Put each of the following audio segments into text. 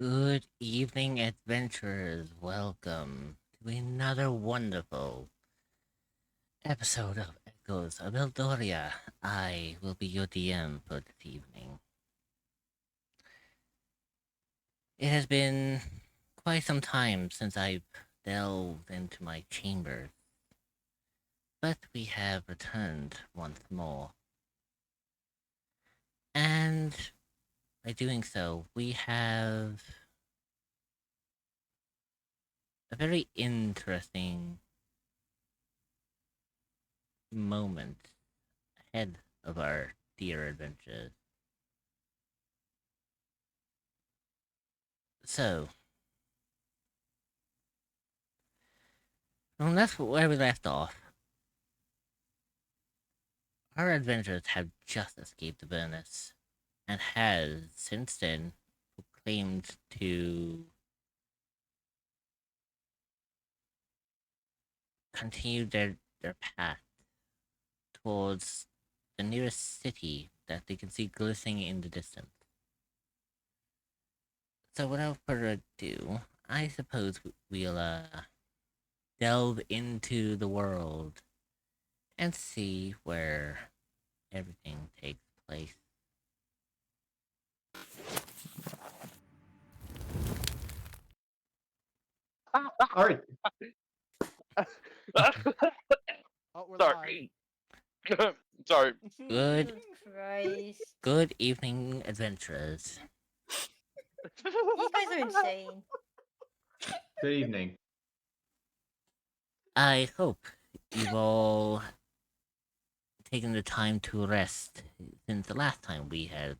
Good evening, adventurers. Welcome to another wonderful episode of Echoes of Eldoria. I will be your DM for this evening. It has been quite some time since I've delved into my chambers, but we have returned once more. And by doing so, we have a very interesting moment ahead of our dear adventures. So, well, that's where we left off. Our adventurers have just escaped the Burnus, and has since then proclaimed to continue their path towards the nearest city that they can see glistening in the distance. So without further ado, I suppose we'll delve into the world and see where everything takes place. All right. Oh, we're live. Sorry. Sorry. Good Jesus Christ. good evening, adventurers. These guys are insane. Good evening. I hope you've all taken the time to rest since the last time we had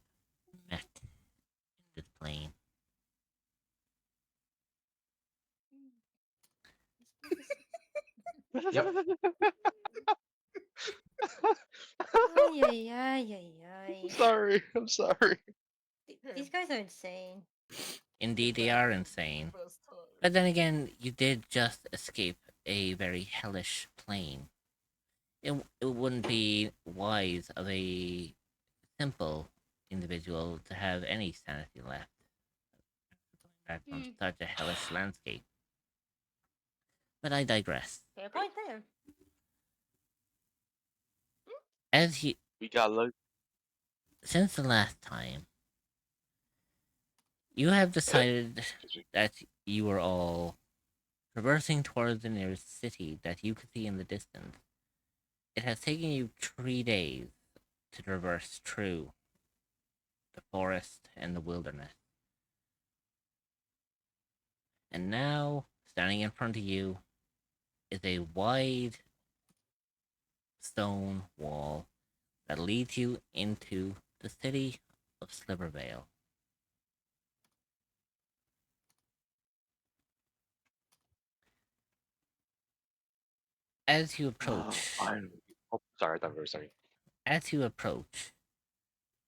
met in this plane. Yep. Ay, ay, ay, ay, ay. Sorry. I'm sorry. These guys are insane. Indeed, they are insane. But then again, you did just escape a very hellish plane. It wouldn't be wise of a simple individual to have any sanity left back from such a hellish landscape. But I digress. Fair point there. As you, We got luck. since the last time, you have decided that you are all traversing towards the nearest city that you could see in the distance. It has taken you 3 days to traverse through the forest and the wilderness. And now, standing in front of you is a wide stone wall that leads you into the city of Slivervale. As you Oh, approach, finally. Oh, sorry. I thought we were sorry. as you approach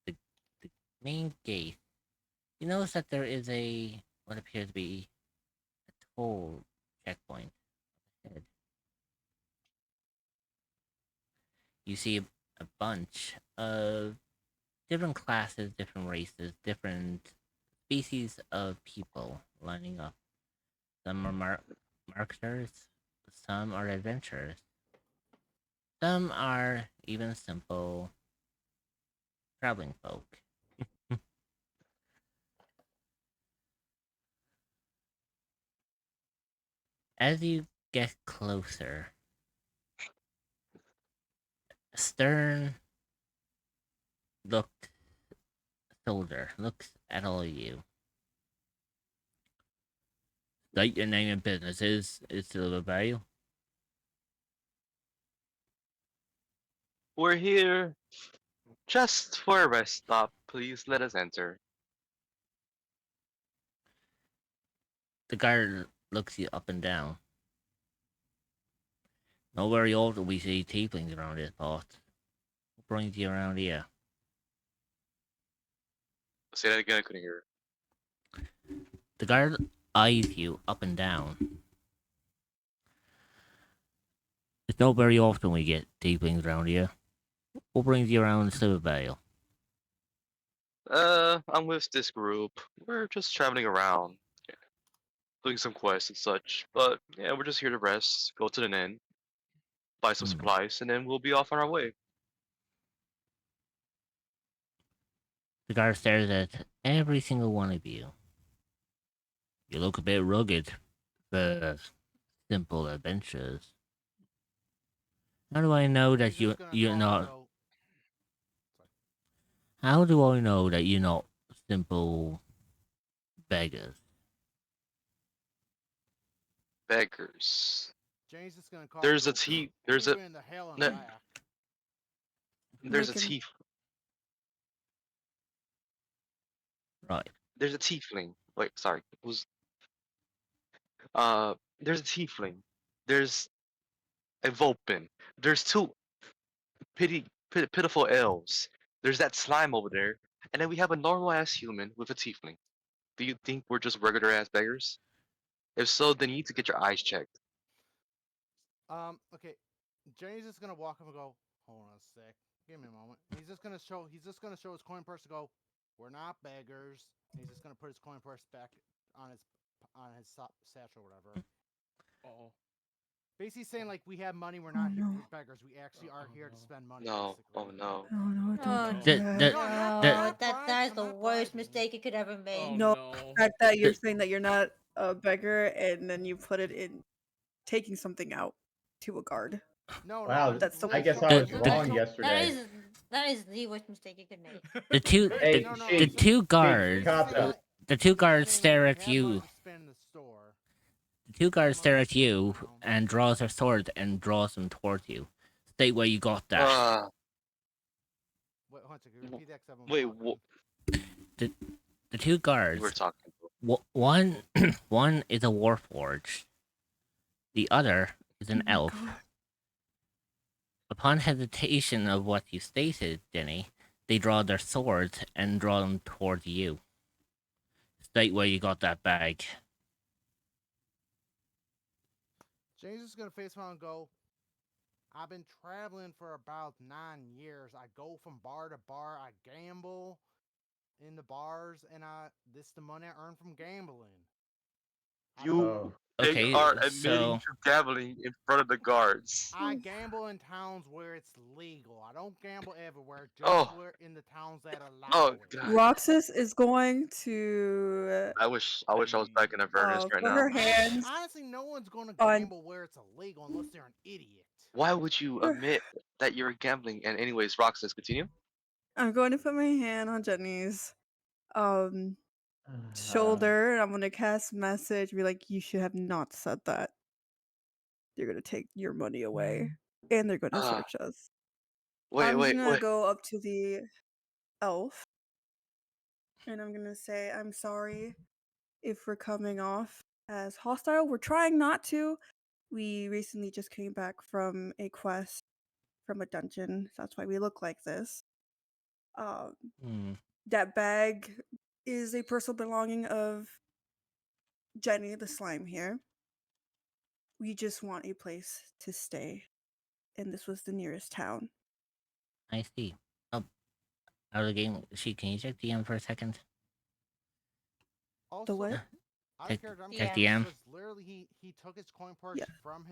the, the main gate, you notice that there is a what appears to be a toll checkpoint ahead. You see a bunch of different classes, different races, different species of people lining up. Some are marketers, some are adventurers, some are even simple traveling folk. As you get closer, a stern looked soldier looks at all of you. State your name and business is Silvervale. We're here just for a rest stop. Please let us enter. The guard looks you up and down. Not very often we see tieflings around this part. What brings you around here? Say that again. I couldn't hear. The guard eyes you up and down. It's not very often we get tieflings around here. What brings you around Silvervale? I'm with this group. We're just traveling around, doing some quests and such. But yeah, we're just here to rest, go to an inn, buy some Hmm. supplies, and then we'll be off on our way. The guard stares at every single one of you. You look a bit rugged for simple adventures. How do I know that He's just gonna you're talk and not? go, sorry. How do I know that you're not simple beggars? Beggars. James is gonna cough and There's a go, tea. There's a "Keep it in the hell and no, back." there's a Making tea. Right. There's a tiefling. Wait, sorry. It was there's a tiefling. There's a Vulpin. There's two pitiful elves. There's that slime over there, and then we have a normal ass human with a tiefling. Do you think we're just regular ass beggars? If so, then you need to get your eyes checked. Okay. James is gonna walk up and go, "Hold on a sec. Give me a moment." And he's just gonna show. He's just gonna show his coin purse and go, "We're not beggars." And he's just gonna put his coin purse back on his satchel or whatever. Oh. Basically saying like we have money. We're Oh not no. beggars. We actually are here to spend money. No. Basically. Oh no. Oh no, Oh, don't The- do the- that. No, I'm no, not, the- I'm not that bribing, is I'm the not worst bribing. mistake you could ever make. Oh No, no. the fact that you're The- saying that you're not a beggar and then you put it in taking something out to a guard. No, Wow, I'm That's the I guess literally I was The- wrong showing- yesterday. That is the worst mistake you could make. The two Hey, No, no, the I'm two saying- guards Kata. the two guards saying, stare like, at we have money you. to spend in the store. The two guards stare at you Down. and draws their sword and draws them towards you. State where you got that. Wait, hold on a second, repeat that 'cause I've been Wait. talking. The two You were guards. talking. One one is a warforged. The other is an Oh my elf. God. Upon hesitation of what you stated, Jenny, they draw their swords and draw them towards you. State where you got that bag. James is gonna face around and go, "I've been traveling for about 9 years. I go from bar to bar. I gamble in the bars, and this the money I earn from gambling." I You- don't- Oh. They Okay, are admitting so to gambling in front of the guards. I gamble in towns where it's legal. I don't gamble everywhere, just Oh. where in the towns that allow Oh, it. God. Roxas is going to I wish I was back in Avernus right put now. her hands Honestly, no one's gonna on- gamble where it's illegal unless they're an idiot. Why would you admit that you're gambling? And anyways, Roxas, continue. I'm going to put my hand on Jenny's shoulder and I'm gonna cast message and be like, you should have not said that. They're gonna take your money away. And they're gonna Ah. search us. Wait, I'm just wait, gonna wait. go up to the elf and I'm gonna say, I'm sorry if we're coming off as hostile. We're trying not to. We recently just came back from a quest from a dungeon. So that's why we look like this. hmm, That bag is a personal belonging of Jenny, the slime here. We just want a place to stay. And this was the nearest town. I see. Oh, out of the game. Can you check DM for a second? Also, what? out Check- of character, I'm check confused DM. because literally he took his coin purse Yeah. from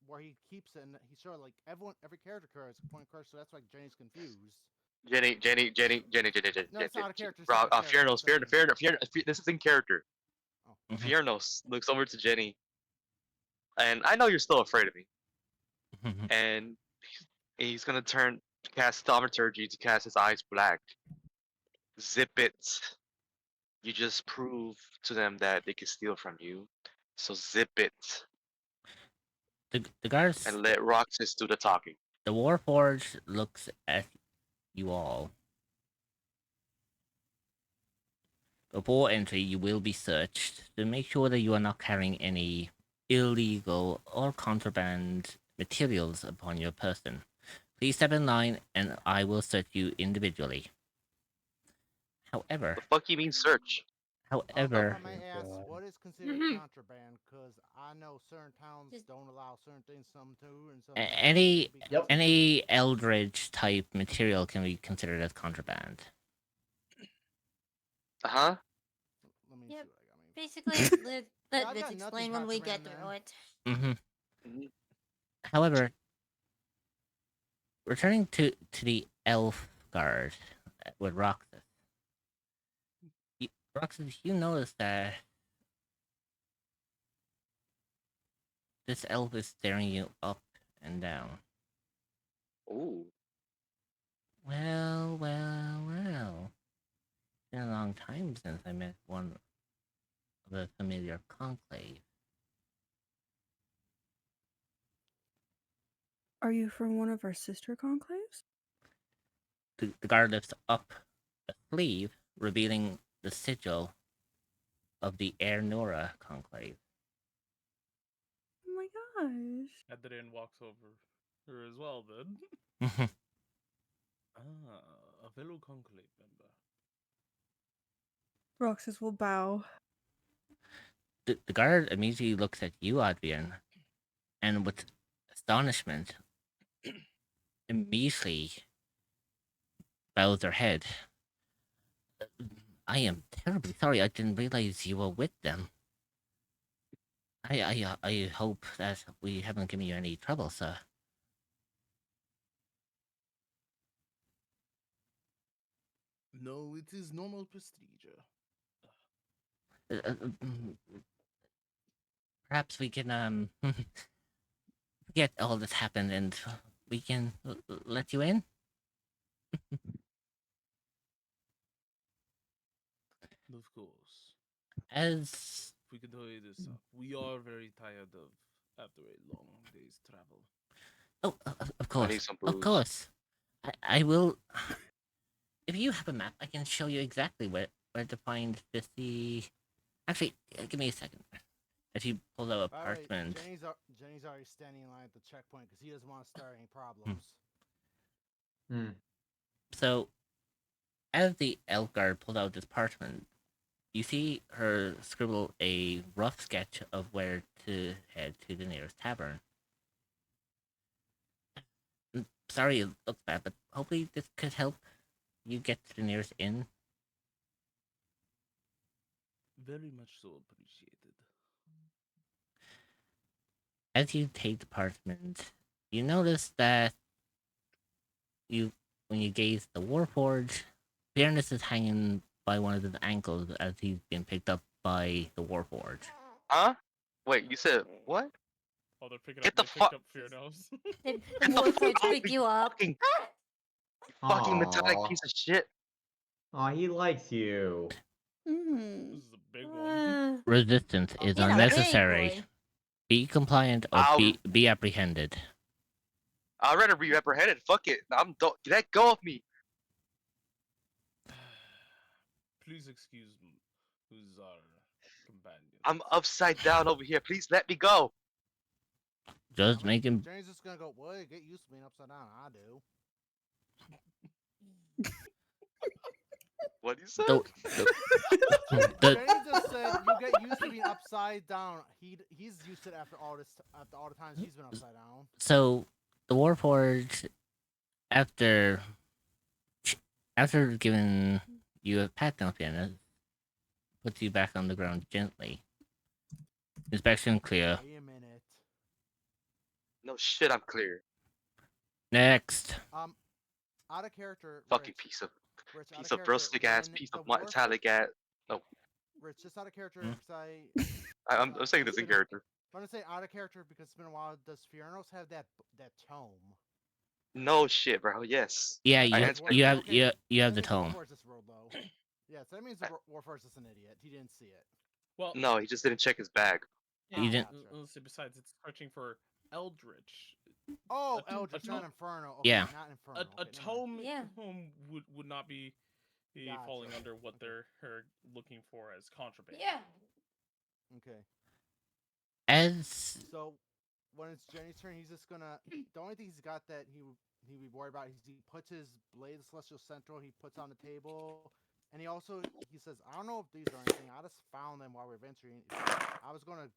where he keeps it, and he showed like every character carries a coin purse, so that's why Jenny's confused. Jenny. No, it's out of character. It's Rob, out of character, Fiernos. This is in character. Oh. Mhm. Fiernos looks over to Jenny, and I know you're still afraid of me. And he's gonna cast thaumaturgy to cast his eyes black. Zip it. You just prove to them that they can steal from you. So zip it The guards. and let Roxas do the talking. The warforged looks at you all. Before entry, you will be searched to make sure that you are not carrying any illegal or contraband materials upon your person. Please step in line and I will search you individually. However, The fuck you mean search? however, If I may ask, God. what is considered Mhm. contraband? Because I know certain towns Just- don't allow certain things, some do, and some. any don't. Yep. any eldritch type material can be considered as contraband. Huh? Let me Yep. see what I got. Maybe. Basically, Yeah, I let's got nothing explain when we get contraband, through man. it. Mm-hmm. Mhm. However, returning to the elf guard with Roxas, Roxas, you notice that this elf is staring you up and down. Ooh. Well, well, well. It's been a long time since I met one of the familiar conclave. Are you from one of our sister conclaves? The guard lifts up a sleeve, revealing the sigil of the Air Nora conclave. Oh my gosh. Adrian walks over her as well then. Ah, a fellow conclave member. Roxas will bow. The guard immediately looks at you, Adrian, and with astonishment, immediately bows their head. I am terribly sorry. I didn't realize you were with them. I hope that we haven't given you any trouble, sir. No, it is normal procedure. Mm, perhaps we can forget all that's happened and we can let you in. Of course. As If we could hurry this up. We are very tired of after a long day's travel. oh, of I course, need some of booze. course, I will. If you have a map, I can show you exactly where to find this. The actually, give me a second. As you pull out a All right, parchment, Jenny's already standing in line at the checkpoint because he doesn't want to start any problems. Hmm. so as the elf guard pulled out this parchment, you see her scribble a rough sketch of where to head to the nearest tavern. Sorry it looks bad, but hopefully this could help you get to the nearest inn. Very much so appreciated. As you take the parchment, you notice that you when you gaze at the Warforged, Fairness is hanging by one of his ankles as he's been picked up by the Warforged. Huh? Wait, you said what? Oh, they're picking Get up. the They fuck. picked up Fear Nose. The Get the fuck Warforged off pick me, you up. fucking metallic Aww. piece of shit. Aw, he likes you. Mm. This is a big one. Resistance is You know, big unnecessary. boy. Be compliant or be apprehended. I'd rather be apprehended. Fuck it. Let go of me. Please excuse me. Who's our companion? I'm upside down over here. Please let me go. Just make him. Jenny's just gonna go. Well, get used to being upside down. I do. What you said? The, Jenny just said you get used to being upside down. He's used to it after all the times he's been upside down. so the Warforged, after giving you a pat down, Fiona, puts you back on the ground gently. Inspection clear. Wait a minute. No shit, I'm clear. Next. Out of character. Fucking Rich, piece of Rich, out piece of of character, rustic ass, when piece the of Warforged- metallic ass. Rich, just out of character, Hmm? because I'm saying this in character. I'm gonna say out of character because it's been a while. Does Fioranos have that tome? No shit, bro. Yes. Yeah, I you answered. you have Okay, you have that the means tome. Warforged just rolled low. Yeah, so that means the Warforged is an idiot. He didn't see it. Well, No, he just didn't check his bag. yeah, You didn't- let's see, besides, it's searching for Eldritch. Oh, A Eldritch, tome- not Inferno. Okay, Yeah. not Inferno. A Okay, never mind. tome Yeah. would not be falling Gotcha. under what Okay. they're looking for as contraband. Yeah. Okay. As So when it's Jenny's turn, he's just gonna. The only thing he's got that he'd be worried about is he puts his blade, the Celestial Central, he puts on the table, and he says, I don't know if these are anything. I just found them while we were venturing. I was gonna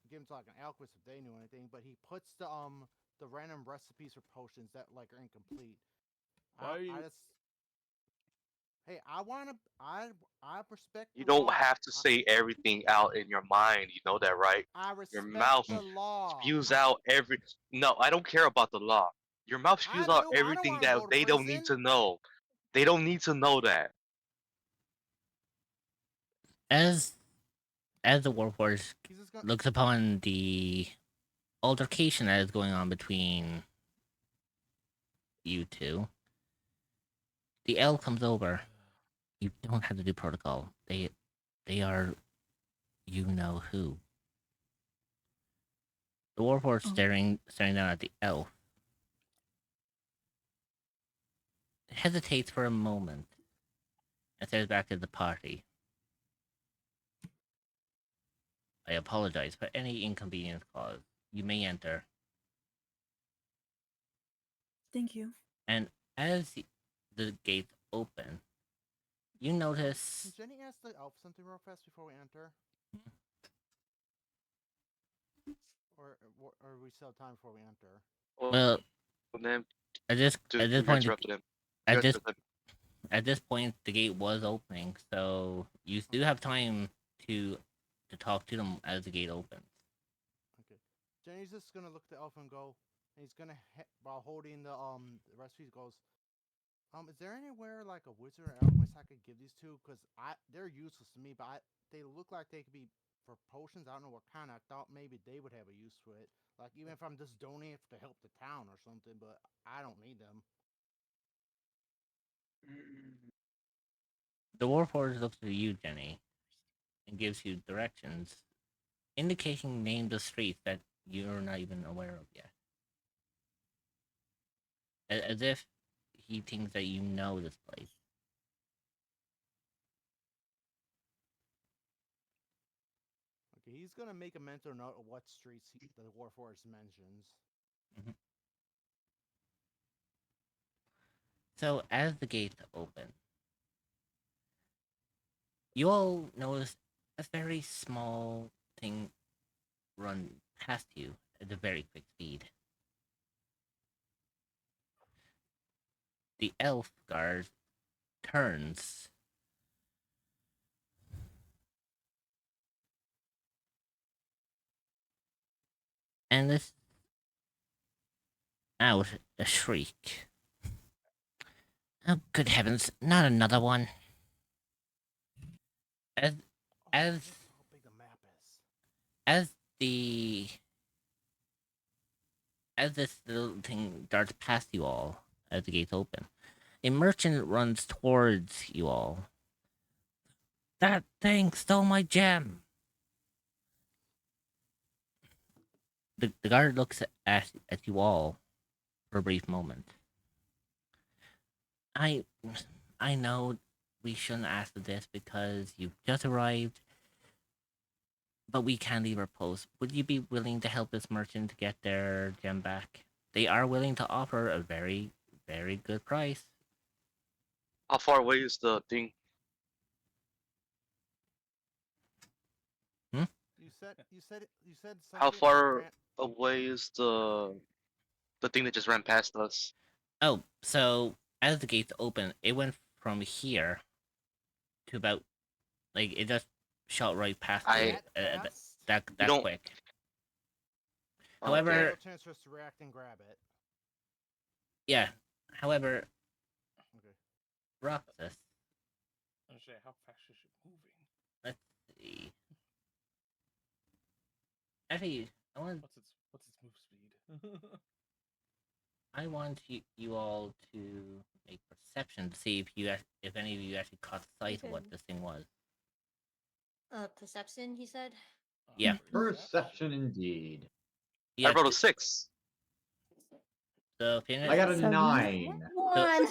give him to like an alchemist if they knew anything, but he puts the random recipes for potions that like are incomplete. Why are you? I just Hey, I respect You the don't law. have to say everything out in your mind. You know that, right? I Your respect mouth the law. spews out every. No, I don't care about the law. Your mouth I spews out do. I don't everything want to that go to they don't need to prison. know. They don't need to know that. As the warhorse He's just gonna. looks upon the altercation that is going on between you two, the L comes over. You don't have to do protocol. They are you know who. The warhorse Oh. staring down at the elf hesitates for a moment and stares back at the party. I apologize for any inconvenience caused. You may enter. Thank you. And as the gates open, you notice. Can Jenny ask the elf something real fast before we enter? Or we still have time before we enter? Well, Then at this you point, interrupted him. at You this interrupted him. at this point, the gate was opening, so you do have time to talk to them as the gate opens. Okay. Jenny's just gonna look at the elf and go. And he's gonna while holding the recipe goes. Is there anywhere like a wizard or alchemist I could give these to? Cause they're useless to me, but they look like they could be for potions. I don't know what kind. I thought maybe they would have a use for it. Like even if I'm just donating to help the town or something, but I don't need them. The warforged looks at you, Jenny, and gives you directions, indicating names of streets that you're not even aware of yet. As if he thinks that you know this place. Okay, he's gonna make a mental note of what streets the Warforged mentions. Mhm. So as the gates open, you all notice a very small thing run past you at a very quick speed. The elf guard turns and lets out a shriek. Oh, good heavens, not another one. As Oh, as look how big the map is. as the as this little thing darts past you all as the gates open, a merchant runs towards you all. That thing stole my gem. The guard looks at you all for a brief moment. I I know we shouldn't ask this because you've just arrived, but we can't leave our post. Would you be willing to help this merchant get their gem back? They are willing to offer a very, very good price. How far away is the thing? You said How something. far away is the thing that just ran past us? Oh, so as the gates open, it went from here to about like it just shot right past you. That fast? You That don't. quick. Okay, However, no chance for us to react and grab it. yeah. However, Okay. Roxas, I'm saying, how fast is it moving? let's see. Actually, What's its move speed? I want you all to make perception to see if any of you actually caught sight of what Okay. this thing was. Perception, he said. Yeah. Perception indeed. I Yeah. rolled a 6. So I finish. got a Seven. 9. One.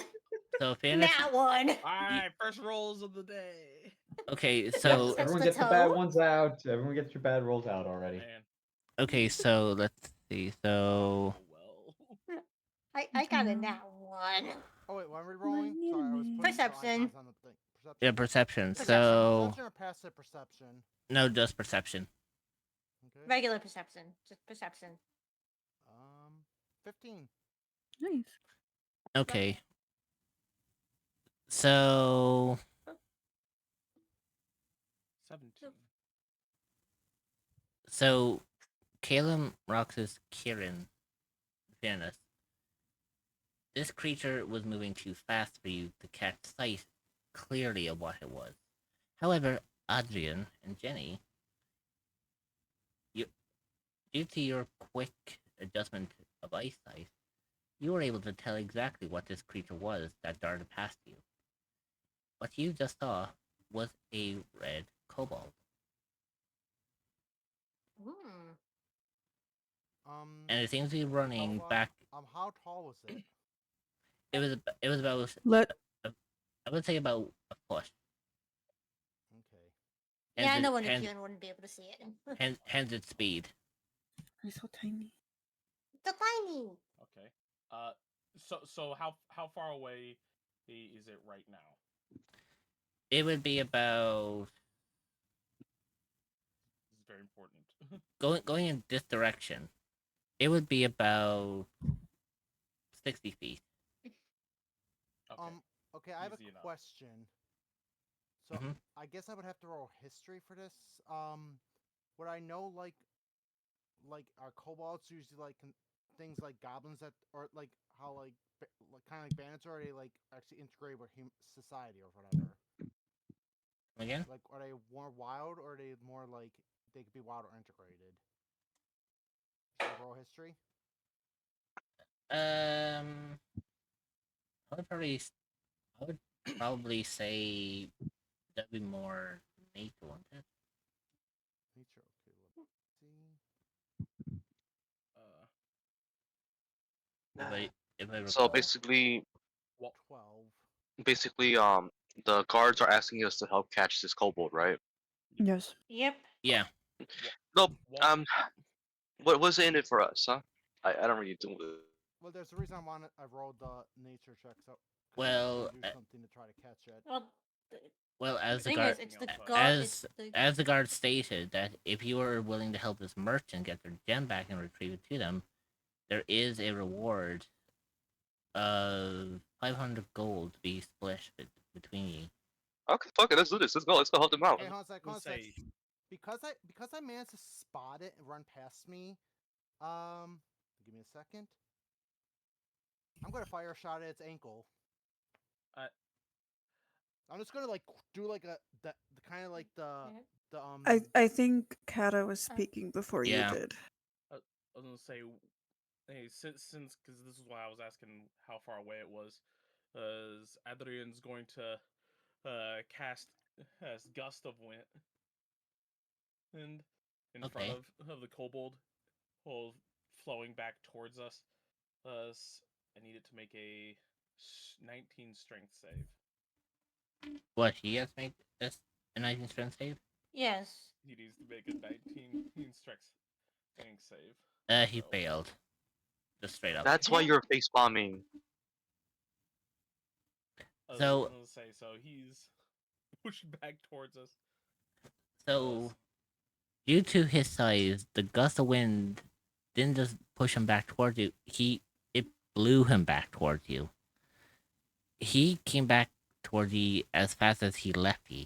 So finish. That one. Alright, first rolls of the day. Okay. Yes, So everyone the get the bad toe. ones out. Everyone get your bad rolls out already. Man. okay. So let's see. So Well. I got a nat one. Oh wait, why are we rolling? Sorry, I was putting the Perception. icons on the thing. Perception. yeah, perception. Perception. So Perception or passive perception. no, just perception. Okay. Regular perception. Just perception. 15. Nice. Okay. So 17. so Caleb, Roxas, Kieran, Janice. This creature was moving too fast for you to catch sight clearly of what it was. However, Adrian and Jenny, you, due to your quick adjustment of eyesight, you were able to tell exactly what this creature was that darted past you. What you just saw was a red kobold. Hmm. And it seems to be running How, back. how tall was it? It was about Let I would say about a foot. Okay. Yeah, I Hence know it- when the hence, Kieran wouldn't be able to see it. hence its speed. he's so tiny. So tiny. Okay. So how far away is it right now? It would be about This is very important. going in this direction. It would be about 60 feet. Okay. Okay, I have Easy a enough. question. So Mhm. I guess I would have to roll history for this. Would I know like are kobolds usually like things like goblins that or like how like kind of like bandits are they like actually integrated with society or whatever? Again? Like are they more wild or are they more like they could be wild or integrated? Should I roll history? I would probably I would probably say that'd be more nature, wouldn't it? Nature. Okay, let's see. Uh, If I if I So recall. basically, 12. basically, the guards are asking us to help catch this kobold, right? Yes. Yep. Yeah. Nope. Well, What was in it for us, huh? I don't really do it. Well, there's a reason I rolled the nature check so 'cause I Well, was gonna do something to try to catch it. Well, the well, as the thing guard is, it's the Anything else, god. It's the as the guard stated that if you were willing to help this merchant get their gem back and retrieve it to them, there is a reward of 500 gold to be split between you. Okay, fuck it. Let's do this. Let's go. Let's go help them out. Okay, hold on a sec, hold on a sec. say Because I managed to spot it and run past me. Give me a second. I'm gonna fire a shot at its ankle. I- I'm just gonna like do like the kind of like the I think Kata was speaking before you Yeah. did. I was gonna say, hey, since because this is why I was asking how far away it was, as Adrian's going to cast as gust of wind and in front Okay. of the kobold, whole flowing back towards us. I need it to make a 19 strength save. What, he has made this a 19 strength save? yes. He needs to make a 19 strength save. He So, failed. Just straight up. That's why you're face bombing. I was So- gonna say, so he's pushing back towards us. So, due to his size, the gust of wind didn't just push him back towards you. It blew him back towards you. He came back towards you as fast as he left you.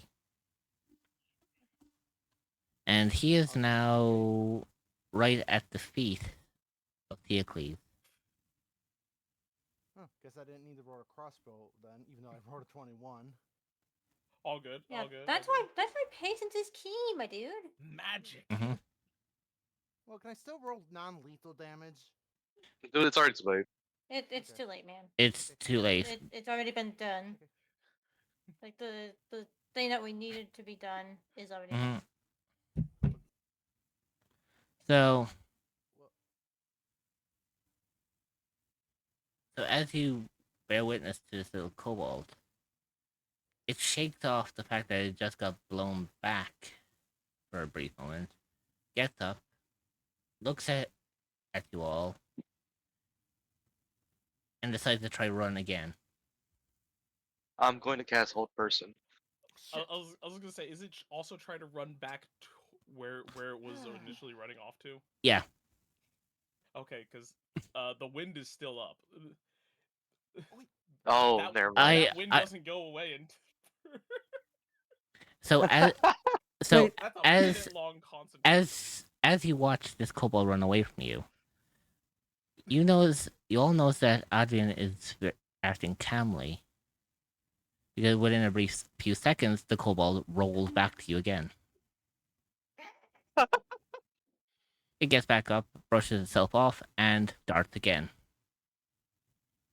And he is Okay. now right at the feet of Theocles. Huh, guess I didn't need to roll a crossbow then, even though I rolled a 21. All good. Yeah. All good. That's all why. good. That's why patience is key, my dude. Magic. Mm-hmm. Well, can I still roll non-lethal damage? Dude, it's already too late. It's Okay. too late, man. It's too late. It's already been done. Okay. Like the thing that we needed to be done is already Mhm. done. So, Well, so as you bear witness to this little kobold, it shakes off the fact that it just got blown back for a brief moment, gets up, looks at you all, and decides to try run again. I'm going to cast Hold Person. I was gonna say, is it also trying to run back to where it was initially running off to? Yeah. Okay, because the wind is still up. Oh, that, never mind. that wind I doesn't go away and so as so Wait. that's a as minute long concentration. as you watch this kobold run away from you, you all notice that Adrian is acting calmly because within a brief few seconds, the kobold rolls back to you again. It gets back up, brushes itself off, and darts again,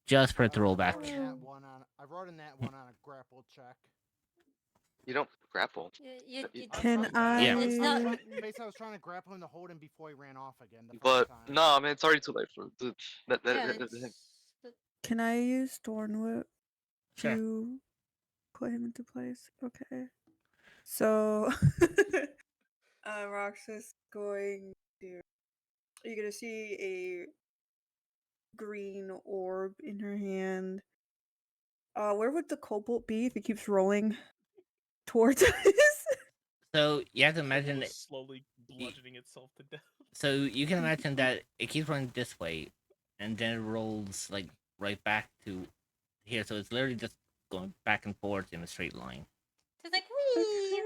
just for it to roll back. I wrote in that one on a grapple check. You don't grapple. Can Yeah. It's not. Basically, I was trying to grapple him to hold him before he ran off again. The But first time. no, I mean it's already too late for Yeah, that. Can I use Thorn Whip Sure. to put him into place? Okay. So, Roxas going to. You're gonna see a green orb in her hand. Where would the cobalt be if it keeps rolling towards us? So you have to Kobold imagine. is slowly bludgeoning itself to death. So you can imagine that it keeps running this way, and then it rolls like right back to here. So it's literally just going back and forth in a straight line. It's like wee.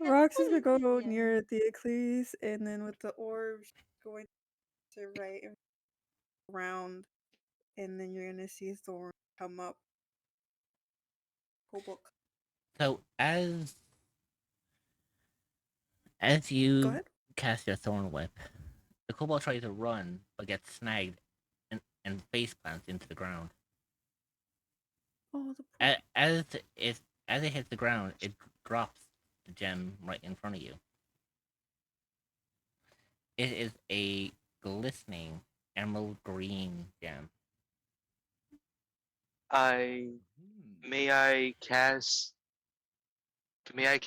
Rox is gonna go near Theocles, and then with the orbs going to right and around, and then you're gonna see Thorn come up. Cobalt. So as Go you ahead. cast your thorn whip, the kobold tries to run but gets snagged and face plants into the ground. Oh, the As it hits the ground, it drops the gem right in front of you. It is a glistening emerald green gem. May I cast Mage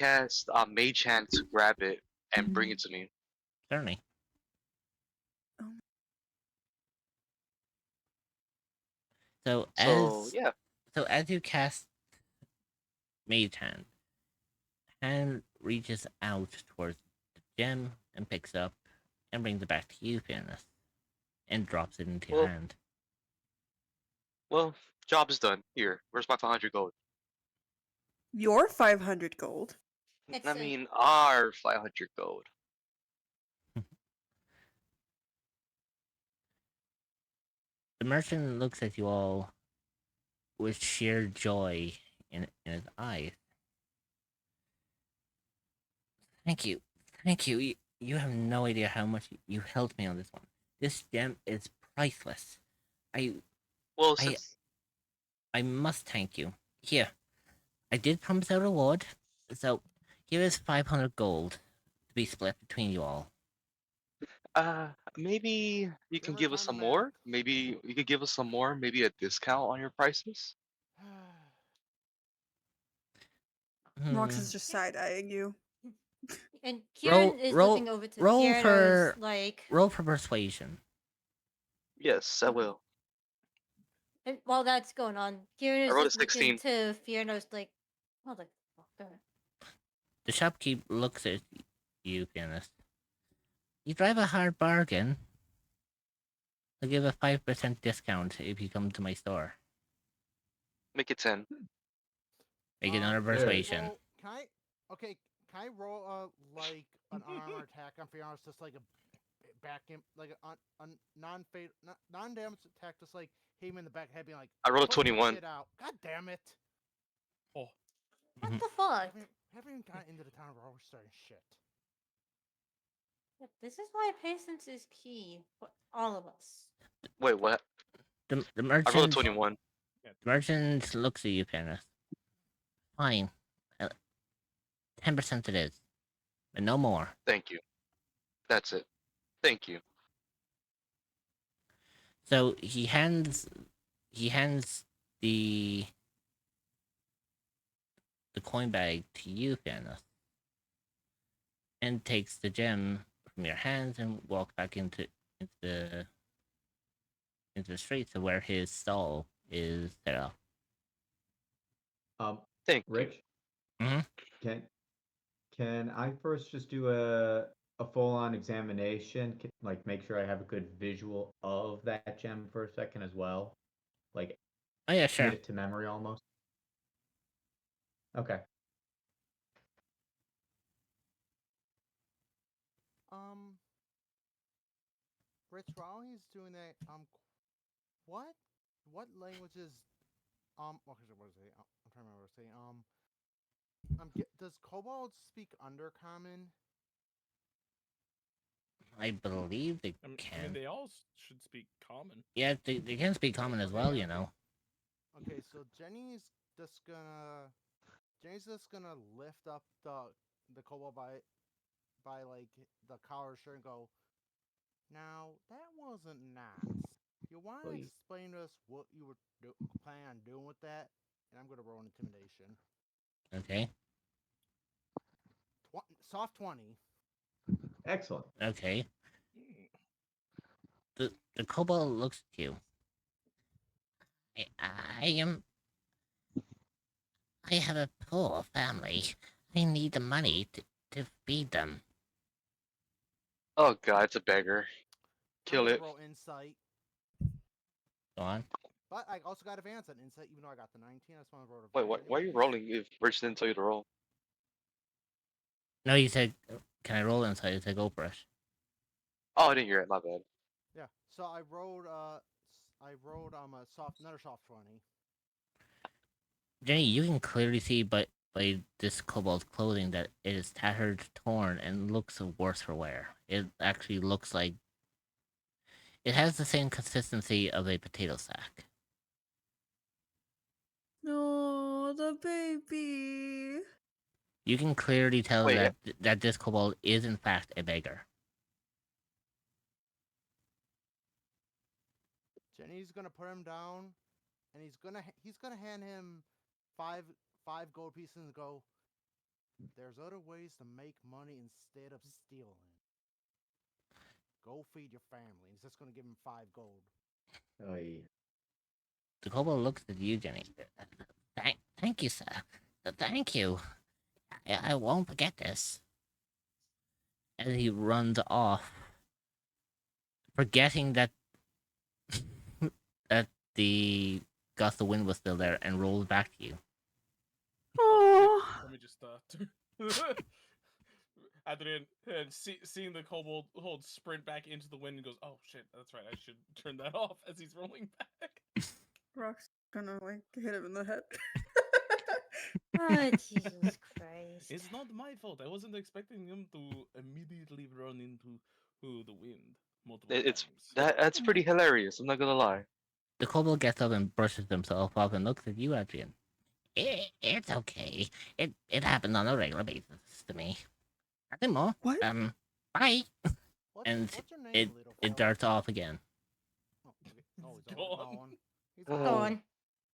Hand to grab it and bring it to me. Certainly. So So yeah. as you cast Mage Hand reaches out towards the gem and picks up and brings it back to you, Fianus, and drops it into your Well, hand. well, job is done. Here, where's my 500 gold? Your 500 gold. I mean, our 500 gold. The merchant looks at you all with sheer joy in his eyes. Thank you. Thank you. You have no idea how much you helped me on this one. This gem is priceless. Well, I since I must thank you. Here, I did promise a reward, so here is 500 gold to be split between you all. maybe you can her give us time some to more. Maybe you could give us some more. Maybe a discount on your prices. Rox is just side eyeing you. And Kieran is looking over to Fierno's like. roll for persuasion. Yes, I will. And while that's going on, Kieran I is rolled a just looking 16. to Fierno's like, motherfucker. The shopkeep looks at you, Pianist. You drive a hard bargain. I'll give a 5% discount if you come to my store. Make it 10. Make another persuasion. Can I roll like an armor attack on Fiona's just like a back him like a non-damage attack, just like hit him in the back head, being like, I rolled a "Put your 21. shit out." God damn it! Oh, What the fuck? Haven't even gotten into the town where we're starting shit. Yep, this is why patience is key for all of us. Wait, what? The I rolled a merchant 21. the merchant looks at you, Pianist. Fine. 10% it is. But no more. Thank you. That's it. Thank you. So he hands the coin bag to you, Pianist, and takes the gem from your hands and walks back into the street to where his stall is set up. Thank Rich, you. Mm-hmm. Can I first just do a full-on examination, like make sure I have a good visual of that gem for a second as well, like Oh yeah, sure. Commit it to memory almost. Okay. Um, Rich, while he's doing that, what? What languages? Okay, so what is it? I'm trying to remember what to say. Does Kobold speak Undercommon? I believe they I mean, can. they all should speak common. Yeah, they can speak common as Okay, well, yeah, you know. Okay, so Jenny's just gonna lift up the Kobold by like the collar shirt and go. Now that wasn't nice. You want to Oy. explain to us what you were planning on doing with that? And I'm gonna roll an intimidation. Okay. Soft 20. Excellent. Okay. Mm. The kobold looks at you. I am. I have a poor family. I need the money to feed them. Oh god, it's a beggar. I'm Kill gonna it. roll insight, Go on. but I also got advance on insight, even though I got the 19. I just want to roll Wait, advantage. why are you rolling if Rich didn't tell you to roll? No, you said, can I roll inside? You said go for it. Oh, I didn't hear it. My bad. Yeah. So I rolled another soft 20. Jenny, you can clearly see by this kobold's clothing that it is tattered, torn, and looks worse for wear. It actually looks like it has the same consistency of a potato sack. No, the baby. You can clearly tell Wait, that this kobold is in fact a beggar. Jenny's gonna put him down, and he's gonna hand him five gold pieces and go. There's other ways to make money instead of stealing. Go feed your family. He's just gonna give him 5 gold. Oy. The kobold looks at you, Jenny. Thank you, sir. Thank you. I won't forget this. And he runs off, forgetting that that the gust of wind was still there, and rolls back to you. Oh, Let me just Adrian, and seeing the kobold hold sprint back into the wind and goes, "Oh shit, that's right. I should turn that off." As he's rolling back. Rock's gonna like hit him in the head. Oh, Jesus Christ. It's not my fault. I wasn't expecting him to immediately run into the wind multiple it's times. that's pretty hilarious. I'm not gonna lie. The kobold gets up and brushes himself off and looks at you, Adrian. It's okay. It happens on a regular basis to me. Nothing more. What? Bye. What's, And what's your name, it little it fella? darts off again. Oh, okay. Oh, he's Gone. gone. He's Oh. Go on.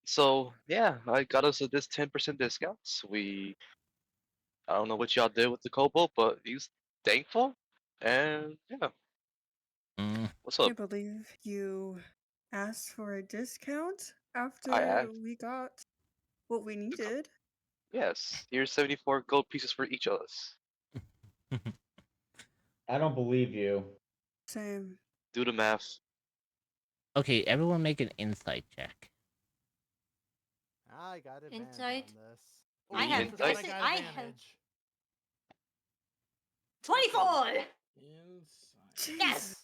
So yeah, I got us this 10% discounts. I don't know what y'all did with the kobold, but he's thankful. And yeah, Mm. what's I up? can't believe you asked for a discount I after asked. we got what we needed. Yes, here's 74 gold pieces for each of us. I don't believe you. Same. Do the math. Okay, everyone make an insight check. I got advantage Insight? on this. I Me have. I forgot insight? got I have advantage. 24. Inside. Yes.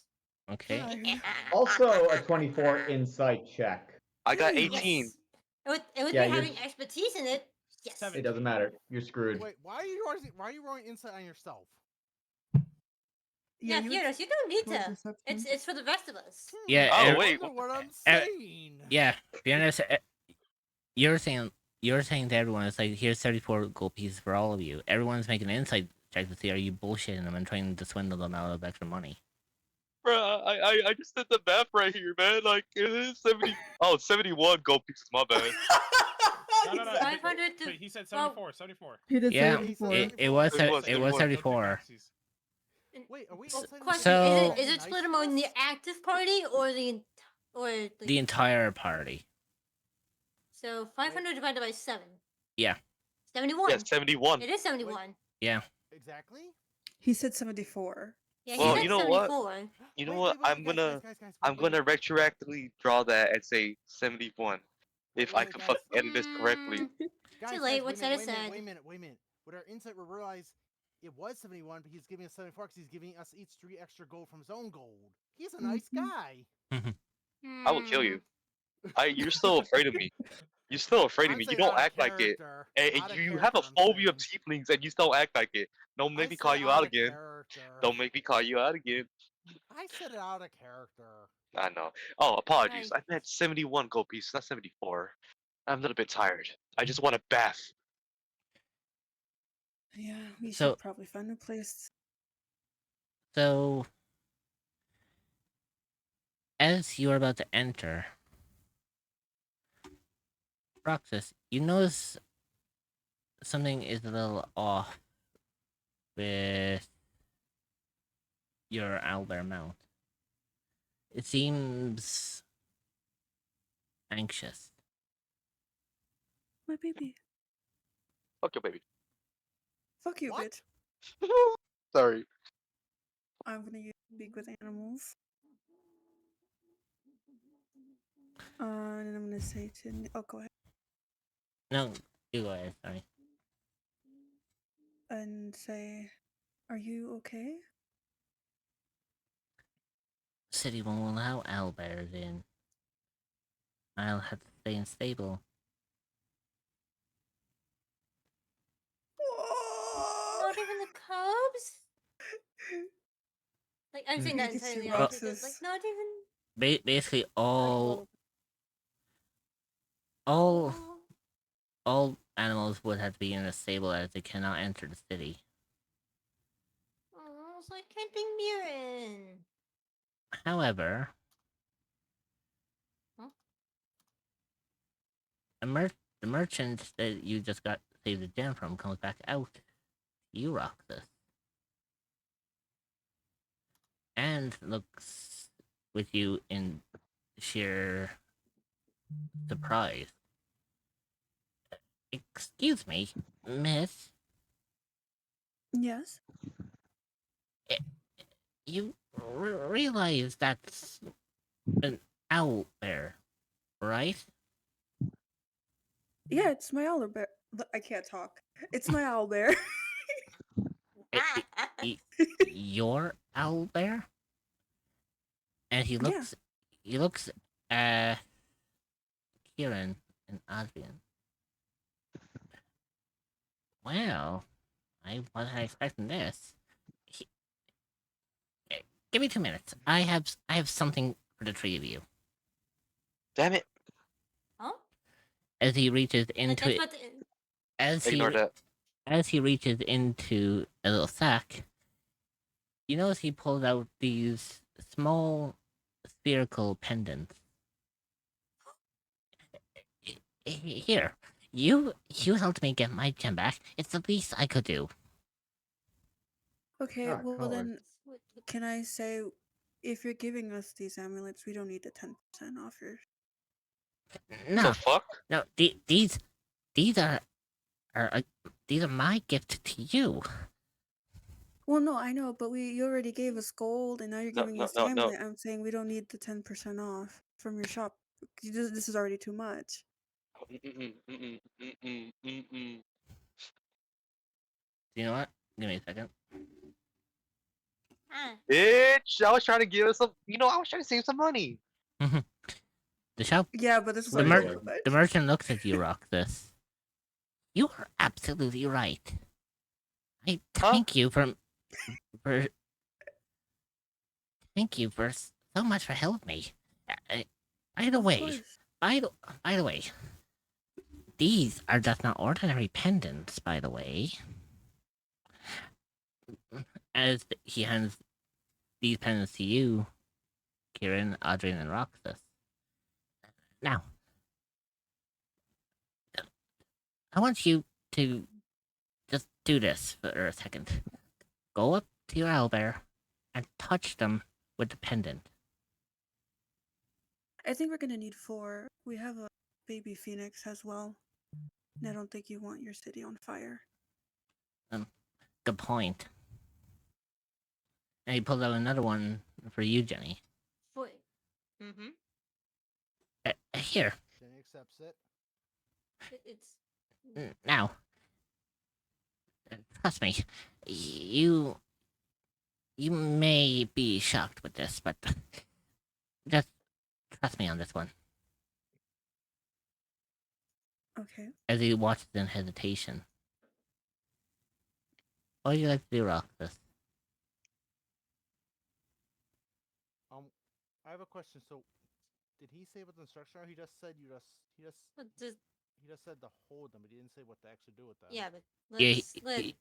Okay. Hi. Also a 24 insight check. I got Yes. 18. Yes. With Yeah, me you're having expertise in it. Yes. It doesn't matter. You're screwed. Wait, why are you rolling insight on yourself? Yeah, you would Furious, you don't need roll to. deception. It's for the rest of us. Yeah. Oh, I wait, wonder what I'm eh, saying. Yeah. Be honest. You're saying to everyone, it's like here's 34 gold pieces for all of you. Everyone's making an insight check to see are you bullshitting them and trying to swindle them out of extra money. Bruh, I just did the math right here, man. Like, it is 70. Oh, 71 gold pieces, my bad. No. 500 to. Wait, he said well, 74. 74. He did Yeah, say He before. said it was 74. it was 74. 34. Wait, are we s- all saying question: So- Is it split among the active party or The entire party. So 500 divided by 7. Yeah. 71. Yeah, 71. It is 71. Yeah. exactly? He said 74. Yeah, he Well, said you know what? 74. You know Wait, what? wait, I'm guys, gonna guys, I'm wait, gonna retroactively draw that and say 71. If I Wait, could guys. fucking edit this correctly. Guys, late, guys, what's wait a minute, that wait a minute, said? wait a minute, wait a minute. With our insight, we realize it was 71, but he's giving us 74 because he's giving us each 3 extra gold from his own gold. He's a nice Mhm. guy. I will kill Hmm. you. You're still afraid of me. You're still afraid of I'm me. You saying don't out of act like it. character. And Out of you have a character, I'm phobia of saying. tieflings and you still act like it. Don't make I me said call you out of again. character. Don't make me call you out again. I said it out of character. I know. Oh, apologies. I I meant 71 gold pieces, not 74. I'm a little bit tired. I just want a bath. Yeah, we So- should probably find a place. So, as you are about to enter, Roxas, you notice something is a little off with your owlbear mount. It seems anxious. My baby. Fuck your baby. Fuck you, What? bitch. Sorry. I'm gonna use speak with animals. And I'm gonna say to. Oh, go ahead. No, you go ahead, sorry. And say, are you okay? City won't allow owlbears in. I'll have to stay in stable. not even the cubs. Like I'm saying that Look at you, entirely honestly. Like Roxas. not even. Basically, Well, all Oh, all animals would have to be in a stable as they cannot enter the city. oh, it's like camping Mirren. However, Huh? the merchant that you just got saved the gem from comes back out. You rock this. And looks with you in sheer surprise. Excuse me, miss. yes. You realize that's an owl bear, right? Yeah, it's my owl bear. I can't talk. It's my owl bear. Your owl bear? And he Yeah. looks at Kieran and Adrian. Well, I wasn't expecting this. Give me 2 minutes. I have something for the three of you. Damn it. Huh? As he reaches Like into that's it, what. Ignore that. as he reaches into a little sack, you notice he pulls out these small spherical pendants. Here, you helped me get my gem back. It's the least I could do. Okay, Ah, well colors. then, can I say, if you're giving us these amulets, we don't need the 10% off your. No, The fuck? no, these are these are my gift to you. Well, no, I know, but you already gave us gold, and now you're No, giving no, us the no, no. amulet. I'm saying we don't need the 10% off from your shop. This is already too much. Mm-mm, mm-mm, mm-mm, mm-mm. You know what? Give me a second. Ah, Bitch, I was trying to give us some. I was trying to save some money. The shop, Yeah, but this is the, already mer- too much. the merchant looks at you, Roxas. You are absolutely right. I Huh? thank you for thank you for so much for helping me. By the Of way, course. by the way, these are just not ordinary pendants. By the way, as he hands these pendants to you, Kieran, Adrian, and Roxas. Now, I want you to just do this for a second. Go up to your owlbear and touch them with the pendant. I think we're gonna need 4. We have a baby phoenix as well. And I don't think you want your city on fire. Good point. And he pulls out another one for you, Jenny. boy. Mm-hmm. Here, Jenny accepts it. It's Now, trust me, you may be shocked with this, but just trust me on this one. Okay. As he watches in hesitation, what do you like to do, Roxas? I have a question. So, did he say what the instruction are? He just said but just he just said to hold them, but he didn't say what to actually do with them. yeah, but Yeah, let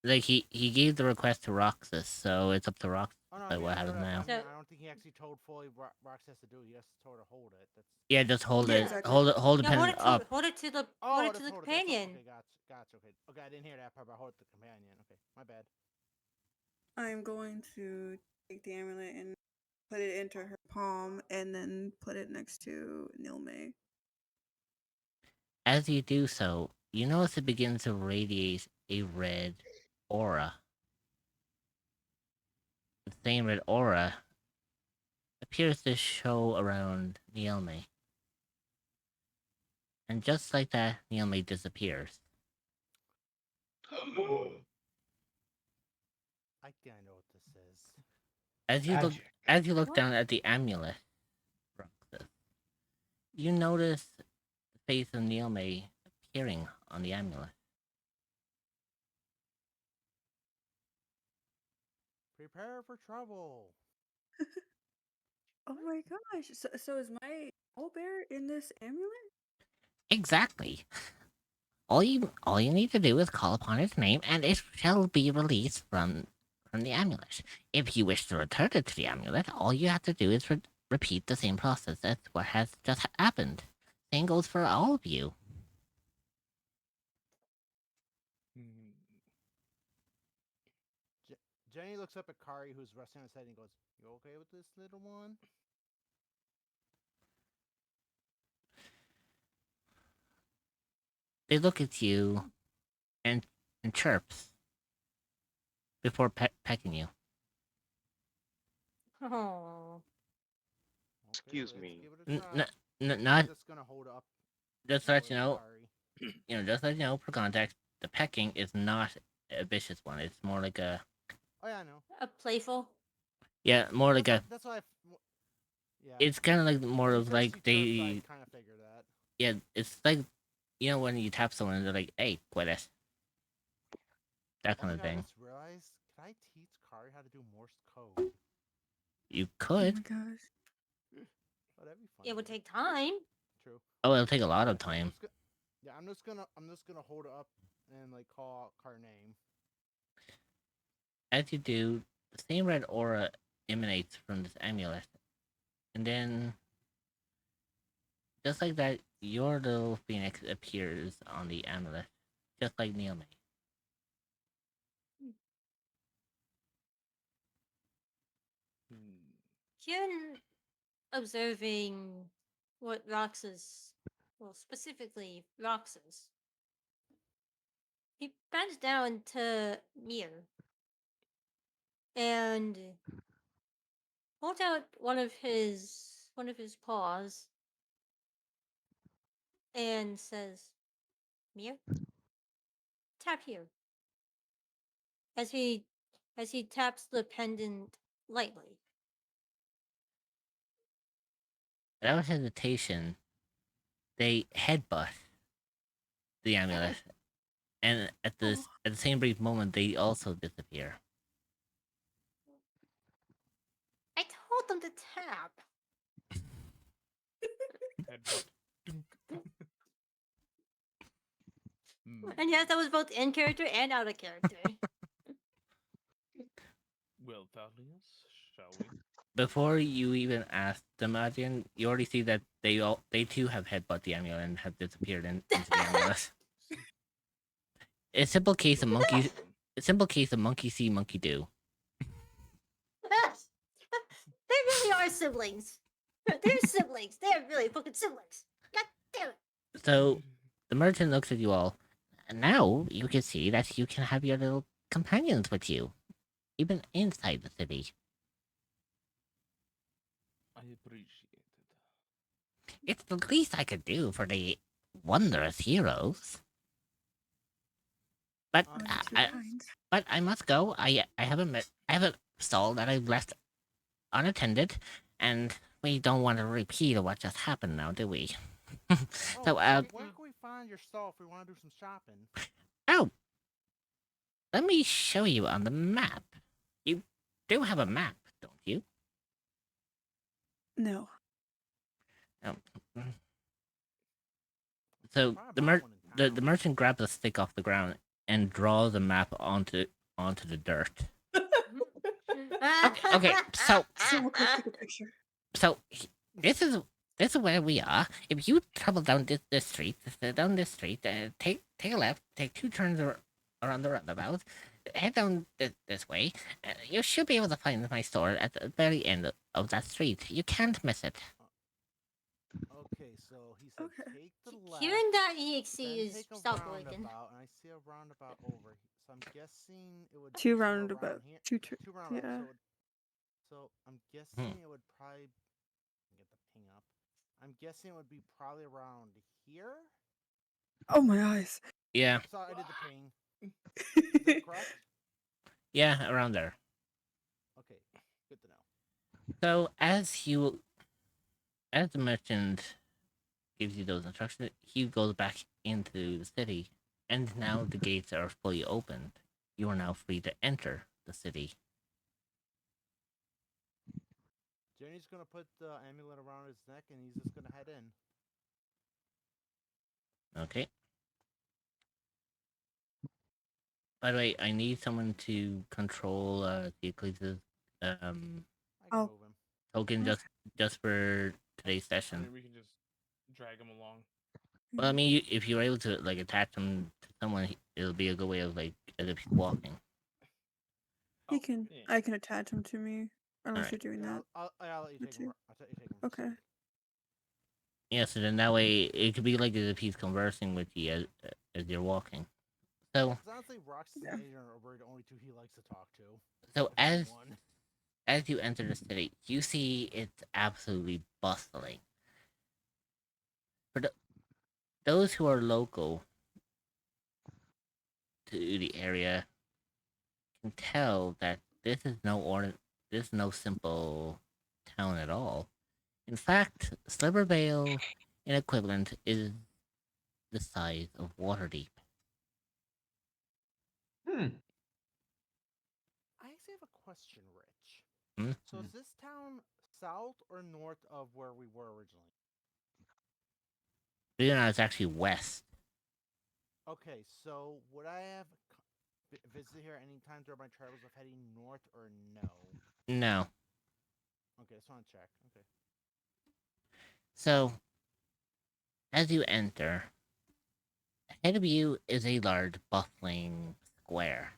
like he gave the request to Roxas, so it's up to Roxas Oh no, I like mean, what happens now. I don't think he actually told fully what Rox has to do. He just told her to hold it. That's Yeah, just hold Yeah, it, exactly. hold the yeah, pendant up. hold it to the oh, hold it just to the hold it. That's companion. okay, gotcha. Okay, I didn't hear that part. But hold the companion. Okay, my bad. I'm going to take the amulet and put it into her palm and then put it next to Nilme. As you do so, you notice it begins to radiate a red aura. The same red aura appears to show around Nielme. And just like that, Nielme disappears. I think I know what this is. As you look What? down at the amulet, Roxas, you notice the face of Nielme appearing on the amulet. Prepare for trouble. Oh my gosh. So is my owlbear in this amulet? Exactly. All you need to do is call upon its name, and it shall be released from the amulet. If you wish to return it to the amulet, all you have to do is repeat the same process as what has just happened. Same goes for all of you. Jenny looks up at Kari, who's resting on his head, and goes, "You okay with this, little one?" They look at you and chirps before pecking you. Oh, Okay, Excuse let's me. give it a try. Not I'm just gonna hold up. just to let you know. Kari. Just to let you know for context, the pecking is not a vicious one. It's more like a Oh yeah, I know. a playful. more like a. That's why. Yeah. It's kind of like more She of said like she chirps, they. I kind of figured that. Yeah, it's like when you tap someone, they're like, "Hey, quit it." That Oh kind my of god, I thing. just realized. Can I teach Kari how to do Morse code? You Oh could. my gosh. Oh, that'd be fun. It would take time. True. Oh, it'll take a lot of Okay, time. I'm just gonna hold it up and like call out Kari name. As you do, the same red aura emanates from this amulet, and then, just like that, your little phoenix appears on the amulet, just like Neome. Kieran observing what Roxas, well, specifically Roxas, he bends down to Mir and holds out one of his paws and says, "Mir, tap here." As he taps the pendant lightly. Without hesitation, they headbutt the amulet, and at the same brief moment, they also disappear. I told them to tap. Headbutt. Dunk. And yes, that was both in character and out of character. Well, Thaddeus, shall we? Before you even ask the Magian, you already see that they too have headbutt the amulet and have disappeared into the amulet. A simple case of monkey. A simple case of monkey see, monkey do. They really are siblings. They're siblings. They're really fucking siblings. God damn it. So the merchant looks at you all, and now you can see that you can have your little companions with you, even inside the city. I appreciate it. It's the least I could do for the wondrous heroes. But Um, You're too I, kind. but I must go. I have a stall that I left unattended, and we don't want to repeat what just happened now, do we? Oh, So where can we find your stall if we want to do some shopping? oh, let me show you on the map. You do have a map, don't you? No. Oh. So Probably the buy one in the town. merchant grabs a stick off the ground and draws a map onto the dirt. Okay, so Someone could take a picture. so this is where we are. If you travel down this street, take a left, take 2 turns around the roundabout, head down this way. You should be able to find my store at the very end of that street. You can't miss it. Okay, so he said Okay. take the left. Kieran.exe Then is take a stop working. roundabout, and I see a roundabout over here. So I'm guessing it would be Two somewhere roundabout. around here. Two Roundabouts. yeah. So I'm guessing it would probably get the ping up. I'm guessing it would be probably around here. Oh my eyes. Yeah, Sorry, I did the ping. Is that correct? yeah, around there. Okay, good to know. So as the merchant gives you those instructions, he goes back into the city, and now the gates are fully opened. You are now free to enter the city. Jenny's gonna put the amulet around his neck, and he's just gonna head in. Okay. By the way, I need someone to control the Eclipse's I can Oh. move him. token Okay. just for today's I session. mean, we can just drag him along. Well, I mean, if you're able to like attach him to someone, it'll be a good way of like as if he's walking. He Oh, can. yeah. I can attach him to me, unless Alright. you're doing Yeah, that. I'll let you The take him. two. I'll let you take him. for Okay. Steve. Yeah, so then that way it could be like as if he's conversing with you as you're walking. So 'Cause honestly, Roxas Yeah. and Adrian are the only two he likes to talk to. so If as anyone. as you enter the city, you see it's absolutely bustling. For those who are local to the area can tell that this is no simple town at all. In fact, Slivervale, in equivalent, is the size of Waterdeep. Hmm. I actually have a question, Rich. Hmm? So is this town south or north of where we were originally? Believe it or not, it's actually west. Okay, so would I have visited here any time during my travels of heading north or no? No. Okay, just want to check. Okay. So, as you enter, ahead of you is a large, bustling square.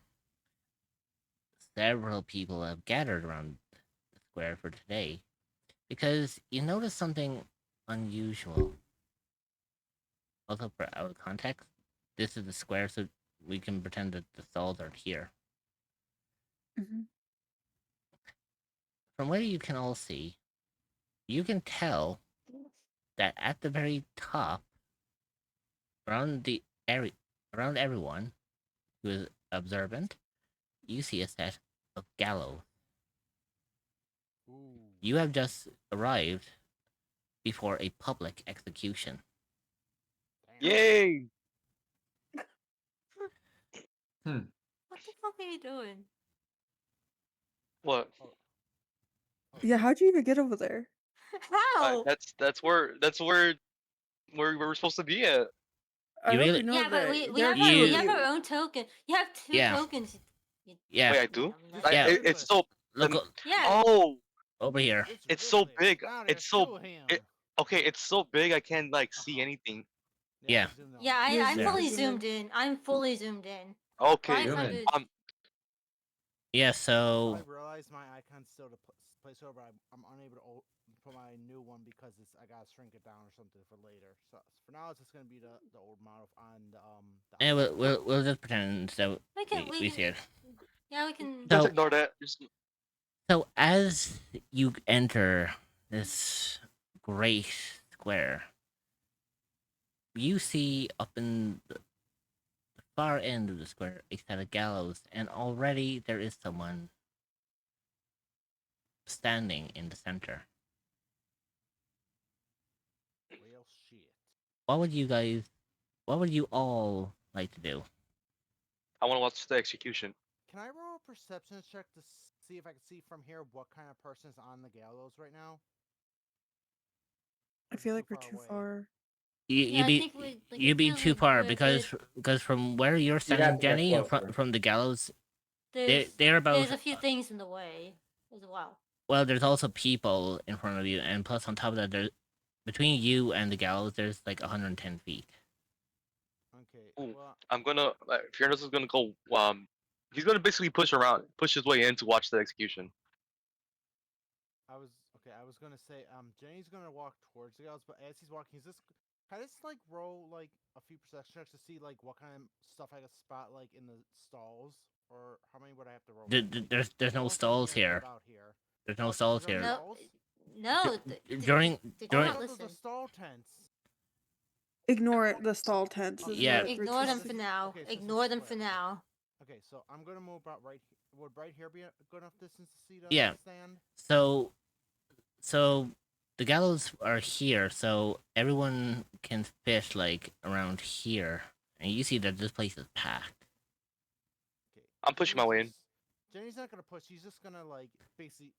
Several people have gathered around the square for today because you notice something unusual. Also, for our context, this is the square, so we can pretend that the stalls aren't here. hmm From where you can all see, you can tell that at the very top, around the area, around everyone who is observant, you see a set of gallows. Ooh. You have just arrived before a public execution. Damn. Yay! What the fuck are you doing? What? Yeah. How'd you even get over there? How? That's where we're supposed to be at. I You hope really- you know Yeah, but that we they're have You- we have killing our you. own token. You have two Yeah. tokens. Yeah. Wait, I do? Just Yeah. It's so Look Yeah. oh, over here. it's so ridiculous. big. Down It's there, so sue him. okay. It's so big I can't like see Uh-huh. anything. Yeah. zoom in on Yeah, that. Yeah, I'm zoom- fully zoom in. zoomed in. I'm fully zoomed in. Okay, Zoom in. 500. Yeah, I so realized my icon's still to place over. I'm unable to put my new one because I gotta shrink it down or something for later. So for now, it's just gonna be the old model on the yeah, icon. we'll just pretend that We can we see it. Yeah, we can. just So ignore that. so as you enter this great square, you see up in the far end of the square a set of gallows, and already there is someone standing in the center. Well, shit. What would you guys? What would you all like to do? I want to watch the execution. Can I roll a perception check to see if I can see from here what kind of person is on the gallows right now? I Or is it feel like we're too away? far. Yeah, I think You'd it be feels too like far we're- because from where you're have standing, to get Jenny, and closer. from the gallows, there's they're about. there's a few things in the way as well. Well, there's also people in front of you, and plus on top of that, there's between you and the gallows, there's like 110 feet. Okay. Ooh. Well, I'm gonna. Fierce is gonna go. He's gonna basically push his way in to watch the execution. I was gonna say, Jenny's gonna walk towards the gallows, but as he's walking, he's just can I just like roll like a few perception checks to see like what kind of stuff I can spot like in the stalls, or how many would I have to roll? Like, There's no stalls stalls here and here. About here. There's no Oh, stalls there's here. no No, stalls? no. During- did during- not Oh, those are listen. stall tents. Ignore the stall tents. Okay, This is Yeah. what Ignore Rich them is- for now. Okay, so it's a Ignore them for square. now. Okay, so I'm gonna move about right. Would right here be a good enough distance to see the Yeah. stand? So the gallows are here, so everyone can fit like around here, and you see that this place is packed. Okay. I'm pushing my way in. Jenny's not gonna push. He's just gonna like basically.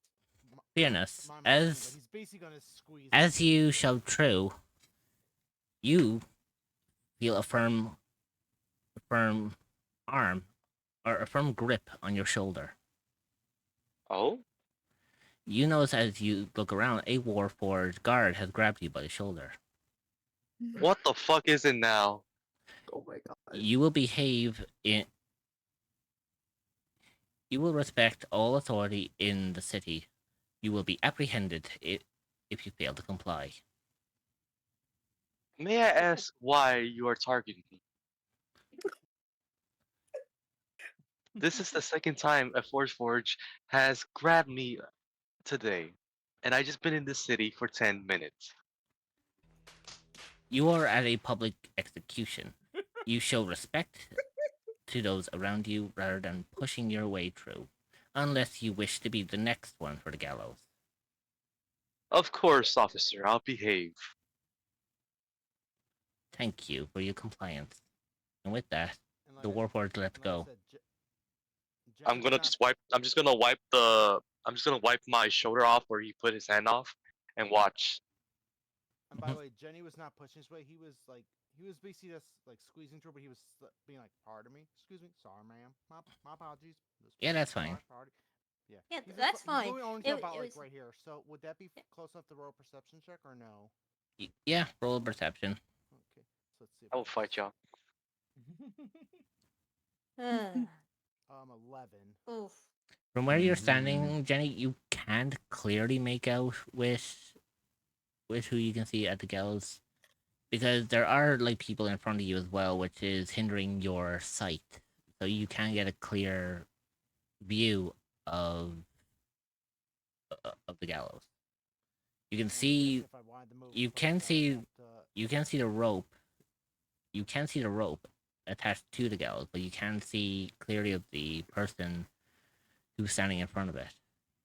Fairness, mind my language, as he's basically gonna squeeze. as in. you shove through, you feel a firm arm or a firm grip on your shoulder. Oh, You notice as you look around, a Warforged guard has grabbed you by the shoulder. what the fuck is it now? Oh my god. You will behave in. You will respect all authority in the city. You will be apprehended if you fail to comply. May I ask why you are targeting me? This is the second time a Force Forge has grabbed me today, and I just been in this city for 10 minutes. You are at a public execution. You show respect to those around you rather than pushing your way through, unless you wish to be the next one for the gallows. Of course, officer, I'll behave. Thank you for your compliance. And with that, And like the I- Warforged let and like I go. said, I'm Jenny's gonna not- just wipe. I'm just gonna wipe the. I'm just gonna wipe my shoulder off where he put his hand off, and watch. And by the way, Jenny was not pushing his way. He was basically just like squeezing through, but he was being like, "Pardon me, excuse me, sorry, ma'am, my apologies." Yeah, that's fine. Yeah, Yeah, He's that's He's fine. going only It- to about it like was- right here. So would that be close enough to roll a perception check or no? Yeah, roll a perception. Okay, so let's see. If I will fight y'all. 11. Oof. From where you're standing, Jenny, you can't clearly make out with who you can see at the gallows, because there are like people in front of you as well, which is hindering your sight. So you can't get a clear view of the gallows. You can And I guess see if I wanted to move you closer, can I would see- have to- you can see the rope. You can see the rope attached to the gallows, but you can't see clearly of the person who's standing in front of it.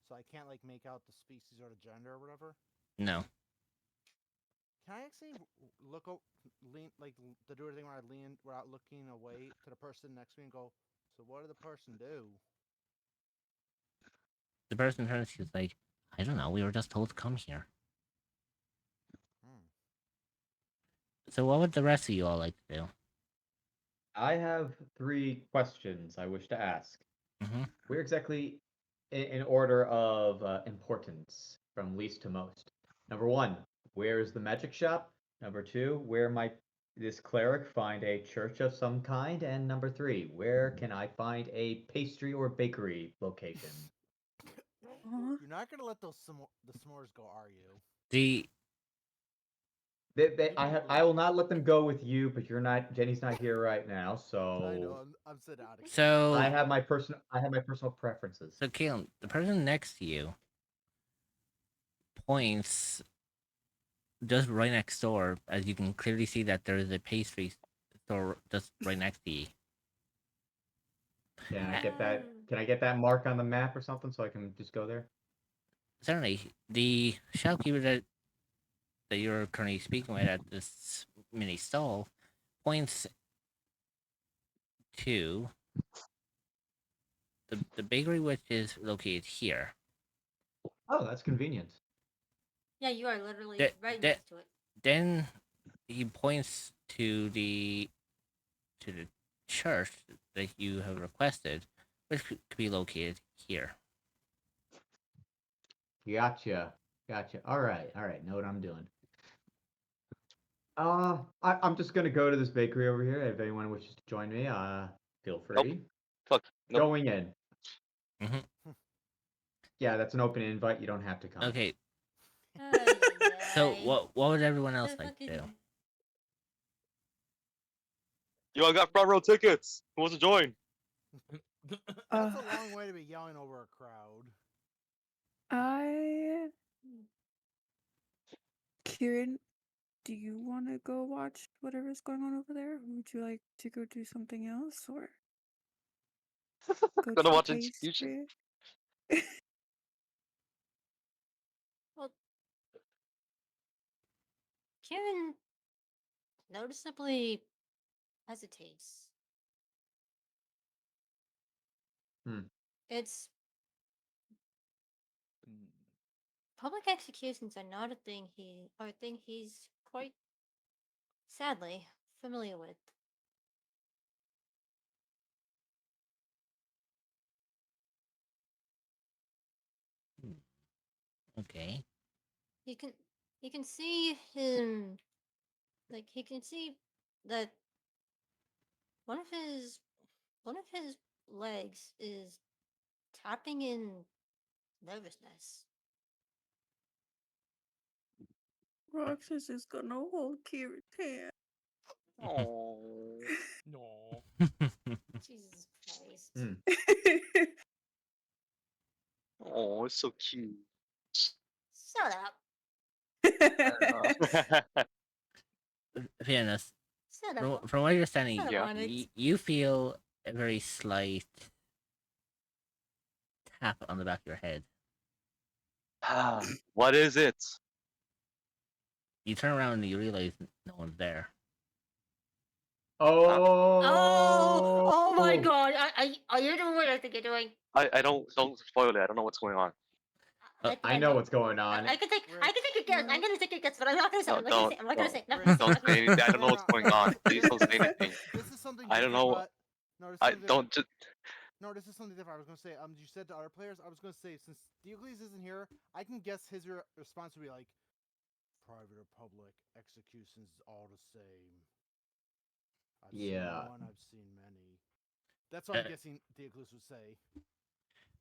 So I can't like make out the species or the gender or whatever. No. Can I actually lean like the do thing where I lean without looking away to the person next to me and go, "So what did the person do?" The person turns to you is like, I don't know, we were just told to come here. Hmm. So what would the rest of you all like to do? I have 3 questions I wish to ask. Mm-hmm. Where exactly, in order of importance, from least to most? Number 1, where is the magic shop? Number 2, where might this cleric find a church of some kind? And number 3, where can I find a pastry or bakery location? Aw. You're not gonna let those the s'mores go, are you? The I will not let them go with you, but Jenny's not here right now, I know. so I'm sitting out of so I have my personal preferences. so Caleb, the person next to you points just right next door, as you can clearly see that there is a pastry store just right next to you. Can I get that? Can I get that mark on the map or something so I can just go there? Certainly, the shopkeeper that you're currently speaking with at this mini stall points to the bakery, which is located here. Oh, that's convenient. Yeah, you are literally That- right that- next to it. Then he points to the church that you have requested, which could be located here. Gotcha. Gotcha. All right. Know what I'm doing. I'm just gonna go to this bakery over here. If anyone wishes to join me, feel free. Fuck. Nope. Going in. Mhm. Yeah, that's an open invite. You don't have to come. Okay, Ay, so ay. what would everyone else The like to do? fucking- Yo, I got front row tickets. Who wants to join? That's a long way to be yelling over a crowd. Kieran, do you want to go watch whatever's going on over there? Would you like to go do something else or go Gonna to watch the Execution. pastry? Well, Kieran noticeably hesitates. Hmm. It's public executions are not a thing he's quite sadly familiar with. Okay. You can see him, like he can see that one of his legs is tapping in nervousness. Roxas is gonna hold Kieran's hand. Oh. No. Jesus Christ. Hmm. Oh, it's so cute. Shut up. Fairness, Shut up. from what you're standing, Shut up, Yeah. Onyx. you feel a very slight tap on the back of your head. What is it? You turn around and you realize no one's there. Oh my god. Are you doing what I think you're doing? I don't spoil it. I don't know what's going on. Uh, I know what's going on. I can take a guess. I'm gonna take a guess, but I'm not gonna say. No, I'm not gonna say. I'm not gonna say. I'm not Rick, gonna say. Don't say anything. I don't know what's going on. Please don't say anything. This is something I don't different, know. but- No, this is I something don't different. just. No, this is something different. I was gonna say, you said to other players, I was gonna say, since Diocles isn't here, I can guess his response would be like, private or public, executions is all the same. I've Yeah. seen one, I've seen many. That's what I'm Uh, guessing Diocles would say.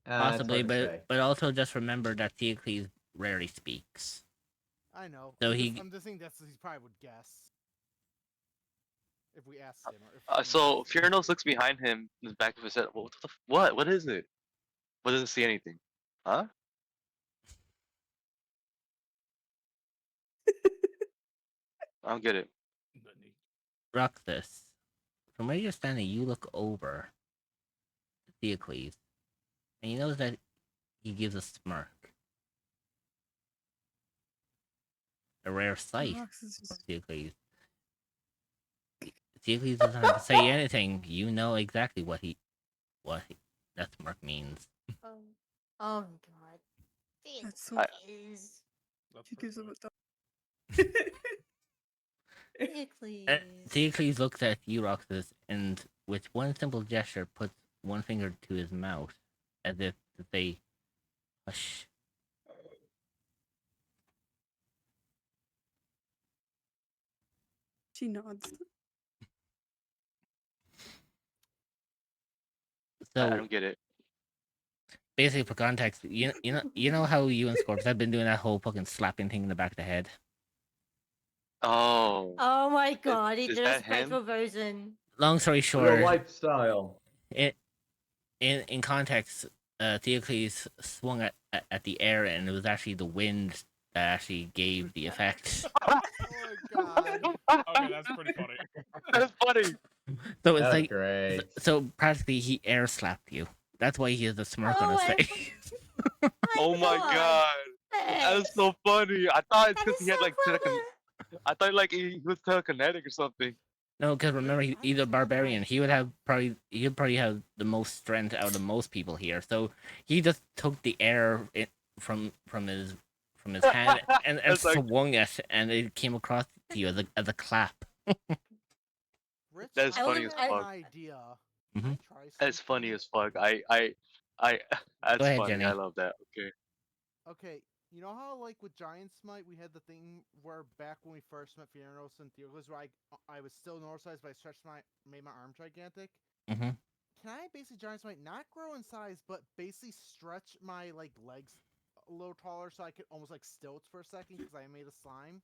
That's Possibly, hard to say. but also just remember that Theocles rarely speaks. I know. So I'm just saying that's he probably would guess. If we asked him. Or if So someone asked him. Fiernos looks behind him in the back of his head. What? What is it? What doesn't see anything? Huh? I don't get it. Roxas, from where you're standing, you look over Theocles, and you notice that he gives a smirk. A rare sight Roxas for is Theocles. Theocles doesn't have to say anything. You know exactly what that smirk means. Oh god. That's so I- Is That's she gives him a personal. thumb. Theocles. Theocles looks at you, Roxas, and with one simple gesture puts one finger to his mouth, as if to say, hush. She nods. I So don't get it. basically, for context, you know how you and Scorps have been doing that whole fucking slapping thing in the back of the head. Oh. Oh my god, he is did a that him? spectral version. Long story Real short, lifestyle. in context, Theocles swung at the air, and it was actually the wind that actually gave the effect. Oh my god. Okay, that's pretty funny. That's funny. So it's That's like, great. so practically he air slapped you. That's why he has a smirk on Oh, his I face. Oh my god. That's Thanks. so funny. I thought it's That because is he had so like funny. I thought like he was telekinetic or something. No, because remember, I he's a just have an barbarian. He would idea. have he would probably have the most strength out of most people here. So he just took the air from his hand and That's like swung it, and it came across to you as a clap. Rich, that's I funny would. as have an fuck. idea. Can Hmm. I try That's funny something? as fuck. I Go that's ahead, funny. I Jenny. love that. Okay. Okay, you know how like with Giant Smite we had the thing where back when we first met Fioros and Theocles where I was still normal size but I stretched made my arm gigantic? Hmm. Can I basically Giant Smite not grow in size but basically stretch my like legs a little taller so I could almost like stilts for a second because I made a slime?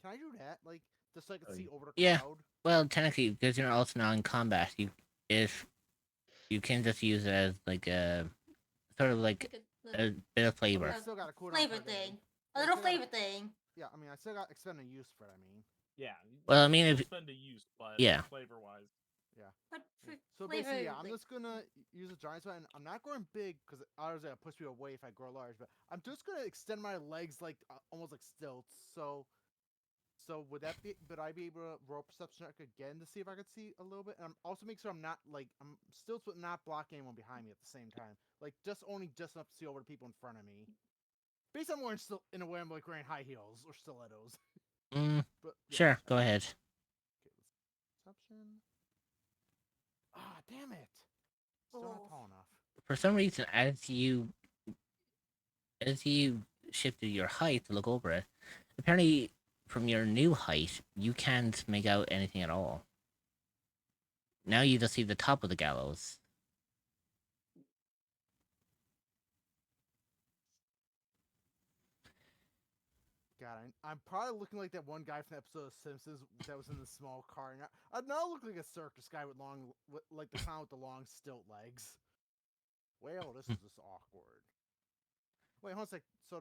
Can I do that? Like just so I could Oh, see over the Yeah. crowd? Well, technically, because you're also now in combat, if you can just use it as like a sort of like Like a bit of I mean flavor. I still got a cooldown flavor per day. thing. A Yeah, I little still got flavor thing. yeah, I mean I still got extended use for it, I mean. Yeah. Well, I you mean, still if spend a use, but yeah, flavor wise. Yeah. But So flavor. basically, yeah, I'm like, just gonna use a giant sword, and I'm not growing big because obviously I push people away if I grow large. But I'm just gonna extend my legs like almost like stilts. So would that be? Would I be able to roll perception check again to see if I could see a little bit? And I'm also make sure I'm not like I'm stilts, but not blocking anyone behind me at the same time. Like just enough to see over the people in front of me. Basically, I'm wearing still in a way I'm like wearing high heels or stilettos. mm, But yeah, sure, go ahead. okay, perception. Ah, damn it! Still not oh. tall enough. For some reason, as you shifted your height to look over it, apparently from your new height, you can't make out anything at all. Now you just see the top of the gallows. God, I'm probably looking like that one guy from the episode of Simpsons that was in the small car. And I now look like a circus guy with like the clown with the long stilt legs. Well, this is just awkward. Wait, hold on a sec. So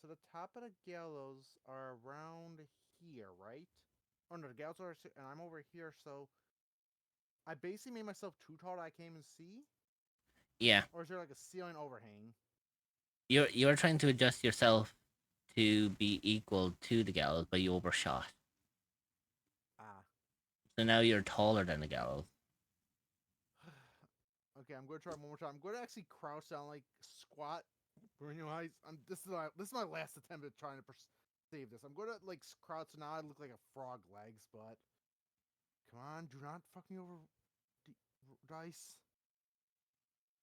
so the top of the gallows are around here, right? Oh no, the gallows are, and I'm over here. So I basically made myself too tall that I can't even see. Yeah, Or is there like a ceiling overhang? you're trying to adjust yourself to be equal to the gallows, but you overshot. Ah. So now you're taller than the gallows. Okay, I'm gonna try one more time. I'm gonna actually crouch down, like squat. This is my last attempt at trying to save this. I'm gonna like crouch now. I look like a frog legs, but come on, do not fuck me over, dice.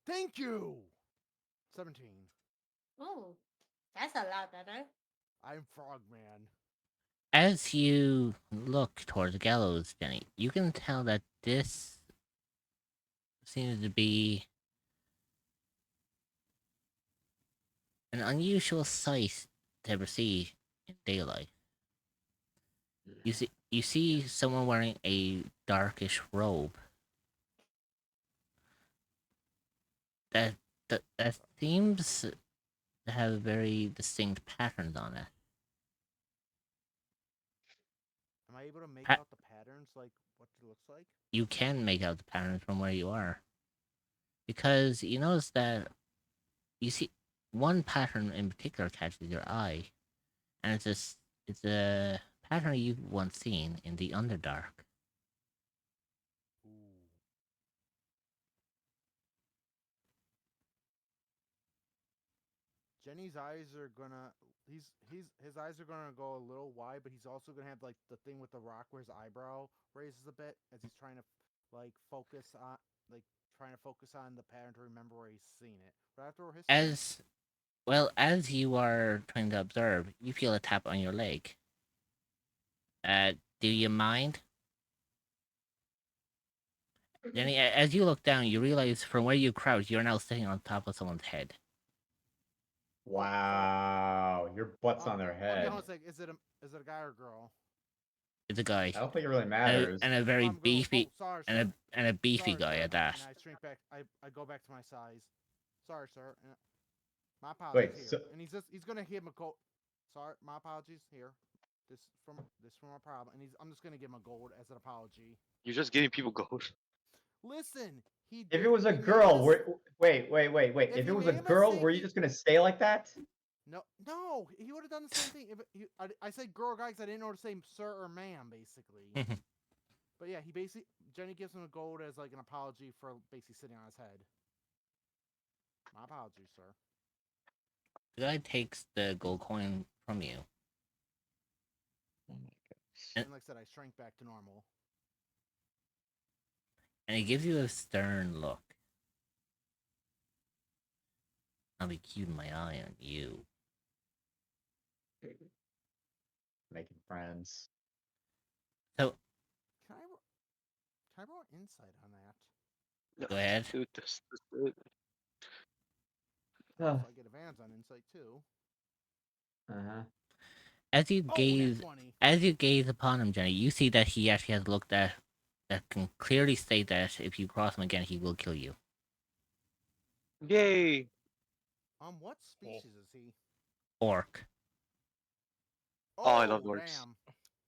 Thank you. 17. Oh, that's a lot better. I'm Frogman. As you look towards the gallows, Jenny, you can tell that this seems to be an unusual sight to ever see in daylight. You see someone wearing a darkish robe that that seems to have very distinct patterns on it. Am I able to make Pa- out the patterns, like what it looks like? you can make out the patterns from where you are because you notice that you see one pattern in particular catches your eye, and it's a pattern you've once seen in the Underdark. Ooh. Jenny's eyes are gonna. His eyes are gonna go a little wide, but he's also gonna have like the thing with the rock where his eyebrow raises a bit as he's trying to like focus on like trying to focus on the pattern to remember where he's seen it. Right after history. As well as you are trying to observe, you feel a tap on your leg. Do you mind? Jenny, as you look down, you realize from where you crouch, you're now sitting on top of someone's head. Wow, your butt's on their Okay, head. hold on a sec. Is it a guy or a girl? It's a guy, I don't think it really and matters. a very I'm going. beefy, Oh, sorry, and sir. a beefy Sorry, guy sir. at that. And I shrink back. I go back to my size. Sorry, sir. My Wait, apologies so here. And he's gonna hit him a coat. Sorry, my apologies. Here, this from my problem, and I'm just gonna give him a gold as an apology. You're just giving people gold. Listen, If it was a girl, wait. If If he it was a made a girl, mistake, were you just gonna stay like that? No, he would have done the same thing. I said girl or guy because I didn't know to say sir or ma'am, basically. But yeah, Jenny gives him a gold as like an apology for basically sitting on his head. My apologies, sir. The guy takes the gold coin from you. Oh my gosh. And like I said, I shrank back to normal. And he gives you a stern look. I'll be keeping my eye on you. Making friends. So, Can I roll insight on that? go ahead. Dude, this- So I get advantage on insight too. Uh-huh. As you Oh, gaze, 20. as you gaze upon him, Jenny, you see that he actually has a look that can clearly state that if you cross him again, he will kill you. Yay! What species is he? Orc. Oh, I love orcs. Damn.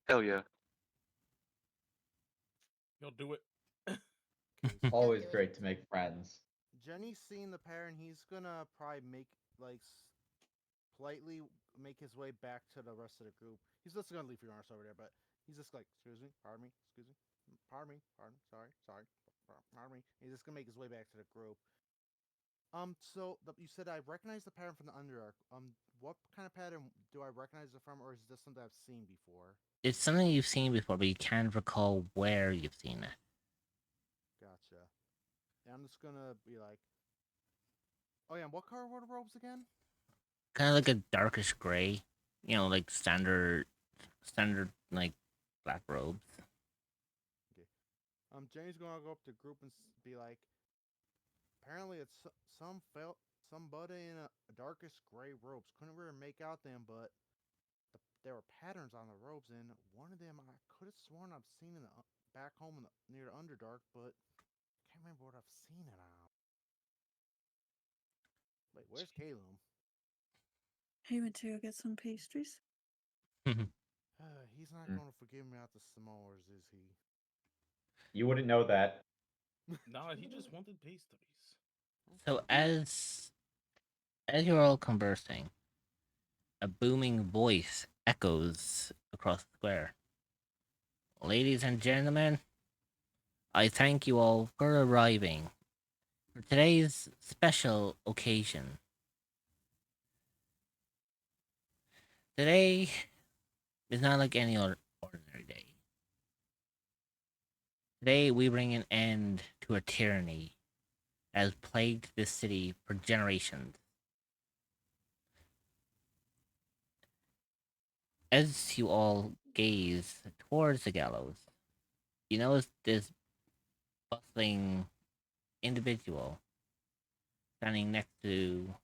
Hell yeah. You'll do it. Always great to make friends. Jenny's seen the pair, and he's gonna probably politely make his way back to the rest of the group. He's just gonna leave your arms over there, but he's just like, excuse me, pardon me, excuse me, pardon me, sorry, pardon me. He's just gonna make his way back to the group. So you said I recognize the pattern from the Underdark. What kind of pattern do I recognize it from, or is this something I've seen before? It's something you've seen before, but you can't recall where you've seen it. Gotcha. And I'm just gonna be like, oh yeah, what color were the robes again? Kind of like a darkish gray, like standard like black robes. Okay. Jenny's gonna go up to the group and be like, apparently it's somebody in a darkish gray robes. Couldn't really make out them, but there were patterns on the robes, and one of them I could have sworn I've seen in the back home near the Underdark, but can't remember what I've seen it on. Wait, where's Calum? He went to go get some pastries. He's not going to forgive me out the s'mores, is he? You wouldn't know that. Nah, he just wanted pastries. So as you're all conversing, a booming voice echoes across the square. Ladies and gentlemen, I thank you all for arriving for today's special occasion. Today is not like any other ordinary day. Today we bring an end to a tyranny that has plagued this city for generations. As you all gaze towards the gallows, you notice this bustling individual standing next to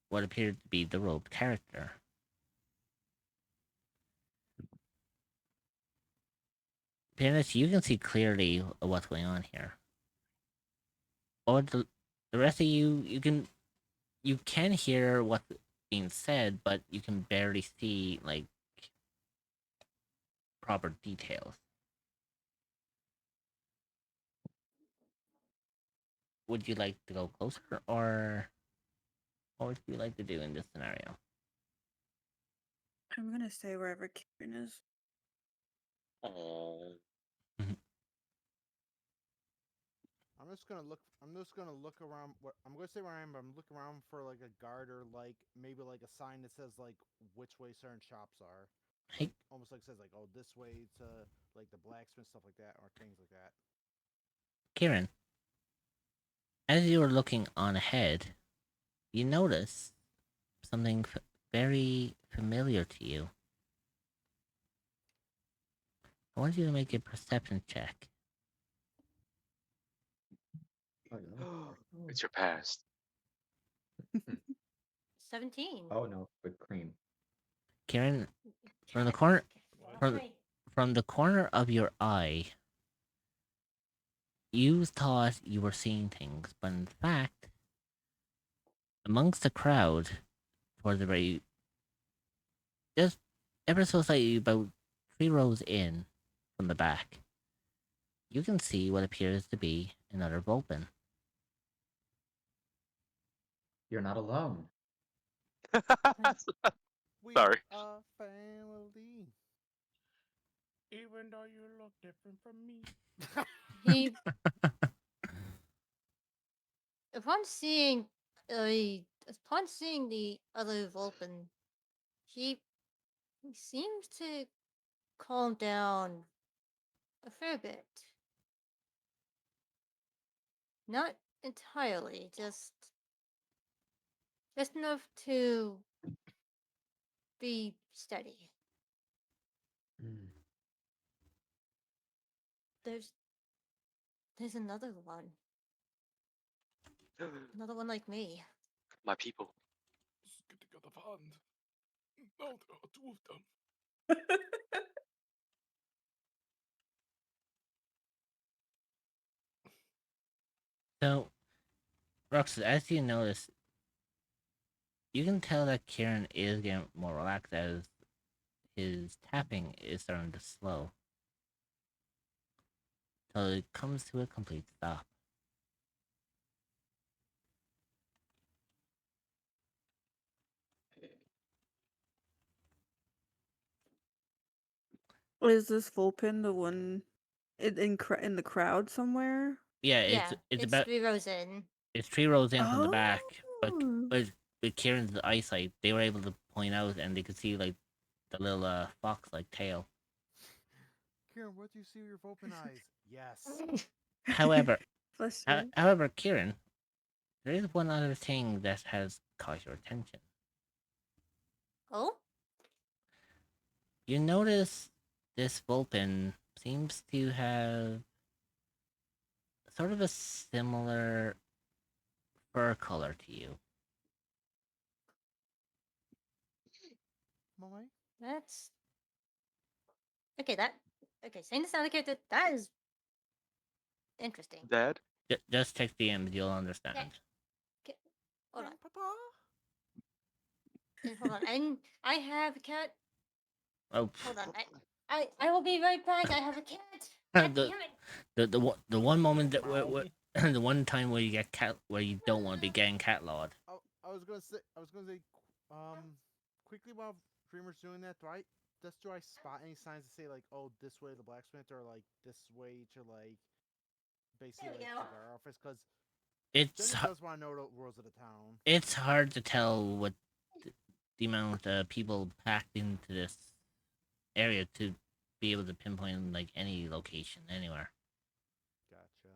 what appeared to be the robed character. Pianist, you can see clearly what's going on here. Or the rest of you can hear what's being said, but you can barely see like proper details. Would you like to go closer, or what would you like to do in this scenario? I'm gonna stay wherever Kieran is. Oh. I'm just gonna look around. I'm gonna stay where I am, but I'm looking around for like a guard or like maybe like a sign that says like which way certain shops are. Hey. Like, almost like says like, oh, this way to like the blacksmith, stuff like that, or things like that. Kieran, as you were looking on ahead, you notice something very familiar to you. I want you to make a perception check. It's your past. 17. Oh no, whipped cream. Kieran, from the corner That's from, right. from the corner of your eye, you thought you were seeing things, but in fact, amongst the crowd, towards the very just ever so slightly about 3 rows in from the back, you can see what appears to be another Vulpin. You're not alone. We Sorry. are family. Even though you look different from me. He, upon seeing, upon seeing the other Vulpin, he seems to calm down a fair bit. Not entirely, just enough to be steady. Mm. There's there's another one like me. My people. Let's get together, fund. No, there are two of them. So, Roxas, as you notice, you can tell that Kieran is getting more relaxed as his tapping is starting to slow. So it comes to a complete stop. Is this Vulpin the one in the crowd somewhere? Yeah, Yeah, it's it's about 3 rows in. it's 3 rows in from the Oh. back, but with Kieran's eyesight, they were able to point out and they could see like the little fox-like tail. Kieran, what do you see with your open eyes? Yes. However, Bless you. however, Kieran, there is one other thing that has caught your attention. Oh? You notice this Vulpin seems to have sort of a similar fur color to you. Mommy? That's okay. Saying this out of character, that is interesting. Dad? Just text DMs, you'll understand. Okay, hold on, Papa? hold on. I have a cat. Oh, Hold on. I will be right back. I have a cat. God the, damn it. the one moment that Meow. the one time where you get cat where you don't want to be getting catlawed. I was gonna say, quickly while Dreamer's doing that, do I spot any signs to say like, oh, this way to the blacksmith, or like this way to like basically There we like go. the guard office? Because It's Jenny does want to know the rules of the town. it's hard to tell what the amount of people packed into this area to be able to pinpoint like any location anywhere. Gotcha.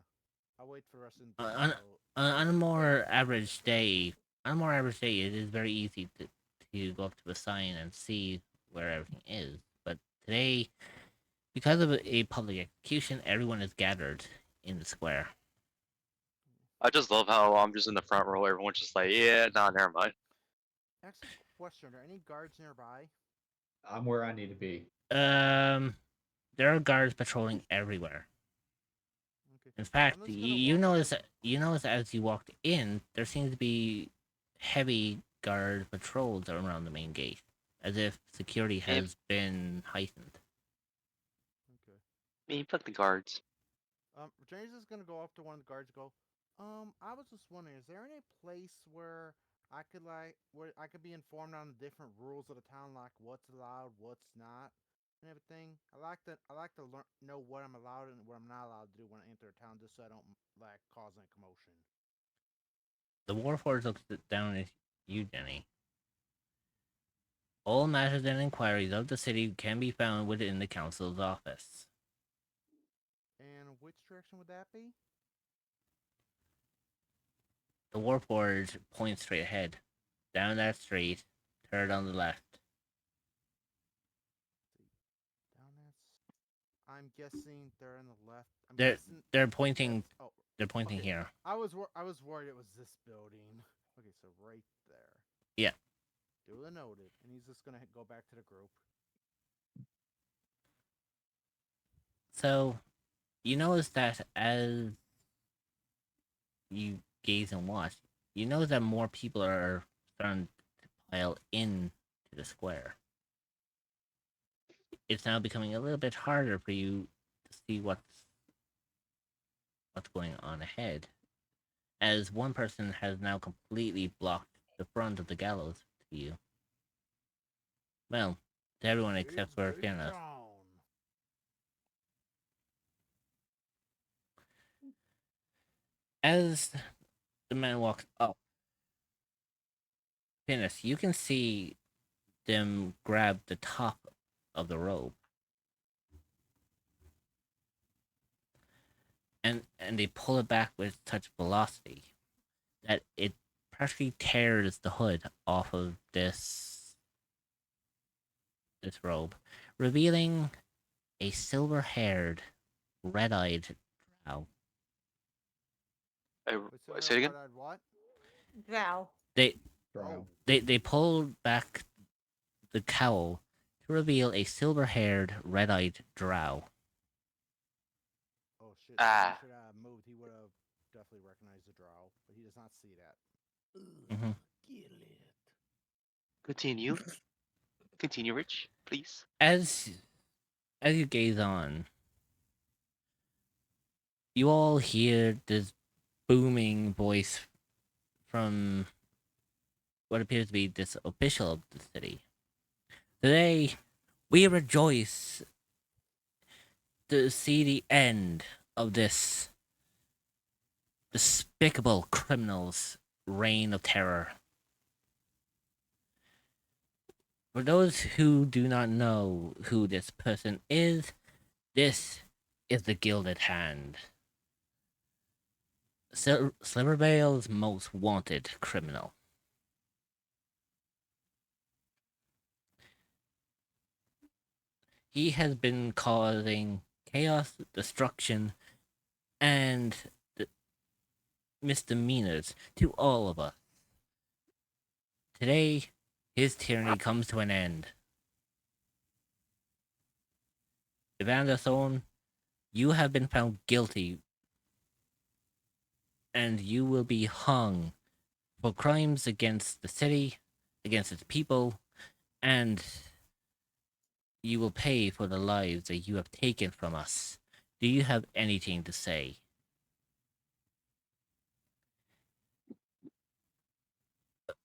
I'll wait for the rest of the On, so- on a more average day, it is very easy to go up to a sign and see where everything is. But today, because of a public execution, everyone is gathered in the square. I just love how I'm just in the front row. Everyone's just like, yeah, nah, never mind. Actually, question: are there any guards nearby? I'm where I need to be. There are guards patrolling everywhere. Okay. In fact, just gonna walk up you notice as you walked in, there seems to be heavy guard patrols around the main gate, as if security Maybe, has been heightened. Okay. maybe fuck the guards. James is gonna go up to one of the guards. And go. I was just wondering, is there any place where where I could be informed on the different rules of the town, like what's allowed, what's not, and everything. I like to know what I'm allowed and what I'm not allowed to do when I enter a town, just so I don't like cause any commotion. The Warforged looks down at you, Jenny. All matters and inquiries of the city can be found within the council's office. And which direction would that be? The Warforged points straight ahead. Down that street, turn on the left. Down that's. I'm guessing they're on the left. I'm They're guessing they're pointing that's. Oh, they're pointing okay. here. I was worried it was this building. Okay, so right there. Yeah. Duly noted. And he's just gonna go back to the group. So you notice that as you gaze and watch, you notice that more people are starting to pile in to the square. it's now becoming a little bit harder for you to see what's going on ahead, as one person has now completely blocked the front of the gallows to you. Well, to everyone except for Big Fiona. John. As the man walks up, Finis, you can see them grab the top of the rope, and they pull it back with such velocity that it practically tears the hood off of this robe, revealing a silver-haired, red-eyed drow. Say it again. What? Drow. They Drow. they pulled back the cowl to reveal a silver-haired, red-eyed drow. Oh shit! Ah. He should have moved. He would have definitely recognized the drow, but he does not see that. Mhm. Get it. Continue. Continue, Rich, please. As you gaze on, you all hear this booming voice from what appears to be this official of the city. Today, we rejoice to see the end of this despicable criminal's reign of terror. For those who do not know who this person is, this is the Gilded Hand. Slivervale's most wanted criminal. He has been causing chaos, destruction, and misdemeanors to all of us. Today, his tyranny comes to an end. Evander Thorn, you have been found guilty, and you will be hung for crimes against the city, against its people, and you will pay for the lives that you have taken from us. Do you have anything to say?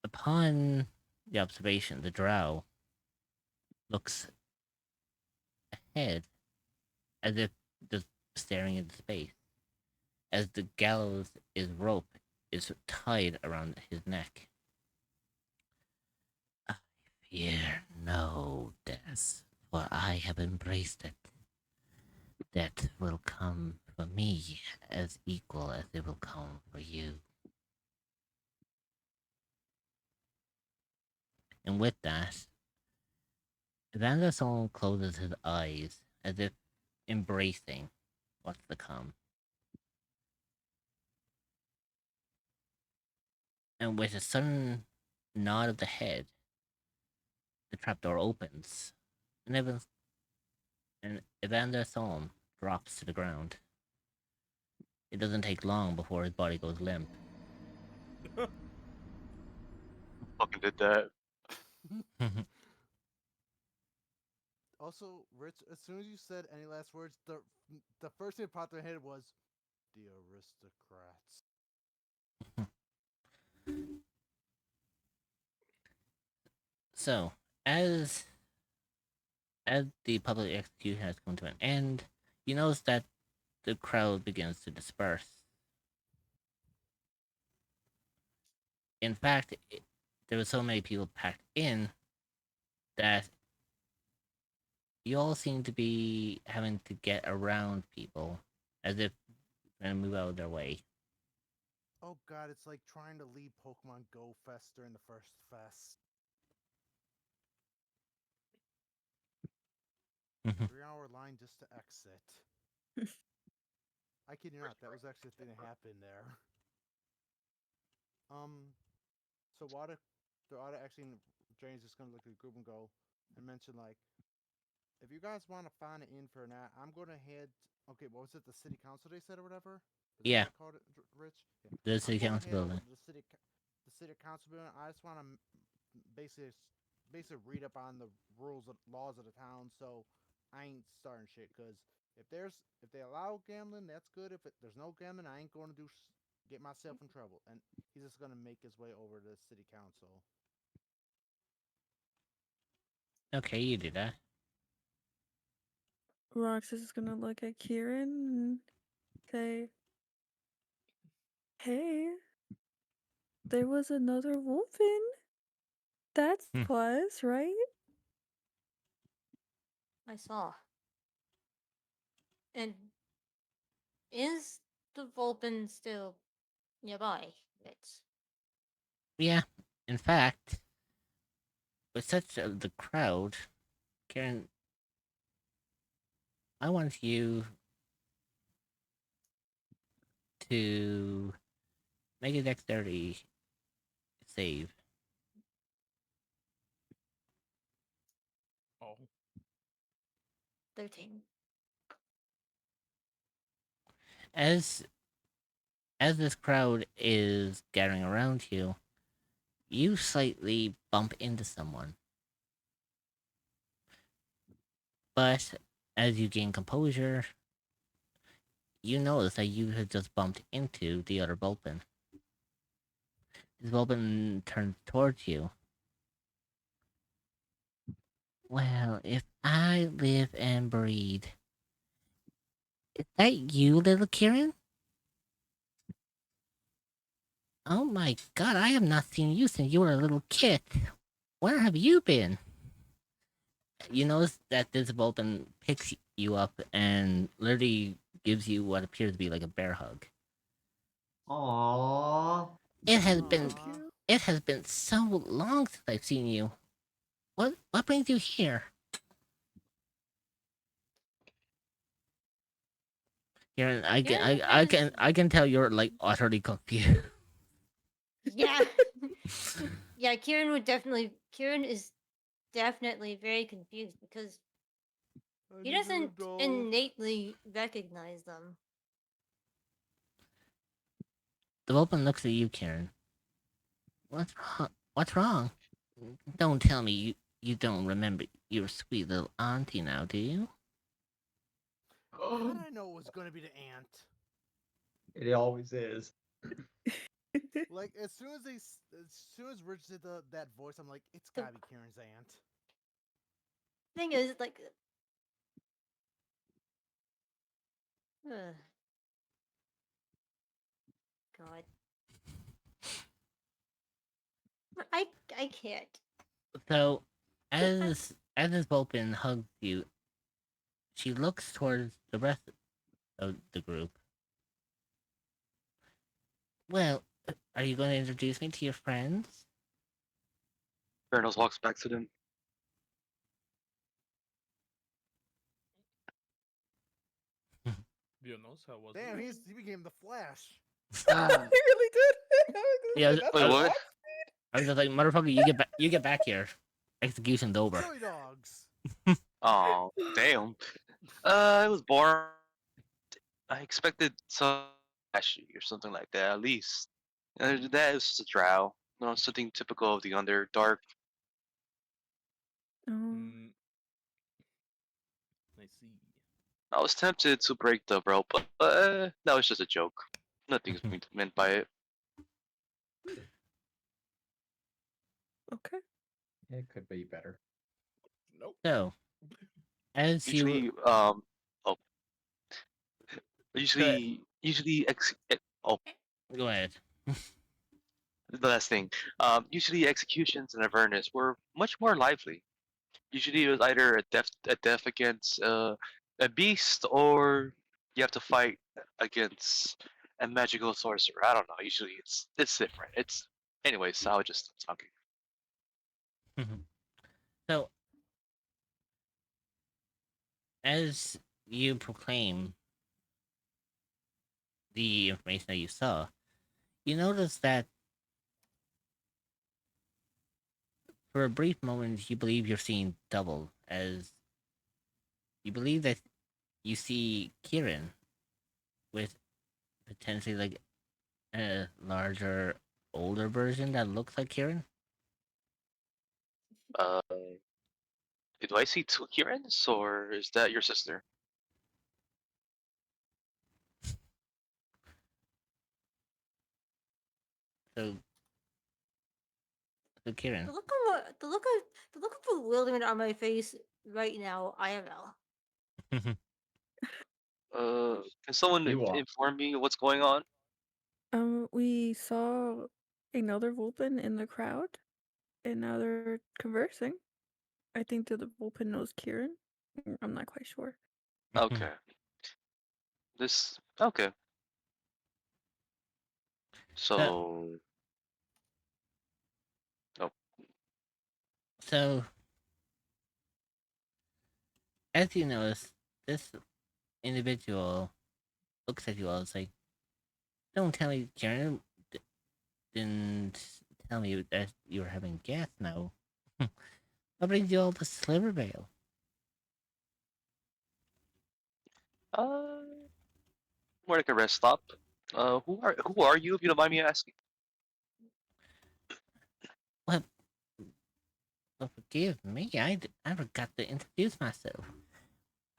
Upon the observation, the drow looks ahead as if just staring into space, as the gallows rope is tied around his neck. I fear no death, for I have embraced it. Death will come for me as equal as it will come for you. And with that, Vanderson closes his eyes as if embracing what's to come. And with a sudden nod of the head, the trapdoor opens, and Evander Thorn drops to the ground. It doesn't take long before his body goes limp. Fucking did that. Also, Rich, as soon as you said any last words, the first thing that popped in my head was the aristocrats. So, as the public execution has come to an end, you notice that the crowd begins to disperse. In fact, there were so many people packed in that you all seem to be having to get around people as if trying to move out of their way. Oh god, it's like trying to leave Pokemon Go Fest during the first fest. 3-hour line just to exit. I kid you not, that was actually a thing that happened there. So there ought to actually, James is gonna look at the group and go and mention like, if you guys want to find an in for that, I'm gonna head. Okay, what was it? The city council they said or whatever? Is Yeah. that what they called it, Rich? Yeah. The city I'm gonna council head over building. to the city council building. I just want to basically read up on the rules, laws of the town. So I ain't starting shit. Cause if they allow gambling, that's good. If there's no gambling, I ain't going to get myself in trouble. And he's just gonna make his way over to city council. Okay, you do that. Roxas is gonna look at Kieran and say, "Hey, there was another wolfen. That's Hmm. plus, right?" I saw. And is the Vulpin still nearby? It's Yeah, in fact, with such the crowd, Karen, I want you to make a dexterity save. Oh, 13. As as this crowd is gathering around you, you slightly bump into someone. But as you gain composure, you notice that you have just bumped into the other Vulpin. This Vulpin turns towards you. Well, if I live and breathe. Is that you, little Kieran? Oh my god, I have not seen you since you were a little kid. Where have you been? You notice that this Vulpin picks you up and literally gives you what appears to be like a bear hug. Aww. It has So been Aw. cute. it has been so long since I've seen you. What brings you here? Kieran, Kieran has. I can tell you're like utterly confused. Yeah. Yeah, Kieran would definitely. Kieran is definitely very confused because I he need an doesn't adult. innately recognize them. The Vulpin looks at you, Kieran. What's wrong? What's wrong? Don't tell me you don't remember your sweet little auntie now, do you? How did I know it was gonna be the ant? It always is. Like as soon as Rich did that voice, I'm like, it's The gotta be Kieran's aunt. thing is, like, ugh, God, I I can't. So, as this Vulpin hugs you, she looks towards the rest of the group. Well, are you going to introduce me to your friends? Theranos walks back to them. Dios, how was Damn, it? he became the Flash. He really did. Yeah, That's Wait, a what? lot. I was just like, motherfucker, you get back here. Execution's over. Joy dogs. Oh, damn. I was born. I expected some flashy or something like that, at least. That is just a drow. No, something typical of the Underdark. Oh. Mm, I see. I was tempted to break the rope, but that was just a joke. Nothing's meant by it. Okay. It could be better. Nope. So, as you Usually, oh, go ahead, oh, go ahead. the last thing. Usually executions in Avernus were much more lively. Usually it was either a death against a beast, or you have to fight against a magical sorcerer. I don't know. Usually it's different. It's anyways. So I was just talking. So, as you proclaim the information that you saw, you notice that for a brief moment you believe you're seeing double, as you believe that you see Kieran with potentially like a larger, older version that looks like Kieran. Uh, Do I see two Kirans, or is that your sister? So, so Kieran, The look of bewilderment on my face right now, IML. Can someone You are. inform me what's going on? We saw another Vulpin in the crowd, and now they're conversing. I think that the Vulpin knows Kieran. I'm not quite sure. Okay. Okay. so, So oh, so as you notice, this individual looks at you all. It's like, don't tell me, Kieran didn't tell me that you were having gas now. What brings you all to Slivervale? uh, more like a rest stop. Who are you, if you don't mind me asking? What? Well, forgive me, I forgot to introduce myself.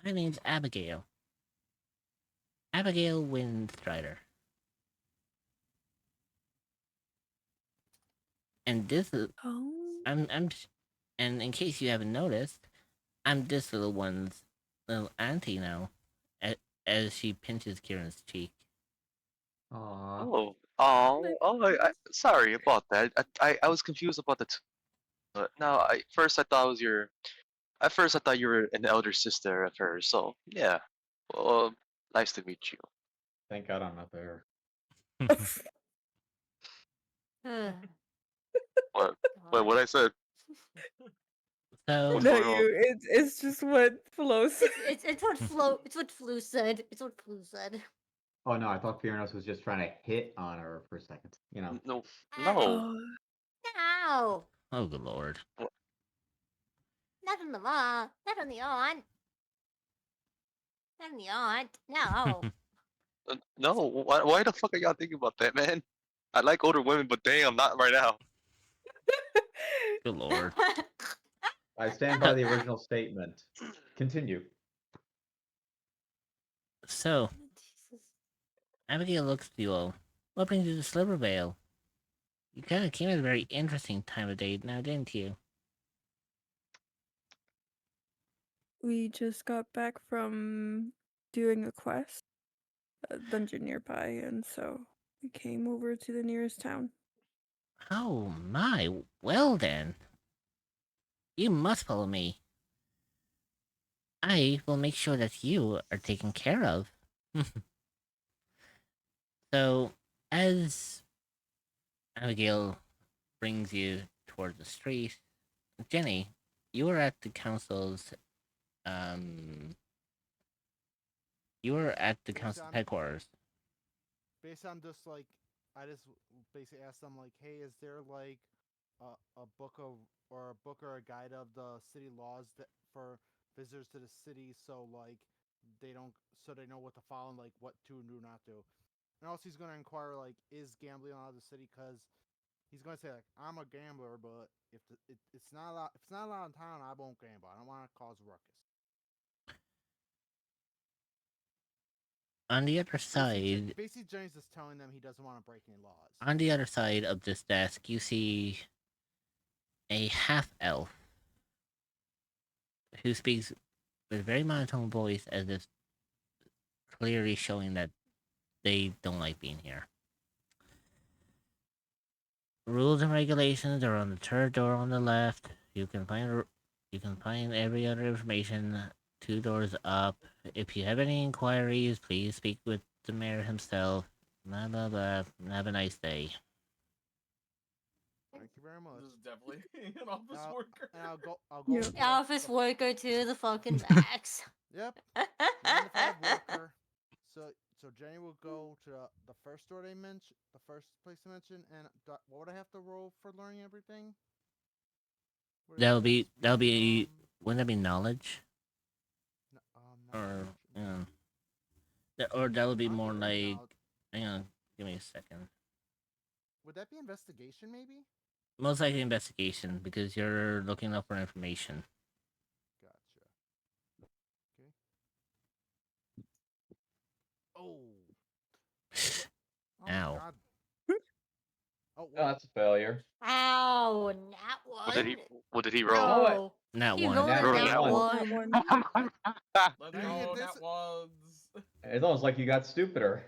My name's Abigail. Abigail Windstrider. And this is Oh. and in case you haven't noticed, I'm this little one's little auntie now, as she pinches Kieran's cheek. Aw. Sorry about that. I was confused about the two. No, I thought it was your. At first, I thought you were an elder sister of hers. So yeah. Well, nice to meet you. Thank God I'm not there. God. What? What I said? So, What's No, going on? you. It's just what flows. It's what Flu said. It's what Flu said. Oh no, I thought Fionos was just trying to hit on her for a second. You know. No, Ah, no. Oh, no, oh good lord. not on the law, not on the aunt, not on the aunt. No. No. Why the fuck are y'all thinking about that, man? I like older women, but damn, not right now. Good lord. I stand by the original statement. Continue. So, Jesus. Abigail looks at you all. What brings you to Slivervale? You kind of came at a very interesting time of day now, didn't you? we just got back from doing a quest, a dungeon nearby, and so we came over to the nearest town. Oh my, well then. You must follow me. I will make sure that you are taken care of. So, as Abigail brings you toward the street, Jenny, you were at the council's, um, you were at the Based council's on headquarters. based on just like I just basically asked them like, hey, is there like a book of or a book or a guide of the city laws that for visitors to the city, so like they don't so they know what to follow and like what to and do not do. And also he's gonna inquire like, is gambling allowed in the city? Because he's gonna say like, I'm a gambler, but if it's not allowed, if it's not allowed in town, I won't gamble. I don't want to cause ruckus. On the other side, Basically, James is telling them he doesn't want to break any laws. on the other side of this desk, you see a half elf who speaks with a very monotone voice, as if clearly showing that they don't like being here. Rules and regulations are on the third door on the left. You can find every other information 2 doors up. If you have any inquiries, please speak with the mayor himself. Blah blah blah. Have a nice day. Thank you very much. This is definitely an office Now- worker. And I'll go. Yeah. to the- Office worker to the fucking max. Yep. 9 to 5 worker. So Jenny will go to the first store they mentioned, the first place they mentioned, and what would I have to roll for learning everything? What is this? That'll be wouldn't that be knowledge? Or knowledge. or that would be I'll more give it like, knowledge. hang on, give me a second. Would that be investigation maybe? Most likely investigation, because you're looking up for information. Oh, Oh, that's a failure. Ow, not one. What did he You roll? know what? No. Not He one. rolled a Rolled a nat nat one. That one. one. Let's Dang it, go, this- that was. It's almost like you got stupider.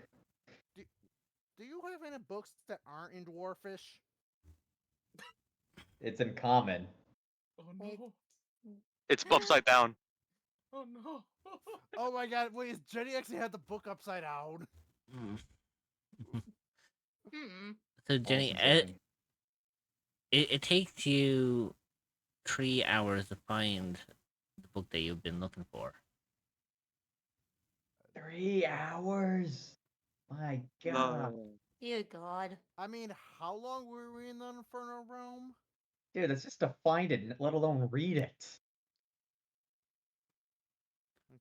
do you have any books that aren't in Dwarfish? It's in common. Oh no. It's upside down. Oh no. Oh my god, wait, Jenny actually had the book upside down. Mm. Hmm. So Balls Jenny, and chicken. it takes you 3 hours to find the book that you've been looking for. 3 hours. My God, No. Dear God. I mean, how long were we in the Inferno Realm? dude, that's just to find it, let alone read it.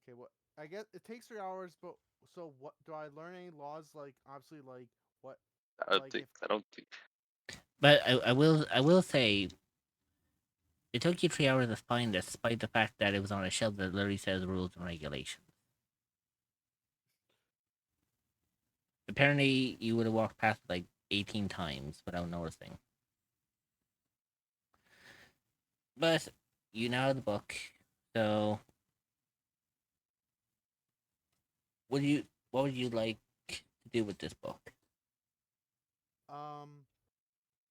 Okay, what? I guess it takes 3 hours, but so what? Do I learn any laws? Like, obviously, like what? Like if I don't think. But I will say it took you 3 hours to find it, despite the fact that it was on a shelf that literally says rules and regulations. Apparently, you would have walked past it like 18 times without noticing. But you now have the book, so what would you like to do with this book?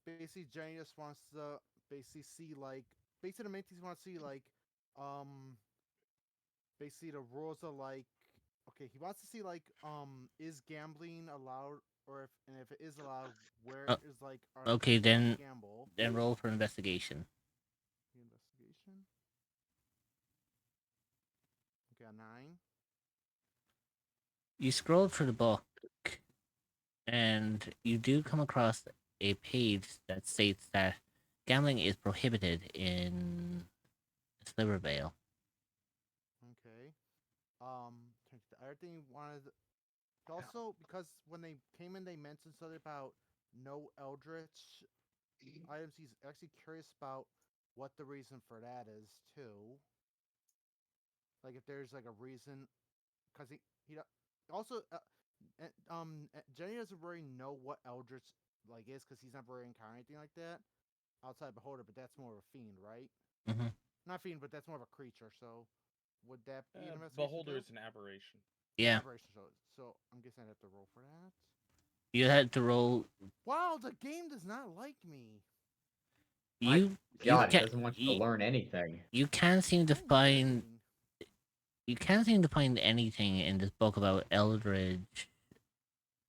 basically Jenny just wants to basically see like basically the main thing he wants to see like um basically the rules are like okay he wants to see like is gambling allowed or if it is allowed where Uh, is like are Okay, places allowed then to gamble. then roll for investigation. Investigation. Okay, a 9. You scroll through the book, and you do come across a page that states that gambling is prohibited in Slivervale. Okay. The other thing he wanted also because when they came in they mentioned something about no eldritch items. He's actually curious about what the reason for that is too. Like if there's like a reason, because he also Jenny doesn't really know what eldritch like is because he's never encountered anything like that outside Beholder, but that's more of a fiend, right? Mm-hmm. Not fiend, but that's more of a creature. So would that be an investigation? Beholder too? is an aberration. Yeah, Aberration. So I'm guessing I have to roll for that. you had to roll. Wow, the game does not like me. You God, it can doesn't want you to learn anything. you can't seem to Oh, find dang. you can't seem to find anything in this book about Eldridge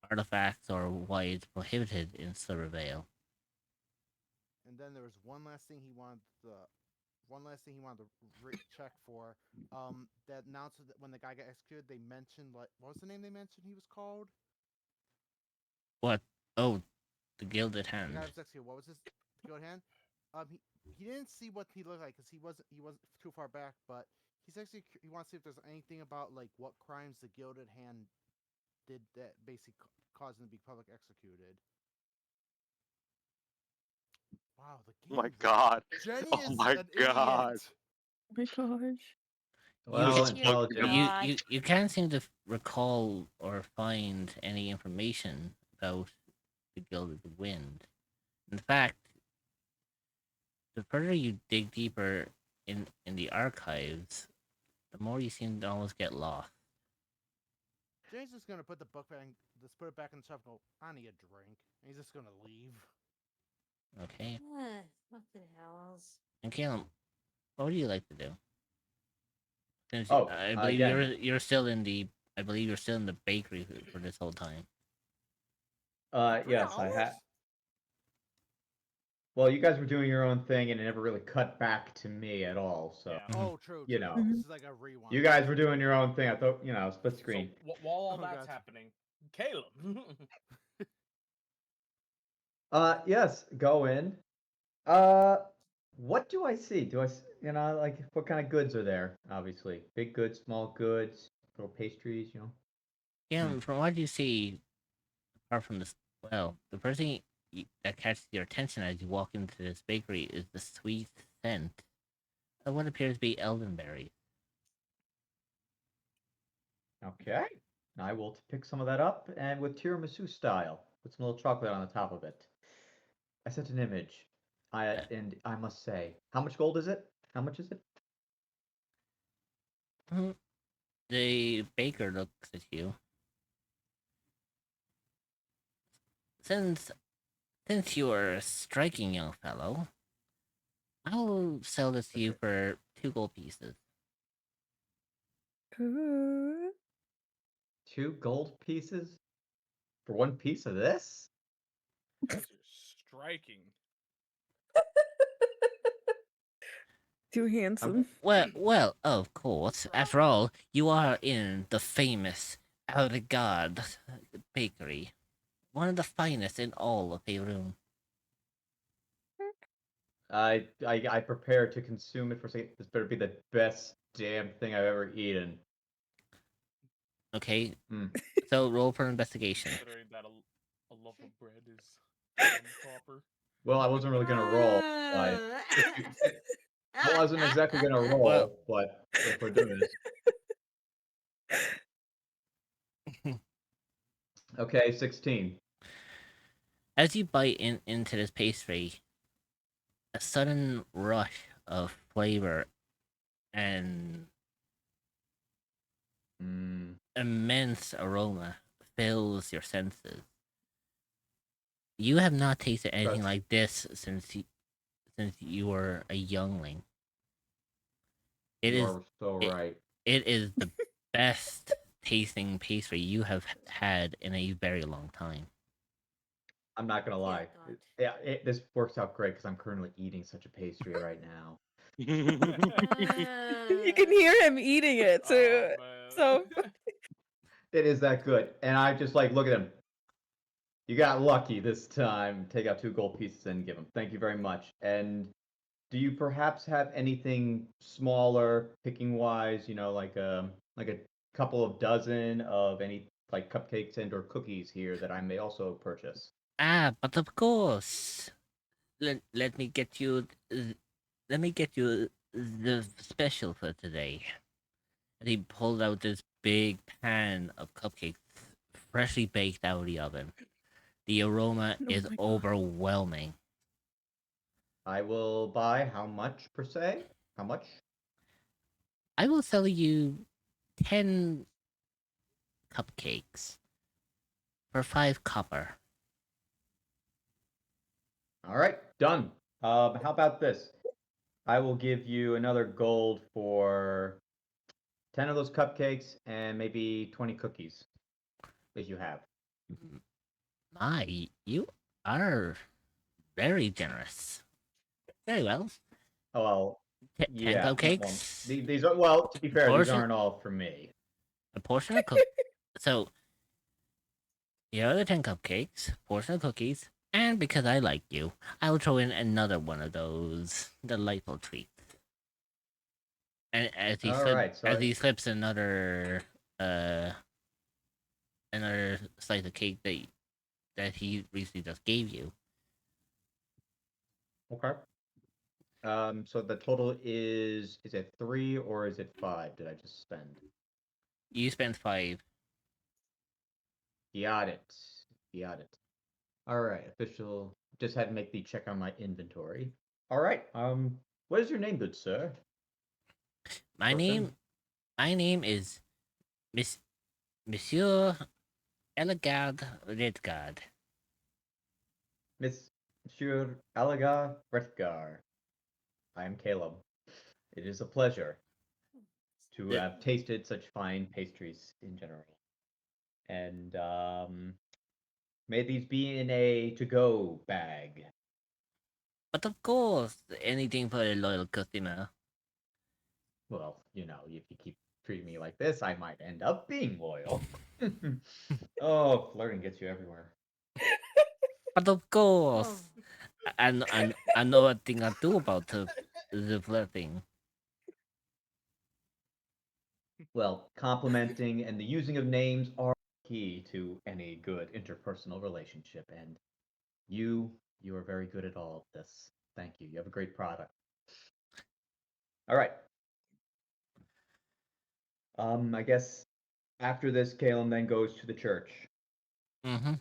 artifacts or why it's prohibited in Silvervale. And then there was one last thing he wanted to check for. That announced that when the guy got executed, they mentioned like what was the name they mentioned he was called? What? Oh, the Gilded The Hand. guy was executed. What was his good hand? He didn't see what he looked like because he wasn't too far back, but he wants to see if there's anything about like what crimes the Gilded Hand did that basically caused him to be public executed. Wow, the Oh my game's God. Jenny Oh is my an God. idiot. Oh my gosh. Well, ca- It's bugging Dear him. you, God. you can't seem to recall or find any information about the Gilded Wind. In fact, the further you dig deeper in the archives, the more you seem to almost get lost. Jenny's just gonna put the book back, just put it back in the shelf. And go, I need a drink. And he's just gonna leave. Okay, Fucking hells. and Caleb, what would you like to do? Since Oh, I believe again, you're still in the bakery for this whole time. Three yes, I hours? had. Well, you guys were doing your own thing, and it never really cut back to me at all. So, Yeah. Mhm. Oh, true. you True. know, This is like a rewind. you guys were doing your own thing. I thought, split So screen. while all Oh, that's gotcha. happening, Caleb. Yes, go in. What do I see? Like what kind of goods are there? Obviously, big goods, small goods, little pastries. Yeah, from what you see, apart from this, well, the first thing that catches your attention as you walk into this bakery is the sweet scent of what appears to be eldenberry. Okay, I will pick some of that up and with tiramisu style, put some little chocolate on the top of it. I sent an image. And I must say, how much gold is it? How much is it? Mhm. The baker looks at you. Since since you are a striking young fellow, I will sell this to you Okay. for 2 gold pieces. Ooh. 2 gold pieces for one piece of this? Because you're striking. Too handsome. Well, of course. After all, you are in the famous Eldegarde bakery, one of the finest in all of Faerun. I prepare to consume it for a second. This better be the best damn thing I've ever eaten. Okay, Mm. so roll for investigation. Considering that a loaf of bread is improper. Well, I wasn't really gonna roll, but I wasn't exactly gonna Well, roll, but if we're doing this, okay, 16. as you bite into this pastry, a sudden rush of flavor and Mm, immense aroma fills your senses. You have not tasted anything trust. like this since you were a youngling. It You is are so it, right. it is the best tasting pastry you have had in a very long time. I'm not gonna Dear lie. God. This works out great because I'm currently eating such a pastry right now. You can hear him eating it too. Oh man. So It is that good, and I just like look at him. You got lucky this time. Take out 2 gold pieces and give him. Thank you very much. And do you perhaps have anything smaller, picking wise? Like a couple of dozen of any like cupcakes and or cookies here that I may also purchase. Ah, but of course. Let me get you let me get you the special for today. And he pulled out this big pan of cupcakes freshly baked out of the oven. The aroma oh is my god. overwhelming. I will buy how much per se? How much? I will sell you 10 cupcakes for 5 copper. All right, done. How about this? I will give you another gold for 10 of those cupcakes and maybe 20 cookies that you have. My, you are very generous. Very well. Oh, well, 10 yeah. Well, cupcakes. these are, well, to be fair, these Portion, aren't all for me. a portion of cook. So here are the 10 cupcakes, portion of cookies, and because I like you, I will throw in another one of those delightful treats. And All right, as so he slips uh another slice of cake that he recently just gave you. okay. So the total is it 3 or is it 5? Did I just spend? You spent 5. Got it. Got it. All right, official. Just had to make the check on my inventory. All right. What is your name, good sir? My Person? name is Miss Monsieur Elegard Redgard. Monsieur Alaga Retgar. I am Caleb. It is a pleasure to The- have tasted such fine pastries in general. And may these be in a to-go bag. But of course, anything for a loyal customer. Well, if you keep treating me like this, I might end up being loyal. Oh, flirting gets you everywhere. But of Oh. course, I know a thing or two about the flirting. Well, complimenting and the using of names are key to any good interpersonal relationship, and you are very good at all of this. Thank you. You have a great product. All right. I guess after this, Kalen then goes to the church. Mm-hmm.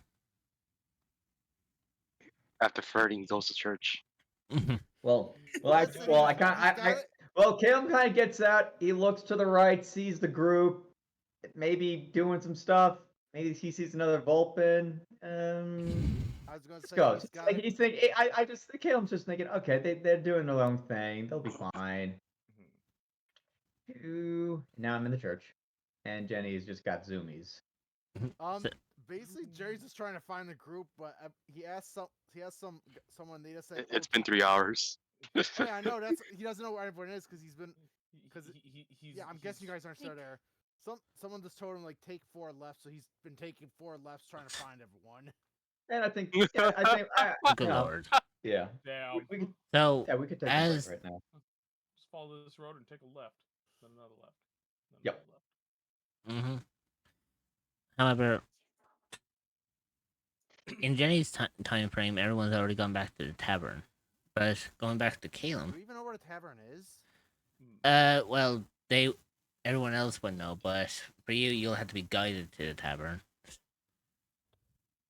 After 30, he goes to church. Well, Listen, I he's can't. got it. Well, Caleb kind of gets out. He looks to the right, sees the group, maybe doing some stuff. Maybe he sees another Vulpin. I was gonna Just say goes. he's It's got like it. he's thinking. I just think Caleb's just thinking. Okay, they're doing their own thing. They'll be fine. Now I'm in the church, and Jenny's just got zoomies. So- Basically, Jerry's just trying to find the group, but he asked someone. They just said, "Oh, It's been 3 hours. oh yeah, I know. That's he doesn't know where everyone is because he's been. Because he's yeah, I'm guessing you guys aren't still there. Someone just told him like take 4 lefts, so he's been taking 4 lefts trying to find everyone. And I think, Good lord. yeah, Damn. we could, So yeah, we could take a as break right now. Just follow this road and take a left, then another left, then Yep. another left. mhm. However, in Jenny's time frame, everyone's already gone back to the tavern. But going back to Do Caleb, we even know where the tavern is? well, everyone else would know, but for you, you'll have to be guided to the tavern.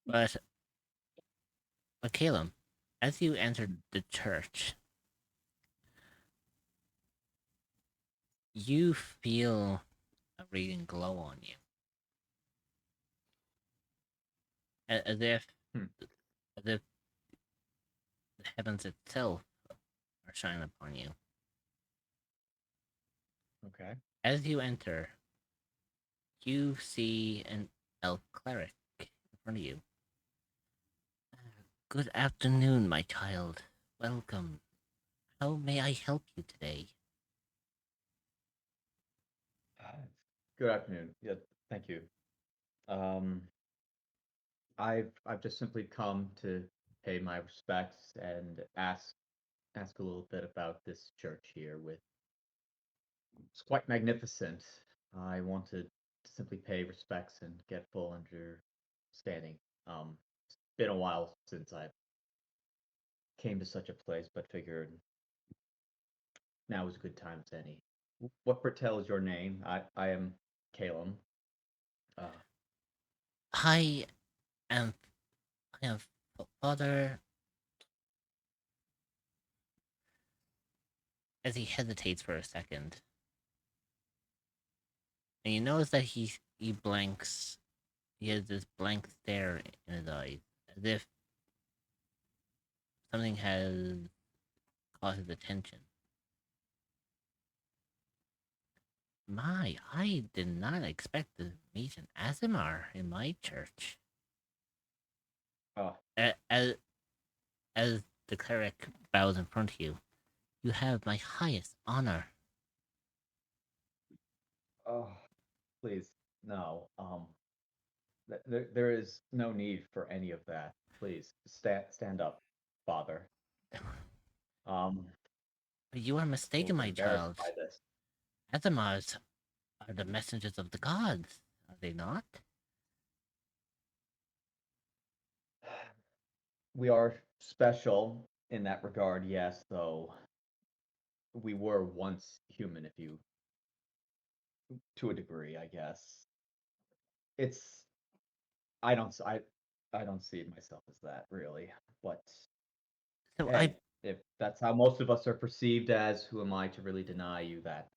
But Caleb, as you entered the church, you feel a radiant glow on you, as if Hmm. as if the heavens itself are shining upon you. Okay. As you enter, you see an elf cleric in front of you. Good afternoon, my child. Welcome. How may I help you today? Good afternoon. Yeah, thank you. I've just simply come to pay my respects and ask a little bit about this church here. It's quite magnificent. I want to simply pay respects and get full understanding. It's been a while since I came to such a place, but figured now is a good time as any. What foretells your name? I am Calum. Uh, I am I am Father. As he hesitates for a second, and you notice that he blanks. He has this blank stare in his eyes, as if something has caught his attention. My, I did not expect to meet an Azimar in my church. oh, As the cleric bows in front of you, you have my highest honor. oh, please, no. There is no need for any of that. Please, stand up, Father. Um, You are a mistaken, little my embarrassed child. by this. Azimars are the messengers of the gods, are they not? We are special in that regard, yes, though we were once human, if you, to a degree, I guess. It's, I don't see myself as that, really, but So I hey, if that's how most of us are perceived as, who am I to really deny you that?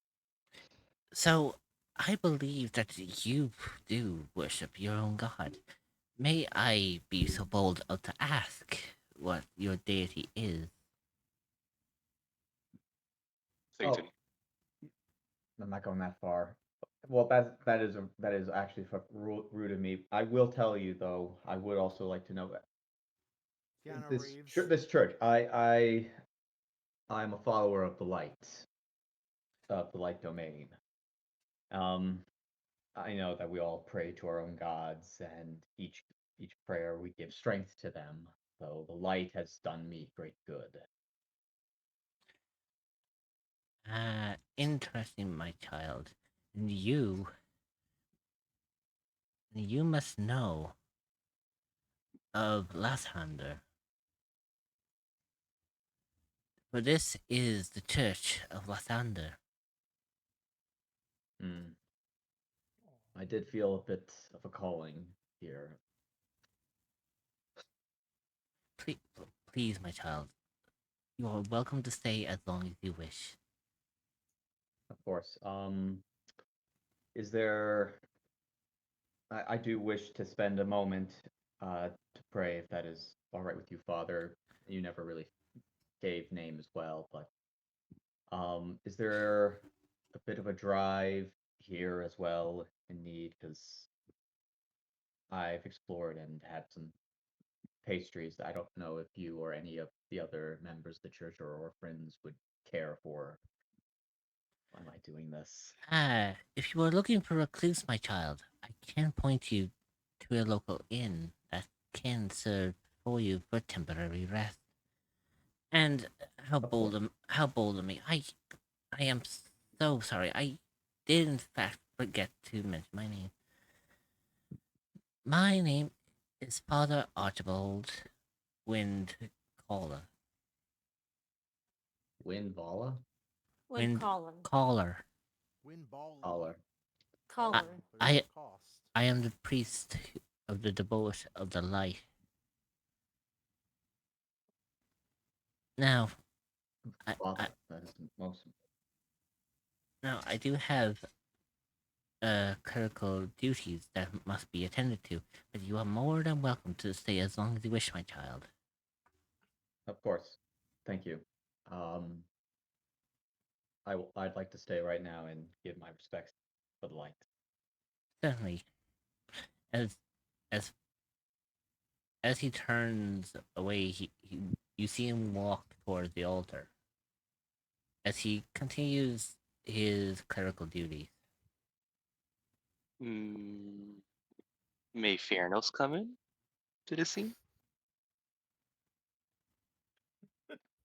So, I believe that you do worship your own god. May I be so bold as to ask what your deity is? Oh, Satan. I'm not going that far. Well, that is actually rude of me. I will tell you though. I would also like to know that Keanu this Reeves. this church. I'm a follower of the light domain. Um, I know that we all pray to our own gods, and each prayer we give strength to them. So the light has done me great good. Ah, interesting, my child. And you must know of Lathander. For this is the church of Lathander. Hmm. I did feel a bit of a calling here. Please, my child, you are welcome to stay as long as you wish. Of course. Is there? I do wish to spend a moment to pray, if that is all right with you, Father. You never really gave name as well, but is there a bit of a drive here as well in need? Because I've explored and had some pastries that I don't know if you or any of the other members of the church or orphans would care for. Why am I doing this? Ah, if you are looking for recluse, my child, I can point you to a local inn that can serve for you for temporary rest. And Of course. how bold of me! I am so sorry. I did in fact forget to mention my name. My name is Father Archibald Wind Caller. Winvala? Wind Colin. Caller. Win ball. Caller. Colin. There's no I cost. I am the priest of the devotion of the light. Now, Father. That is the most. now I do have clerical duties that must be attended to, but you are more than welcome to stay as long as you wish, my child. Of course. Thank you. Um, I'd like to stay right now and give my respects for the light. Certainly, as as as he turns away, you see him walk towards the altar. As he continues his clerical duties. Hmm. May Fairness come in to the scene?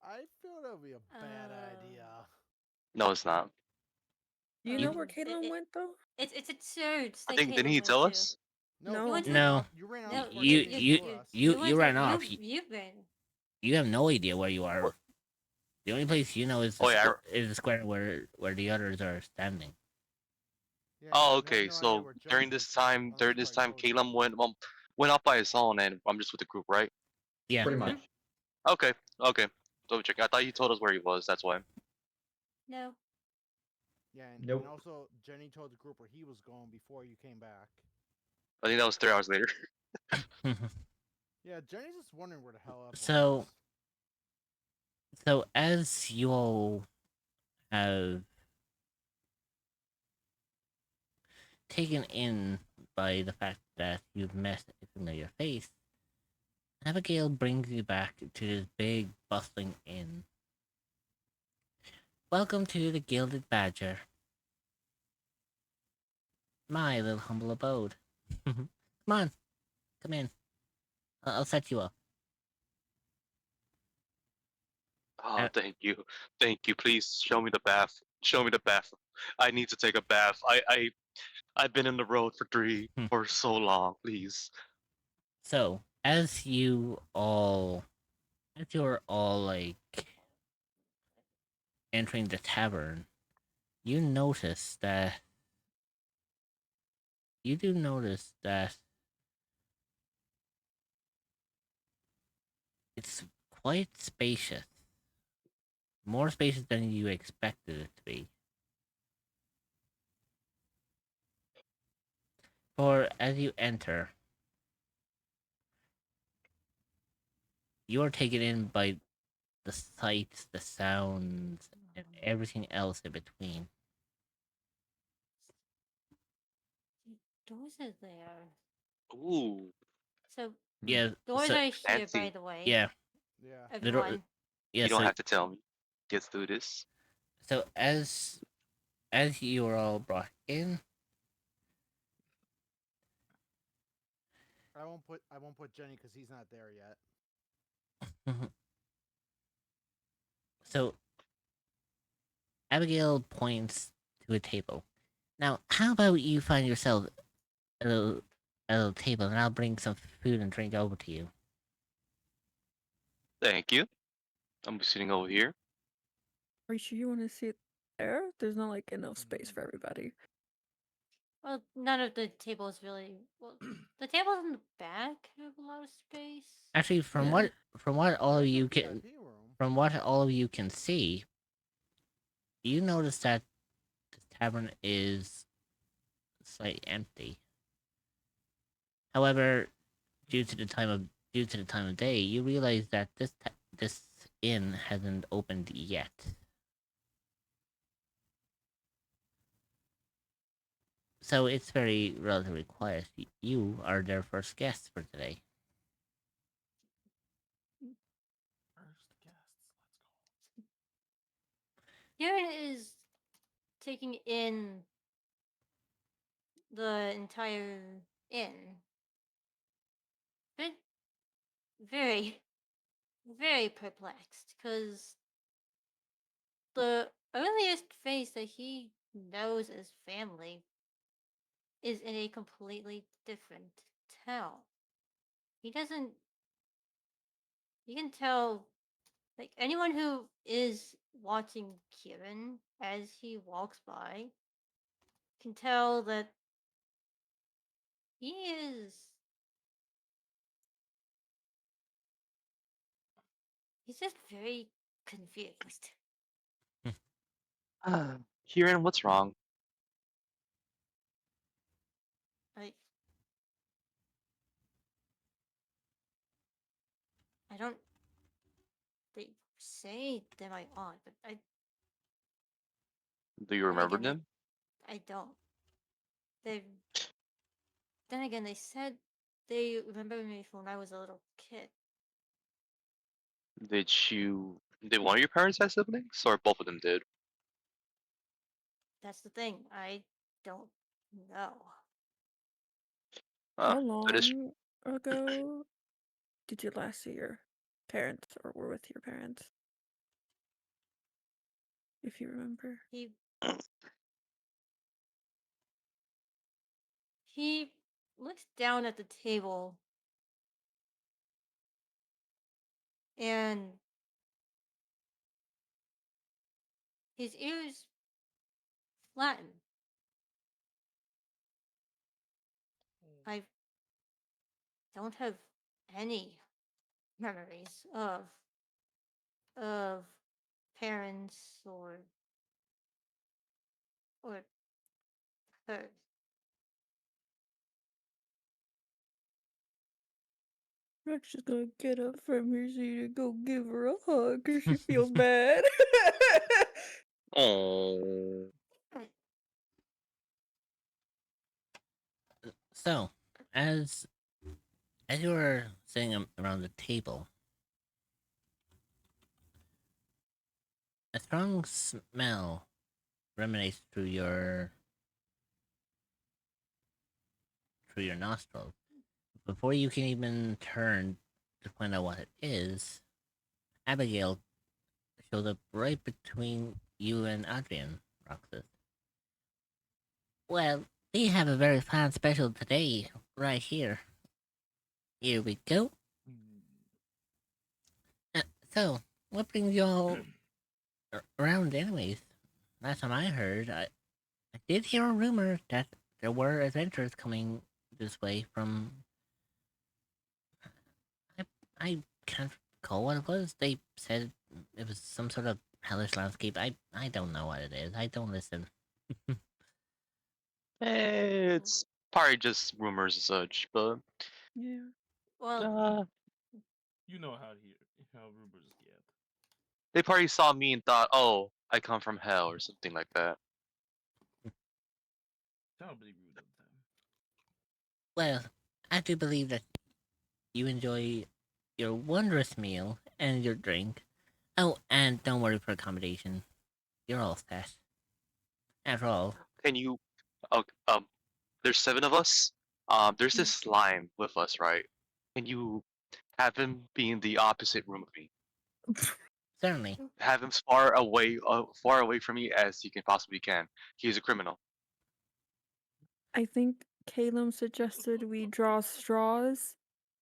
I feel that would be a bad idea. No, it's not. Do you You- know where Caitlin went though? It's a church I that think didn't Caitlin he went tell to. us? No, No. went to No. You ran No, off before you Jenny you told us. you ran off. You've been. You have no idea where you are. What? The only place you know is Oh, yeah, is the square where the others are standing. Yeah, Oh, you have okay. no idea So where Jenny during this was time, unless Craig told you. Caleb went up by his own, and I'm just with the group, right? Yeah. Pretty Mhm. much. Okay, okay. Double check. I thought you told us where he was. That's why. No. Yeah, Nope. and also Jenny told the group where he was going before you came back. I think that was 3 hours later. Yeah, Jenny's just wondering where the hell I was. So- So as you all have taken in by the fact that you've met a familiar face, Abigail brings you back to this big, bustling inn. Welcome to the Gilded Badger, my little humble abode. Come on, come in. I'll set you up. Oh, thank you. Please show me the bath. Show me the bath. I need to take a bath. I've been in the road for so long. Please. So, as you're all like entering the tavern, you do notice that it's quite spacious. More spacious than you expected it to be. For as you enter, you are taken in by the sights, the sounds, and everything else in between. Doors are there. Ooh, So Yeah, doors so, are here, by fancy. the way. yeah, Yeah. the door, Everyone. yeah. You don't So, have to tell me. Let's do this. so as you are all brought in, I won't put Jenny because he's not there yet. so Abigail points to a table. Now, how about you find yourself a little table, and I'll bring some food and drink over to you. Thank you. I'm sitting over here. Are you sure you want to sit there? There's not like enough space for everybody. Well, none of the tables really. Well, the tables in the back have a lot of space. Actually, from Yeah. what all of There's a you can VIP room. from what all of you can see, you notice that the tavern is slightly empty. However, due to the time of day, you realize that this inn hasn't opened yet. So it's very relatively quiet. You are their first guests for today. First guests. Let's Kieran is taking in the entire inn. But very, very perplexed, because the earliest face that he knows as family is in a completely different town. He doesn't. You can tell, like, anyone who is watching Kieran as he walks by can tell that he is. He's just very confused. Kieran, what's wrong? I. I don't. They say they're my aunt, but Do you then remember again, them? I don't. They. Then again, they said they remember me from when I was a little kid. Did one of your parents have siblings, or both of them did? That's the thing. I don't know. How That is. long ago did you last see your parents or were with your parents? If you remember. He looks down at the table and his ears flatten. I don't have any memories of parents or her. Rex is gonna get up from her seat and go give her a hug because she feels bad. Oh. So, as you were sitting around the table, a strong smell emanates through your nostrils. Before you can even turn to find out what it is, Abigail shows up right between you and Adrian, Roxas. Well, we have a very fine special today, right here. Here we go. Uh, so, what brings you all around, anyways? Last time I heard, I did hear a rumor that there were adventurers coming this way from. I can't recall what it was. They said it was some sort of hellish landscape. I don't know what it is. I don't listen. It's probably just rumors and such, but Yeah. Well, You know how rumors get. they probably saw me and thought, "Oh, I come from hell" or something like that. Terribly rude of them. Well, I do believe that you enjoy your wondrous meal and your drink. Oh, and don't worry for accommodation. You're all set. After all, Can you? Oh, there's 7 of us. There's this slime with us, right? Can you have him be in the opposite room of me? certainly. Have him far away from me as you can possibly can. He's a criminal. I think Caleb suggested we draw straws.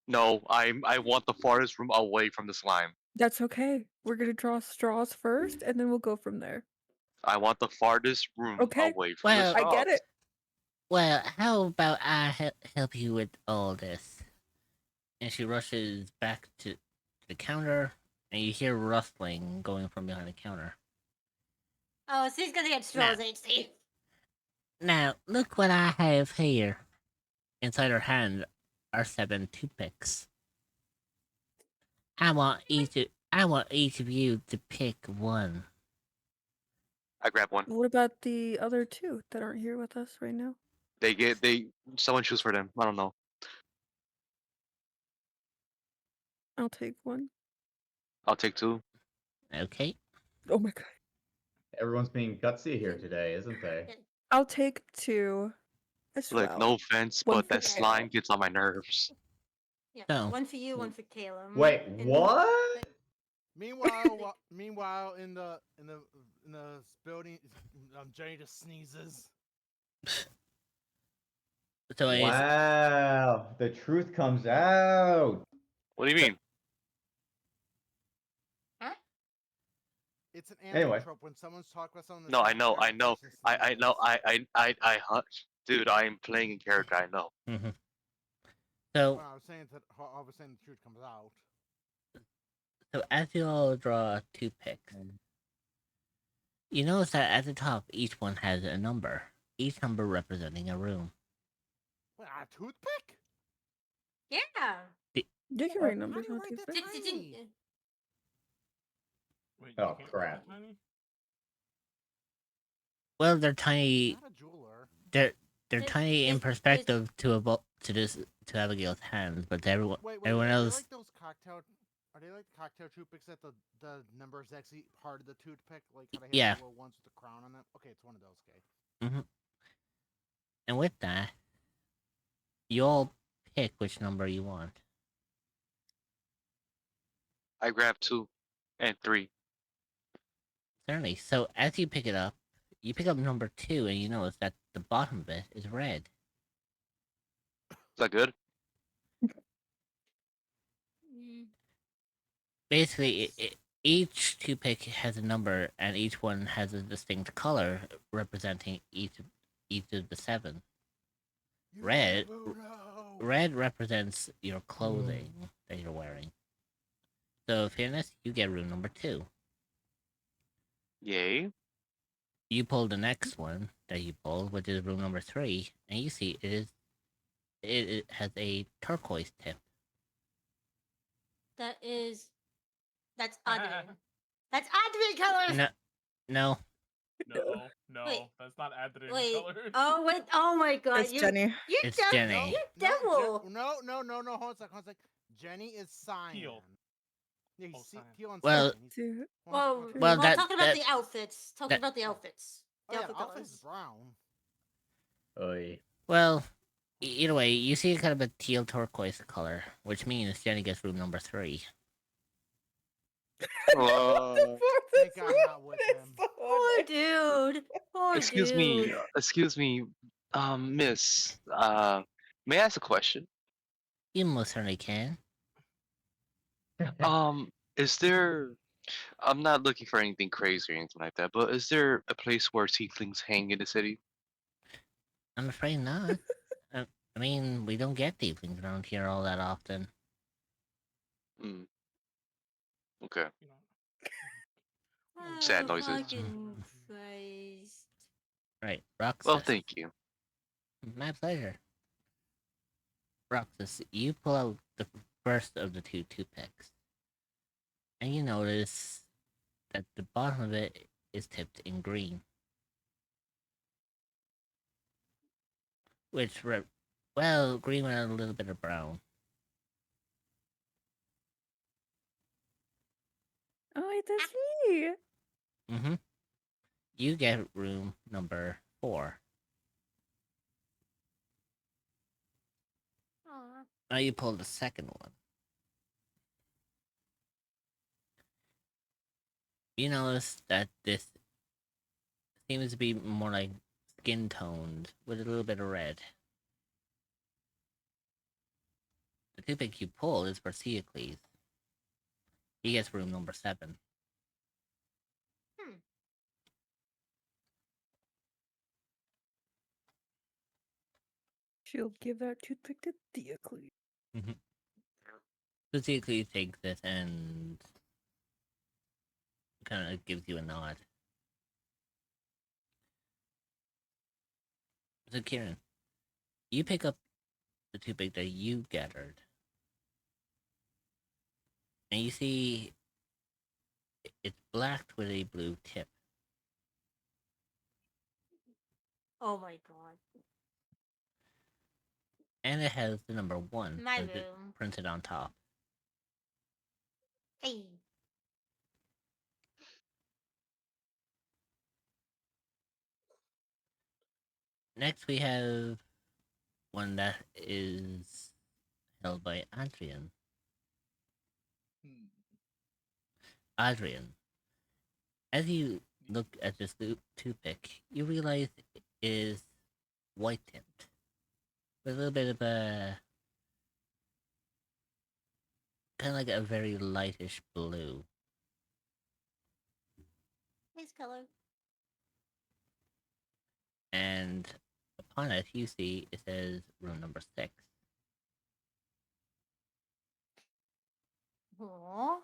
No, I want the farthest room away from the slime. That's okay. We're gonna draw straws first and then we'll go from there. I want the farthest room Okay. away from the Well, I get straws. it. Well, how about I help you with all this? And she rushes back to the counter, and you hear rustling going from behind the counter. Oh, so he's gonna get Stroll's HC. Now, look what I have here. Inside her hand are 7 toothpicks. I want each of you to pick one. I grab one. What about the other two that aren't here with us right now? Someone choose for them. I don't know. I'll take one. I'll take two. Okay. Oh my god. Everyone's being gutsy here today, isn't they? I'll take two as Look, well. no offense, One but for that slime gets on my nerves. Yeah, So- one for you, one for Caleb. Wait, and- what? Meanwhile, in the building, Jenny just sneezes. So it's Wow, the truth comes out. What do you mean? Huh? It's an anime Anyway. trope when someone's talking about someone. No, I know, I know. I know, I dude, I am playing in character, I know. so When I was saying that, I was saying the truth comes out. so as you all draw 2 picks, you notice that at the top each one has a number. Each number representing a room. Wait, a toothpick? Yeah. You can write How numbers do you on write that toothpicks. tiny? Wait, Oh, you can't write crap. that tiny? Well, they're tiny. Not a jeweler. They're It- tiny in it- perspective to Abigail's hands, but everyone Wait, everyone are they else. like those cocktail? Are they like cocktail toothpicks that the number is actually part of the toothpick? Like how they have Yeah. the little ones with the crown on them? Okay, it's one of those. Okay. And with that, you all pick which number you want. I grab 2 and 3. Certainly. So as you pick it up, you pick up number 2, and you notice that the bottom bit is red. Is that good? Mm, Basically, each toothpick has a number, and each one has a distinct color representing each of the 7. Red- Voodoo! Red represents your clothing that you're wearing. So, fairness, you get room number 2. Yay. You pull the next one that you pulled, which is room number 3, and you see it has a turquoise tip. That's Adrian. That's Adrian colors. No, no, No, Wait. that's not Adrian Wait. colors. Oh wait. Oh my God. It's Jenny. You It's devil. Jenny. You No, devil. no, hold on a sec. Jenny is cyan. Teal. Yeah, he's Oh, cyan. teal and Well- cyan. Two. Well, Well, that- talking about that- the outfits. Talking that- about the outfits. Oh The yeah, outfit the outfit's colors. brown. Oy. Well, either way, you see kind of a teal turquoise color, which means Jenny gets room number 3. Thank God I'm not with him. Poor dude. Poor Excuse dude. me, miss. May I ask a question? You most certainly can. Is there? I'm not looking for anything crazy or anything like that, but is there a place where tieflings hang in the city? I'm afraid not. I mean, we don't get tieflings around here all that often. Hmm. Okay. You know, Sad Oh, noises. fucking Christ. Right, Roxas. Well, thank you. My pleasure. Roxas, you pull out the first of the 2 toothpicks, and you notice that the bottom of it is tipped in green. Which, green with a little bit of brown. Oh, wait, that's me. Mm-hmm. You get room number 4. Aw. Now you pull the second one. You notice that this seems to be more like skin toned with a little bit of red. The toothpick you pull is for Ceocles. He gets room number 7. She'll give that toothpick to Diocles. So Theocles takes it and kind of gives you a nod. So Kieran, you pick up the toothpick that you gathered, and you see it's blacked with a blue tip. Oh my god. And it has the number 1 My printed, room. printed on top. Hey. Next, we have one that is held by Adrian. Hmm. Adrian, as you look at this toothpick, you realize it is white tint with a little bit of a kind of like a very lightish blue. Nice color. And upon it, you see it says room number 6. Aww.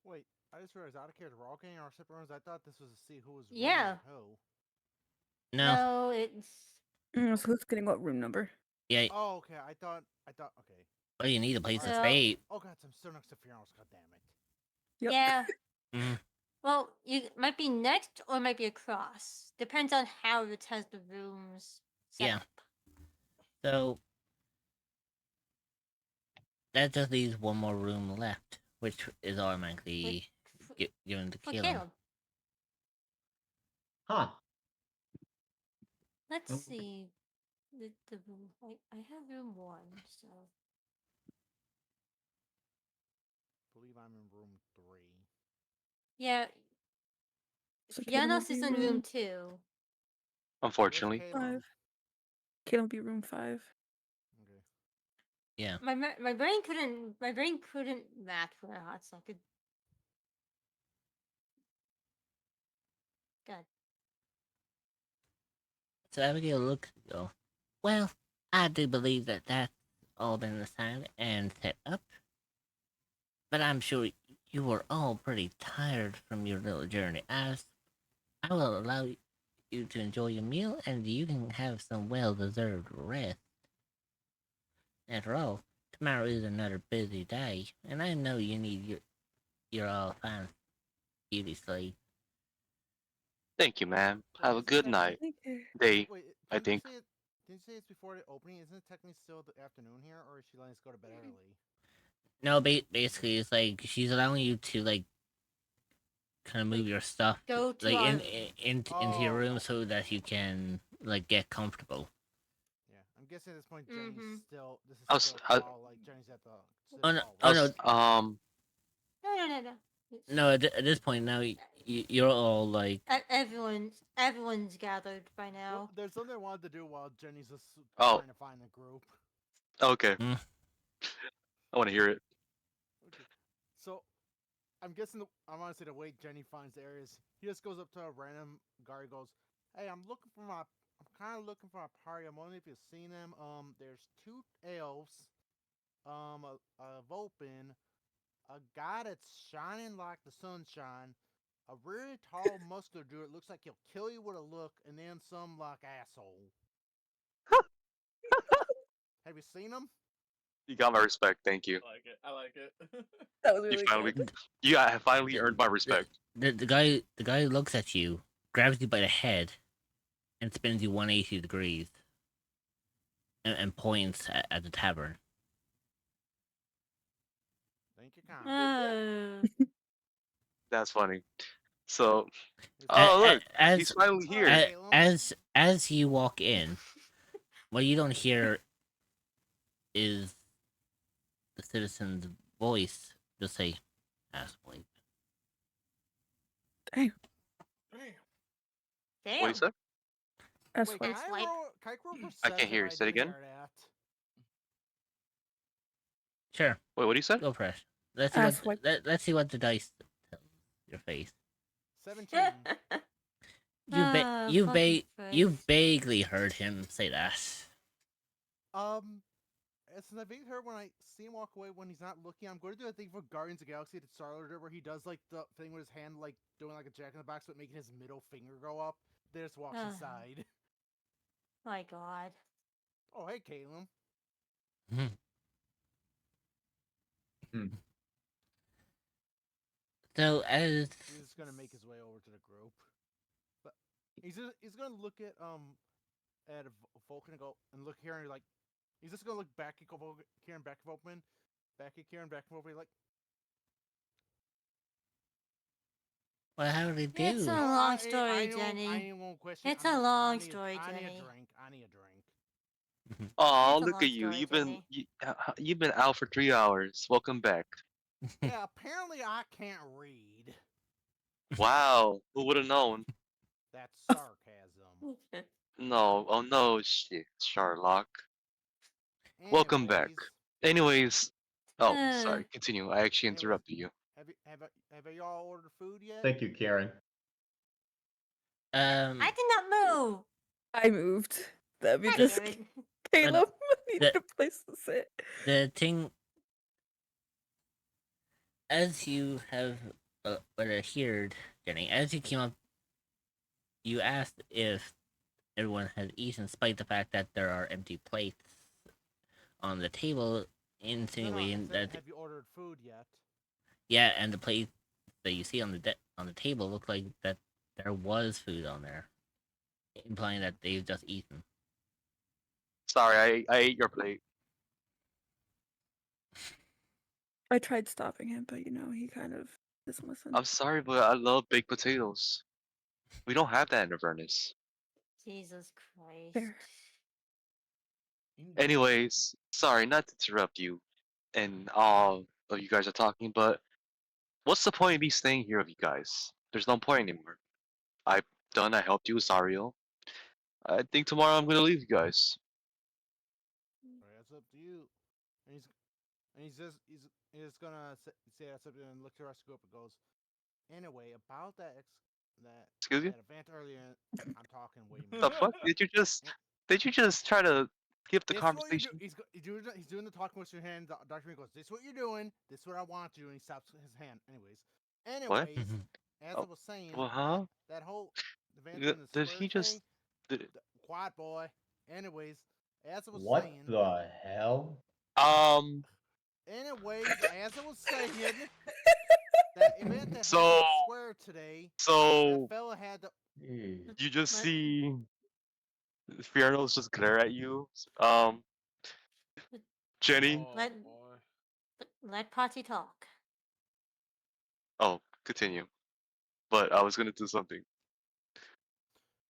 Wait, I just realized out of character. We're all getting our separate rooms. I thought this was to see who was Yeah. who. No, No, it's So who's getting what room number? yeah, Oh, okay. I thought. Okay. well, you need a place to So- stay. Oh god, I'm still next to funerals. God damn it. Yep. yeah. Mm. Well, you might be next or might be across. Depends on how it has the rooms set Yeah. up. So that just leaves one more room left, which is automatically given to For Caleb. Caleb. Huh. Let's Oh. see. The room. I have room 1, so. Believe I'm in room 3. Yeah. So Caleb will Janos be is in room room 2. Where's Unfortunately. Caleb? 5. Caleb will be room 5. Okay. Yeah. My brain couldn't math for that, so I could. God. So Abigail looks and go, well, I do believe that that's all been assigned and set up. But I'm sure you were all pretty tired from your little journey. As I will allow you to enjoy your meal and you can have some well-deserved rest. After all, tomorrow is another busy day, and I know you need your all fine beauty sleep. Thank you, ma'am. Wait, Have a is it good technically- night. Thank you. Day, Wait, I didn't you think. say it? Didn't you say it's before the opening? Isn't it technically still the afternoon here, or is she letting us go to bed early? No, basically, it's like she's allowing you to like kind of move your stuff Go to like our- into your room Oh. so that you can like get comfortable. Yeah, I'm guessing at this point Mhm. Jenny's still. This is I was- still I- fall, like Jenny's at the. Oh, no, hallway. oh, I no. was, No. It's- No, at this point now you're all like, Everyone's gathered by Well, now. there's something I wanted to do while Jenny's just Oh. trying to find the group. okay. Mm. I want to hear it. Okay. So, I'm guessing I want to say the way Jenny finds the areas. He just goes up to a random guy. Goes, "Hey, I'm kind of looking for a party. I'm wondering if you've seen them. There's 2 elves. A Vulpin, a guy that's shining like the sunshine, a really tall, muscular dude. It looks like he'll kill you with a look, and then some like asshole. Have you seen him? You got my respect. Thank you. I like it. That was You really finally, good. you have finally earned my respect. the guy looks at you, grabs you by the head, and spins you 180 degrees, and points at the tavern. Thank you, kind. That's funny. So, He's oh A- look, as he's finally here. as you walk in, what you don't hear is the citizen's voice just say, "Asswipe." Damn. Damn. What he said? That's Wait, why. can I Swipe. roll I can't hear you. perception? Say it didn't again? hear that? Sure, Wait, what he said? go fresh. Let's Asswipe. let's see what the dice tells your face. 17. You Ah, you fucking you Christ. vaguely heard him say that. Since I've been heard when I see him walk away when he's not looking, I'm going to do a thing for Guardians of the Galaxy that Star-Lord did, where he does like the thing with his hand, like doing like a jack in the box, but making his middle finger go up. Then just walks inside. My God. Oh, hey, Caleb. Hmm. So as He's just gonna make his way over to the group, but he's gonna look at Vulcan and go and look here and like he's just gonna look back at Kieran, back at Vulcan, back at Kieran, back at Vulcan, like well, how did he It's a do? long story, I Jenny. won't question. It's a long I story, I need a Jenny. drink. I need a drink. Oh, It's a look long at you. story, You've been Jenny. you've been out for 3 hours. Welcome back. Yeah, apparently I can't read. Wow, who would have known? That's sarcasm. No, oh no, shit, Sherlock. Welcome back. Anyways, Anyways, oh, sorry. Continue. I actually anyways, interrupted you. have y'all ordered food yet? Thank you, Karen. I did not move. I moved. That'd be God just damn it. Caleb needed the- a place to sit. The thing, as you have heard, Jenny, as you came up, you asked if everyone had eaten, despite the fact that there are empty plates on the table, insinuating that have you ordered food yet? yeah, and the plates that you see on the table look like that there was food on there, implying that they've just eaten. Sorry, I ate your plate. I tried stopping him, but he kind of doesn't listen. I'm sorry, but I love baked potatoes. We don't have that in Avernus. Jesus Christ. Fair. Anyways, sorry, not to interrupt you, and all of you guys are talking, but what's the point of me staying here with you guys? There's no point anymore. I've done. I helped you, Sario. I think tomorrow I'm gonna leave you guys. That's up to you. And he's just gonna say that's up to you and look to the rest of the group and goes. Anyway, about that Excuse you? event earlier, I'm talking way The more. fuck? Did you just try to give the This is what you do. conversation? He's doing the talking with your hand. Dr. Green goes, "This is what you're doing. This is what I want you," and he stops his hand. What? As Oh, I was saying, well, huh? that whole event in the Did square he just? thing, Did, quiet boy. Anyways, as I was What saying, the hell? as I was saying, that event that happened So, in the square today, that so fella had to. Jeez. you just Let- see Fierno's just glare at you. Jenny. Oh, Let boy. let Potty talk. Oh, continue. But I was gonna do something.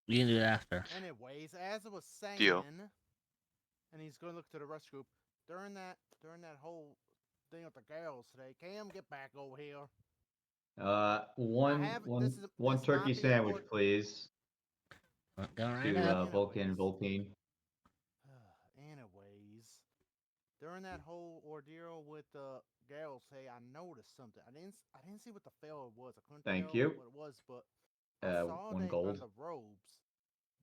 You can do it after. Anyways, as I was saying, Deal. and he's going to look to the rest group during that whole thing with the girls today. Cam, get back over here. One turkey sandwich, please, Go right to up. Vulcan Volpine. Anyways, during that whole ordeal with the girls, hey, I noticed something. I didn't see what the fella was. I couldn't Thank tell you. what it was, but I saw One they gold. on the robes.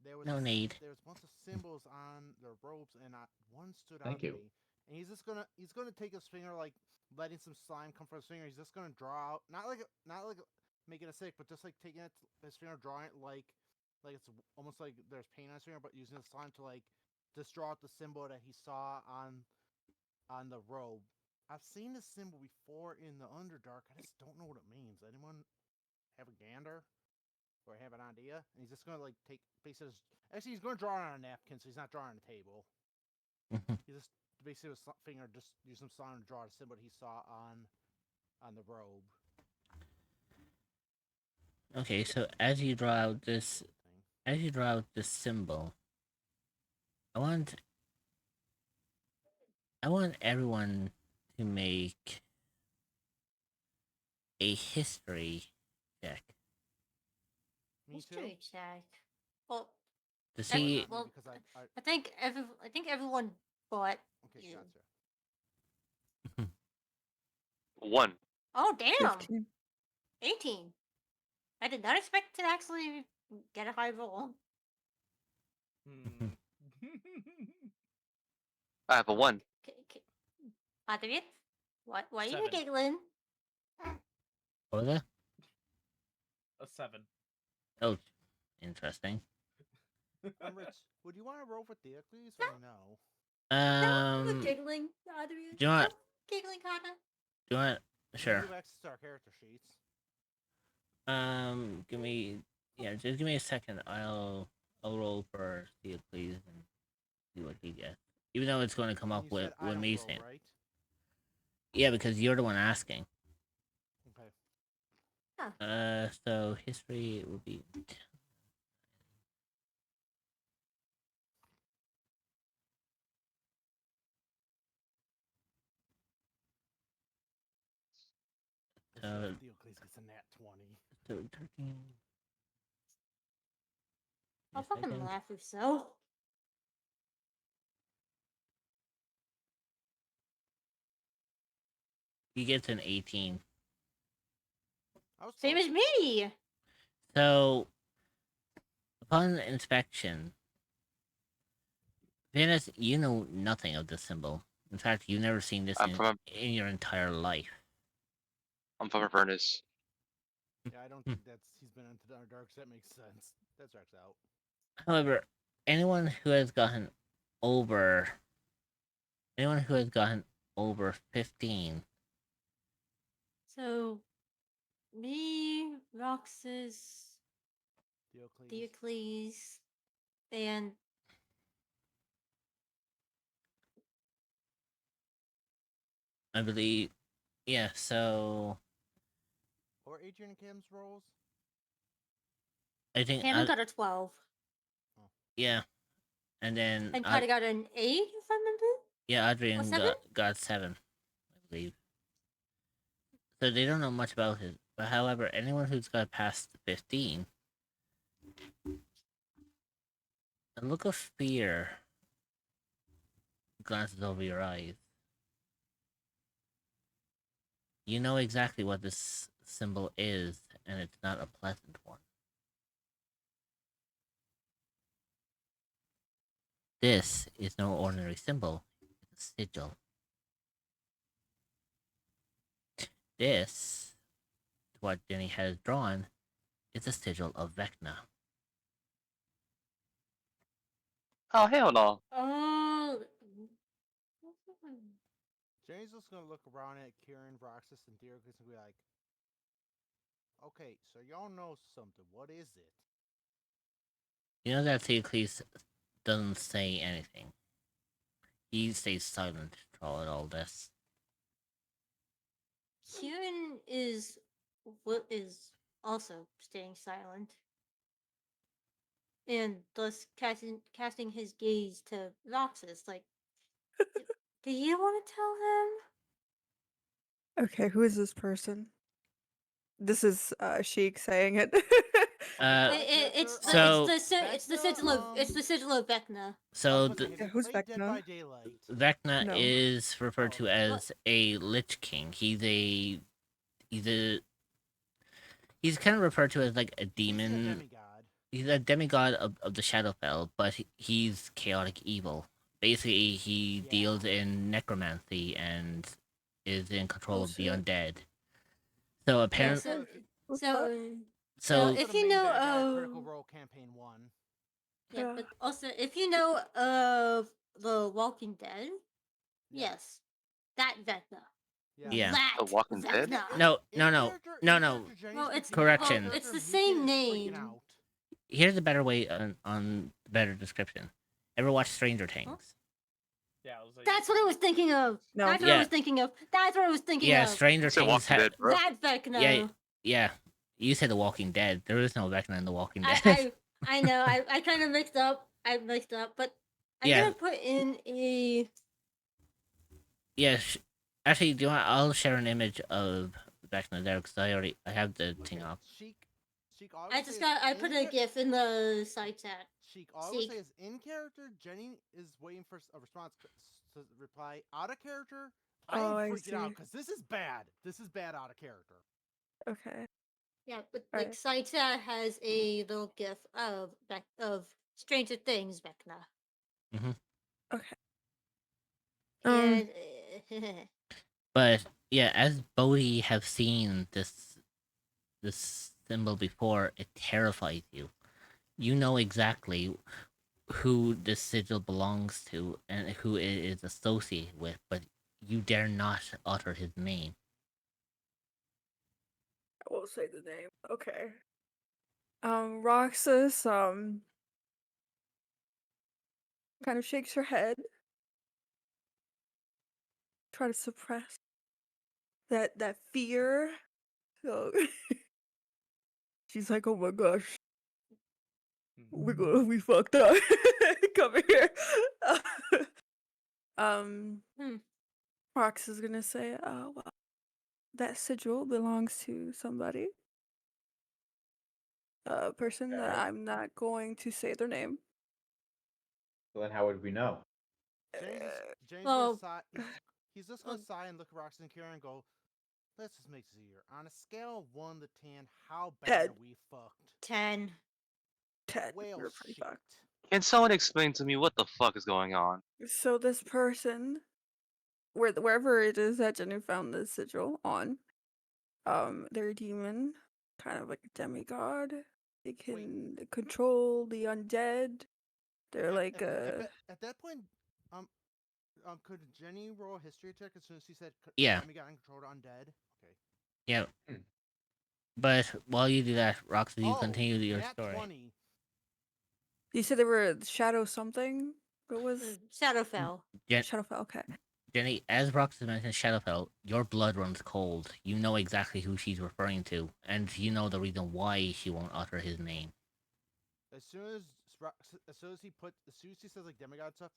There was No need. There was a bunch of symbols on their robes, and one stood Thank out you. to me. And he's gonna take his finger, like letting some slime come from his finger. He's just gonna draw out, not like making a stick, but just like taking his finger, drawing it like it's almost like there's paint on his finger, but using the slime to like just draw out the symbol that he saw on the robe. I've seen this symbol before in the Underdark. I just don't know what it means. Anyone have a gander? Or have an idea? And he's just gonna like actually he's gonna draw it on a napkin, so he's not drawing on a table. He just basically with his finger just use some slime to draw the symbol he saw on the robe. Okay, so as you draw out this symbol, I want everyone to make a history check History check. Well, to see. Well, well, because I think everyone but okay, you. gotcha. 1. Oh damn! 15. 18. I did not expect to actually get a high roll. I have a 1. Adrian, why are you 7. giggling? What was that? A 7. Oh, interesting. Rich, would you want to roll for Theocles or no? No, giggling, Adrian. do you want? No, giggling, kinda. Do you want? Sure. You have access to our character sheets. Give me. Yeah, just give me a second. I'll roll for Theocles and see what he gets. Even though it's going to come And up you said I with don't me roll, saying. right? Yeah, because you're the one asking. Okay. So history would be. Let's see if Theocles gets a nat 20. So 13. I'll Give me a fucking second. laugh if so. He gets an 18. I was Same close. as me. So, upon inspection, Venus, you know nothing of this symbol. In fact, you've never seen this in your entire life. I'm from Avernus. Yeah, I don't think that's he's been into the dark. So that makes sense. That checks out. However, anyone who has gotten over 15, So, me, Roxas, Theocles, and I believe, yeah. So Or Adrian and Cam's rolls. I think, Cameron got a 12. yeah, and then And Kata got an 8, if I remember. yeah, Or Adrian 7? got 7, I believe. So they don't know much about it. But however, anyone who's got past 15, a look of fear glances over your eyes. You know exactly what this symbol is, and it's not a pleasant one. This is no ordinary symbol. It's a sigil. This, what Jenny has drawn, is a sigil of Vecna. Oh, hell no. Oh. Jenny's just gonna look around at Kieran, Roxas, and Theocles and be like, "Okay, so y'all know something. What is it?" You know that Theocles doesn't say anything. He stays silent throughout all this. Kieran is also staying silent. And thus casting his gaze to Roxas, like, do you want to tell him? Okay, who is this person? This is Sheik saying it. It's the sigil of Vecna. So who's Vecna? Vecna No. is referred to as a Lich King. He's kind of referred to as like a demon. He's a demigod of the Shadowfell, but he's chaotic evil. Basically, he deals in necromancy and is in control of the undead. So apparently, so if you know Critical Role Campaign 1. Yeah, but also if you know of The Walking Dead, yes, that Vecna. Yeah. That The Walking Dead? Vecna. No. Well, Correction. It's the same name. Here's a better way on better description. Ever watch Stranger Things? Yeah, I was like, That's what I was thinking of. No. That's what I was thinking of. That's what I was thinking Yeah, of. Stranger Things. Walking Dead, bro. That Vecna. Yeah, yeah. You said The Walking Dead. There is no Vecna in The Walking Dead. I know. I kind of mixed up. But I'm gonna put in a. Yeah. Actually, do you want? I'll share an image of Vecna there because I have the thing up. I put a GIF in the side chat. All I would say is in character, Jenny is waiting for a response to reply. Out of character, I am freaking out because this is bad. This is bad out of character. Okay. Yeah, but like side chat has a little GIF of Stranger Things Vecna. Mm-hmm. Okay. Um, Yeah. But yeah, as Bodhi have seen this symbol before, it terrifies you. You know exactly who this sigil belongs to and who it is associated with, but you dare not utter his name. I won't say the name. Okay. Roxas, kind of shakes her head, try to suppress that fear. So she's like, "Oh my gosh, we fucked up. Come here." Hmm. Rox is gonna say, "Oh well, that sigil belongs to somebody, a person that Okay. I'm not going to say their name." So then how would we know? James Well, gonna sigh. He's just gonna sigh and look at Roxanne and Kira and go, "Let's just make this easier. On a scale of 1 to 10, how bad 10. are we fucked?" 10. 10. Well, We're pretty shit. fucked. Can someone explain to me what the fuck is going on? So this person, wherever it is that Jenny found this sigil on, they're a demon, kind of like a demigod. They can control the undead. They're like At that point, could Jenny roll a history check as soon as she said Yeah. demigod and controlled undead? Okay. Yeah. Hmm. But while you do that, Roxy, you Oh, continue your nat story. 20. you said they were shadow something. What was Shadowfell. Shadowfell? Okay. Jenny, as Roxy mentioned Shadowfell, your blood runs cold. You know exactly who she's referring to, and you know the reason why she won't utter his name. As soon as he says like demigod stuff,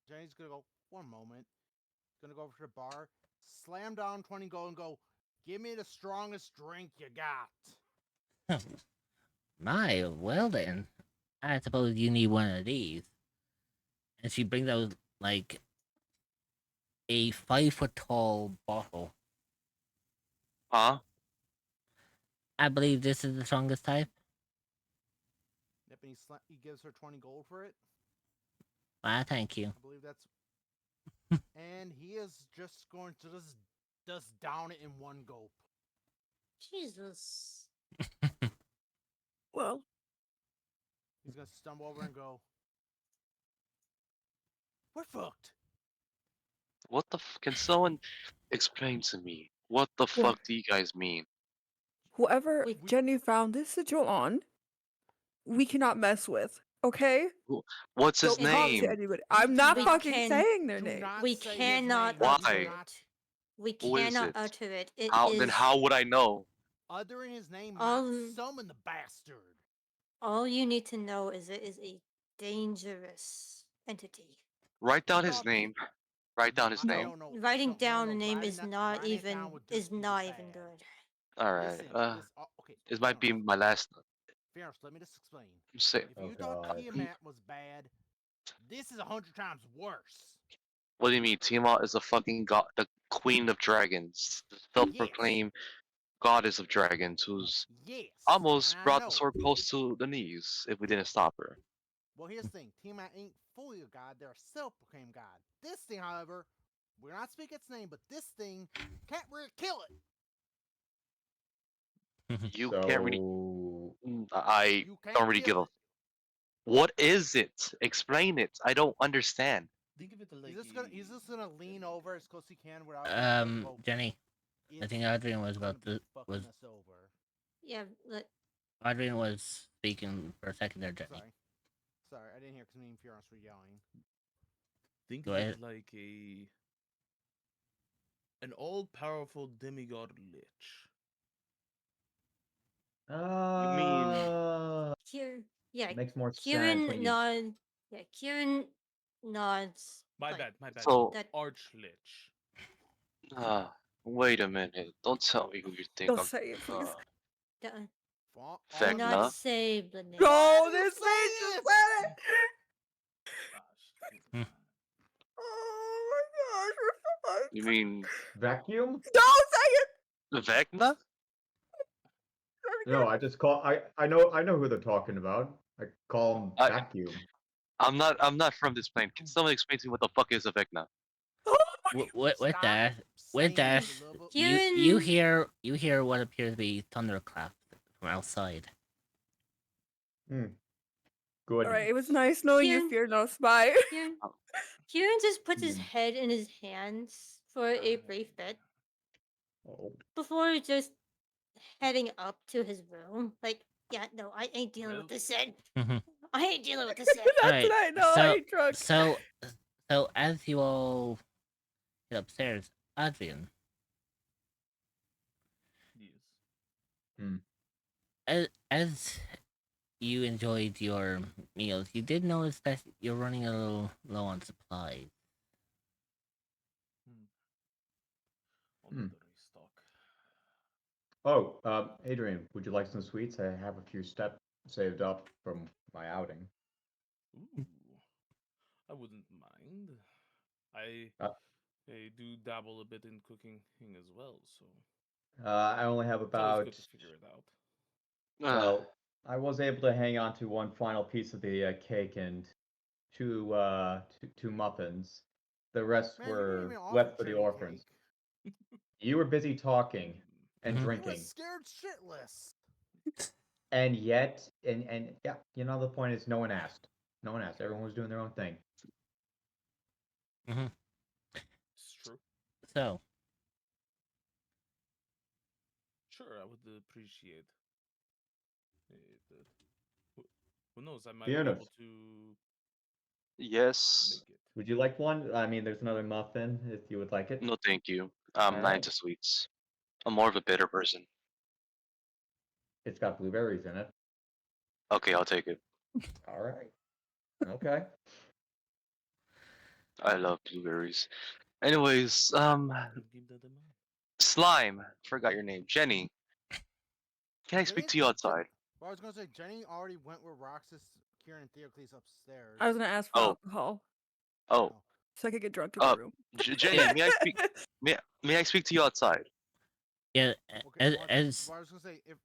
Jenny's gonna go 1 moment. Gonna go over to the bar, slam down 20 gold, and go, "Give me the strongest drink you got." My, well then, I suppose you need one of these. And she brings out like a 5 foot tall bottle. Huh? I believe this is the strongest type. Yep, and he gives her 20 gold for it. Ah, thank you. I believe that's. And he is just going to just down it in one gulp. Jesus. Well, He's gonna stumble over and go, "We're fucked." What the can someone explain to me? What the Well- fuck do you guys mean? whoever We- Jenny found this sigil on, we cannot mess with. Okay? What's his Don't talk to name? anybody. I'm not We fucking can- saying their Do name. not We say his cannot name. utter Why? it. We Who is cannot it? utter it. It How is then how would I know? Uttering his name might Um, summon the bastard. all you need to know is it is a dangerous entity. Write down his Thought- name. Write down his I name. don't know. Writing No, down no, a name writing is that- not writing it even down would just be even bad. good. Alright. Listen, okay. This might be my last Fairness, let me just explain. say. If Oh, you thought God. Tiamat was bad, this is 100 times worse. What do you mean? Tiamat is a fucking god, the queen of dragons, the self-proclaimed goddess of dragons, who's Yes. almost and I brought the know. sword close to the knees if we didn't stop her. Well, here's the thing. Tiamat ain't fully a god. They're a self-proclaimed god. This thing, however, we're not speaking its name, but this thing can't really kill it. You can't really. So I You can't don't really give kill a. it. What is it? Explain it. I don't understand. Think of it like He's just gonna lean over as close as he can without. Jenny, I think Adrian was about to was us over. Yeah, Adrian was speaking for a second there, Jenny. Sorry, I didn't hear because me and Furance were yelling. think Go of ahead. it like an all-powerful demigod lich. yeah, makes more sense Kieran when you nods. Yeah, Kieran nods. My like, bad. So- That Archlich. Wait a minute. Don't tell me who you think Don't I'm. say it, please. the, Fa- do not Vecna? say the name. No, Why do you this say lady just it? said it. Hmm. Oh my gosh, we're fucked. You mean vacuum? Don't say it. Vecna? No, I just call. I know who they're talking about. I call him I- vacuum. I'm not from this plane. Can someone explain to me what the fuck is a Vecna? with Stop that, saying with that, it, you little- you Kieran- you hear what appears to be thunderclaps from outside. Good. All right, it was nice knowing you, Kieran- Fear No Spy. Kieran, Kieran just puts his Hmm. head in his hands for a brief bit Oh. before just heading up to his room. Like, yeah, no, I ain't dealing with Well- this Sid. Mhm. I ain't dealing with this Sid. That's Alright, what I know. I so ain't drunk. so as you all get upstairs, Adrian, Yes. as you enjoyed your meals, you did notice that you're running a little low on supplies. I'll Hmm. need to restock. Oh, Adrian, would you like some sweets? I have a few steps saved up from my outing. Ooh, I wouldn't mind. I Uh. I do dabble a bit in cooking as well, so I only have it's always about, good to figure it out. well, I was able to hang on to one final piece of the cake and two muffins. The rest Man, you didn't were even offer left for the Jenny orphans. cake. You were busy talking and Mhm. You drinking, was scared shitless. and yet, and yeah, the point is, no one asked. No one asked. Everyone was doing their own thing. It's true. So, Sure, I would appreciate it. Who knows? I might Fiona, be able to Yes. make it. would you like one? I mean, there's another muffin if you would like it. No, thank you. I'm not Alright. into sweets. I'm more of a bitter person. It's got blueberries in it. Okay, I'll take it. All right. Okay. I love blueberries. Anyways, Give that a mind. Slime. Forgot your name. Jenny. Can I Jenny- speak to you outside? Well, I was gonna say Jenny already went with Roxas, Kieran, and Theocles upstairs. I was gonna ask for Oh. alcohol Oh, so I could get drunk in the room. Jenny, may I speak? May I speak to you outside? yeah, Okay. as Well, I was gonna say if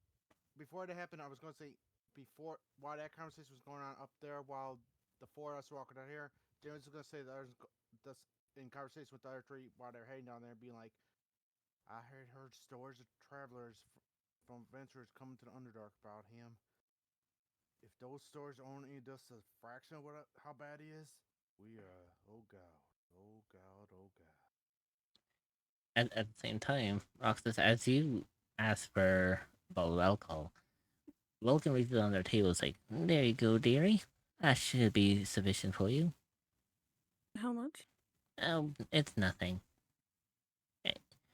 before that happened, I was gonna say before while that conversation was going on up there, while the four of us were walking down here, Jenny was gonna say that I was this in conversation with the other three while they're heading down there, being like, I heard stories of travelers from adventurers coming to the Underdark about him. If those stories are only just a fraction of how bad he is, we are oh god, oh god, oh god. at the same time, Roxas, as you ask for a bottle of alcohol, Vulcan reaches on their table. Is like, there you go, dearie. That should be sufficient for you. How much? Oh, it's nothing.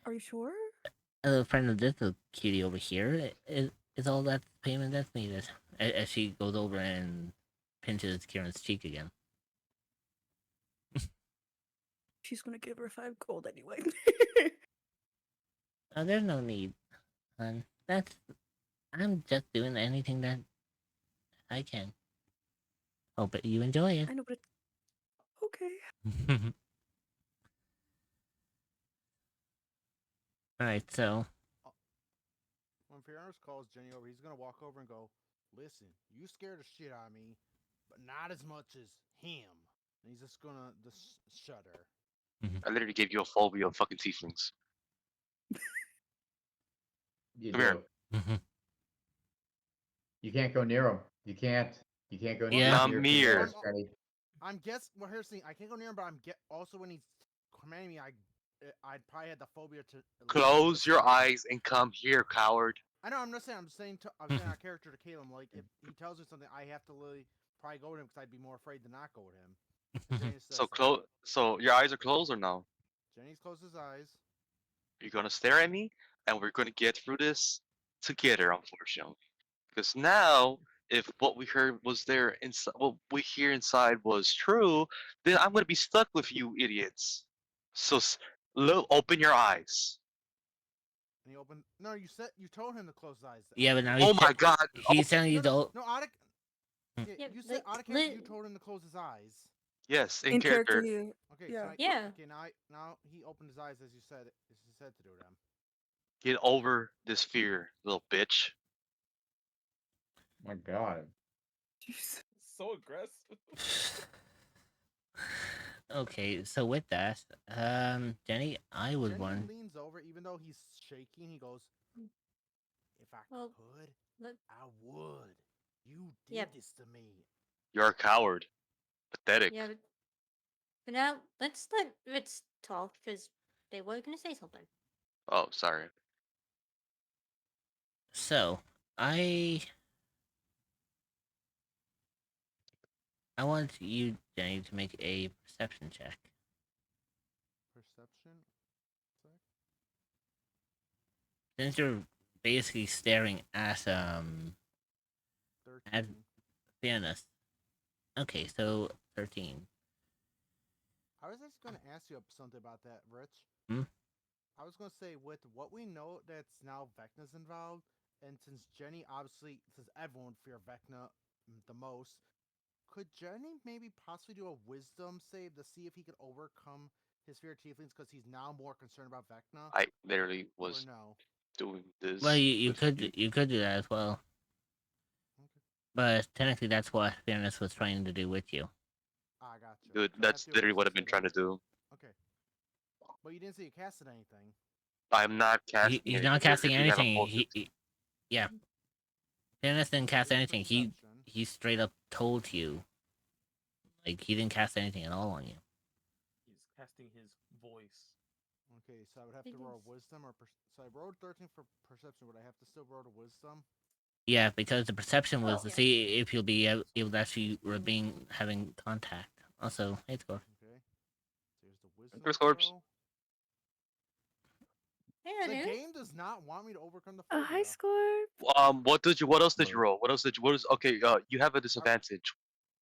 Are you sure? A friend of this little cutie over here is all that payment that's needed. As she goes over and pinches Kieran's cheek again. She's gonna give her 5 gold anyway. There's no need, hon. I'm just doing anything that I can. Hope you enjoy it. I know, but okay. Alright, so When Fiona's calls Jenny over, he's gonna walk over and go, "Listen, you scared the shit out of me, but not as much as him." And he's just gonna just shudder. I literally gave you a phobia of fucking tieflings. You Come do. here. You can't go near him. You can't. You can't go Yeah. near Come here. Fiona's, Jenny. I'm guess. Well, here's the thing. I can't go near him, but also when he's commanding me, I'd probably had the phobia to Close your eyes and come here, coward. I know. I'm not saying. I'm saying. I'm saying our character to Caleb. Like if he tells me something, I have to really probably go with him because I'd be more afraid to not go with him. And Jenny says So that. So your eyes are closed or no? Jenny's closed his eyes. You're gonna stare at me, and we're gonna get through this together, unfortunately. Because now, if what we heard was there inside, what we hear inside was true, then I'm gonna be stuck with you idiots. So, open your eyes. And he opened. No, you told him to close his eyes. yeah, but now Oh my god! he's telling you No, to. no, out of. Hmm. Yeah, Yeah, you said like, out of character. You lit- told him to close his eyes. Yes, in In character, character. you. Okay, Yeah. so Yeah. Okay, now he opened his eyes as you said to do them. Get over this fear, little bitch. My God. Jeez. So aggressive. Okay, so with that, Jenny, I would Jenny want. leans over, even though he's shaking. He goes, "If I Well, could, look, I would. You did Yep. this to me." You're a coward. Pathetic. yeah, but for now, let's let Ritz talk because they were gonna say something. Oh, sorry. So, I want you, Jenny, to make a perception check. Perception. Sec. Since you're basically staring at 13. Fianus. Okay, so 13. I was just gonna ask you something about that, Rich. Hmm? I was gonna say, with what we know that's now Vecna's involved, and since Jenny obviously, since everyone fear Vecna the most, could Jenny maybe possibly do a wisdom save to see if he could overcome his fear of tieflings because he's now more concerned about Vecna? I literally Or was no? doing this. Well, you with could you could do that as well, Okay. but technically that's what Fianus was trying to do with you. I gotcha. Dude, So I have that's to do a literally what wisdom I've been save, trying right? to do. Okay. But you didn't say you casted anything. I'm not casting He's not anything. You're casting being anything. inappropriate. Yeah, Fianus didn't cast Use anything. perception. He straight up told you, like, he didn't cast anything at all on you. He's casting his voice. Okay, so I would have It to roll is. wisdom or so I rolled 13 for perception. Would I have to still roll a wisdom? Yeah, because the perception was to Yeah. see if you'll be able to actually being having contact. Also, hey, score. Okay. So here's the wisdom Chris Corpse. throw. Yeah, The dude. game does not want me to overcome the A high phobia. score. What else did you roll? Okay, you have a disadvantage.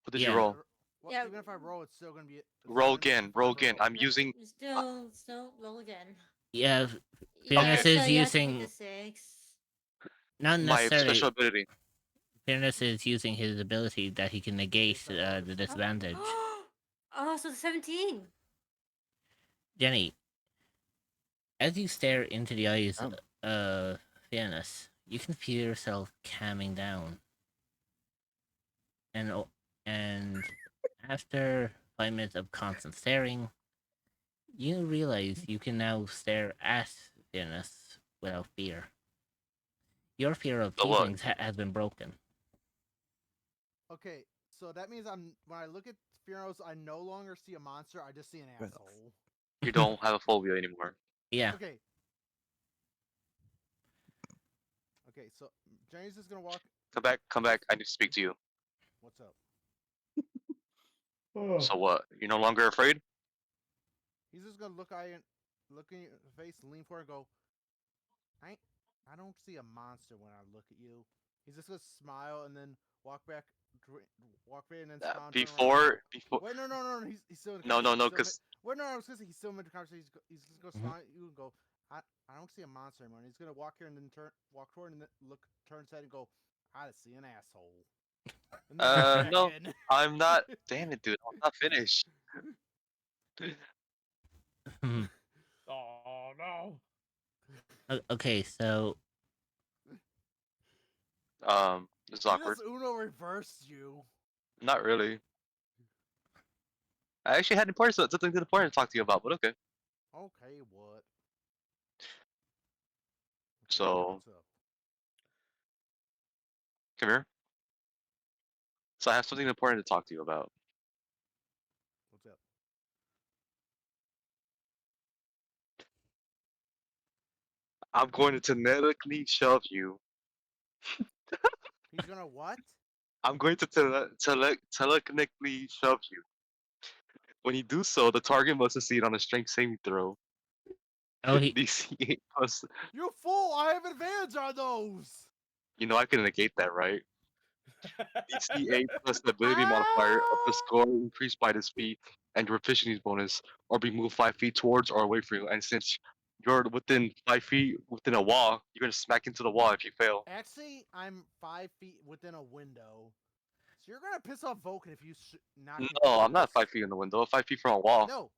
What did you Yeah. roll? Well, Yeah. even if I roll, it's still gonna be a Roll disadvantage again, if I roll again. roll. I'm using Still roll again. Yeah, Yeah, Fairness Okay. so is you have to take the using 6. not my special necessarily. ability. Fairness is using his ability that he can negate Yes, I the noticed. disadvantage. Oh, so 17. Jenny, as you stare into the eyes of Fairness, you can feel yourself calming down, and and after 5 minutes of constant staring, you realize you can now stare at Fairness without fear. Your fear of So what? tieflings has been broken. Okay, so that means when I look at Funerals, I no longer see a monster. I just see an Right. asshole. You don't have a phobia anymore. Yeah. Okay. Okay, so Jenny's just gonna walk. Come back, come back. I need to speak to you. What's up? So what? You're no longer afraid? He's just gonna look in your face, lean forward, and go. I don't see a monster when I look at you. He's just gonna smile and then walk back, and then smile and turn around and go. Before. Wait, no. He's still in the No, no, conversation. no, because Wait, no. I was gonna say he's still in the conversation. He's just gonna Mhm. smile at you and go. I don't see a monster anymore. And he's gonna walk here and then walk toward and then turn his head and go. I see an asshole. And then walk back no, in. I'm not. Damn it, dude. I'm not finished. Oh no! Okay, so This is He awkward. just Uno reversed you. Not really. I actually had something important to talk to you about, but okay. Okay, what? Okay, So what's up? come here. So I have something important to talk to you about. What's up? I'm going to genetically shove you. He's gonna what? I'm going to telekinetically shove you. When you do so, the target must succeed on a strength saving throw. oh he DC 8 plus. You fool! I have advantage on those. You know I can negate that, right? DC 8 plus the ability modifier of the Ah! score increased by the speed and your proficiency bonus, or be moved 5 feet towards or away from you. And since you're within 5 feet within a wall, you're gonna smack into the wall if you fail. Actually, I'm 5 feet within a window, so you're gonna piss off Vulcan if you knock me No, I'm not close. 5 feet in the window. 5 feet from a wall. No,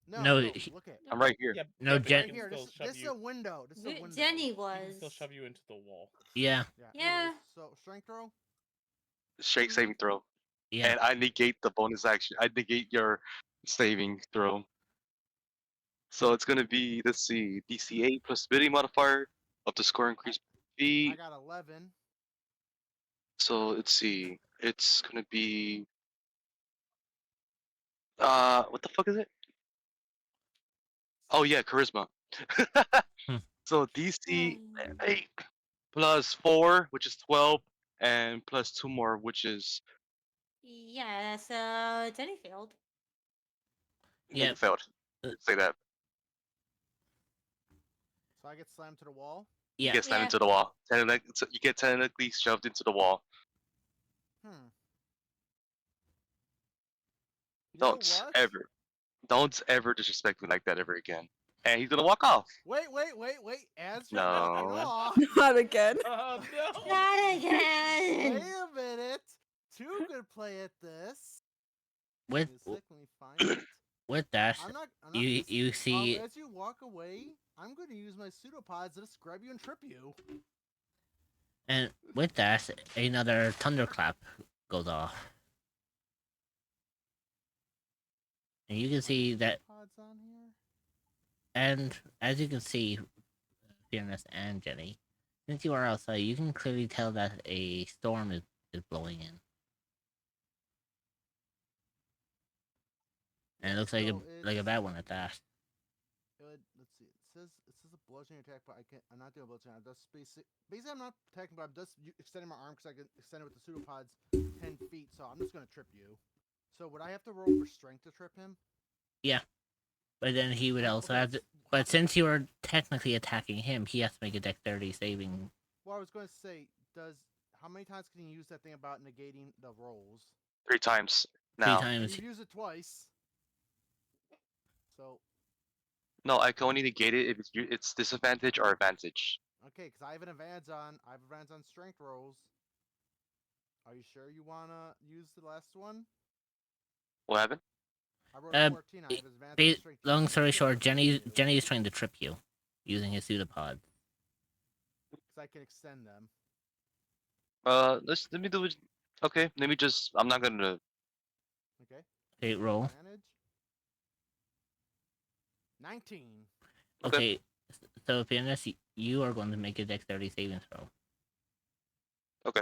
no, no no. he, Look at I'm right here. Yeah, No, but Jen- right he can here. still shove This is you. a window. This is a window. Jenny He was. can still shove you into the wall. yeah Yeah. Yeah. Anyways, so strength throw. Strength saving throw. yeah. And I negate the bonus action. I negate your saving throw. So it's gonna be, let's see, DC 8 plus ability modifier, up to score increase I feet. got 11. So let's see, it's gonna be what the fuck is it? Oh yeah, charisma. Hmm. So DC Hmm. 8 plus 4, which is 12, and plus 2 more, which is Yeah, so Jenny failed. yeah, you Yep. failed. Say that. So I get slammed to the wall. You Yeah. get slammed Yeah. into the wall. You get technically shoved into the wall. Hmm. You know Don't what? ever, don't ever disrespect me like that ever again. And he's gonna walk off. Wait. As you're No. walking off. Not again. Oh no! Not Wait again. a minute. Two could play at this. With Give me a sec, let me find it. with that, I'm not. you see, as you walk away, I'm going to use my pseudopods to just grab you and trip you. and with that, another thunderclap goes off, and you can My see that. pseudopods on here. And as you can see, Fearless and Jenny, since you are outside, you can clearly tell that a storm is blowing in. And it looks like So like a it's- bad one at that. let's see. It says a bludgeoning attack, but I can't. I'm not doing a bludgeoning. I'm just basically I'm not attacking, but I'm just extending my arm because I can extend it with the pseudopods 10 feet. So I'm just going to trip you. So would I have to roll for strength to trip him? Yeah, but then he would also Okay, have to. But since you are technically attacking him, he has to make a dexterity saving. Well, I was going to say, how many times can you use that thing about negating the rolls? 3 times Three now. times. You've used it twice. So No, I can only negate it if it's disadvantage or advantage. okay, because I have advantage on strength rolls. Are you sure you wanna use the last one? What happened? I rolled a 14. I have advantage on strength. Long story Just gonna short, trip you, Jenny is trying to trip you using his pseudopod. because I can extend them. Let me do it. Okay, let me just. I'm not gonna. Okay. Okay, roll. Advantage. 19. Okay, so Fearless, you are going to make a dexterity saving throw. Okay.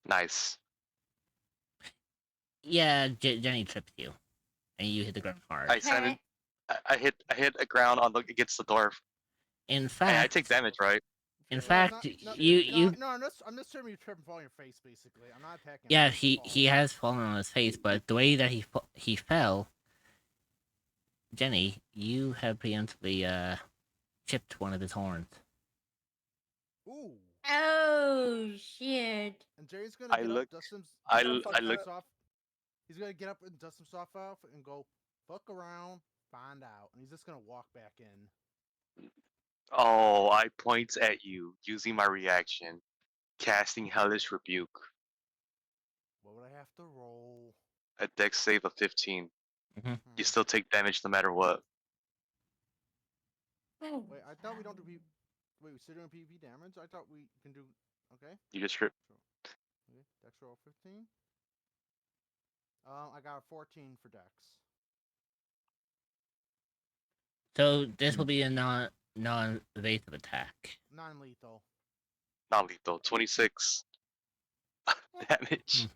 Nice. Yeah, Jenny trips you, and you hit the ground hard. I send it. I hit a ground on against the door. In Hey, fact, I take damage, right? In Well, fact, no, you no, I'm just tripping you trip and fall on your face, basically. I'm not attacking. yeah, I'm just he has fallen on his face, but the way that he fell, Jenny, you have preemptively chipped one of his horns. Ooh. Oh shit! And Jerry's gonna I get look- up, dust him. I Don't l- fuck I that look. up. Off. He's gonna get up and dust himself off and go fuck around, find out, and he's just gonna walk back in. Oh, I point at you using my reaction, casting Hellish Rebuke. What would I have to roll? A dex save of 15. Mm-hmm. You still take damage no matter what. Wait, I thought we don't do Wait, we still doing PvP damage? I thought we can do. Okay. You just trip. Okay. Dex roll 15. I got a 14 for Dex. So this will be a non-evasive attack. Non-lethal. Not lethal. 26 damage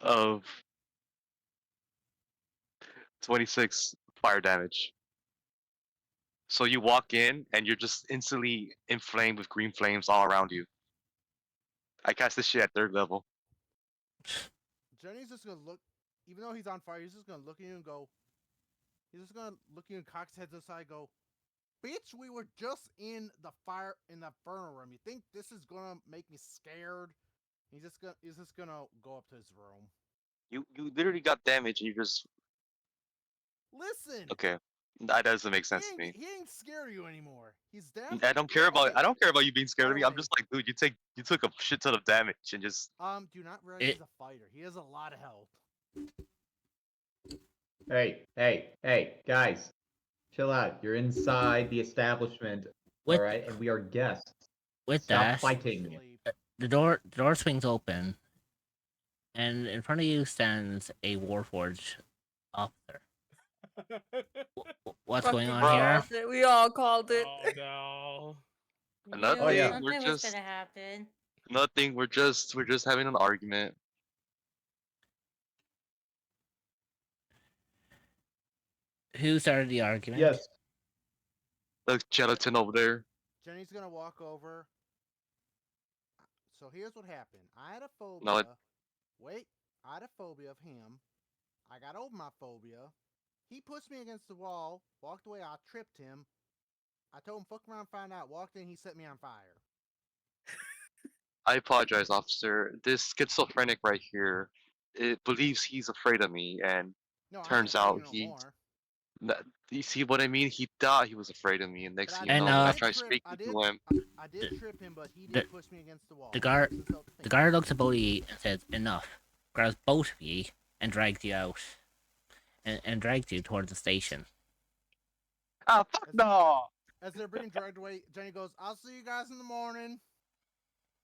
of 26 fire damage. So you walk in and you're just instantly inflamed with green flames all around you. I cast this shit at 3rd level. Jenny's just gonna look, even though he's on fire, he's just gonna look at you and go. He's just gonna look at you and cock his head to the side and go, "Bitch, we were just in the inferno room. You think this is gonna make me scared?" He's just gonna go up to his room. You literally got damage and you just Listen. okay. That doesn't make sense to me. He ain't scared of you anymore. He's down. I don't care about Okay. I don't care about you being scared By of the me. I'm way- just like, dude, you took a shit ton of damage and just Do not realize he's a fighter. He has a lot of health. Hey, guys. Chill out. You're inside the establishment, With alright? And we are guests. with Stop that, fighting. Sleep. the door swings open, and in front of you stands a Warforged officer. What's going on Bro. here? Called it. We all called it. Oh no. We Nothing. knew yeah. something was gonna happen. Nothing. We're just having an argument. Who started the argument? Yes. The gelatin over there. Jenny's gonna walk over. So here's what happened. I had a phobia. No, Wait, I had a phobia of him. I got over my phobia. He pushed me against the wall, walked away, I tripped him. I told him fuck around, find out, walked in, he set me on fire. I apologize, officer. This schizophrenic right here, it believes he's afraid of me, and No, turns I ain't out afraid of you no more. you see what I mean? He thought he was afraid of me, and next But thing you know, And, after I speak I to him, did trip him, but he the- did push me against the wall. The guard, Makes himself the think. guard looks at both of you and says, "Enough." Grabs both of you and drags you out, and drags you towards the station. ah, fuck no, As they're being dragged away, Jenny goes, I'll see you guys in the morning.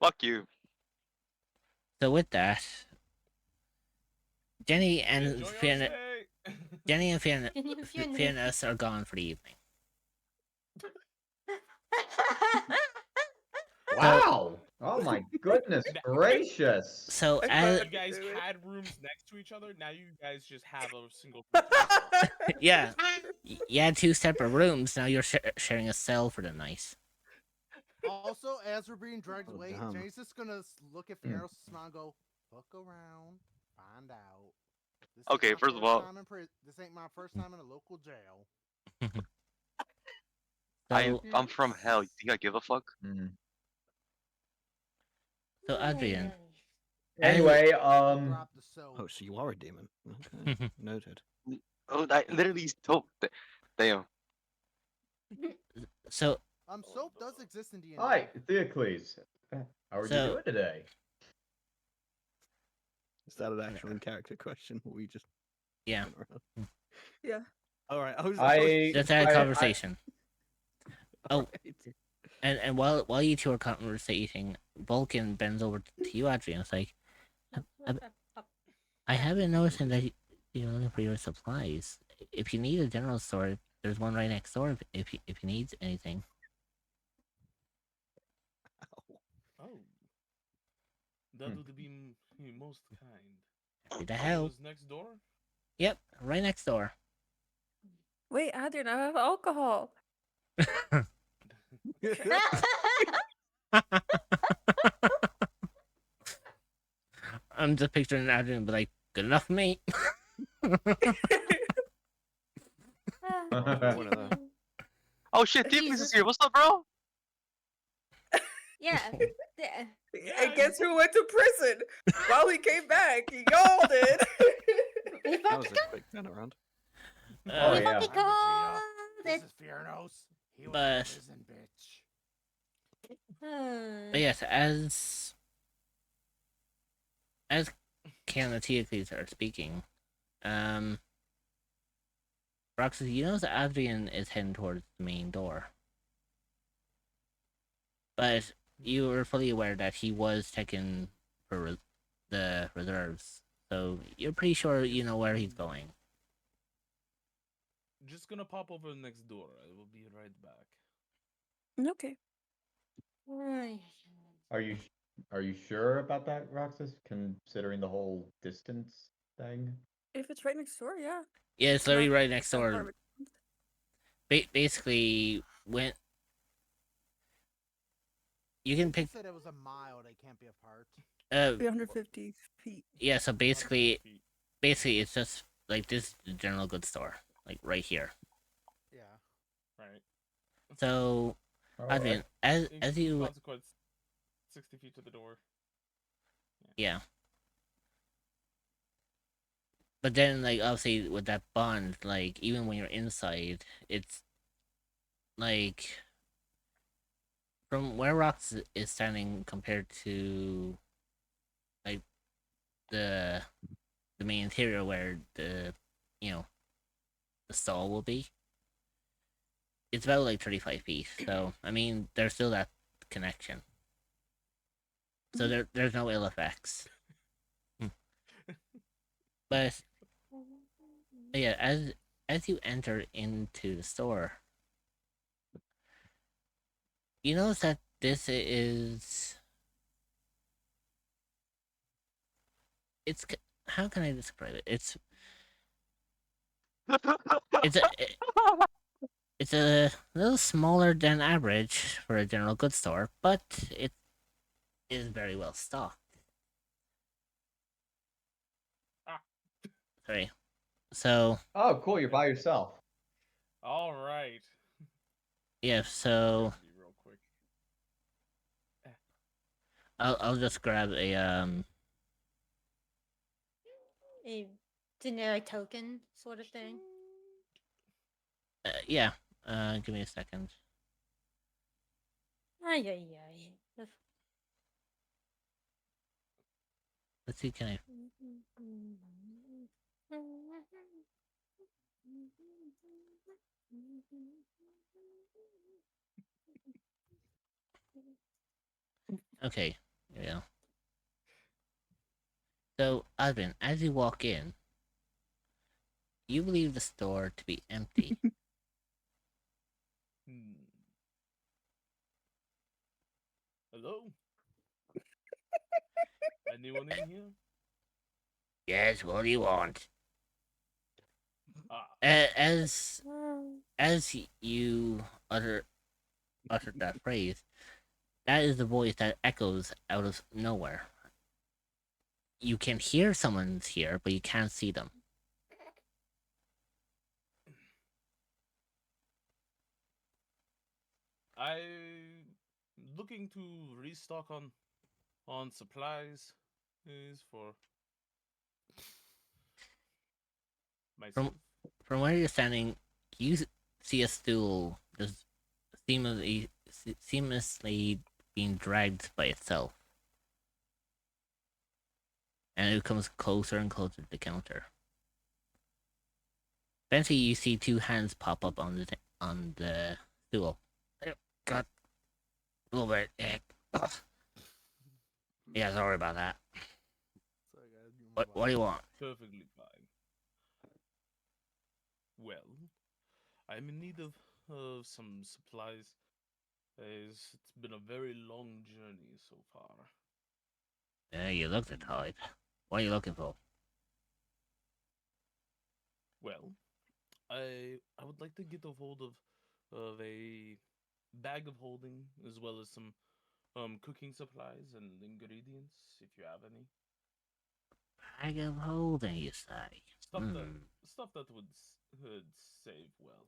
fuck you. So with that, Jenny and Enjoy your Fiona, stay. Jenny and Fiona, Fiona. Fiona's are gone for the evening. Wow. Oh my goodness gracious. So I as You guys Do it. had rooms next to each other. Now you guys just have a single room to yourself. yeah, you had two separate rooms. Now you're sharing a cell for the night. Also, as we're being dragged Oh, away, damn. Jenny's just gonna look at Fierro, smile, and go, fuck around, find out. This ain't Okay, my first of all- time in this ain't my first time in a local jail. So, I'm from hell. You think I give a fuck? Mm. so Adrian, Anyway, Drop the soap. Oh, so you are a demon. Okay, noted. Oh, I literally told. Damn. so Soap does exist in D&D. hi, Theocles. How are So- you doing today? Is that an actual in-character question, or we just? yeah, went around? Yeah. All right. just had a I- conversation. All Oh. right. And while you two are conversating, Vulcan bends over to you, Adrian. It's like, I have been noticing that you're looking for your supplies. If you need a general store, there's one right next door. If you need anything. Oh, that would be most kind. Happy to help. Was next door? Yep, right next door. Wait, Adrian, I have alcohol. I'm just picturing Adrian, but like, good enough for me. One of those. Oh shit, Tiffany's Jesus. is here. What's up, bro? Yeah. And guess who went to prison? While he came back, y'all did. We That fucking was a quick turnaround. Oh, we yeah. fucking I'm called This it. is Fiernos. He was But- in prison, bitch. But yes, as Ken and Theocles are speaking, Roxas, you know that Adrian is heading towards the main door. But you were fully aware that he was taken for the reserves. So you're pretty sure you know where he's going. Just gonna pop over next door. I will be right back. Okay. Are you sure about that, Roxas? Considering the whole distance thing? If it's right next door, yeah. Yeah, it's literally Not right next that far door. of a- Basically, when you can He pick, said it was a mile. They can't be apart. 350 feet. yeah. So 100 basically, feet. it's just like this is the general goods store, like right here. Yeah. Right. So Alright. Adrian, as In you consequence, 60 feet to the door. yeah. But then, like, obviously, with that bond, like, even when you're inside, it's like from where Rox is standing compared to like the main interior where the the stall will be. It's about like 35 feet. So I mean, there's still that connection. So there's no ill effects. But yeah, as you enter into the store, you notice that this is it's how can I describe it? It's a it's a little smaller than average for a general goods store, but it is very well stocked. Ah. Sorry. So Oh, cool. You're by yourself. All right. yeah, so Be real quick. I'll just grab A generic token sort of thing. yeah. Give me a second. Ay, ay, ay. Let's see, can I? Okay, yeah. So, Advin, as you walk in, you believe the store to be empty. Hmm. Hello? Anyone in here? Yes, what do you want? Ah, As you uttered that phrase, that is the voice that echoes out of nowhere. You can hear someone's here, but you can't see them. I'm looking to restock on supplies is for From myself. from where you're standing, you see a stool just seamlessly being dragged by itself, and it comes closer and closer to the counter. Eventually, you see two hands pop up on the stool. Got a little bit. Yeah, sorry about that. Sorry, guys, give me my What do you bottle. want? Perfectly fine. Well, I'm in need of some supplies. As it's been a very long journey so far. Yeah, you look the type. What are you looking for? Well, I would like to get a hold of a bag of holding as well as some cooking supplies and ingredients if you have any. Bag of holding, you say? Stuff that stuff that would save well.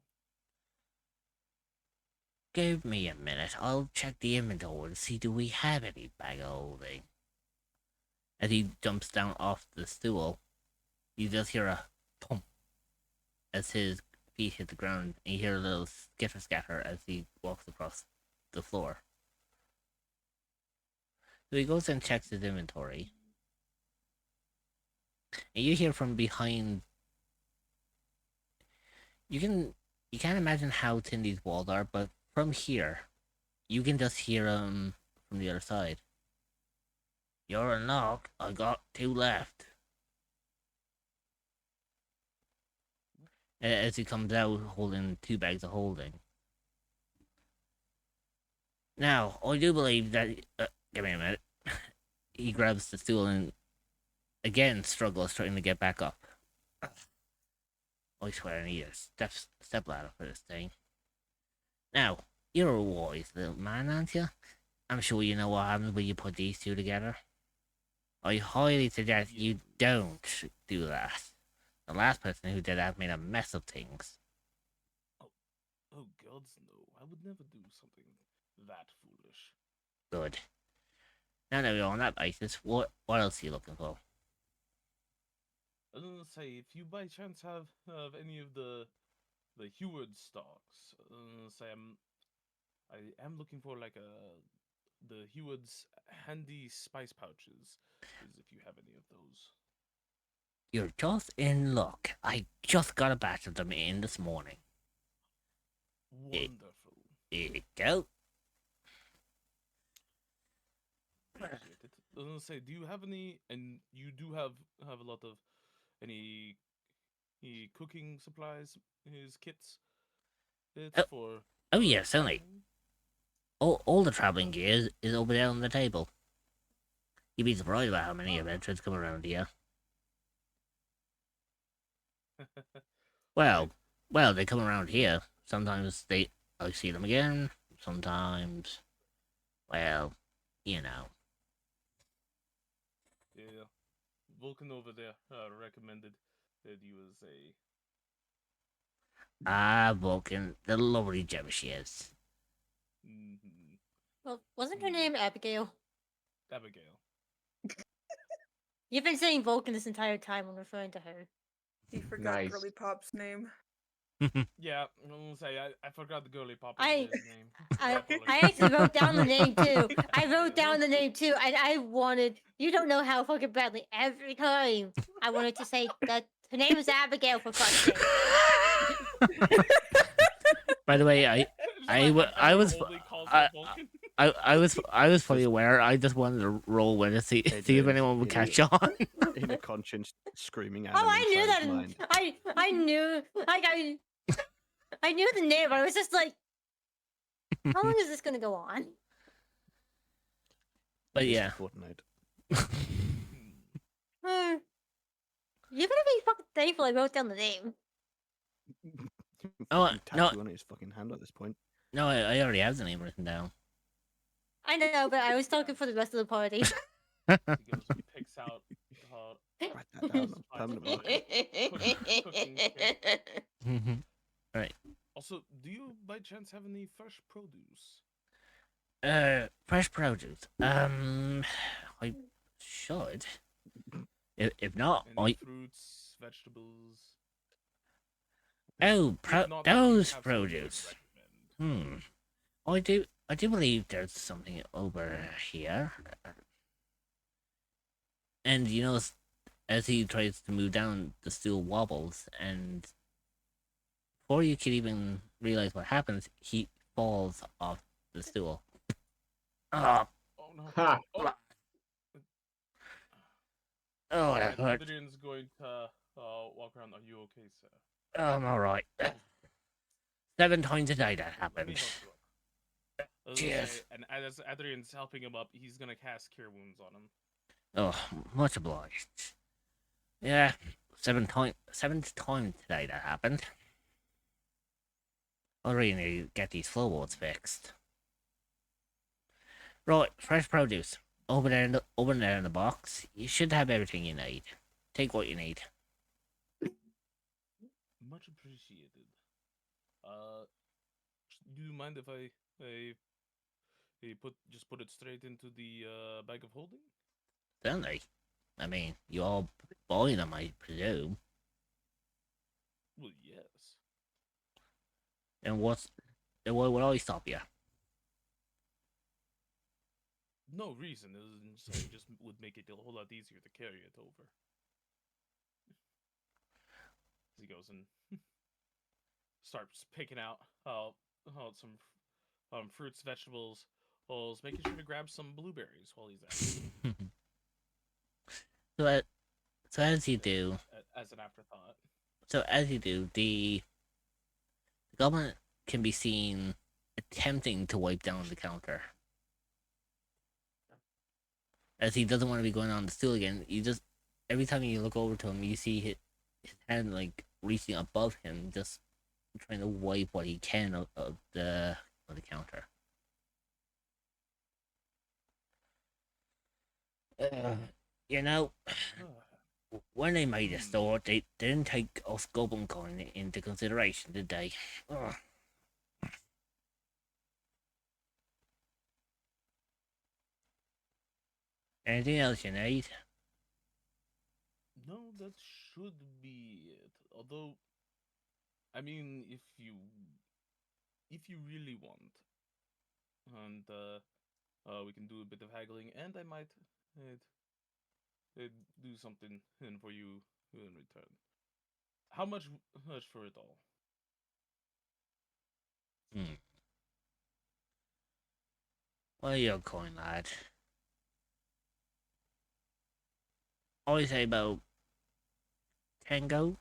Give me a minute. I'll check the inventory to see do we have any bag of holding. As he jumps down off the stool, you just hear a thump as his feet hit the ground, and you hear a little skitter scatter as he walks across the floor. So he goes and checks his inventory, and you hear from behind. You can't imagine how thin these walls are, but from here, you can just hear him from the other side. You're a knock. I got two left. As he comes out holding two bags of holding. Now, I do believe that. Give me a minute. He grabs the stool and again struggles trying to get back up. I swear I need a step ladder for this thing. Now, you're a wise little man, aren't you? I'm sure you know what happens when you put these two together. I highly suggest you don't do that. The last person who did that made a mess of things. Oh gods no! I would never do something that foolish. Good. Now that we're on that basis, what else are you looking for? I was gonna say if you by chance have any of the Heward stocks, say I am looking for like the Heward's handy spice pouches, is if you have any of those. You're just in luck. I just got a batch of them in this morning. Wonderful. Here you go. Appreciate it. I was gonna say, do you have any? And you do have a lot of any cooking supplies, his kits. It's Oh, for. oh yeah, certainly. All the traveling gear is over there on the table. You'd be surprised about how many adventures come around here. Well, well, they come around here. Sometimes I see them again. Sometimes, well, you know. Yeah, Vulcan over there recommended that you was a. Ah, Vulcan, the lovely gem she is. Mm-hmm. Well, wasn't her name Abigail? Abigail. You've been saying Vulcan this entire time when referring to her. He forgot Nice. Girly Pop's name. Yeah, I'm gonna say I forgot the girly pop I- over his name. I apologize. actually wrote down the name too. I wrote Abigail. down the name too, and I wanted you don't know how fucking badly every time I wanted to say that her name is Abigail for fuck's sake. By the way, I was I was fully aware. I just wanted to roll with it, see It if is, anyone would it catch is. on. Inner conscience screaming at Oh, him I knew inside that. his mind. I knew like I knew the name. But I was just like, how long is this gonna go on? But It is yeah. a fortnight. Hmm. You're gonna be fucking thankful I wrote down the name. Oh, Fucking no. tattoo on his fucking hand at this point. No, I already have the name written down. I know, but I was talking for the rest of the party. He goes and picks out. Write that down on a permanent marker. Cooking kit. Right. Also, do you by chance have any fresh produce? Fresh produce. I should. If not, Any fruits, vegetables? oh, If not, I those have something I would produce. recommend. I do believe there's something over here. And you know, as he tries to move down, the stool wobbles, and before you can even realize what happens, he falls off the stool. Oh, Oh no! Ha! Oh, oh, that and hurt. Adrian's going to walk around. Are you okay, sir? I'm alright. 7 times a day that Let me happens. help you up. I was gonna Cheers. say, and as Adrian's helping him up, he's gonna cast Cure Wounds on him. Oh, much obliged. Yeah, 7th time today that happened. I really need to get these floorboards fixed. Right, fresh produce. Over there in the box. You should have everything you need. Take what you need. Much appreciated. Do you mind if I put it straight into the bag of holding? Certainly. I mean, you all buying them, I presume. Well, yes. And why would I stop you? No reason. It just would make it a whole lot easier to carry it over. He goes and starts picking out some fruits, vegetables, while making sure to grab some blueberries while he's at it. So as you do, As an afterthought. the goblin can be seen attempting to wipe down the counter. As he doesn't want to be going on the stool again, every time you look over to him, you see his hand like reaching above him, just trying to wipe what he can of the counter. You know, when they made the store, they didn't take us goblin coin into consideration, did they? Ugh. Anything else you need? No, that should be it. Although, I mean, if you really want, and we can do a bit of haggling, and I might do something in for you in return. How much for it all? Well, you're a coin, lad. I say about 10 gold.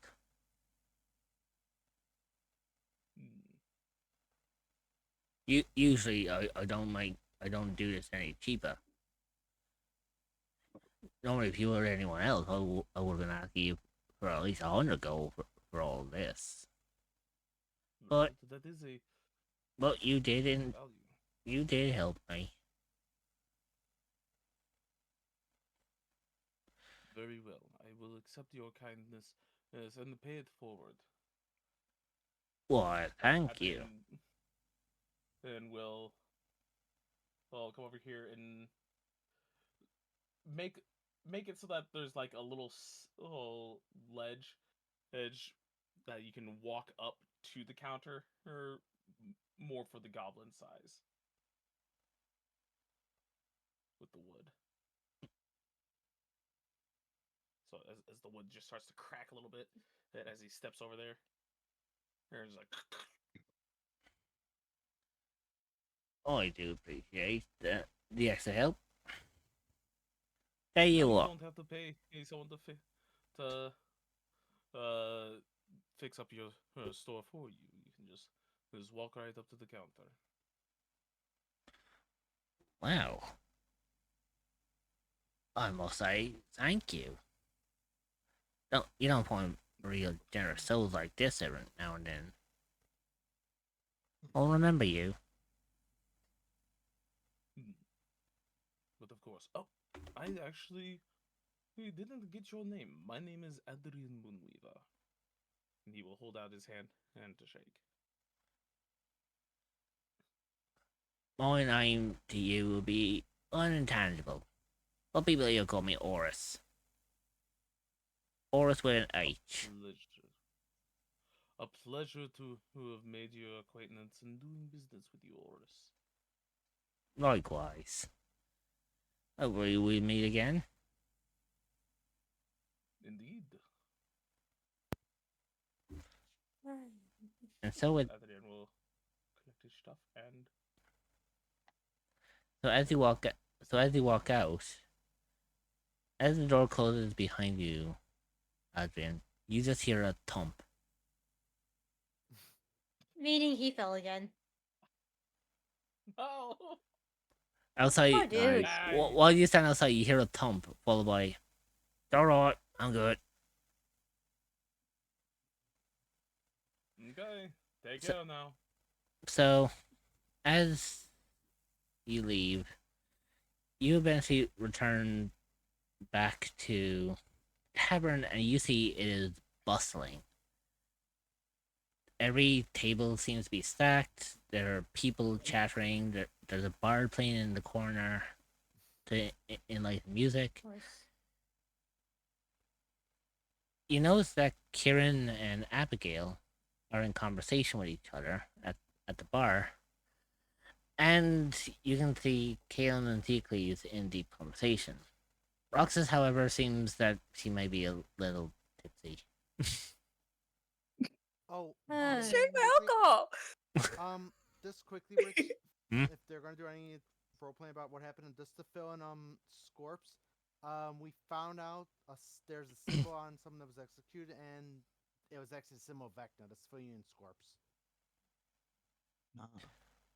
Hmm. Usually I don't do this any cheaper. Normally, if you were anyone else, I would have been asking you for at least 100 gold for all this. Well, But that is a you didn't. value. You did help me. Very well. I will accept your kindness and pay it forward. Why, thank you. And we'll come over here and make make it so that there's like a little ledge edge that you can walk up to the counter, or more for the goblin size with the wood. So as the wood just starts to crack a little bit, and as he steps over there, there's like I do appreciate the extra help. Tell you you what, don't have to pay someone to fix up your store for you. You can just walk right up to the counter. wow, I must say thank you. You don't find real generous souls like this every now and then. I'll remember you. But of course, oh, I actually didn't get your name. My name is Adrian Moonweaver. And he will hold out his hand to shake. My name to you will be unintelligible, but people here call me Oris. Oris with an H. Pleasure. A pleasure to have made your acquaintance and doing business with you, Oris. Likewise. Hopefully we meet again. Indeed. And so Adrian will collect his stuff and as you walk out, as the door closes behind you, Adrian, you just hear a thump. Meaning he fell again. oh, Outside, Poor dude. Nice. while you stand outside, you hear a thump followed by, "Alright, I'm good." okay. Take So- care now. So, as you leave, you eventually return back to tavern, and you see it is bustling. Every table seems to be stacked. There are people chattering. There's a bard playing in the corner in like music. Of course. You notice that Kieran and Abigail are in conversation with each other at the bar. And you can see Kaelin and Theocles in deep conversation. Roxas, however, seems that she may be a little tipsy. Oh, Shake my quickly- alcohol. Just quickly, Rich. Hmm? If they're gonna do any role playing about what happened, and just to fill in Scorps, we found out there's a symbol on something that was executed, and it was actually a symbol of Vecna, the civilian Scorps. Ah.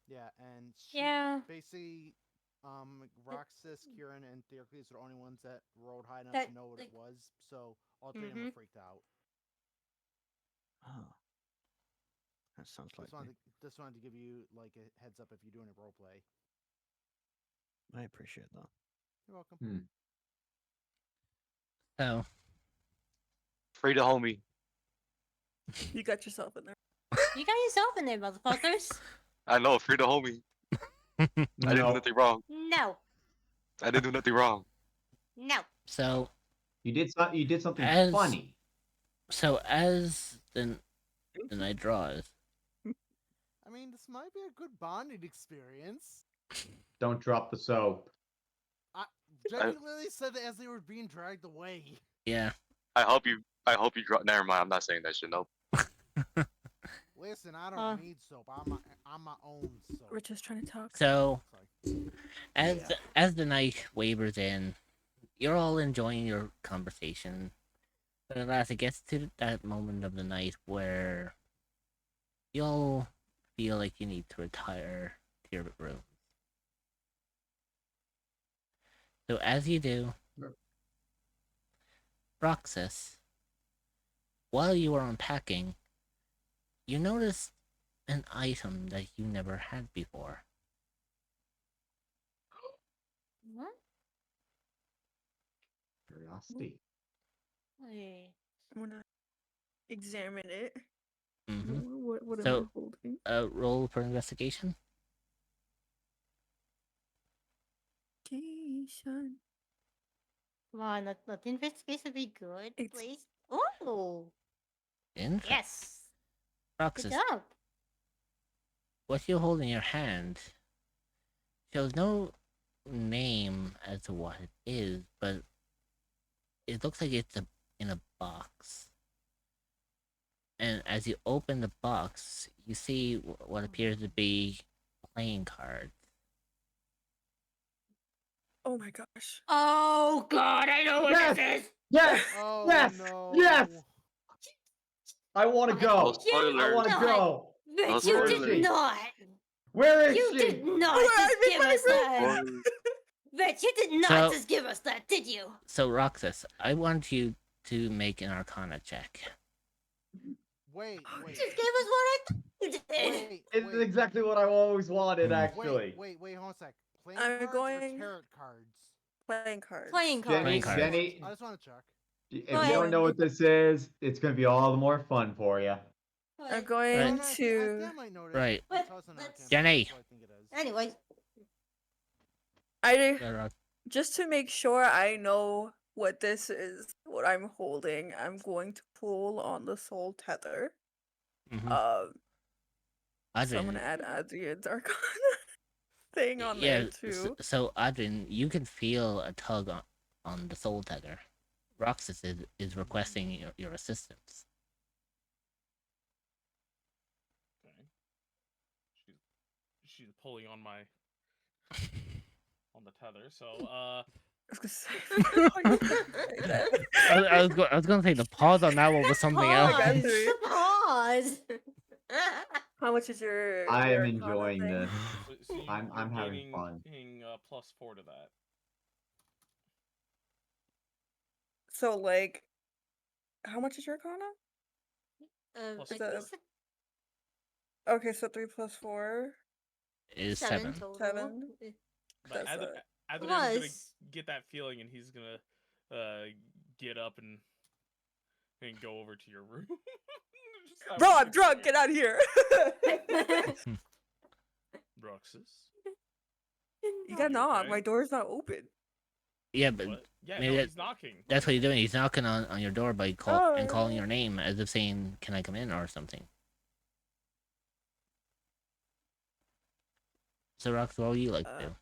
Yeah, and she Yeah. basically, Roxas, Kieran, and Theocles were the only ones that rolled high enough That, to know what like- it was. So all three of them were Mhm. freaked out. Ah. That sounds like me. Just wanted to give you like a heads up if you're doing a role play. I appreciate that. You're welcome. Hmm. So, Free the homie. You got yourself in there. You got yourself in there, motherfuckers. I know, free the homie. I didn't do No, nothing wrong. No. I didn't do nothing wrong. No. so you did something As- funny. as the night draws, I mean, this might be a good bonding experience. Don't drop the soap. Jenny literally said that as they were being dragged away. yeah. I hope you drop. Never mind. I'm not saying that shit. Nope. Listen, I don't need soap. I'm my own soap. We're just trying to talk. So Sorry. as the night wavers in, you're all enjoying your conversation. But at last, it gets to that moment of the night where you all feel like you need to retire to your room. So as you do, Roxas, while you were unpacking, you noticed an item that you never had before. What? Curiosity. Wait. I'm gonna examine it. Mm-hmm. What am I So, holding? roll for investigation. Investigation. Come on, let the investigation be good, It's- please. Oh, Interesting. yes. Good Roxas, job. what you hold in your hand shows no name as to what it is, but it looks like it's in a box. And as you open the box, you see what appears to be playing cards. Oh my gosh. Oh God, I know what Yes! this is. Yes! Oh yes! no. Yes! I want to I- go. No you spoilers. I want to not. go. But No you spoilers. did not. Where is You she? did not Oh, I just made give my us that. Spoilers. But you did not So- just give us that, did you? So, Roxas, I want you to make an Arcana check. Wait. You just gave us what I thought you did. It's exactly what I always wanted, actually. Wait, hold on a sec. Playing I'm cards going- or tarot cards? Playing cards. Playing Jenny, Playing cards. cards. Jenny, I just want to check. if Go you don't ahead. know what this is, it's going to be all the more fun for you. I'm But- going Right. No, I to. think I might know this. Right. I saw this on Let's- Arcana, Jenny. that's what I think it is. Anyways, Just to make sure I know what this is, what I'm holding, I'm going to pull on the soul tether. Mm-hmm. So I'm Adrian, gonna add Adrian's Arcana thing on yeah. there too. So, Adrian, you can feel a tug on the soul tether. Roxas is requesting your assistance. Okay. She's pulling on my on the tether. So I was gonna say, I was gonna say that. I was gonna say the pause on that one was something else. I got pause. three. The pause. How much is your? I am Arcana enjoying thing? this. so I'm you're having gaining, fun. +4 to that. So like, how much is your Arcana? I Is think that- it's Okay, so 3 plus 4. Is seven seven. total. 7. But That's a- Adrian's gonna Was. get that feeling, and he's gonna get up and go over to your room. Just have Bro, a I'm good drunk. time. Get out of here. Roxas. You got You knock. okay? My door's not open. Yeah, but What? Yeah, maybe no, that- he's knocking. that's what he's doing. He's knocking on your door by Oh, calling yeah. your name as if saying, "Can I come in?" or something. So, Rox, what would you like to do?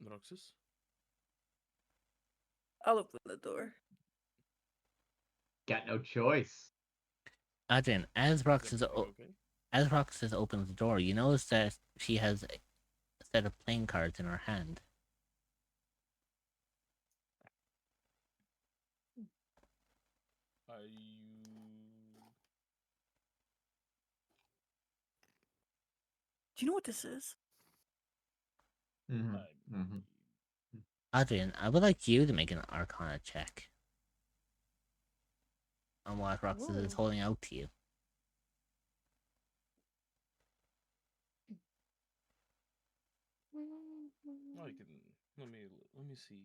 Roxas. I'll open the door. Got no choice. Adrian, Is everything okay? as Roxas opens the door, you notice that she has a set of playing cards in her hand. Are you? Do you know what this is? Mm-hmm. I- Mm-hmm. Adrian, I would like you to make an Arcana check on what Roxas is Ooh. holding out to you. Oh, you can. Let me see.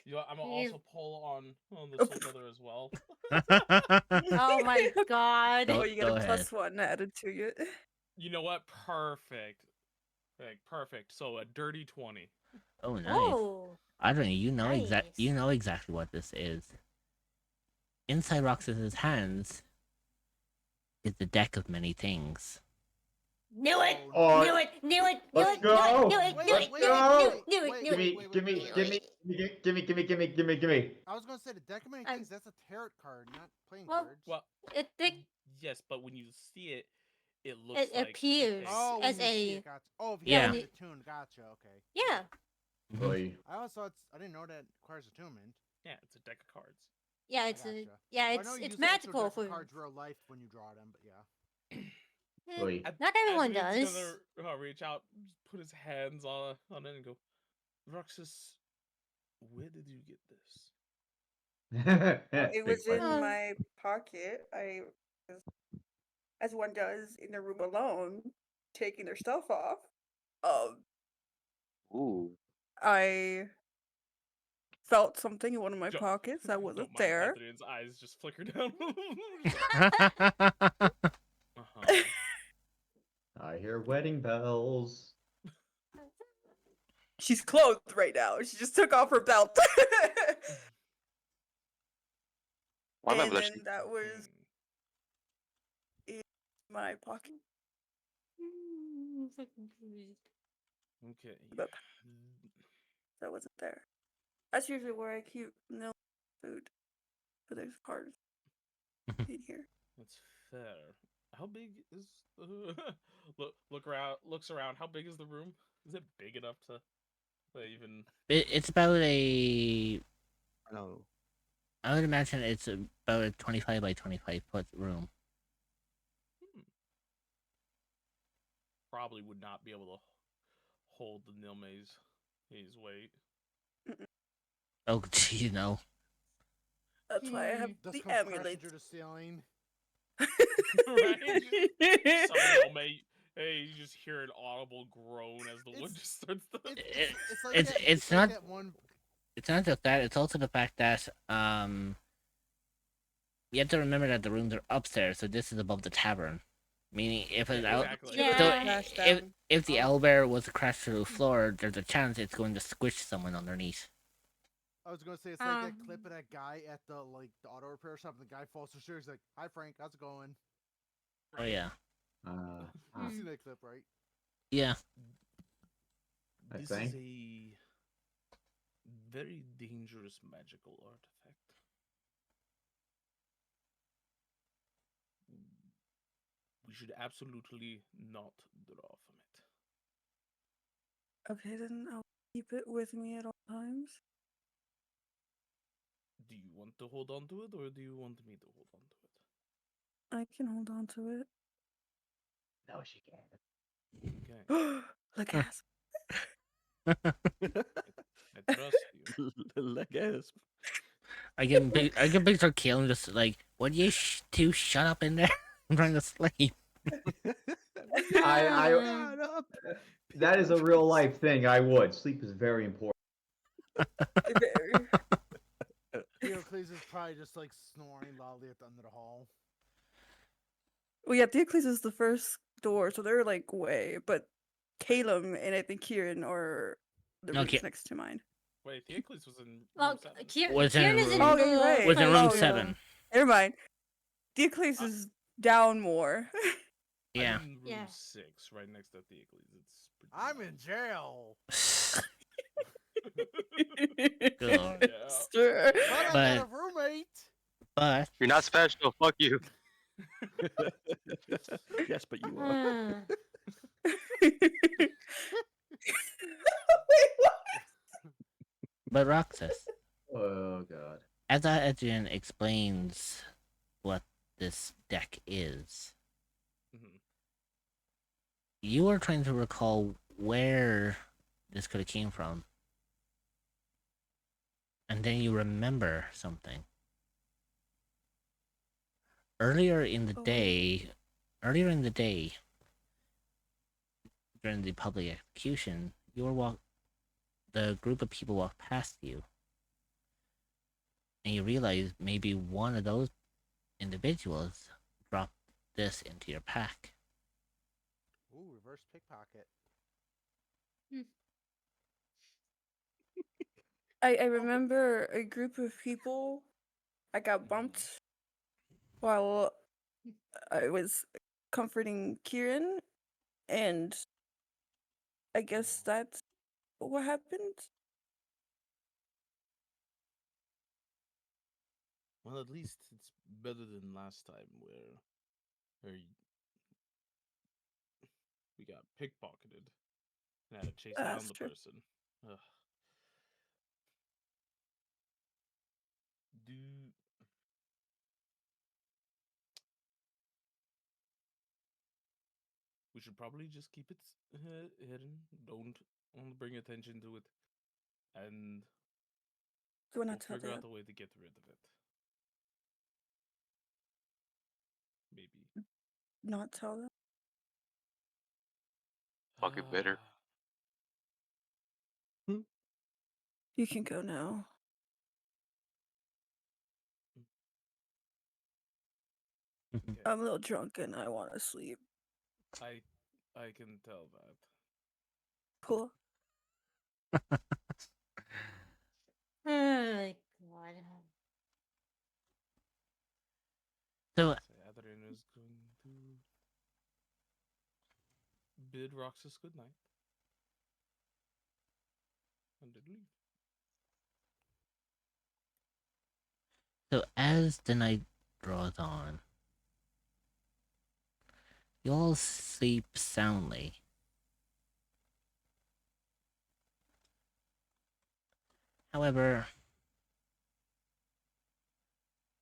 You know, I'm gonna You- also pull on the soul tether as well. Oh my God. Go- Oh, you get a ahead. +1 added to it. You know what? Perfect. Like, perfect. So a dirty 20. Oh, nice. Oh. Adrian, you know Nice. exactly what this is. Inside Roxas's hands is the deck of many things. Knew it. Oh, Knew it. Knew it. Knew let's it. go. Knew it. Knew Let's it. Knew go. it. Knew it. Knew Give it. me, give me, give me, give me. I was gonna say the deck of many I'm- things. That's a tarot card, not playing Well, cards. Well, It yes, but when you see it, it looks It like appears. okay, Oh, as when you see a- it, gotcha. Oh, if Yeah. you when yeah. you- the tune, gotcha. Okay. yeah. Mhm. Oy. I also thought I didn't know that requires attunement. Yeah, it's a deck of cards. Yeah, I it's a gotcha. yeah, Well, I know you it's use the actual magical deck of for cards real life when you draw them, but yeah. Oy. not everyone Adrian's does. gonna reach out, put his hands on it, and go, Roxas, where did you get this? It Big was question. in my pocket. I was, as one does in their room alone, taking their stuff off. Ooh. I felt something in one of my Don't- pockets that wasn't Don't mind there. Adrian's eyes just flicker down. Uh-huh. I hear wedding bells. She's clothed right now. She just took off her belt. Why am I And then blushing? that was Hmm. in my pocket. Okay. But that wasn't there. That's usually where I keep no food. But there's cards in here. That's fair. How big is looks around. How big is the room? Is it big enough to even? It's about a. No. I would imagine it's about a 25 by 25 foot room. Hmm, probably would not be able to hold the Nilme's his weight. Mm-mm. Oh, gee, no. That's why I have Just the come crashing amulet. through the ceiling. Right? Some Nilme. Hey, you just hear an audible groan as the wood It's- just starts to. It's like It's that. it's like not that one. it's not just that. It's also the fact that you have to remember that the rooms are upstairs, so this is above the tavern. Meaning, if Yeah, it's out, exactly. It was so Yeah. crashed if down. if the owlbear was to crash through the floor, there's a chance it's going to squish someone underneath. I was gonna say it's like that Um, clip of that guy at the auto repair shop. And the guy falls through stairs. He's like, "Hi Frank, how's it going?" Oh yeah, You seen that clip, right? yeah. I This think. is a very dangerous magical artifact. We should absolutely not draw from it. Okay, then I'll keep it with me at all times. Do you want to hold on to it, or do you want me to hold on to it? I can hold on to it. No, she can't. Okay. Look ass. I trust you. La gasp. I can picture Kalen just like, "Would you two shut up in there? I'm trying to sleep." I Shut up. that is a real life thing. I would. Sleep is very important. Very. Theocles is probably just like snoring loudly at the end of the hall. Well, yeah, Theocles is the first door, so they're like way. But Caleb and I think Kieran are the rooms Okay. next to mine. Wait, Theocles was in room well, 7. Was in Kieran is in room- Oh, yeah, you're the right. Was in room Oh, place, yeah. 7. Never mind. Theocles is down more. Yeah. I'm in room Yeah. 6, right next to Theocles. It's pretty I'm in jail, Good lord. Yeah. Sure. but I got But a roommate. but You're not special. Fuck you. Yes, but you are. but Roxas, Oh god. as Adrian explains what this deck is, Mhm. you are trying to recall where this could have came from, and then you remember something. Earlier in the Oh. day, earlier in the day, during the public execution, the group of people walked past you, and you realize maybe one of those individuals dropped this into your pack. Ooh, reverse pickpocket. I remember a group of people. I got bumped while I was comforting Kieran, and I guess that's what happened. Well, at least it's better than last time where we got pickpocketed and had to chase down That's the true. person. Ugh. we should probably just keep it hidden. Don't bring attention to it, and Do I we'll not tell figure out them? a way to get rid of it. Maybe. Not tell them? Fucking bitter. You can go now. Okay. I'm a little drunk and I want to sleep. I can tell that. Cool. Oh, God. So, So Adrian is going to bid Roxas good night and then leave. so as the night draws on, you all sleep soundly. However,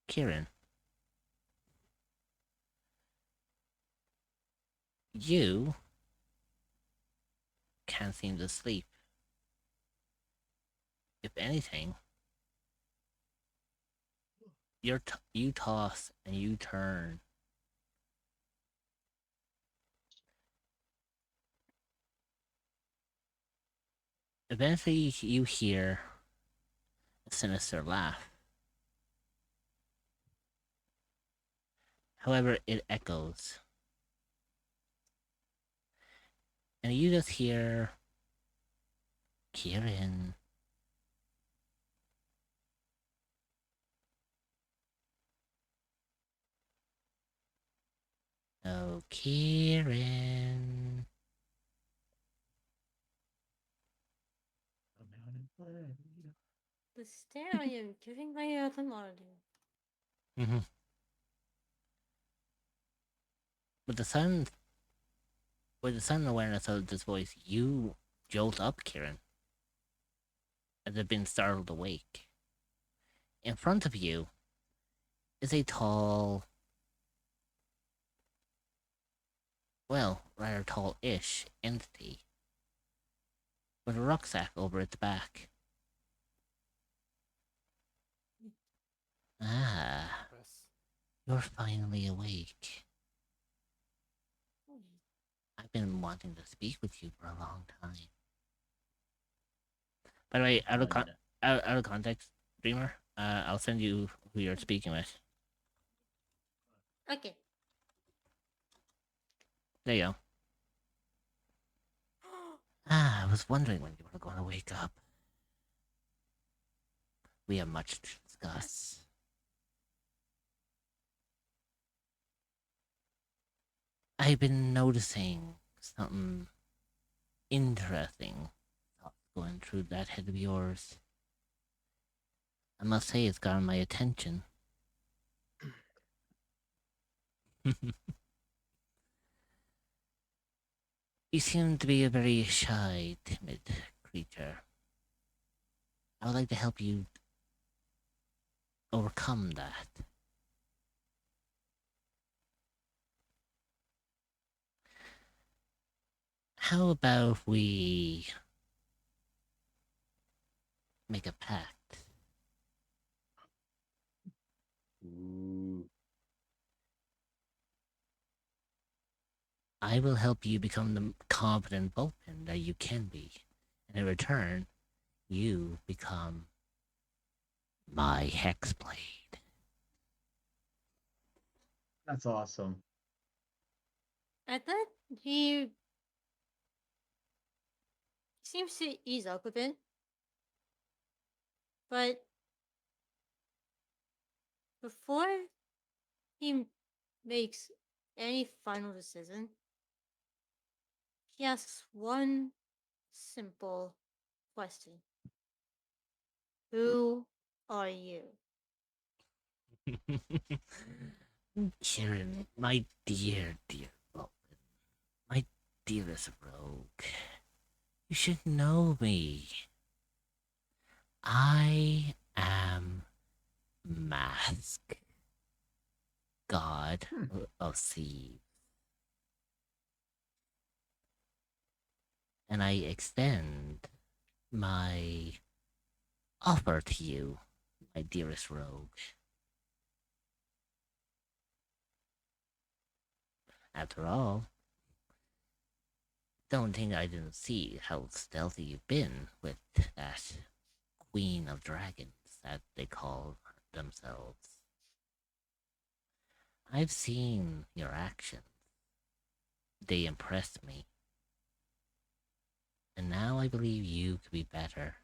Kieran, you can't seem to sleep. If anything, you toss and you turn. Eventually, you hear a sinister laugh. However, it echoes. And you just hear Kieran. Oh, Kieran. The stare I am giving my melody. Mm-hmm. With the sudden awareness of this voice, you jolt up, Kieran, as if been startled awake. In front of you is a tall, well, rather tall-ish entity with a rucksack over its back. Ah, you're finally awake. I've been wanting to speak with you for a long time. By the way, out of context, Dreamer, I'll send you who you're speaking with. Okay. There you go. Ah, I was wondering when you were going to wake up. We have much to discuss. I've been noticing something interesting going through that head of yours. I must say it's gotten my attention. You seem to be a very shy, timid creature. I would like to help you overcome that. How about we make a pact? Ooh. I will help you become the confident bullpen that you can be. And in return, you become my hexblade. That's awesome. I thought he seems to ease up a bit. But before he makes any final decision, he asks one simple question. Who are you? Kieran, my dear Vulcan, my dearest rogue, you should know me. I am Mask, God of Sea. and I extend my offer to you, my dearest rogue. After all, don't think I didn't see how stealthy you've been with that Queen of Dragons that they call themselves. I've seen your actions. They impressed me. And now I believe you could be better.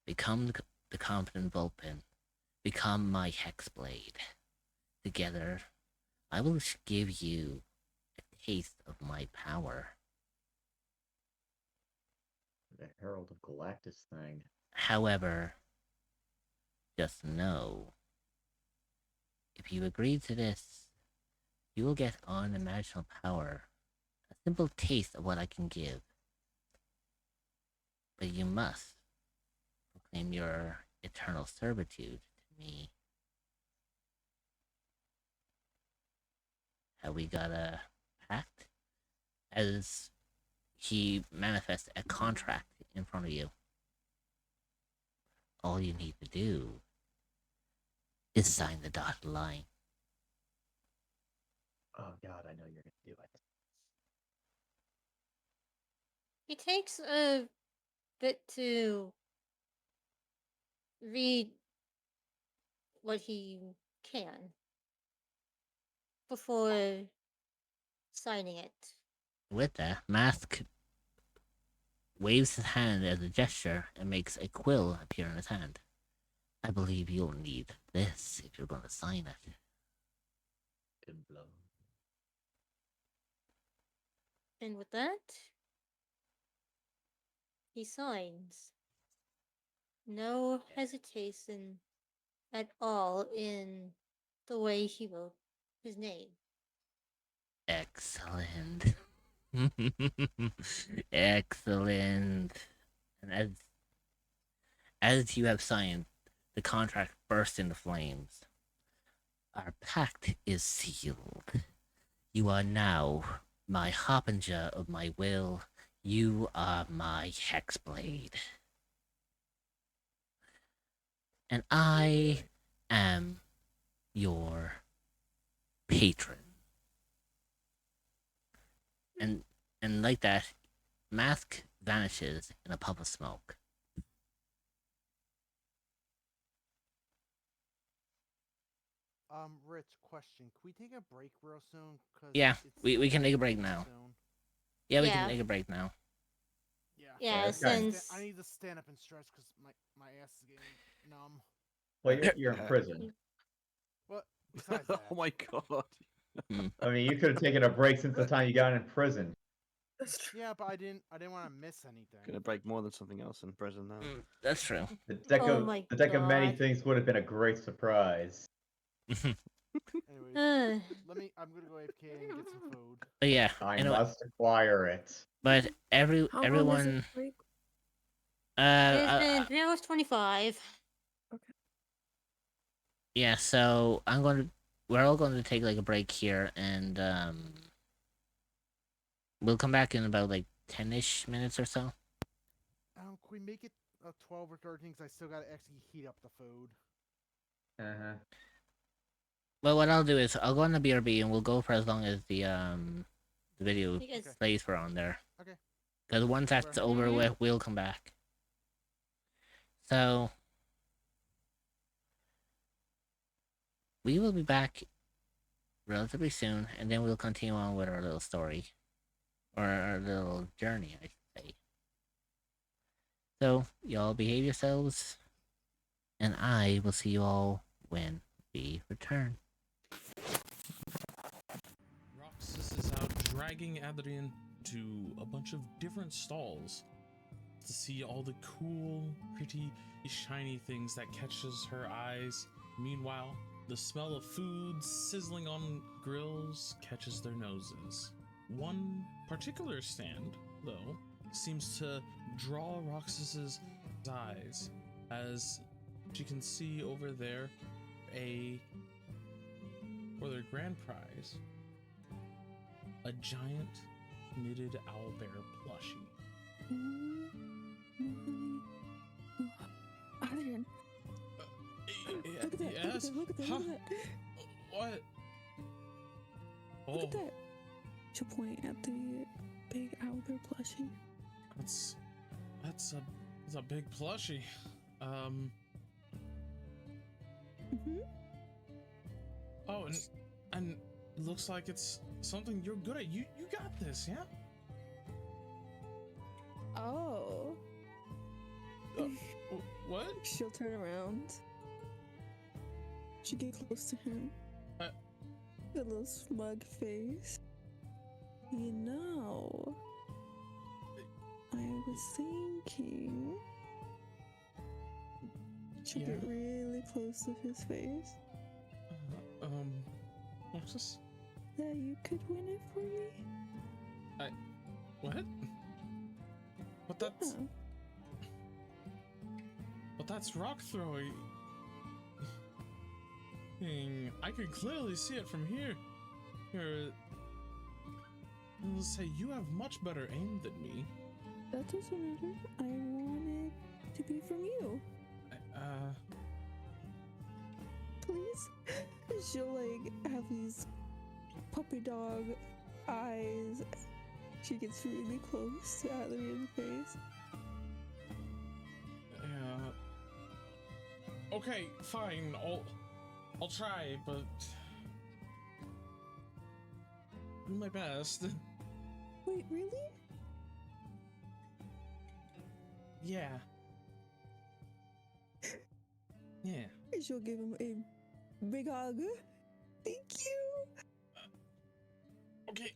Become the confident Vulpin. Become my Hexblade. Together, I will give you a taste of my power. The Herald of Galactus thing. However, just know, if you agree to this, you will get unimaginable power. A simple taste of what I can give. But you must proclaim your eternal servitude to me. Have we got a pact? As he manifests a contract in front of you. All you need to do is sign the dotted line. Oh god, I know you're gonna do it. He takes a bit to read what he can before signing it. With that, Mask waves his hand as a gesture and makes a quill appear in his hand. I believe you'll need this if you're going to sign it. Good blow. And with that, he signs. No hesitation at all in the way he wrote his name. Excellent. Excellent. And as you have signed, the contract bursts into flames. Our pact is sealed. You are now my harbinger of my will. You are my hexblade. And I am your patron. And like that, Mask vanishes in a puff of smoke. Rich, question. Can we take a break real soon? Cause Yeah, it's we can take a break getting now. soon. Yeah, we Yeah. can take a break now. Yeah. Yeah, it's kinda- since I need to stand up and stretch because my ass is getting numb. Well, you're in prison. But besides that, Oh my god. I mean, you could have taken a break since the time you got in prison. That's true. yeah, but I didn't want to miss anything. Gonna break more than something else in prison now. That's true. The deck Oh of my the deck of many God. things would have been a great surprise. Anyways, uh, I'm gonna go AFK and get some food. But yeah, I anyway, must acquire it. but How long is everyone, this break? it's been 3 hours 25. yeah. So we're all going to take like a break here, and we'll come back in about like 10-ish minutes or so. Can we make it 12 or 13? Because I still gotta actually heat up the food. Uh-huh. Well, what I'll do is I'll go on the BRB and we'll go for as long as the video You guys, plays for on there. Okay. Because once that's over Mhm. with, we'll come back. So we will be back relatively soon, and then we'll continue on with our little story, or our little journey, I should say. So y'all behave yourselves, and I will see you all when we return. Roxas is out dragging Adrian to a bunch of different stalls to see all the cool, pretty, shiny things that catches her eyes. Meanwhile, the smell of food sizzling on grills catches their noses. One particular stand, though, seems to draw Roxas's eyes as she can see over there for their grand prize, a giant knitted owl bear plushie. Adrian, look at that! Yes? Look at that! Huh? Look at that! What? Look at Oh, that! She'll point at the big owl bear plushie. that's a big plushie. Oh, and it looks like it's something you're good at. You got this, yeah? Oh. What? She'll turn around. She'll get close to him. Uh. A little smug face. You know, I was thinking. She'll get really close to his face. What's this? That you could win it for me? What? Yeah. But that's rock throwing. I can clearly see it from here. I'll say you have much better aim than me. That doesn't matter. I want it to be from you. Please? She'll like have these puppy dog eyes. She gets really close to Adrian's face. Yeah. Okay, fine. I'll try, but do my best. Wait, really? Yeah. Yeah. She'll give him a big hug. Thank you. Okay.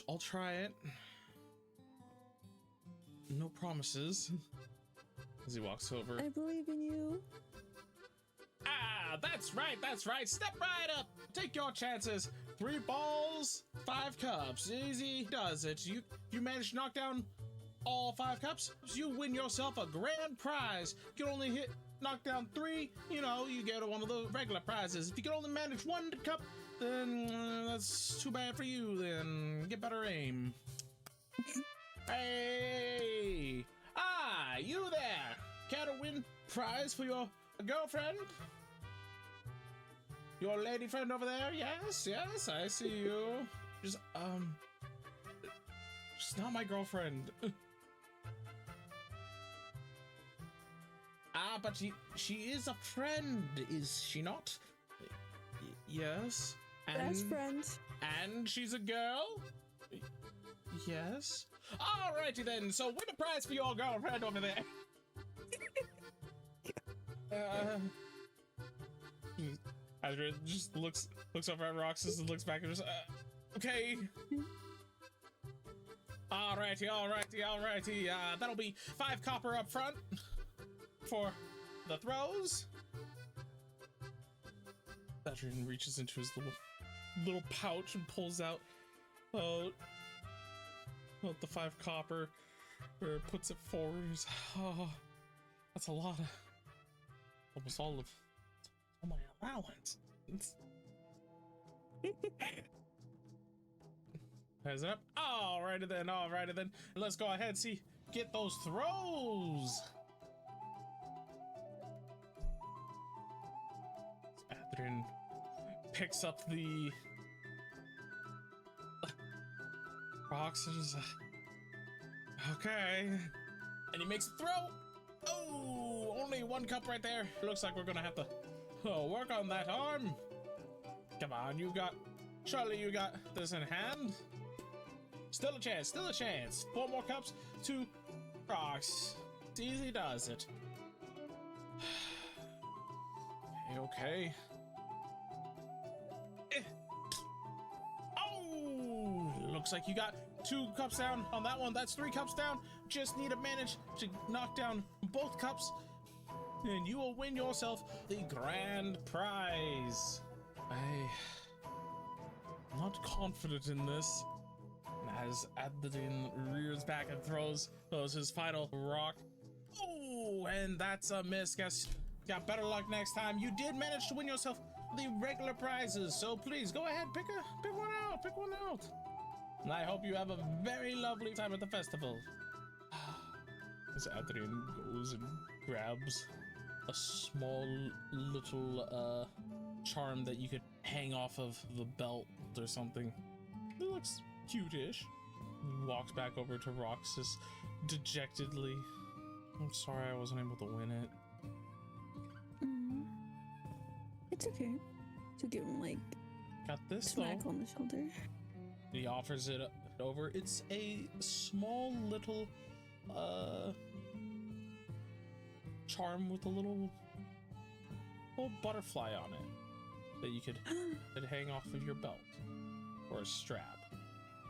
I'll try it. No promises. As he walks over. I believe in you. Ah, that's right. Step right up. Take your chances. 3 balls, 5 cups. Easy does it. You manage to knock down all 5 cups, you win yourself a grand prize. You can only knock down 3, you get one of the regular prizes. If you can only manage 1 cup, then that's too bad for you. Then get better aim. Hey! Ah, you there! Care to win prize for your girlfriend? Your lady friend over there? Yes, I see you. Just she's not my girlfriend. But she is a friend, is she not? Yes. Best friends. And she's a girl? Yes. Alrighty then, so win a prize for your girlfriend over there. Adrian just looks over at Roxas and looks back and just, okay. Alrighty. That'll be 5 copper up front for the throws. Adrian reaches into his little pouch and pulls out the 5 copper, or puts it forward. Oh, that's a lot of, almost all of my allowance. Heads up. Alrighty then. Let's go ahead and get those throws. Adrian picks up the rocks and is okay, and he makes a throw. Oh, only 1 cup right there. Looks like we're gonna have to work on that arm. Come on, surely you got this in hand. Still a chance. 4 more cups, 2 rocks. It's easy does it. Okay. Oh, looks like you got 2 cups down on that one. That's 3 cups down. Just need to manage to knock down both cups, and you will win yourself the grand prize. I'm not confident in this. As Adrian rears back and throws his final rock. Oh, and that's a miss. Guess got better luck next time. You did manage to win yourself the regular prizes, so please go ahead, pick one out. pick one out. And I hope you have a very lovely time at the festival. As Adrian goes and grabs a small little charm that you could hang off of the belt or something. It looks cute-ish. Walks back over to Roxas dejectedly. I'm sorry I wasn't able to win it. It's okay. To give him like Got this smack though. on the shoulder. He offers it over. It's a small little charm with a little butterfly on it that you could hang off of your belt or a strap.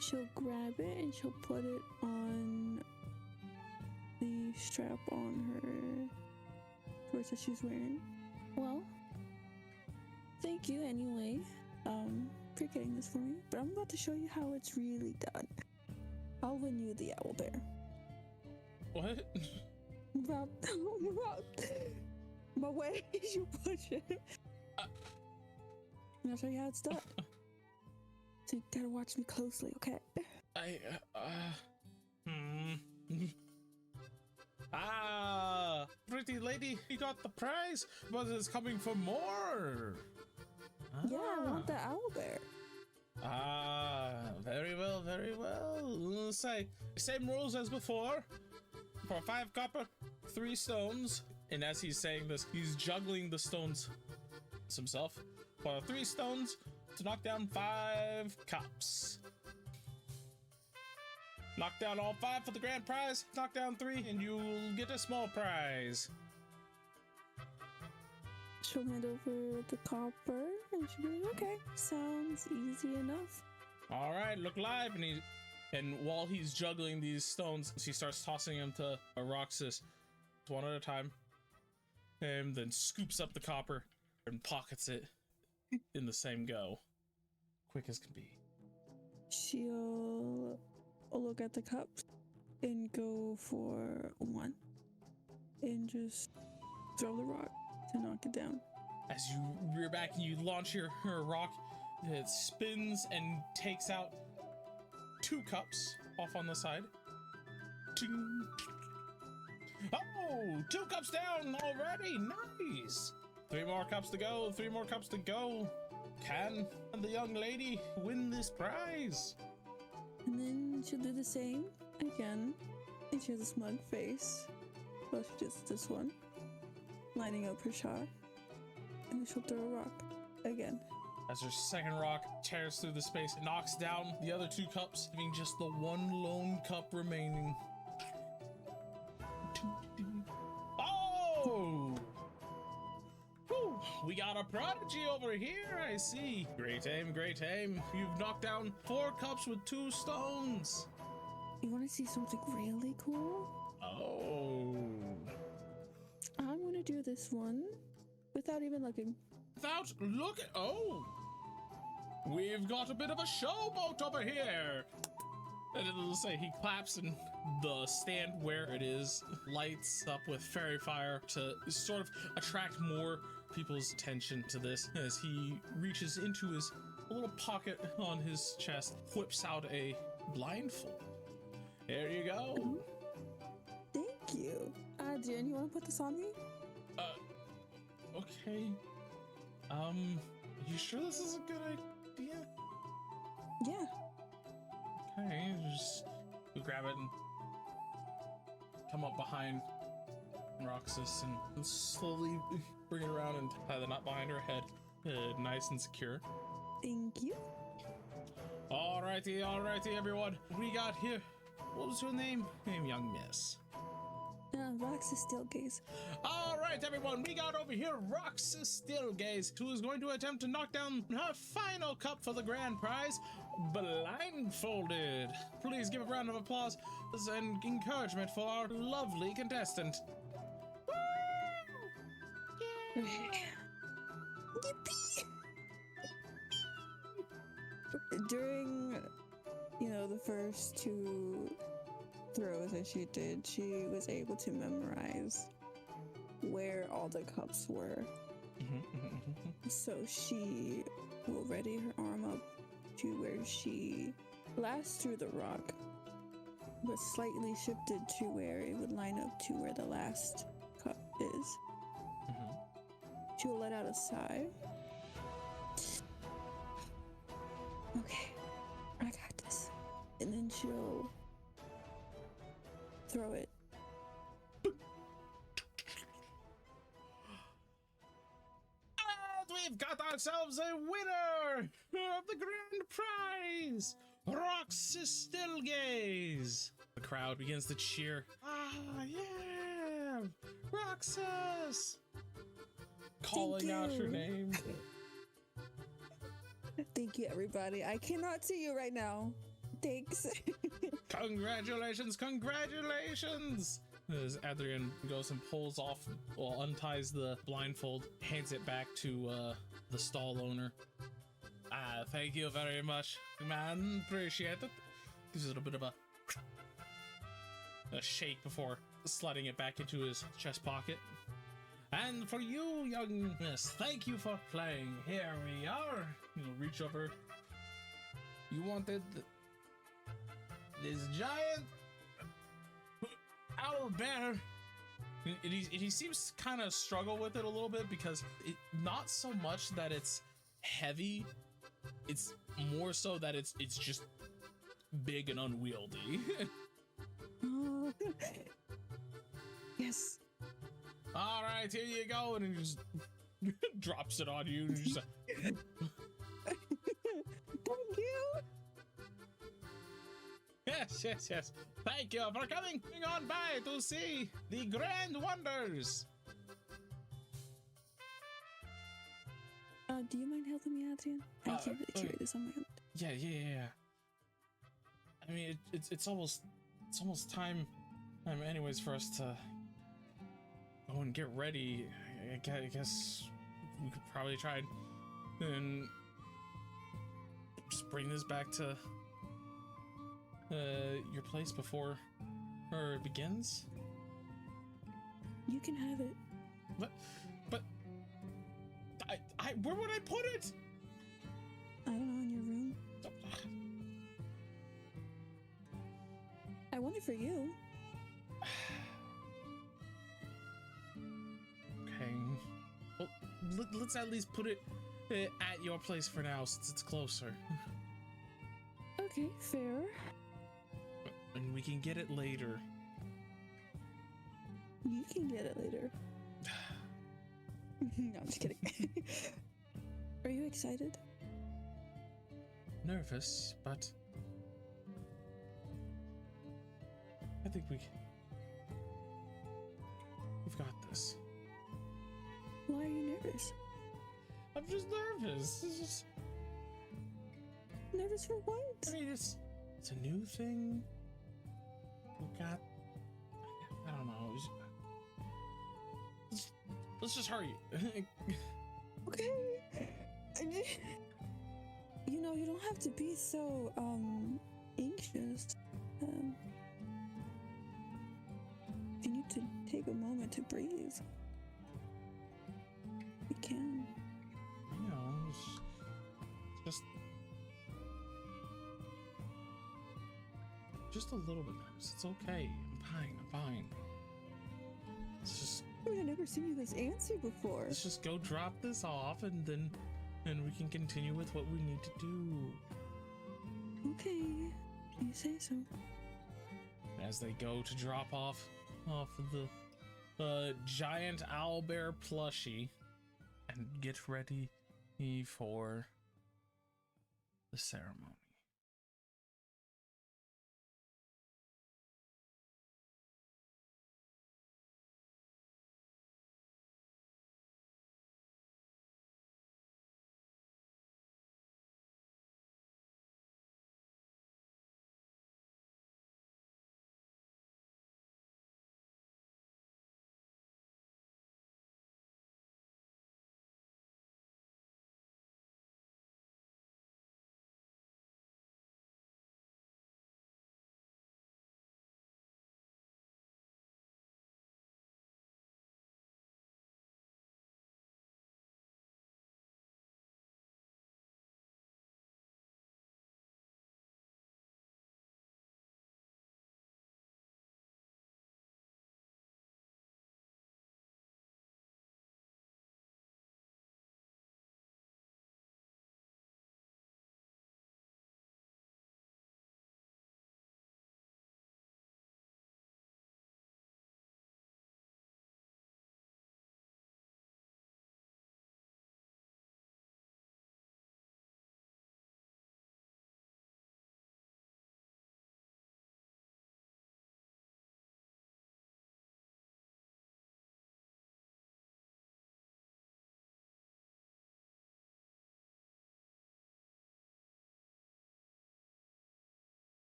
She'll grab it and she'll put it on the strap on her purse that she's wearing. Well, thank you anyway, for getting this for me. But I'm about to show you how it's really done. I'll win you the owl bear. What? Rob, my way, you push it. I'll show you how it's done. So you gotta watch me closely, okay? Pretty lady, you got the prize, but it's coming for more. Yeah, I want the owl bear. Very well, very well. Say, same rules as before. For 5 copper, 3 stones. And as he's saying this, he's juggling the stones himself. For 3 stones, to knock down 5 cups. Knock down all 5 for the grand prize. Knock down 3 and you'll get a small prize. She'll hand over the copper and she'll be like, okay, sounds easy enough. All right, look live. And while he's juggling these stones, he starts tossing them to Roxas one at a time. And then scoops up the copper and pockets it in the same go. Quick as can be. She'll look at the cups and go for 1 and just throw the rock to knock it down. As you rear back and you launch your rock, it spins and takes out 2 cups off on the side. Ting. Oh, 2 cups down already. Nice. 3 more cups to go. 3 more cups to go. Can the young lady win this prize? And then she'll do the same again. And she has a smug face. Well, she does this one, lining up her shot. And then she'll throw a rock again. As her second rock tears through the space, it knocks down the other 2 cups, leaving just the 1 lone cup remaining. Oh! Whew, we got a prodigy over here, I see. Great aim, great aim. You've knocked down 4 cups with 2 stones. You want to see something really cool? Oh. I'm going to do this one without even looking. Without looking. Oh! We've got a bit of a showboat over here. And it'll say he claps and the stand where it is lights up with fairy fire to sort of attract more people's attention to this as he reaches into his little pocket on his chest, whips out a blindfold. There you go. Thank you. Jen, you want to put this on me? Okay. You sure this is a good idea? Yeah. Okay, just you grab it and come up behind Roxas and slowly bring it around and tie the knot behind her head. Nice and secure. Thank you. Alrighty, everyone. We got here. What was her name? Young Miss. Roxas Stillgaze. Alright, everyone. We got over here Roxas Stillgaze, who is going to attempt to knock down her final cup for the grand prize, blindfolded. Please give a round of applause and encouragement for our lovely contestant. Yippee! During, the first 2 throws that she did, she was able to memorize where all the cups were. So she will ready her arm up. to where she last threw the rock, but slightly shifted to where it would line up to where the last cup is. She'll let out a sigh. Okay, I got this. And then she'll throw it. And we've got ourselves a winner of the grand prize, Roxas Stillgaze. The crowd begins to cheer. Ah, yeah, Roxas! Calling out your name. Thank you, everybody. I cannot see you right now. Thanks. Congratulations, congratulations! As Adrian goes and pulls off, or unties the blindfold, hands it back to the stall owner. Thank you very much, man. Appreciate it. Gives it a bit of a shake before sliding it back into his chest pocket. And for you, young miss, thank you for playing. Here we are. You'll reach over. You wanted this giant owl bear. He seems kind of struggle with it a little bit because not so much that it's heavy, it's more so that it's just big and unwieldy. Oh. Yes. All right, here you go, and he just drops it on you. And just Thank you. Yes. Thank you for coming on by to see the grand wonders. Do you mind helping me, Adrian? I can't really carry this on my own. Yeah. I mean, it's almost time, anyways, for us to go and get ready. I guess we could probably try and just bring this back to your place before it begins. You can have it. But where would I put it? I don't know, in your room. I want it for you. Okay. Well, let's at least put it at your place for now, since it's closer. Okay, fair. And we can get it later. You can get it later. No, I'm just kidding. Are you excited? Nervous, but I think we've got this. Why are you nervous? I'm just nervous. It's just, Nervous for what? I mean, it's a new thing. We've got, I don't know. Let's just hurry. Okay. You know, you don't have to be so anxious. If you need to take a moment to breathe, you can. You know, it's just a little bit nervous. It's okay. I'm fine. Let's just I've never seen you this antsy before. let's just go drop this off, and then we can continue with what we need to do. Okay, you say so. As they go to drop off the giant owlbear plushie and get ready for the ceremony.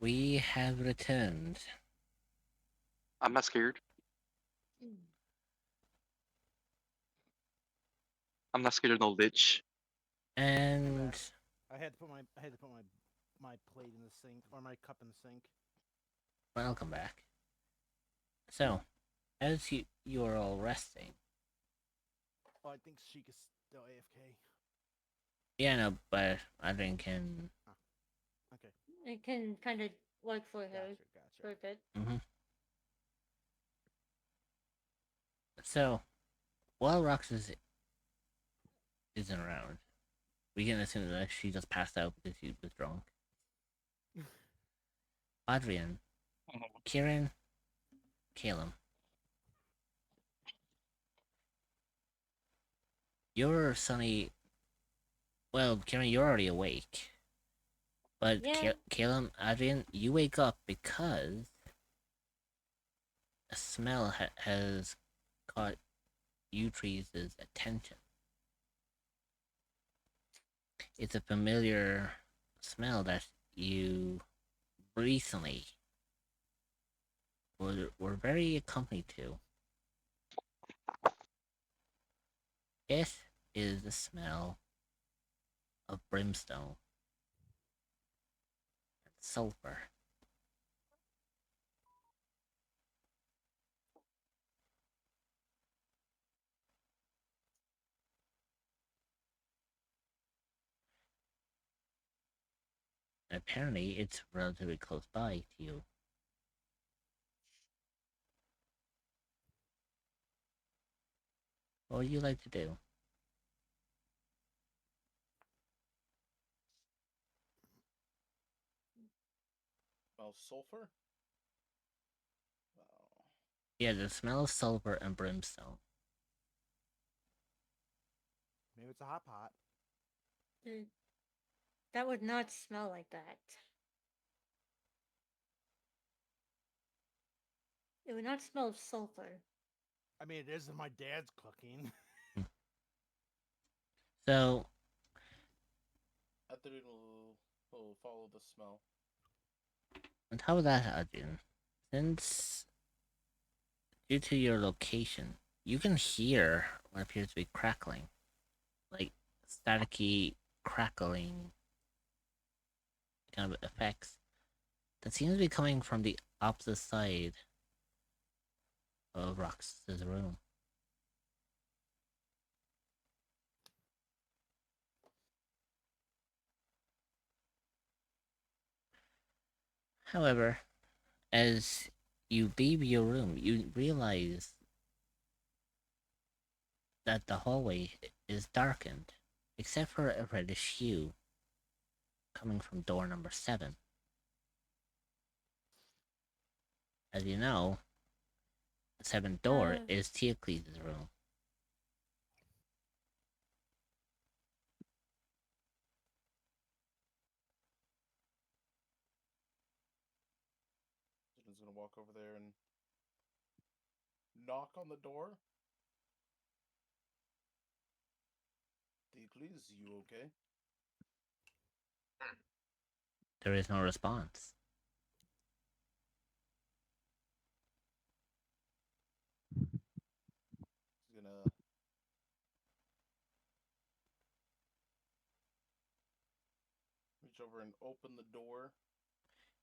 We have returned. I'm not scared. Mm. I'm not scared of no lich. And I had to put my plate in the sink or my cup in the sink. welcome back. So, as you are all resting. Oh, I think Sheik is still AFK. Yeah, no, but Adrian can. Okay. I can kind of work for her Gotcha. for a bit. So, while Roxas isn't around, we can assume that she just passed out because she was drunk. Adrian, Kieran, Caleb, you're Sunny. Well, Kieran, you're already awake. But Yeah. Caleb, Adrian, you wake up because a smell has caught you trees' attention. It's a familiar smell that you recently were very accompanied to. It is the smell of brimstone and sulfur. And apparently, it's relatively close by to you. What would you like to do? Well, sulfur? Well, Yeah, the smell of sulfur and brimstone. Maybe it's a hot pot. That would not smell like that. It would not smell of sulfur. I mean, it is my dad's cooking. So, Etherin will follow the smell. on top of that, Adrian, since due to your location, you can hear what appears to be crackling, like staticky crackling kind of effects that seems to be coming from the opposite side of Rox's room. However, as you leave your room, you realize that the hallway is darkened, except for a reddish hue coming from door number 7. As you know, the 7th door is Teocles' room. Jin's gonna walk over there and knock on the door. Theocles, you okay? There is no response. He's gonna reach over and open the door.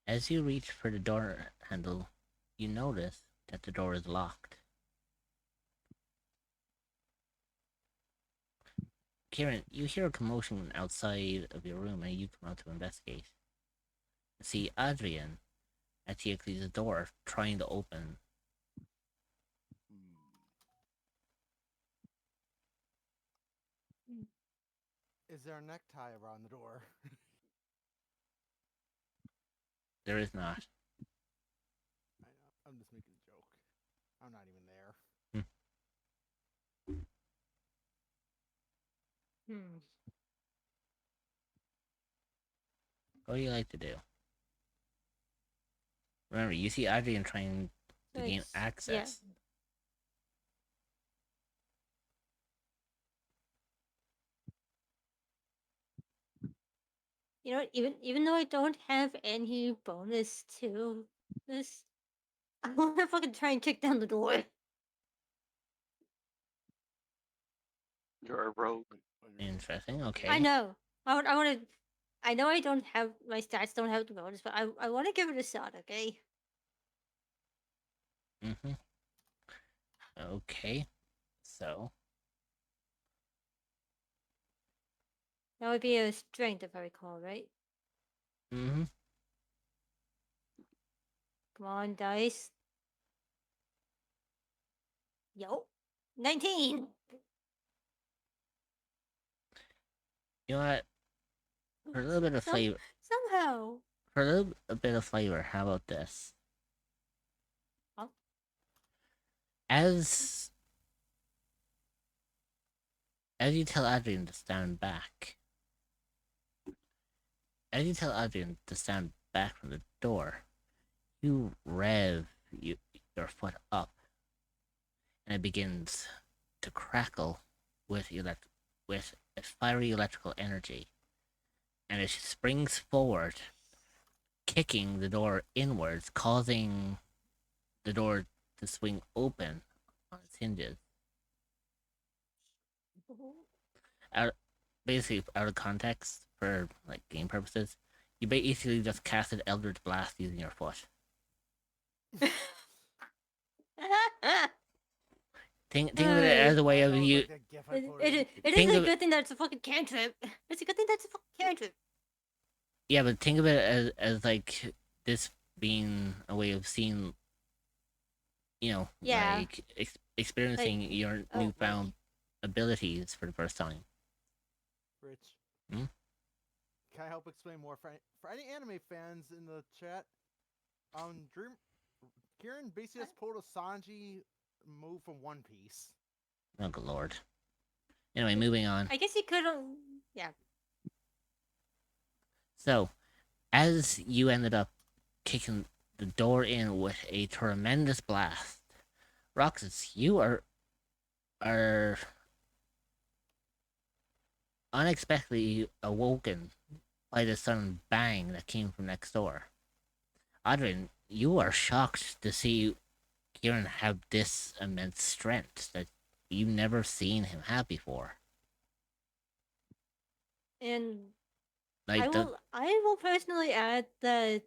As you reach for the door handle, you notice that the door is locked. Kieran, you hear a commotion outside of your room and you come out to investigate. You see Adrian at Teocles' door trying to open. Is there a necktie around the door? There is not. I know. I'm just making a joke. I'm not even there. What do you like to do? Remember, you see Adrian trying to gain access. Yeah. You know what? Even though I don't have any bonus to this, I want to fucking try and kick down the door. You're a rogue. Interesting. I Okay. know. I want to. I know I don't have my stats. Don't have the bonus, but I want to give it a shot. Okay. Mm-hmm. Okay. So That would be a strength if I recall, right? mm-hmm. Come on, dice. Yo, 19. You know what? For a little bit of flavor, Somehow. for a little bit of flavor, how about this? Huh? As you tell Adrian to stand back, from the door, you rev your foot up, and it begins to crackle with with a fiery electrical energy, and it springs forward, kicking the door inwards, causing the door to swing open on its hinges. Out, basically, out of context for like game purposes, you basically just casted Eldritch Blast using your foot. Think of it as a way of you. It is Think a of good thing that it's a fucking cantrip. It's a good thing that's a fucking cantrip. Yeah, but think of it as like this being a way of seeing, Yeah. like experiencing your oh, newfound abilities for the first time. Rich. Hmm? Can I help explain more for any anime fans in the chat? Dream Kieran basically just pulled a Sanji move from One Piece. Oh, good lord. Anyway, moving on. I guess he could. Yeah. So, as you ended up kicking the door in with a tremendous blast, Roxas, you are unexpectedly awoken by the sudden bang that came from next door. Adrian, you are shocked to see Kieran have this immense strength that you've never seen him have before. And Like I will personally add that,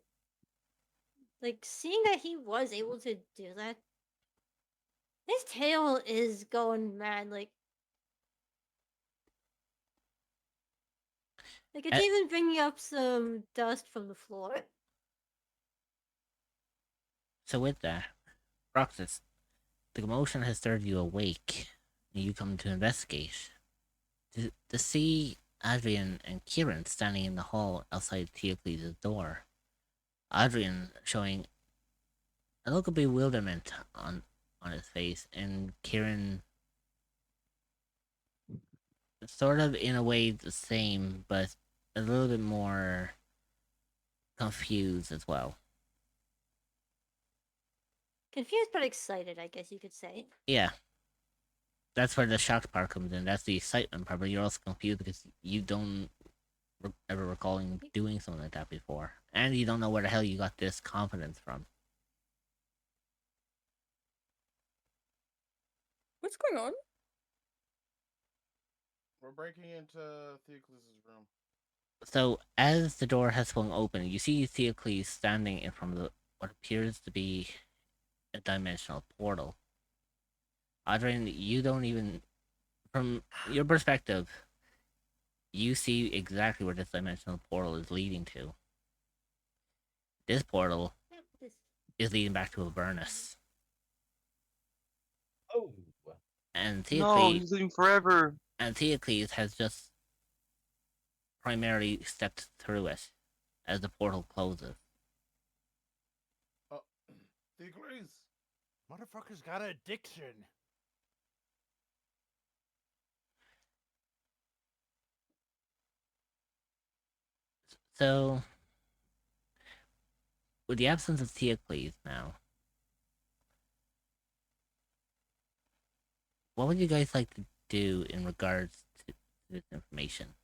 like, seeing that he was able to do that, his tail is going mad. Like it's even bringing up some dust from the floor. So with that, Roxas, the commotion has stirred you awake, and you come to investigate. To see Adrian and Kieran standing in the hall outside Theocles' door. Adrian showing a look of bewilderment on his face, and Kieran sort of in a way the same, but a little bit more confused as well. Confused but excited, I guess you could say. Yeah. That's where the shock part comes in. That's the excitement part, but you're also confused because you don't ever recalling doing something like that before. And you don't know where the hell you got this confidence from. What's going on? We're breaking into Theocles' room. So, as the door has swung open, you see Theocles standing in front of what appears to be a dimensional portal. Adrian, you don't even, from your perspective, you see exactly where this dimensional portal is leading to. This portal is leading back to Avernus. Oh. And No, Theocles, he's leaving forever. and Theocles has just primarily stepped through it as the portal closes. Theocles! Motherfucker's got an addiction. So, with the absence of Theocles now, what would you guys like to do in regards to this information?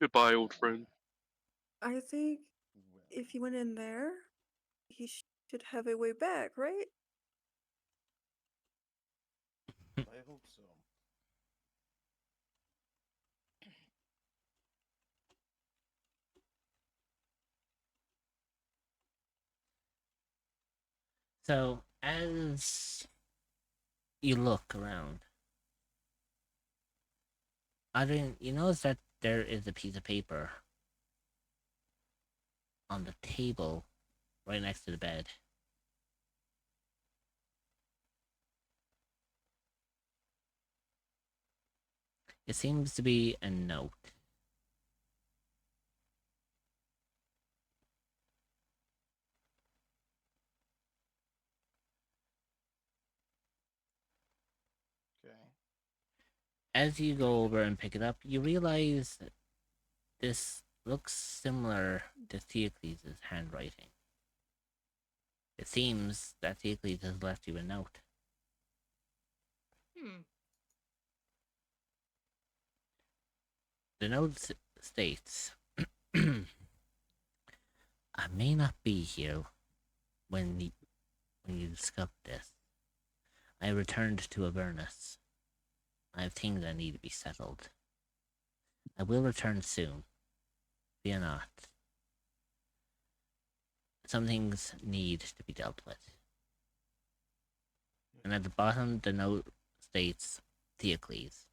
Goodbye, old friend. I think if he went in there, he should have a way back, right? I hope so. So, as you look around, Adrian, you notice that there is a piece of paper on the table right next to the bed. It seems to be a note. Okay. As you go over and pick it up, you realize that this looks similar to Theocles' handwriting. It seems that Theocles has left you a note. Hmm. The note states, I may not be here when you discover this. I returned to Avernus. I have things that need to be settled. I will return soon. Fear not. Some things need to be dealt with. And at the bottom, the note states Theocles.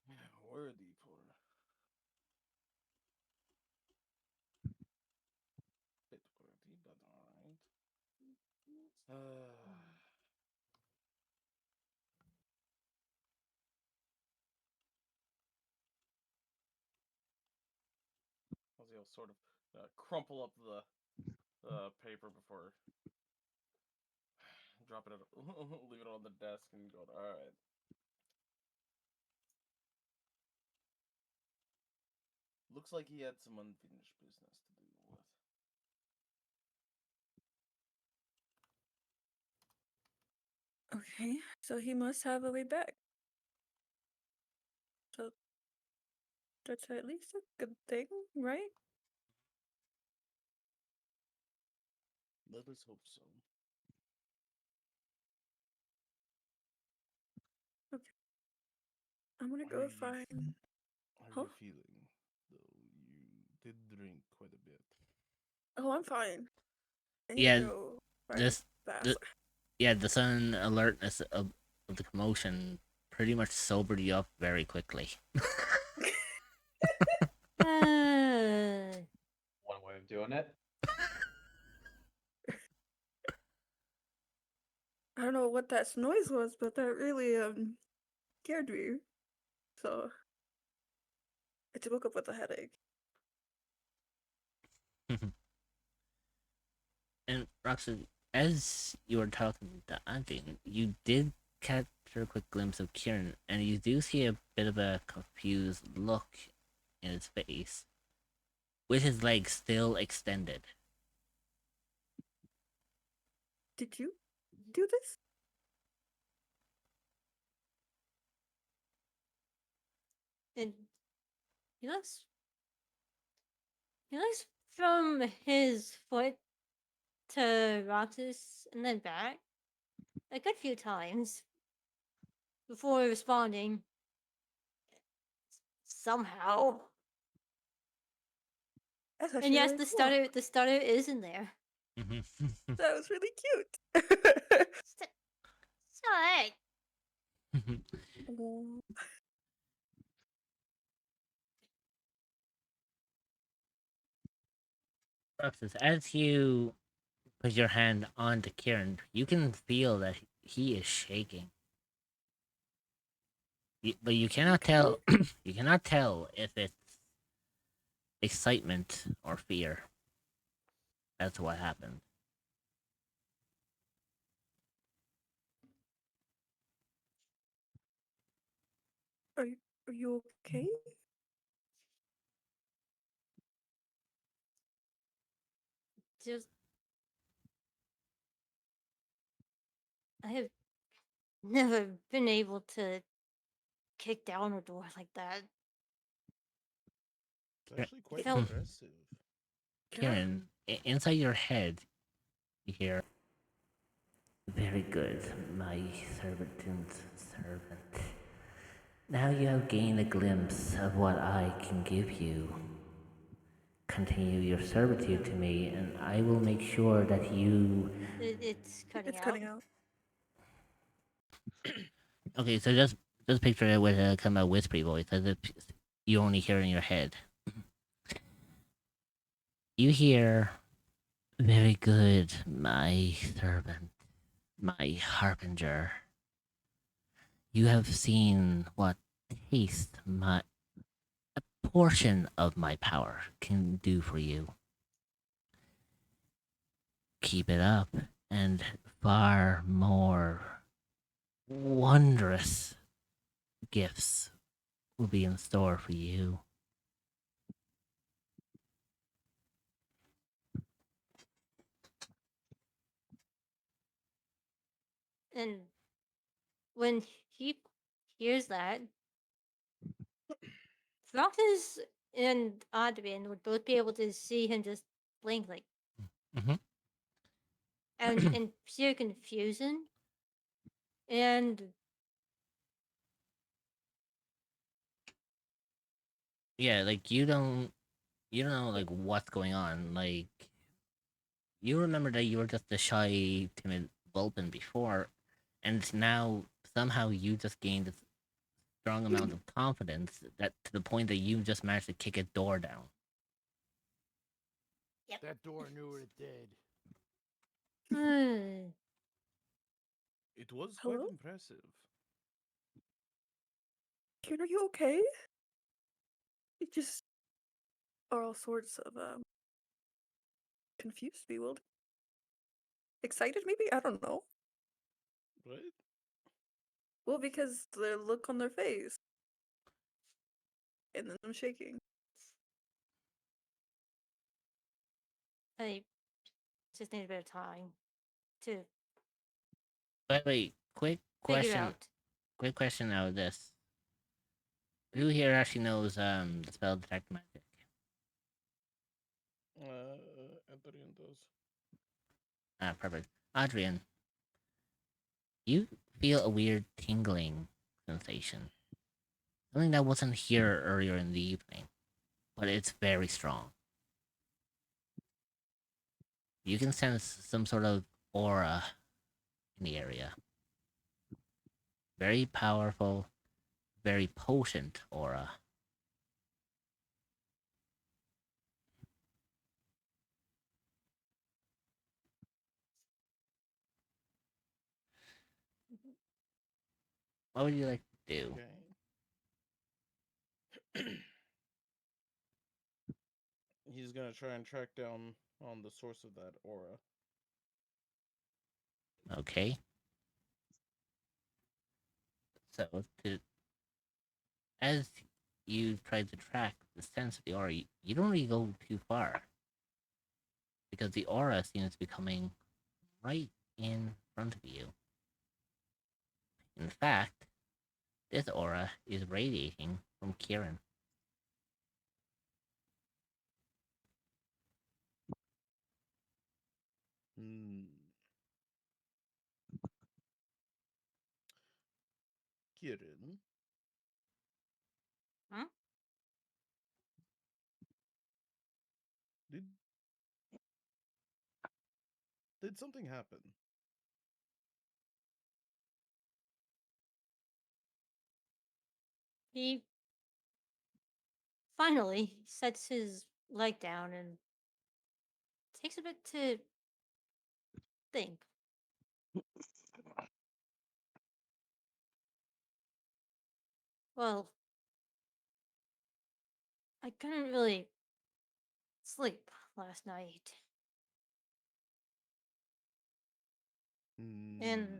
Yeah, worthy for bit worthy, but alright. He'll sort of crumple up the paper before dropping it, leave it on the desk, and go. All right. Looks like he had some unfinished business to deal with. Okay, so he must have a way back. So that's at least a good thing, right? Let us hope so. Okay. I'm gonna go find. How are Huh? you feeling? Though you did drink quite a bit. Oh, I'm fine. I need to Yeah, go find this, fast. the sudden alertness of the commotion pretty much sobered you up very quickly. One way of doing it. I don't know what that noise was, but that really scared me. So I just woke up with a headache. And Roxy, as you were talking to Adrian, you did catch a quick glimpse of Kieran, and you do see a bit of a confused look in his face, with his legs still extended. Did you do this? And he looks he looks from his foot to Roxas and then back a good few times before responding. Somehow. That's And actually yes, really the cool. stutter is in there. That was really cute. It's alright. Oh, Roxas, as you put your hand onto Kieran, you can feel that he is shaking. But you cannot okay. tell. You cannot tell if it's excitement or fear. That's what happened. Are you okay? just I have never been able to kick down a door like that. It's actually quite felt- impressive. Kieran, inside your head, you hear, "Very good, my servant's servant. Now you have gained a glimpse of what I can give you. Continue your servitude to me, and I will make sure that you..." It's cutting It's out. cutting out. Okay, so just picture it with a kind of whispery voice, as if you only hear in your head. You hear, "Very good, my servant, my harbinger. You have seen what taste my a portion of my power can do for you. Keep it up, and far more wondrous gifts will be in store for you." And when he hears that, Francis and Adrian would both be able to see him just blink, like, Mhm. and in pure confusion. And Yeah, like you don't know like what's going on. Like you remember that you were just a shy, timid Vulpin before, and now somehow you just gained this strong amount of confidence that to the point that you just managed to kick a door down. That door knew what it did. It was Hello? quite impressive. Kieran, are you okay? You just are all sorts of confused, bewildered, excited. Maybe I don't know. What? Well, because the look on their face, and then them shaking. I just need a bit of time to Wait, quick figure question. out. Quick question out of this. Who here actually knows the spell detect magic? Eldoria does. Ah, perfect. Adrian, you feel a weird tingling sensation. Something that wasn't here earlier in the evening, but it's very strong. You can sense some sort of aura in the area. Very powerful, very potent aura. What would you like to do? Okay. He's gonna try and track down on the source of that aura. Okay. So, as you try to track the sense of the aura, you don't really go too far because the aura seems to be coming right in front of you. In fact, this aura is radiating from Kieran. Hmm. Kieran. Huh? Did did something happen? He finally sets his leg down and takes a bit to think. Well, I couldn't really sleep last night. And Hmm.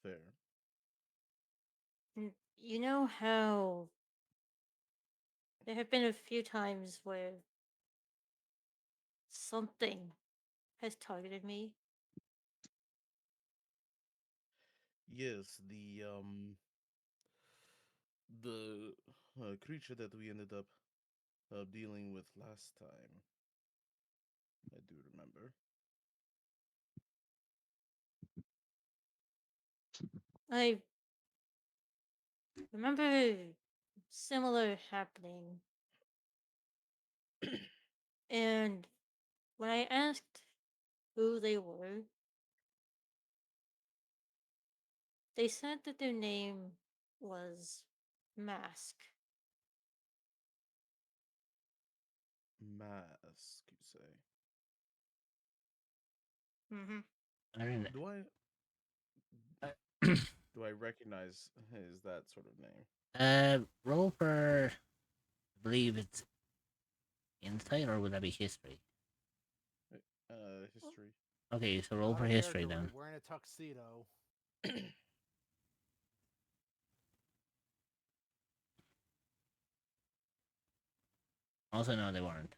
Fair. You know how there have been a few times where something has targeted me? Yes, the creature that we ended up dealing with last time. I do remember. I remember similar happening, and when I asked who they were, they said that their name was Mask. Mask, you say? Mm-hmm. I don't Do I know. do I recognize is that sort of name? Roll for, I believe it's insight, or would that be history? History. Okay, so roll Out for of history character, then. wearing a tuxedo. Also, no, they weren't.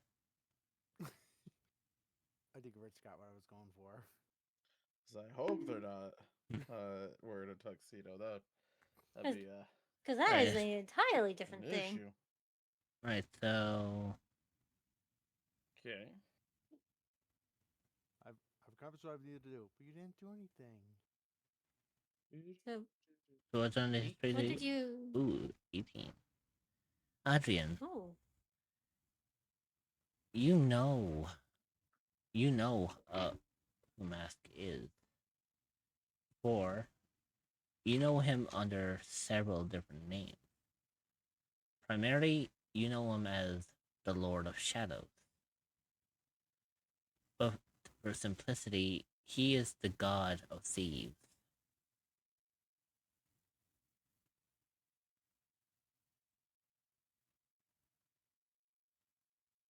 I think Rich got what I was going for. 'Cause I hope they're not wearing a tuxedo. That'd be Because that is Right, an entirely an different thing. issue. right. So Okay. I've accomplished what I needed to do, but you didn't do anything. So, so what's on the history? what did you? Ooh, 18. Adrian, Oh, you know, you know, who Mask is. For you know him under several different names. Primarily, you know him as the Lord of Shadows. But for simplicity, he is the god of thieves.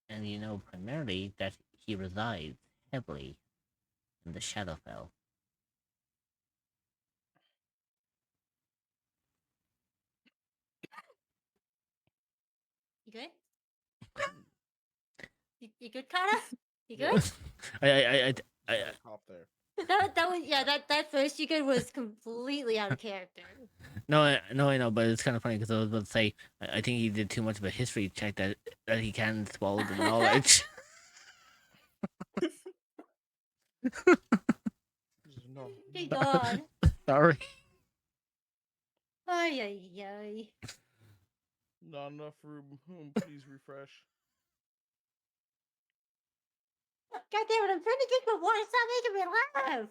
And you know primarily that he resides heavily in the Shadowfell. you good? Hmm. You good, Kata? You Yeah. good? I, I, I, Just I, had a cough there. That was that first you good was completely out of character. no, I know, but it's kind of funny because I was about to say I think he did too much of a history check that he can swallow the knowledge. No, Good God. Sorry. Ay ay ay. not enough room. Please refresh. God damn it! I'm trying to drink my water. Stop making me laugh.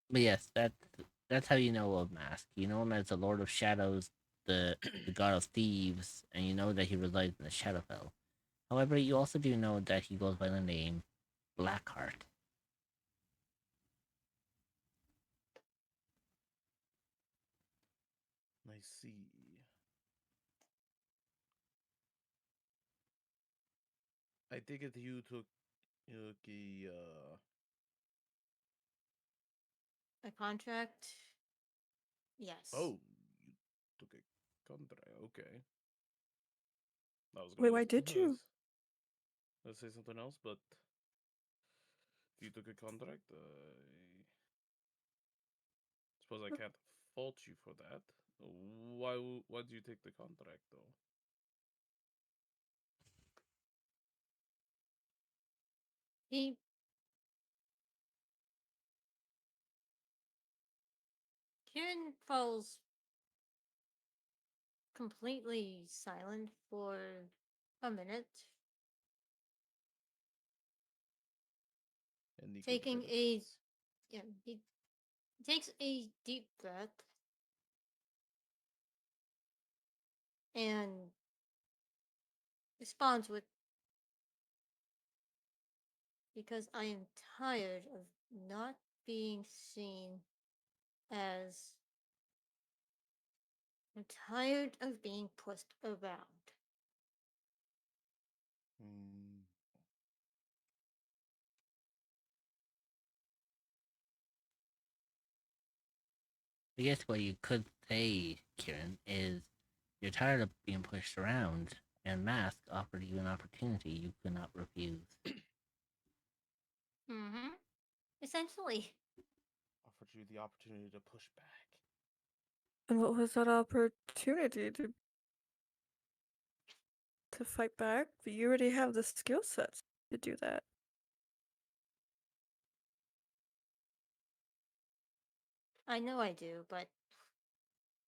But yes, that's how you know of Mask. You know him as the Lord of Shadows, the God of Thieves, and you know that he resides in the Shadowfell. However, you also do know that he goes by the name Blackheart. I see. I take it you took a A contract? Yes. oh, you took a contract. Okay. I was Wait, gonna why did you? let's say something else, but you took a contract. Suppose I can't fault you for that. Why do you take the contract though? He Kieran falls completely silent for a minute, And Nico taking a benefits. yeah. He takes a deep breath and responds with, "Because I am tired of not being seen as. I'm tired of being pushed around." Hmm. I guess what you could say, Kieran, is you're tired of being pushed around, and Mask offered you an opportunity you could not refuse. Mm-hmm. Essentially. Offered you the opportunity to push back. And what was that opportunity to fight back? But you already have the skill sets to do that. I know I do, but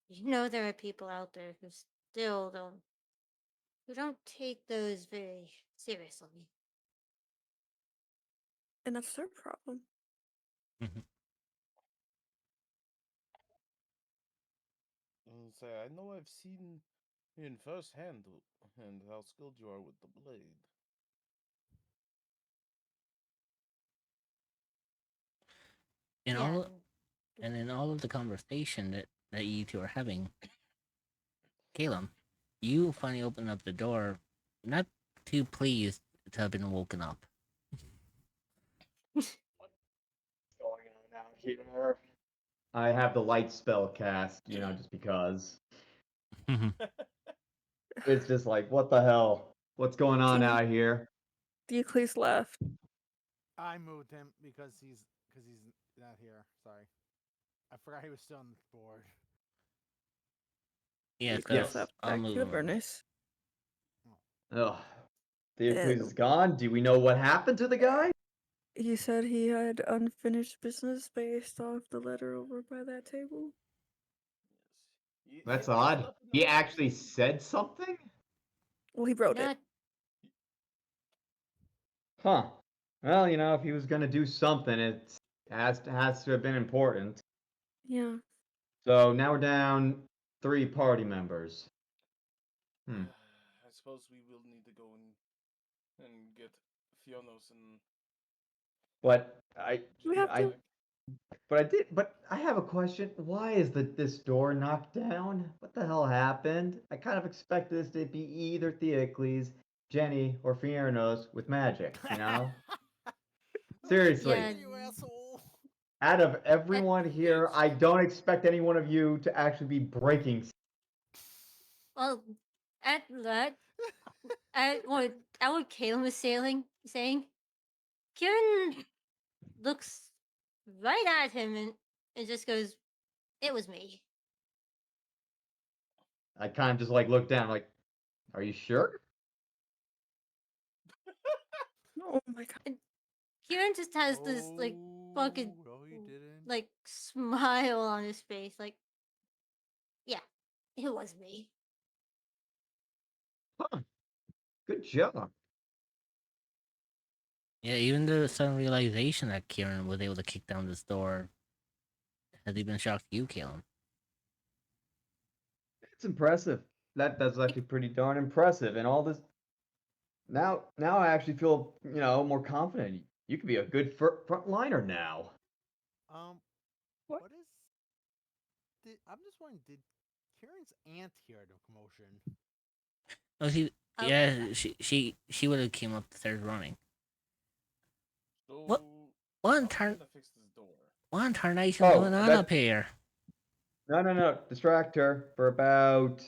you know there are people out there who still don't take those very seriously. And that's their problem. And say, I know I've seen in firsthand and how skilled you are with the blade. In Yeah. all and in all of the conversation that you two are having, Caleb, you finally open up the door, not too pleased to have been woken up. What's going on out here? I have the light spell cast, just because. It's just like, what the hell? What's going on out here? Diocles left. I moved him because he's not here. Sorry, I forgot he was still on the board. Yeah, Diocles so Yes. left I'll back to move him. Avernus. Ugh. Theocles Uh, is gone. Do we know what happened to the guy? He said he had unfinished business based off the letter over by that table. Yes. That's He had odd. stuff in the He letter. actually said something? Well, he wrote it. Not Huh. Well, if he was gonna do something, it has to have been important. Yeah. So now we're down 3 party members. I suppose we will need to go and get Fionos and But We have I to. but I have a question. Why is this door knocked down? What the hell happened? I kind of expected this to be either Theocles, Jenny, or Fiernos with magic, Seriously. Yeah. You asshole. Out of At, everyone here, I don't expect any one of you to actually be breaking. well, at that, at what Caleb was saying, Kieran looks right at him and just goes, "It was me." I kind of just like look down, like, are you sure? Oh my god. And Kieran just has this like fucking No, you didn't. like smile on his face, like, yeah, it was me. Huh. Good job. Yeah, even the sudden realization that Kieran was able to kick down this door has even shocked you, Caleb. It's impressive. That's actually pretty darn impressive. And all this now I actually feel, more confident. You could be a good frontliner now. What? What is? I'm just wondering, did Kieran's aunt hear the commotion? Oh, Oh, yeah, she would have came up the stairs running. so What? how What are we entire gonna fix this door? what incarnation Oh, going on up here? No. Distract her for about.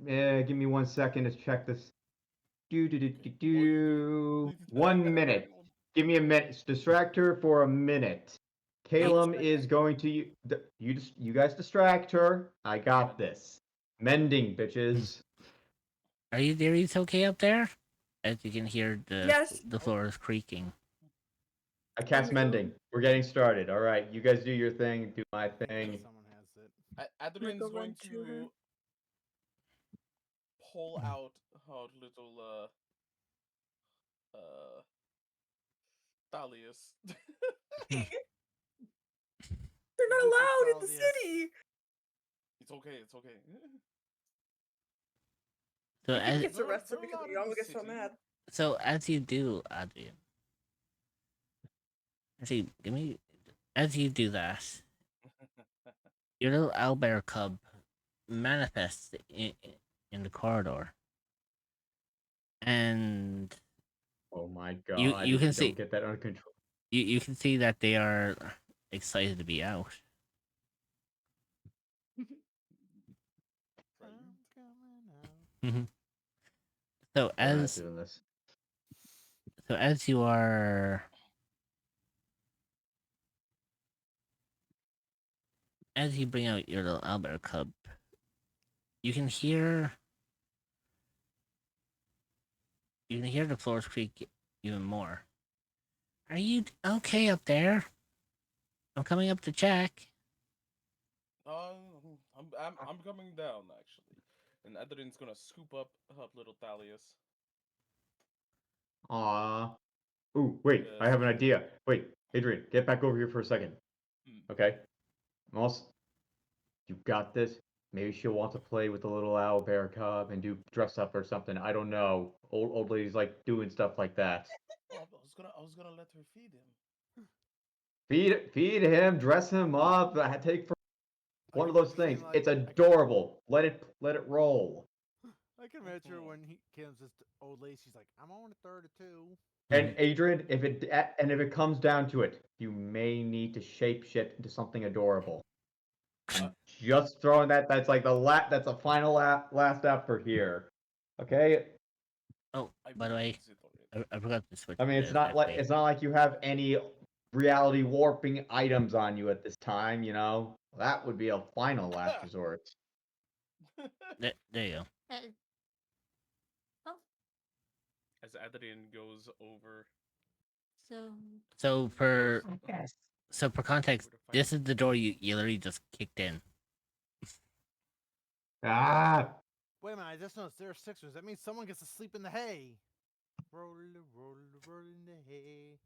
Give me 1 second to check this. Do. 1 minute. Give me a minute. Distract her for a minute. Caleb is going to you guys distract her. I got this. Mending, bitches. Are you there? It's okay up there? As you can hear Yes. the floor is creaking. I cast I'm mending. going. We're getting started. All right, you guys do your thing. Do my thing. Someone has it. Adrian's go going run to her. to pull out her little Thalius. They're not Little allowed in the Thalius. city. It's okay. It's okay. So I think he as gets They're- arrested they're because allowed the in Yama the gets so city. mad. so as you do, Adrian. Actually, give me as you do that, your little owlbear cub manifests in the corridor, and Oh my you god! you If can you see don't get that under control. you can see that they are excited to be out. Mhm. So We're not as doing this. so as you are as you bring out your little owlbear cub, you can hear the floors creak even more. Are you okay up there? I'm coming up to check. I'm coming down actually, and Adrian's gonna scoop up little Thalius. Aw. Ooh, wait, I Yes, have an idea. Wait, Adrian, get back over here for a second. Hmm. Okay? Moss, you got this. Maybe she'll want to play with the little owl bear cub and do dress up or something. I don't know. Old ladies like doing stuff like that. Oh, I was gonna let her feed him. Feed him, dress him up, take for one of those things. It's adorable. Let it roll. I can imagine when he comes this old lady, she's like, "I'm on a 32." And Adrian, if it comes down to it, you may need to shape shit into something adorable. I'm just throwing that. That's like that's a final last effort here. Okay. Oh, by the way, I forgot to switch. I mean, this actually. it's not like you have any reality warping items on you at this time. You know that would be a final last resort. There you go. Oh, As Adrian goes over. so So for Yes. so for context, this is the door you literally just kicked in. Ah. Wait a minute! I just noticed there are 6 rooms. That means someone gets to sleep in the hay. Roll, roll, roll in the hay.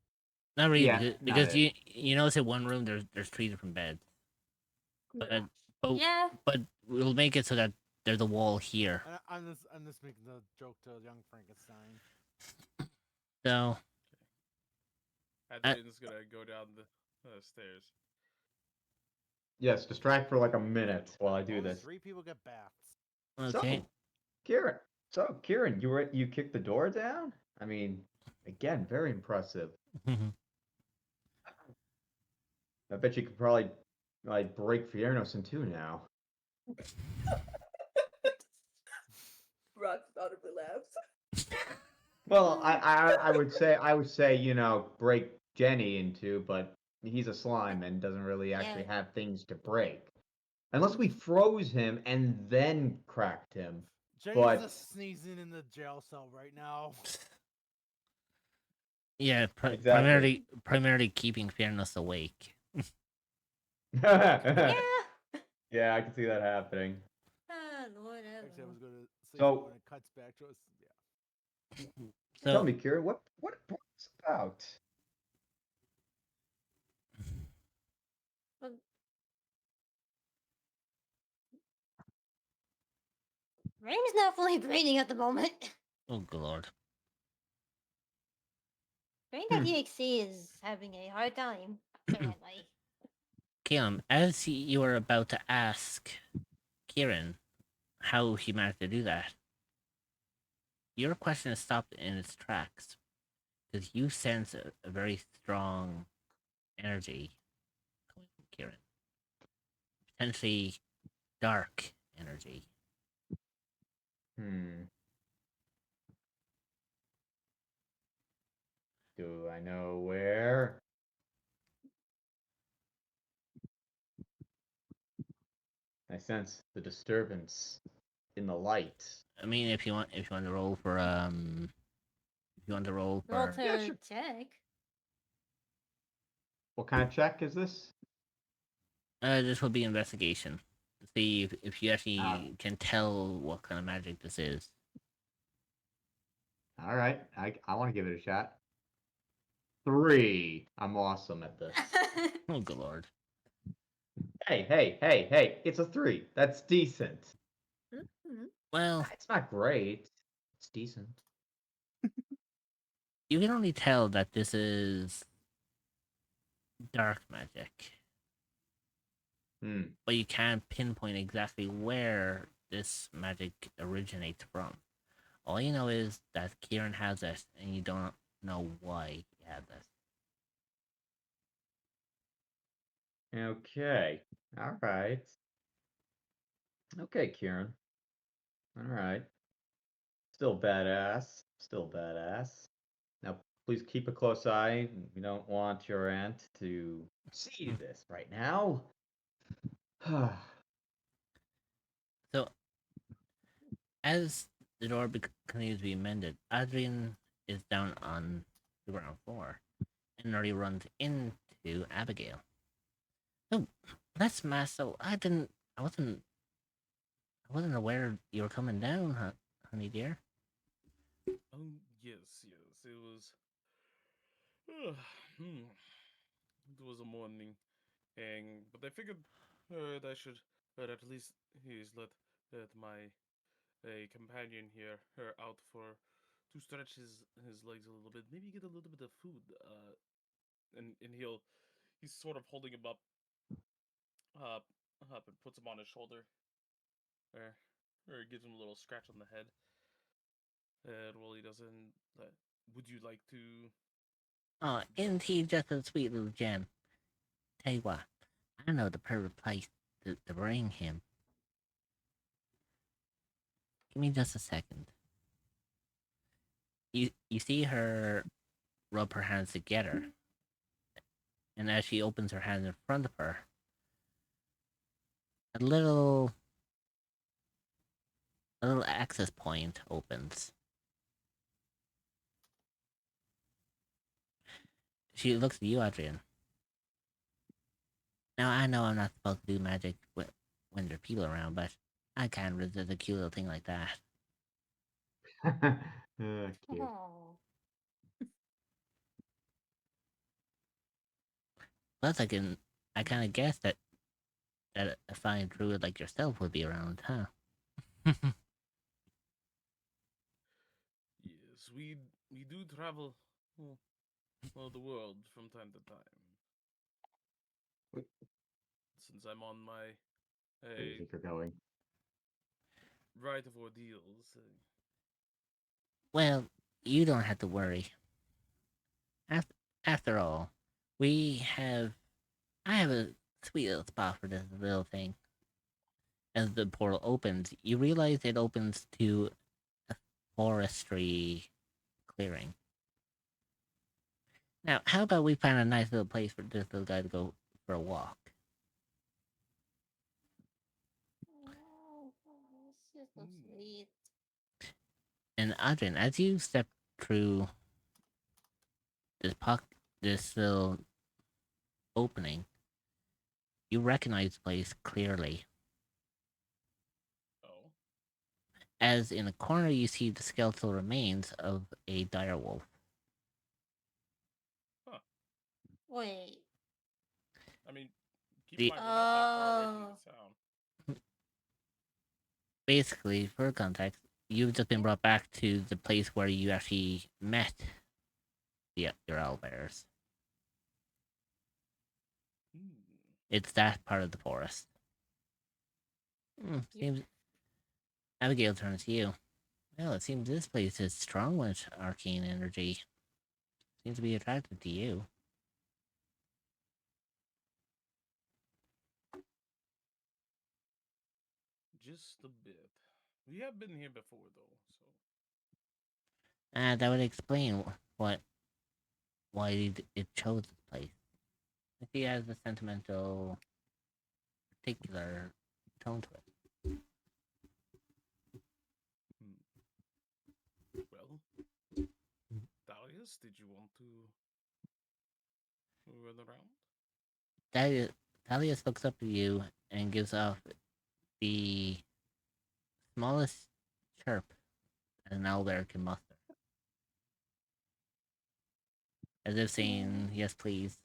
Not really, Yeah, because you notice in one room there's 3 different beds. yeah. But we'll make it so that there's a wall here. And I'm just making the joke to young Frankenstein. So Adrian's gonna go down the stairs. Yes, distract for like a minute while I do Only this. 3 people get baths. okay. Kieran, you kicked the door down? I mean, again, very impressive. I bet you could probably like break Fiernos in two now. Rox audibly laughs. Well, I would say break Jenny in two, but he's a slime and doesn't really actually Yeah. have things to break, unless we froze him and then cracked him. Jenny's But just sneezing in the jail cell right now. Yeah, exactly. primarily keeping fairness awake. Yeah. Yeah, I can see that happening. Lord, Actually, I was going to say So- something when it cuts back to us. Yeah. Tell So me, Kieran, what is about? well, Raym's not fully breathing at the moment. oh good lord. Brain.exe is having a hard time, apparently. Kiam, as you were about to ask Kieran how he managed to do that, your question is stopped in its tracks because you sense a very strong energy coming from Kieran. Potentially dark energy. Do I know where? I sense the disturbance in the light. I mean, if you want to roll for if you want to roll for Roll to Yeah, sure. check. What kind of check is this? this will be investigation to see if you actually Ah. can tell what kind of magic this is. All right, I want to give it a shot. 3. I'm awesome at this. Oh good lord. Hey! It's a 3. That's decent. Well, It's not great. It's decent. you can only tell that this is dark magic, but you can't pinpoint exactly where this magic originates from. All you know is that Kieran has it, and you don't know why he has it. Okay. All right. Okay, Kieran. All right. Still badass. Still badass. Now, please keep a close eye. We don't want your aunt to see this right now. So, as the door continues to be mended, Adrian is down on the ground floor and already runs into Abigail. Oh, bless my soul! I wasn't aware you were coming down, honey dear. Yes, yes, it was. It was a morning, and but I figured that I should at least he's let my companion here out for to stretch his legs a little bit, maybe get a little bit of food. And he's sort of holding him up, up, and puts him on his shoulder, or or gives him a little scratch on the head. And while he doesn't, would you like to? Oh, isn't he just a sweet little gem? Tell you what, I know the perfect place to bring him. Give me just a second. You see her rub her hands together, and as she opens her hands in front of her, a little access point opens. She looks at you, Adrian. Now I know I'm not supposed to do magic when there are people around, but I can't resist a cute little thing like that. Cute. Oh. Plus, I kind of guessed that a fine druid like yourself would be around, huh? Yes, we do travel all the world from time to time. Since I'm on my Where do you think you're going? right of ordeals. Well, you don't have to worry. After, after all, we have I have a sweet little spot for this little thing. As the portal opens, you realize it opens to a forestry clearing. Now, how about we find a nice little place for this little guy to go for a walk? Oh, she's so sweet. And Adrian, as you step through this little opening, you recognize the place clearly. Oh, As in the corner, you see the skeletal remains of a direwolf. Wait. I mean, keep in The mind we're not that far away from Oh. the town. basically, for context, you've just been brought back to the place where you actually met your owlbears. It's that part of the forest. Seems Abigail turns to you. Well, it seems this place is strong with arcane energy. Seems to be attracted to you. Just a bit. We have been here before, though, so. That would explain why it chose this place. It has a sentimental, particular tone to it. Well, Darius, did you want to run around? Thalius looks up at you and gives off the smallest chirp that an owlbear can muster. As if saying, yes, please.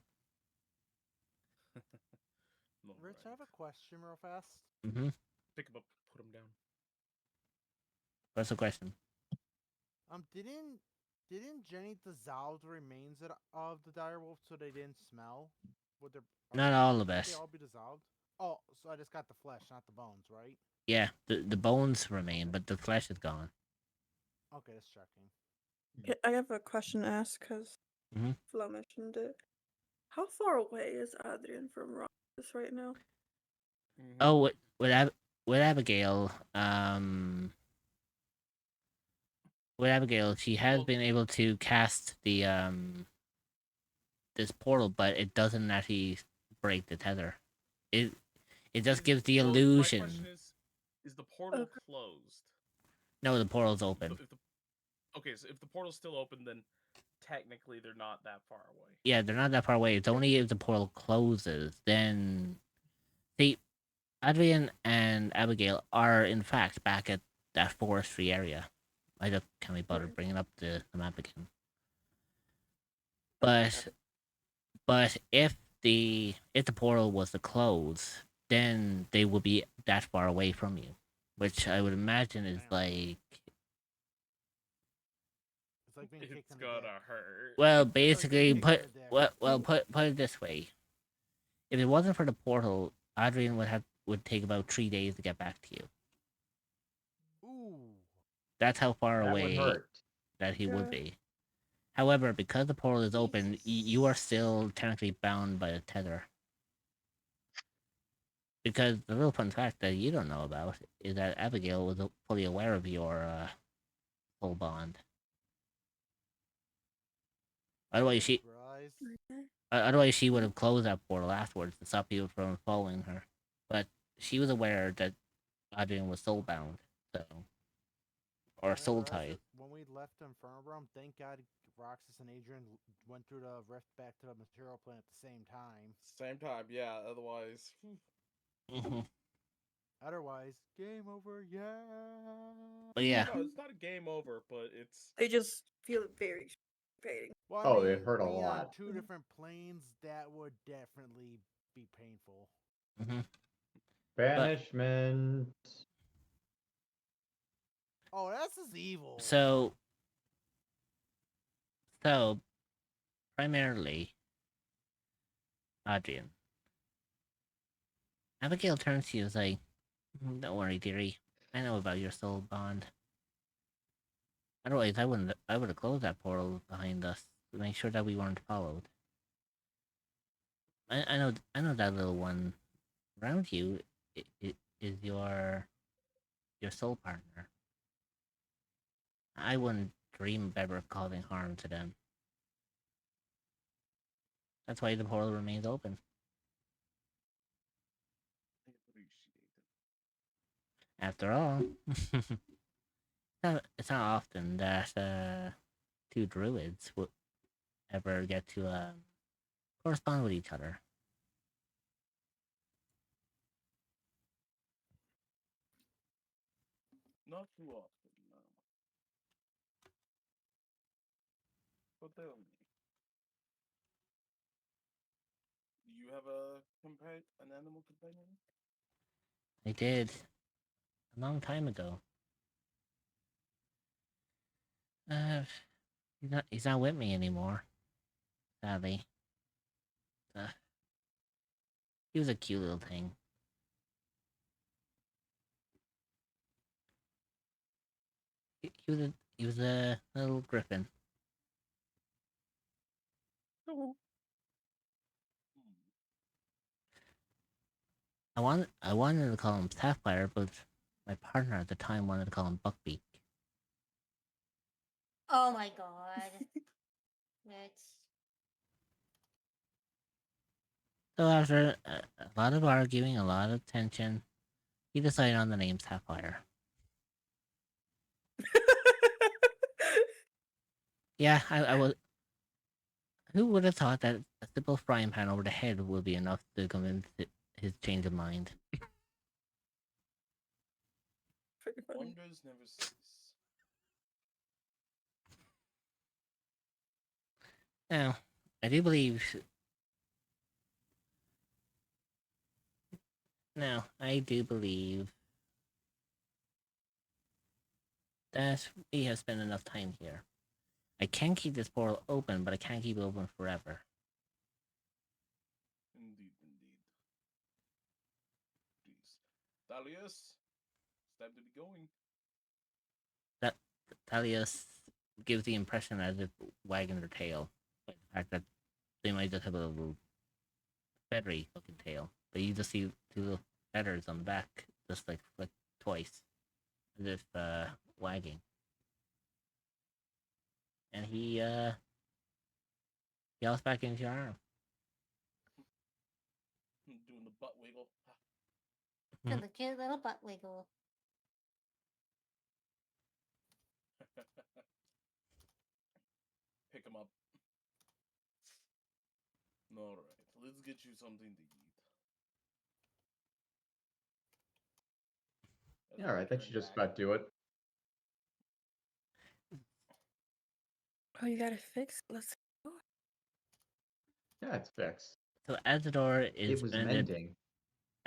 Rich, I have a question real fast. Mm-hmm. Pick him up, put him down. What's the question? Didn't Jenny dissolve the remains of the direwolf so they didn't smell? Would there Not all of shouldn't they it. all be dissolved? Oh, so I just got the flesh, not the bones, right? Yeah, the bones remain, but the flesh is gone. Okay, just checking. I have a question to ask because Mhm. Flo mentioned it. How far away is Adrian from Ross right now? Oh, with Abigail, with Abigail, she has Well- been able to cast the this portal, but it doesn't actually break the tether. It it just gives the well, illusion. My question is the portal Okay. closed? No, the portal's If open. okay, so if the portal's still open, then technically they're not that far away. Yeah, they're not that far away. It's only if the portal closes. Then, see, Adrian and Abigail are in fact back at that forestry area. I just can't be bothered bringing up the map again. But if the portal was to close, then they would be that far away from you, which I would imagine is Damn. like, It's like being kicked It's in the dick. gonna hurt. well, like basically being put kicked in the dick. put it this way: if it wasn't for the portal, Adrian would take about 3 days to get back to you. Ooh. That's how far That would away hurt. that he would Yeah. be. However, because the portal is open, Jesus. you are still technically bound by the tether. Because the little fun fact that you don't know about is that Abigail was fully aware of your full bond. Otherwise, Surprise. otherwise she would have closed that portal afterwards to stop you from following her. But she was aware that Adrian was soul bound, so or I soul realized tied. that when we left Infernum, thank God Roxas and Adrian went through the rift back to the material plane at the same time. Same time, yeah. Otherwise, Otherwise, game over, yeah. But yeah, No, it's not a game over, but it's They just feel very fading. Well, Oh, it hurt a being on lot. two different planes, that would definitely be painful. Banishment. Oh, that's just evil. so primarily, Adrian. Abigail turns to you and is like, "Don't worry, dearie. I know about your soul bond. Otherwise, I would have closed that portal behind us to make sure that we weren't followed. I know that little one around you is your soul partner. I wouldn't dream of ever causing harm to them. That's why the portal remains open. After all, it's not often that two druids would ever get to correspond with each other. not too often. No. But tell me, do you have an animal companion? They did a long time ago. Uh, he's not with me anymore. Sadly, uh, he was a cute little thing. He was a little griffin. No. I wanted to call him Sapphire, but my partner at the time wanted to call him Buckbeak. Oh my god. That's So after a lot of arguing, a lot of tension, he decided on the name Sapphire. Yeah, I was. Who would have thought that a simple frying pan over the head would be enough to convince his change of mind? Pretty funny. Wonders never cease. Now, I do believe. Now, I do believe that we have spent enough time here. I can keep this portal open, but I can't keep it open forever. Indeed, indeed. Please. Thalius, it's time to be going. That Thalius gives the impression as if wagging their tail, by the fact that they might just have a little feathery looking tail, but you just see two little feathers on the back, just like flick twice, as if wagging. and he yells back into your arm. Doing the butt wiggle. And the cute little butt wiggle. Pick him up. All right, let's get you something to eat. As All we right, that turn should just back- about do it. Oh, you got it fixed? Let's go. Yeah, it's fixed. So as the door is It was mended, mending.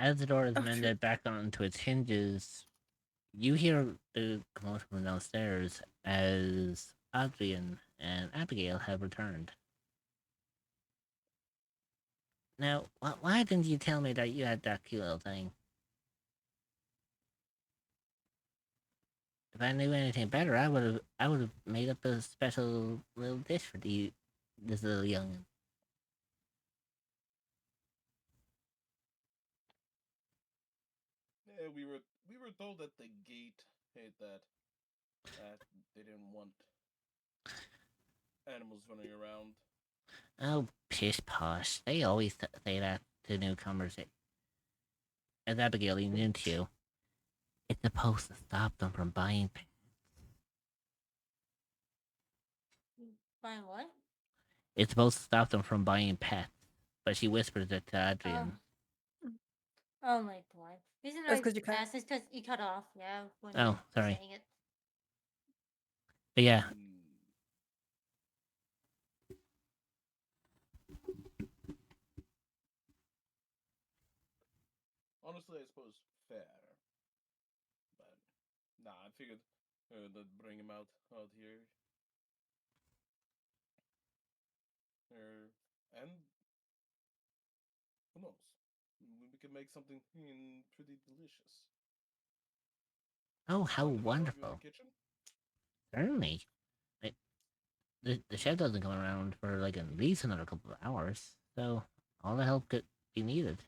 as the door is Oh, true. mended back onto its hinges, you hear the commotion from downstairs as Adrian and Abigail have returned. Now, why didn't you tell me that you had that cute little thing? If I knew anything better, I would have made up a special little dish for this little youngin. Yeah, we were told at the gate that they didn't want animals running around. Oh, pish posh! They always say that to newcomers. As Abigail leaned into you, it's supposed to stop them from buying pets. Buying what? It's supposed to stop them from buying pets. But she whispers it to Adrian. Oh my god. Reason That's I 'cause you cut- asked is because you cut off, yeah, when Oh, you were sorry. saying it. But yeah, Honestly, I suppose fair. But nah, I figured they'd bring him out here. And who knows? We could make something pretty delicious. oh, how Want to help you in wonderful. the kitchen? Certainly. The chef doesn't come around for like at least another couple of hours, so all the help could be needed.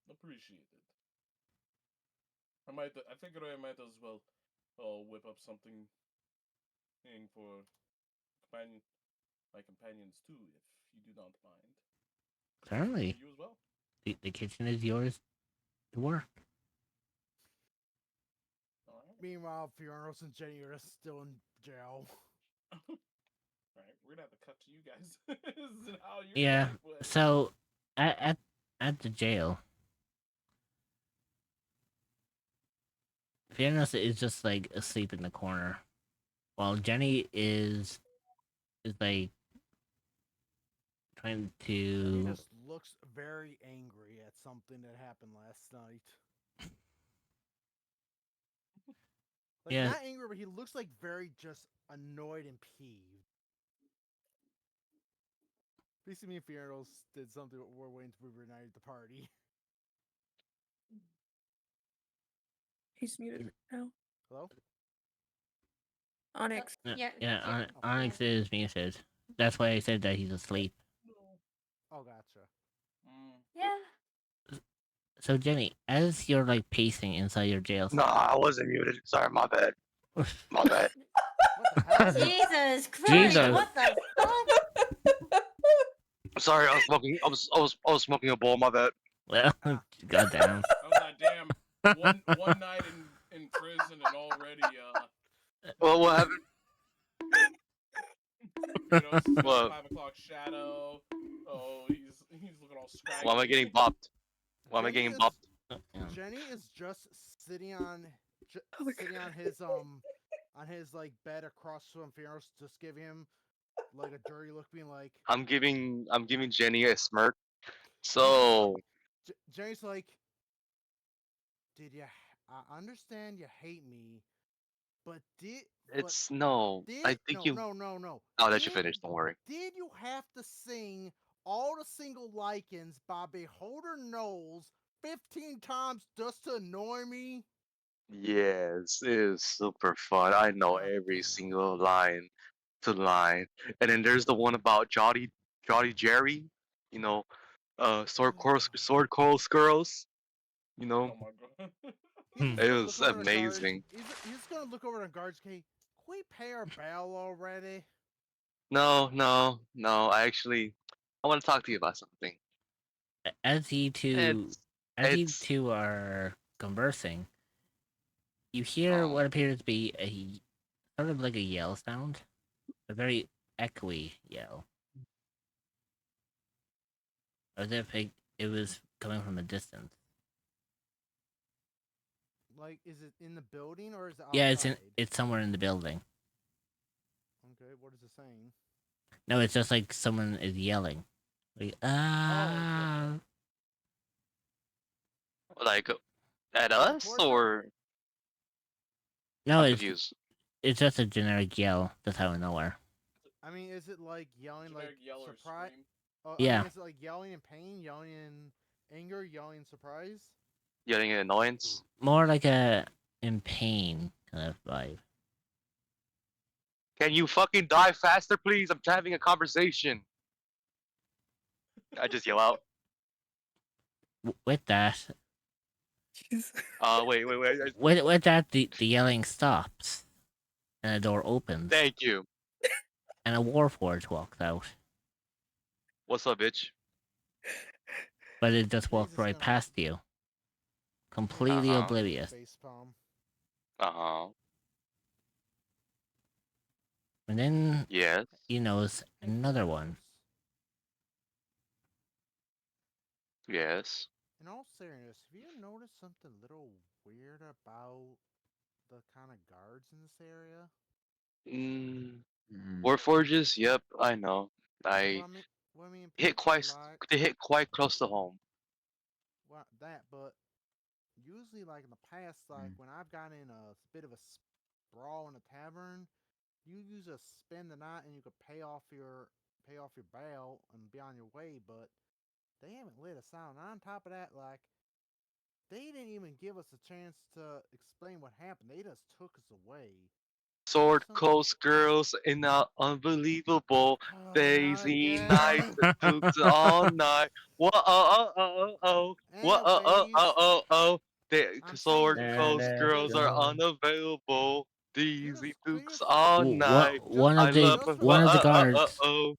Appreciate it. I figured I might as well whip up something for my companions too, if you do not mind. Certainly. You as well. The kitchen is yours to work. All right. Meanwhile, Fioros and Jenny are still in jail. Right, we're gonna have to cut to you guys. This is how your Yeah. life went. So at the jail, Fiona is just like asleep in the corner, while Jenny is like trying Jenny to. just looks very angry at something that happened last night. Like, Yeah. not angry, but he looks like very just annoyed and peeved. Basically, me and Fioros did something we're waiting to be reunited at the party. He's muted now. Hello? Onyx. Yeah, Oh, Onyx is muted. That's why I said that he's asleep. Oh, gotcha. Yeah. So Jenny, as you're like pacing inside your jail No, cell, I wasn't muted. Sorry, my bad. My bad. What the hell? Jesus Christ! Jesus. What the fuck? Sorry, I was smoking. I was smoking a bowl. My bad. well, goddamn. I was like, damn, one night in prison and already Well, what happened? it's What? 5 o'clock shadow. Oh, he's looking all scraggly. Why am I getting bopped? Why am I Jenny getting is- bopped? Jenny is just sitting on my sitting on his like bed across from Fioros, just giving him like a dirty look, being like, I'm giving Jenny a smirk. So Jenny's like, I understand you hate me, but it's no. I think you. no. I'll let you finish. Don't worry. Did you have to sing all the single lichens by Beholder Knowles 15 times just to annoy me? Yes, it is super fun. I know God every damn. single line to line. And then there's the one about Jolly Jerry. You know, sword coral squirrels. You know, Oh my god. He's just it gonna was look over the cards. amazing. He's just gonna look over the guards. Okay, can we pay our bail already? No, no, no. I want to talk to you about something. As you two, It's, as you it's, two are conversing, you hear oh, what appears to be a sort of like a yell sound, a very echoey yell, as if it was coming from a distance. Like, is it in the building or is it Yeah, outside? it's somewhere in the building. Okay, what is it saying? No, it's just like someone is yelling, like ah. like at Is it us towards us? or No, I'm confused. it's just a generic yell just out of nowhere. I mean, is it like yelling like Generic yell or surprise? scream. I Yeah. mean, is it like yelling in pain, yelling in anger, yelling in surprise? Getting an annoyance. More like a in pain kind of vibe. Can you fucking die faster, please? I'm having a conversation. I just yell out. With that, Jeez. Wait. with that, the yelling stops, and a door opens, Thank you. and a warforged walks out. What's up, bitch? But it just walked Jesus, right gonna past you, completely Uh-huh. oblivious. facepalm. Uh huh. And then Yes. you notice another one. Yes. In all seriousness, have you noticed something little weird about the kind of guards in this area? Mm, Mm. Warforges. Yep, I know. Well, I I mean, well, I mean, hit picture quite. like They hit quite close to home. well, that, but usually, like in the past, like when I've gotten in a bit of a brawl in a tavern, you use a spend the night and you could pay off your bail and be on your way. But they haven't lit a sound. And on top of that, like they didn't even give us a chance to explain what happened. They just took us away. There's Sword something. Coast girls in a unbelievable Not daisy night. again. Dukes all night. Whoa, oh. Whoa, Anyways, oh. The I'm saying Sword there's Coast something girls are fishy. unavailable. You Daisy just, can you Dukes just, all night. just, One I of the love just her. one of the relax. guards. Oh.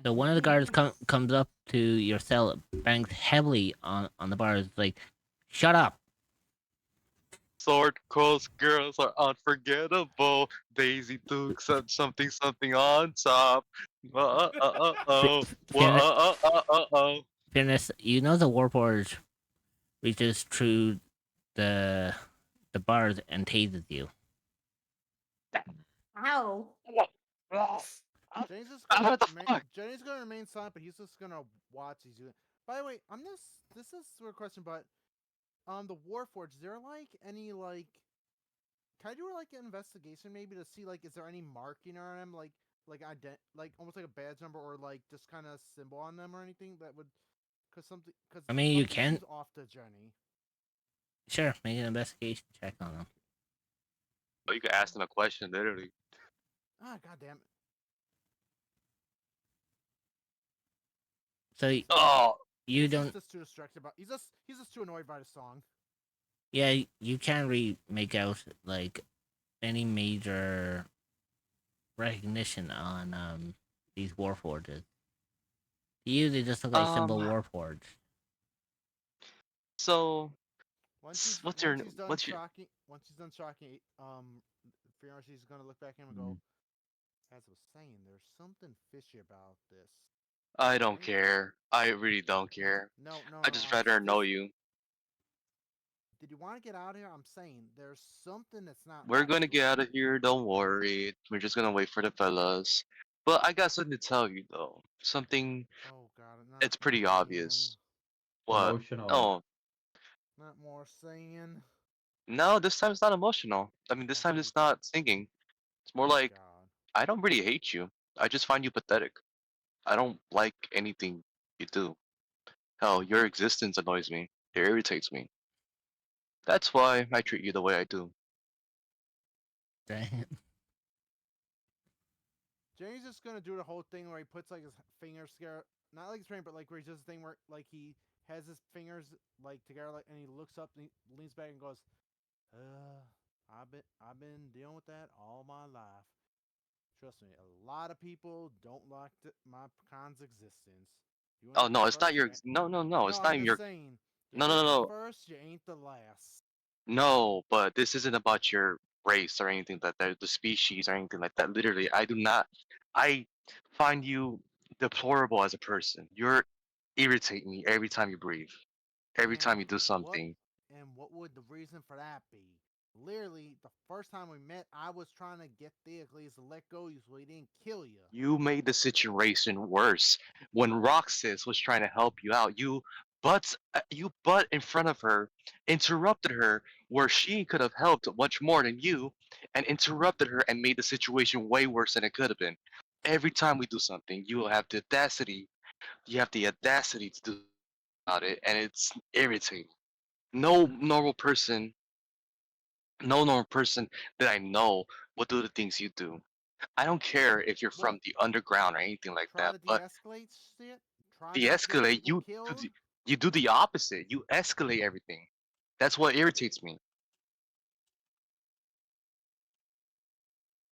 So one of the guards comes up to your cell, bangs heavily on the bars, like, "Shut up!" Sword Coast girls are unforgettable. Daisy Dukes and something on top. Oh. Whoa. Fairness, you know the warforged reaches through the the bars and tases you. Ow. Jenny's just What the fuck? Jenny's gonna remain silent, but he's just gonna watch these. By the way, I'm this is a weird question, but the Warforged, is there like any like can I do like an investigation maybe to see like is there any marking on them like like almost like a badge number or like just kind of symbol on them or anything that would because I mean, you something can seems off to Jenny. sure make an investigation check on them. Oh, you can ask them a question, literally. Ah, goddamn it! So Oh, you He's don't. just too distracted about. He's just too annoyed by the song. Yeah, you can't really make out like any major recognition on these warforges. To you, they just look like simple um, warforged. so Once he's done what's your? shocking, Fiona, she's gonna look back at him and go, as I was saying, there's something fishy about this. I don't care. I really don't care. No, no, I no. just rather know Just, you. did you want to get out of here? I'm saying there's something that's not We're right. gonna get out of here. Don't worry. We're just gonna wait for the fellas. But I got something to tell you though. Something. Oh God, It's not pretty more saying, obvious. What? Emotional. Oh, not more saying. no. This time it's not emotional. I mean, this Oh time please, it's not singing. It's more like God. I don't really hate you. I just find you pathetic. I don't like anything you do. Hell, your existence annoys me. It irritates me. That's why I treat you the way I do. Dang. Jenny's just gonna do the whole thing where he puts like his fingers together, not like his brain, but like where he does the thing where like he has his fingers like together, like, and he looks up and he leans back and goes, I've been dealing with that all my life. Trust me, a lot of people don't like my pecan's existence. You Oh ain't the no, it's not first. your. No, no, no. No, It's I'm not just your. saying. You No, no, ain't no, the no. first. You ain't the last. No, but this isn't about your race or anything like that, the species or anything like that. Literally, I do not. I find you deplorable as a person. You're irritate me every time you breathe, every time And you do what something. and what would the reason for that be? Literally, the first time we met, I was trying to get Theocles to let go so he didn't kill you. You made the situation worse. When Roxas was trying to help you out, you butt in front of her, interrupted her where she could have helped much more than you, and interrupted her and made the situation way worse than it could have been. Every time we do something, you have the audacity to do about it, and it's irritating. No normal person, no normal person that I know will do the things you do. I don't care if you're What? from the underground or anything like Try that, to but de-escalate shit? Try not to get de-escalate, people killed? you do the opposite. You escalate everything. That's what irritates me.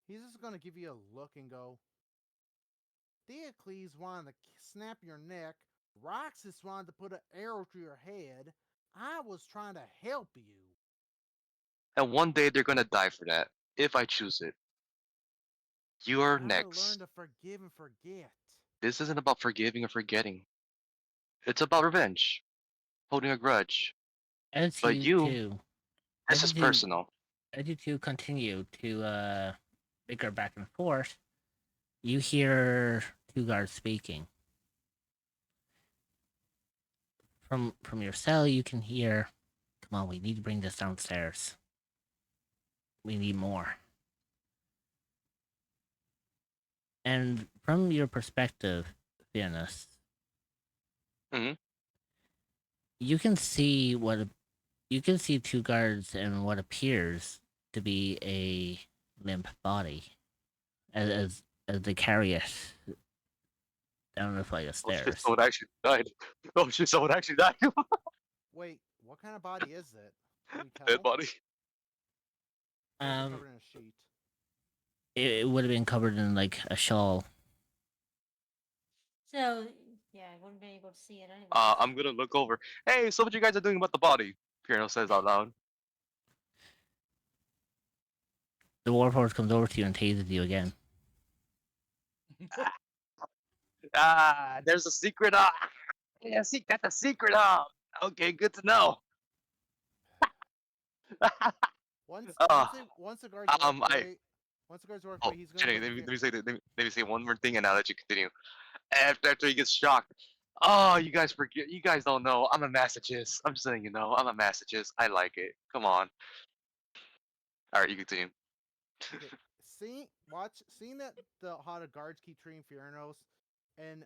He's just gonna give you a look and go, Theocles wanted to snap your neck. Roxas wanted to put an arrow through your head. I was trying to help you. And one day they're gonna die for that, if I choose it. You're Gotta learn next. to forgive and forget. This isn't about forgiving or forgetting. It's about revenge, holding a grudge. As But you you, two, this as is you two, personal. as you two continue to bicker back and forth, you hear two guards speaking. From your cell, you can hear, "Come on, we need to bring this downstairs. We need more." And from your perspective, Fianus, Hmm. you can see you can see two guards and what appears to be a limp body as they carry it down the flight of Oh shit, stairs. someone actually died. Oh shit, someone actually died. Wait, what kind of body is it? Can we Dead tell? body. Or is it Um, covered in a sheet? it would have been covered in like a shawl. So yeah, I wouldn't be able to see it anyways. I'm gonna look over. Hey, so what you guys are doing about the body? Pierno says out loud. The warhorse comes over to you and tases you again. There's a secret. Yeah, see, that's a secret. Okay, good to know. Once uh, once they once the guards walk I. away, once the guards walk Oh, away, he's gonna Jenny, go to let me say one more thing, and I'll let you continue. After he gets shocked. Oh, you guys forget. You guys don't know. I'm a masochist. I'm just letting you know. I'm a masochist. I like it. Come on. All right, you continue. okay. Seeing that how the guards keep treating Fioranos, and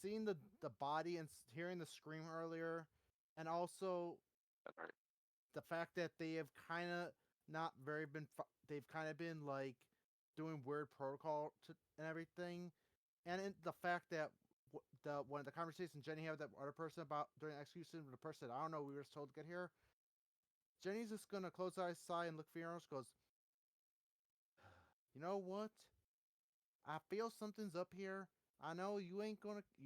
seeing the body and hearing the scream earlier, and also the fact that they have kind of not very been they've kind of been like doing weird protocol and everything, and the fact that the one of the conversation Jenny had with that other person about during the execution, the person I don't know we were told to get here, Jenny's just gonna close her eyes, sigh, and look Fioranos, goes, you know what? I feel something's up here. I know you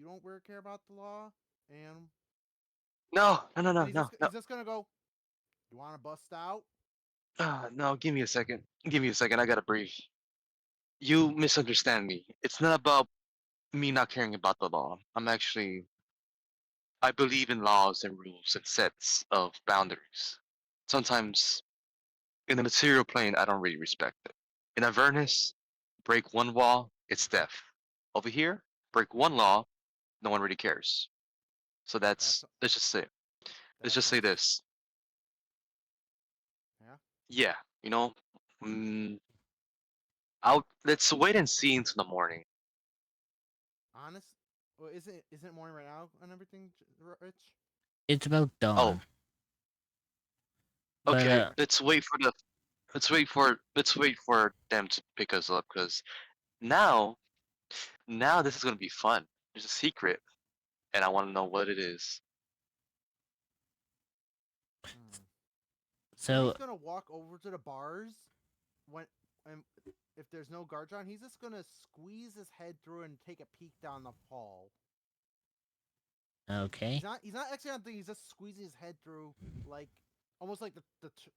don't really care about the law, and No, no, no, and no, no, no. he's just gonna go. You want to bust out? No, give me a second. Give me a second. I gotta breathe. You misunderstand me. It's not about me not caring about the law. I believe in laws and rules and sets of boundaries. Sometimes in the material plane, I don't really respect it. In Avernus, break one law, it's death. Over here, break one law, no one really cares. So That's let's that's just say nice. this. Yeah. Yeah, you know, mm, let's wait and see into the morning. Honest. Well, isn't it morning right now and everything, Rich? It's about Oh, dawn, but okay. Let's wait for them to pick us up because now now this is gonna be fun. There's a secret, and I want to know what it is. Hmm. So he's gonna walk over to the bars when and if there's no guards on, he's just gonna squeeze his head through and take a peek down the hall. okay. He's not actually on thing. He's just squeezing his head through, like almost like the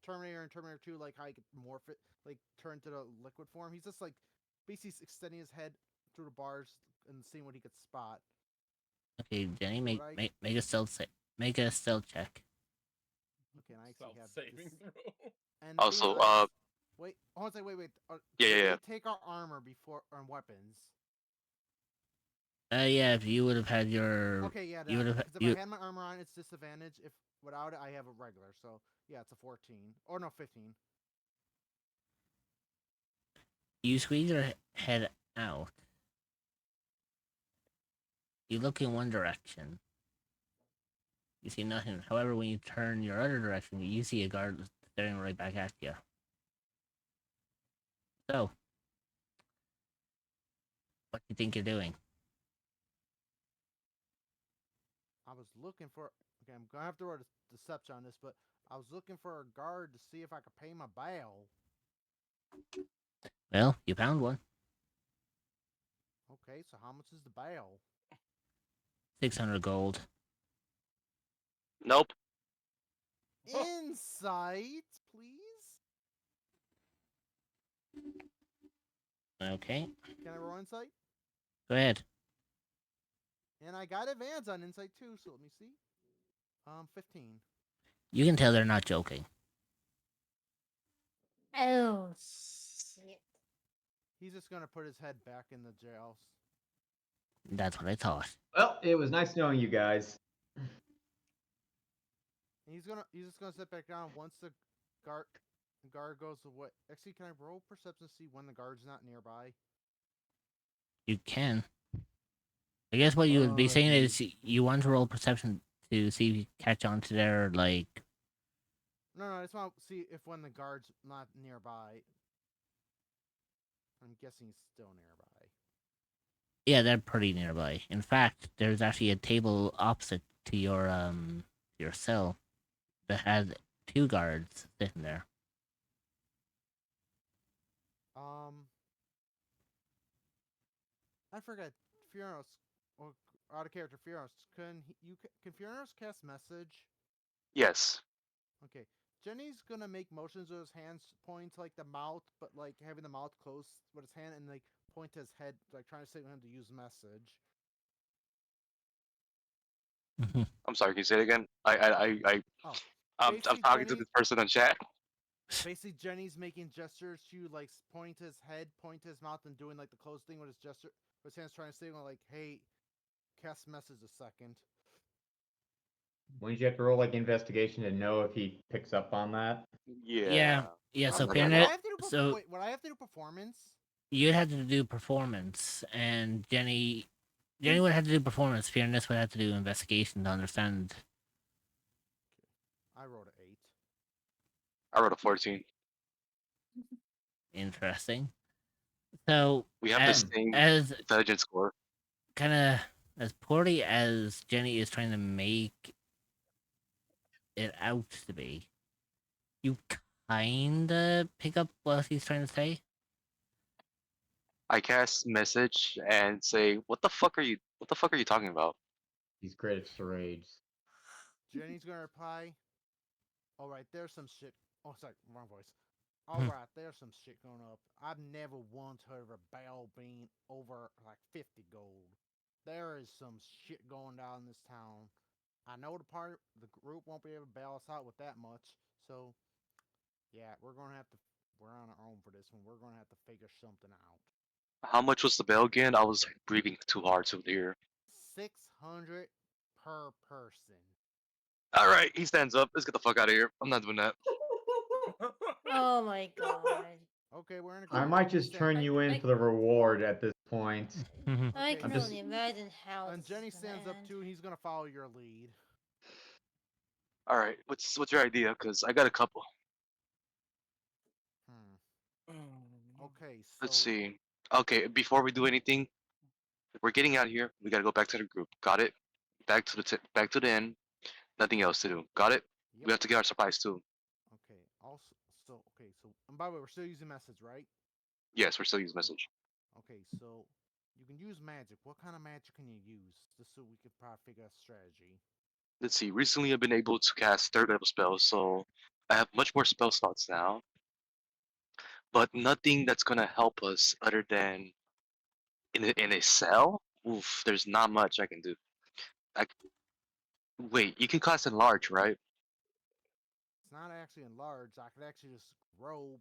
Terminator in Terminator 2, like how he could morph it, like turn to the liquid form. He's just like basically extending his head through the bars and seeing what he could spot. Okay, Jenny, So make what I make make a make a stealth check. okay, and I actually have Self-saving this. throw. And the thing is, Also, wait, hold on, wait. Yeah, did yeah, we yeah. take our armor before and weapons? Yeah, if you would have had your, Okay, yeah, you would have because if you I had my armor on, it's disadvantage. If without it, I have a regular. So yeah, it's a 14 or no 15. you squeeze your head out. You look in one direction. You see nothing. However, when you turn your other direction, you see a guard staring right back at you. So, what do you think you're doing? I was looking for. Okay, I'm gonna have to roll a deception on this, but I was looking for a guard to see if I could pay my bail. Well, you found one. Okay, so how much is the bail? 600 gold. Nope. Insight, please. Okay, Can I roll insight? go ahead. And I got advance on insight too, so let me see. 15. You can tell they're not joking. Oh shit. He's just gonna put his head back in the jails. That's what I thought. Well, it was nice knowing you guys. And he's just gonna sit back down once the guard goes away. Actually, can I roll perception to see when the guard's not nearby? You can. I guess what you would be saying geez. is you want to roll perception to see if you catch on to their, like... No, I just want to see if when the guard's not nearby. I'm guessing he's still nearby. Yeah, they're pretty nearby. In fact, there's actually a table opposite to your cell that has 2 guards sitting there. I forgot. Furinos, or out of character, Furinos. Can Furinos cast message? Yes. Okay. Jenny's gonna make motions with his hands, point to like the mouth, but like having the mouth closed with his hand, and like point to his head, like trying to signal him to use message. I'm sorry. Can you say it again? Oh, I'm basically talking to this person on chat. Basically, Jenny's making gestures to like point his head, point his mouth, and doing like the close thing with his gesture. With his hands trying to signal like, "Hey, cast message a second." Wouldn't you have to roll like investigation to know if he picks up on that? Yeah. Yeah. So not Wait, that would I Pyramid, well. have to do? so Wait, would I have to do performance? you'd have to do performance, and Jenny would have to do performance. Fairness would have to do investigation to understand. I rolled an 8. I wrote a 14. Interesting. So We have the same as intelligence score. kind of as poorly as Jenny is trying to make it out to be, you kinda pick up what he's trying to say. I cast message and say, "What the fuck are you? What the fuck are you talking about?" He's great at charades. Jenny's gonna reply. All right, there's some shit. Oh, sorry, wrong voice. All Hmm. right, there's some shit going up. I've never once heard of a bail being over like 50 gold. There is some shit going down in this town. I know the group won't be able to bail us out with that much. So, yeah, we're on our own for this one. We're gonna have to figure something out. How much was the bail again? I was breathing too hard to hear. 600 per person. All right, he stands up. Let's get the fuck out of here. I'm not doing that. Oh my god. Okay, we're in I agreement. might just turn you in for the reward at this point. I Okay, can I'm just- only imagine how. And this Jenny is gonna stands up end. too, and he's gonna follow your lead. All right, what's your idea? Cause I got a couple. Okay, so Let's see. Okay, before we do anything, we're getting out of here. We gotta go back to the group. Got it? Back to the inn. Nothing else to do. Got it? Yep. We have to get our supplies too. Okay. So okay, so and by the way, we're still using message, right? Yes, we're still using message. Okay, so you can use magic. What kind of magic can you use? Just so we could probably figure out strategy. Let's see. Recently, I've been able to cast third level spells, so I have much more spell slots now. But nothing that's gonna help us other than in a cell. Oof, there's not much I can do. I, wait, you can cast enlarge, right? It's not actually enlarged. I could actually just grow,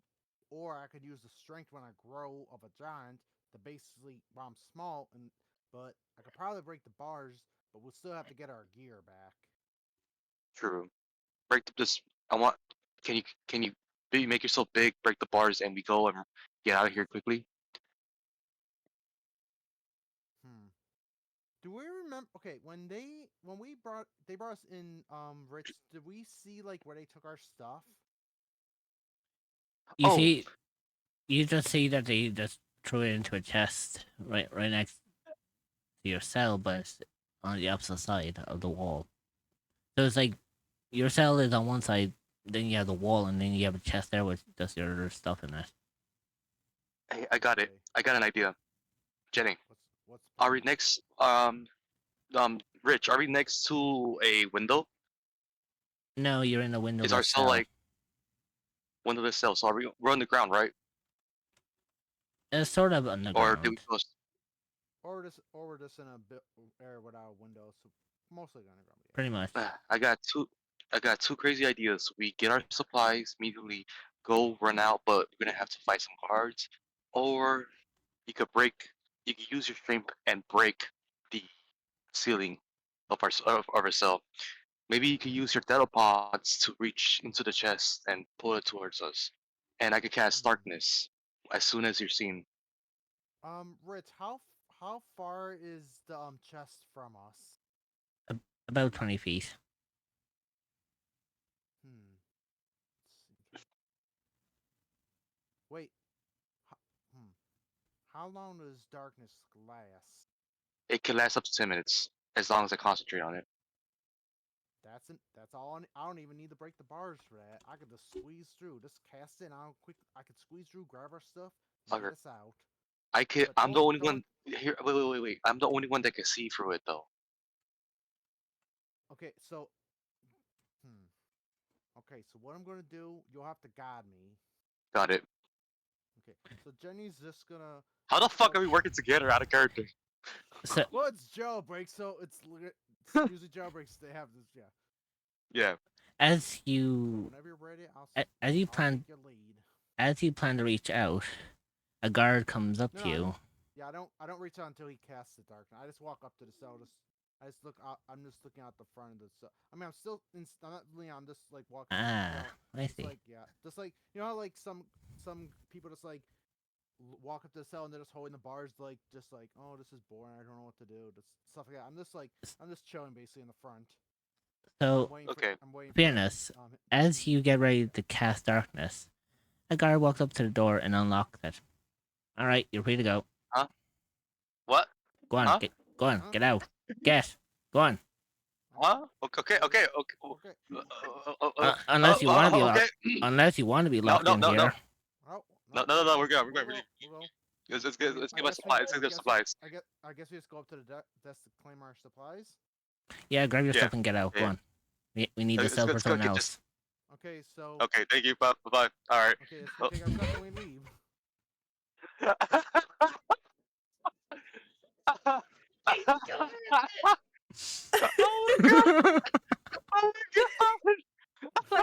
or I could use the strength when I grow of a giant to basically, well, I'm small, but I could probably break the bars, but we'll still have to get our gear back. True. Break this. I want. Can you make yourself big? Break the bars, and we go and get out of here quickly. Hmm. Do we remember? Okay, when they brought us in, Rich. Did we see like where they took our stuff? You Oh, see, you just see that they just threw it into a chest right next to your cell, but it's on the opposite side of the wall. So it's like your cell is on one side, then you have the wall, and then you have a chest there with just your other stuff in it. hey, I got it. Okay. I got an idea. Jenny, What's the are we plan? next? Rich, are we next to a window? No, you're in a Is our windowless cell cell. like windowless cell? So we're on the ground, right? It's sort of Or did we underground. go? Or we're just in a bit air without windows, so mostly gonna be. Pretty much. I got two. I got two crazy ideas. We get our supplies immediately, go run out, but we're gonna have to fight some guards. Or you could break. You could use your strength and break the ceiling of our cell. Maybe you could use your telephods to reach into the chest and pull it towards us. And I could cast Hmm. darkness as soon as you're seen. Rich, how far is the chest from us? About 20 feet. Hmm. Wait. How, hmm. How long does darkness last? It can last up to 10 minutes as long as I concentrate on it. That's all. I don't even need to break the bars for that. I could just squeeze through. Just cast it. I could squeeze through, grab our stuff, and Okay. get us out. I can. But I'm the only don't. one here. Wait. I'm the only one that can see through it though. Okay, so. Hmm. Okay, so what I'm gonna do, you'll have to guide me. Got it. Okay, so Jenny's just gonna. How the fuck So, are we working together out of character? So well, it's jailbreak, so it's usually jailbreaks. They have this, yeah. Yeah. as you Whenever you're ready, as you I'll plan take your lead. to reach out, a guard comes up No, to no, you. yeah, I don't reach out until he casts the darkness. I just walk up to the cell. I just look out. I'm just looking out the front of the cell. I mean, I'm not really. I'm just like walking. Ah, I Just see. like yeah, just like how, like some people just like walk up to the cell and they're just holding the bars just like, oh, this is boring. I don't know what to do. Just stuff like that. I'm just chilling basically in the front. So, Okay. I'm waiting for fairness, as you get ready to cast darkness, a guard walks up to the door and unlocks it. All right, you're free to go. Huh? What? Go on, Huh? go on, Huh? get out, go on. Huh? Okay. Okay. Okay. Unless you want to be Okay. No. locked No. in No. No. here. Oh No. no. No. No. No. We're good. We're We'll good. We're go. good. We'll go. Let's I get. mean, Let's give us supplies. Let's give us supplies. I guess we just go up to the desk to claim our supplies. Yeah, grab your Yeah. stuff and get out. Go Yeah. on. We need to Let's sell go. for Let's go someone get else. just. Okay, so Okay. Thank you. Bye. Bye. All right. okay, let's go take our stuff and we leave. Oh my god! Oh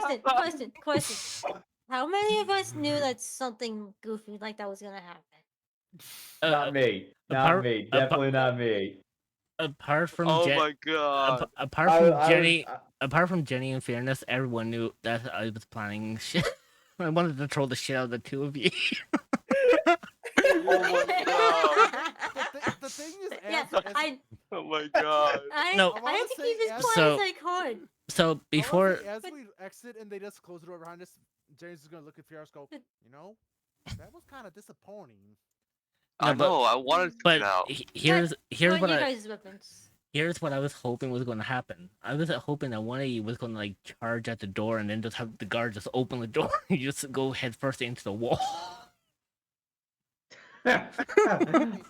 my god! Question. How many of us knew that something goofy like that was gonna happen? Not me. Not apart, me. apart, Definitely not me. apart from Oh my god! apart I, from I was. Jenny, apart from Jenny, in fairness, everyone knew that I was planning shit. I wanted to troll the shit out of the two of you. Oh my god! The thing is, Yeah, Oh my god! No. I I wanna had to say keep as as- quiet So- as I could. So before, as we exit and they just close the door behind us, James is gonna look at Fierce, go, that was kind of disappointing. No, I know. I wanted to but get out. here's Put what your I guys' weapons. Here's what I was hoping was going to happen. I was hoping that one of you was going to like charge at the door and then just have the guard just open the door and you just go head first into the wall.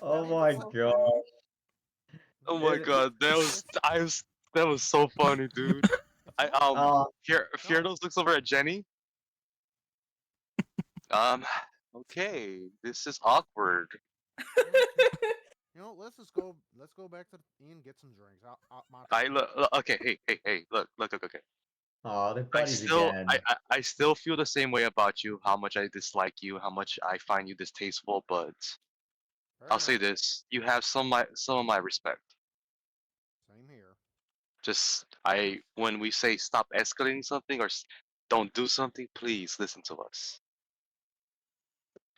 Oh my god. Oh my god, that was so funny, dude. I Fiernos looks over at Jenny. Okay, this is awkward. You know, let's just go. Let's go back to the inn and get some drinks. Okay, hey, look, okay. Oh, they're I buddies still, again. I still feel the same way about you. How much I dislike you, how much I find you distasteful. But Fair I'll say enough. this: you have some of my respect. Same here. Just when we say stop escalating something or don't do something, please listen to us.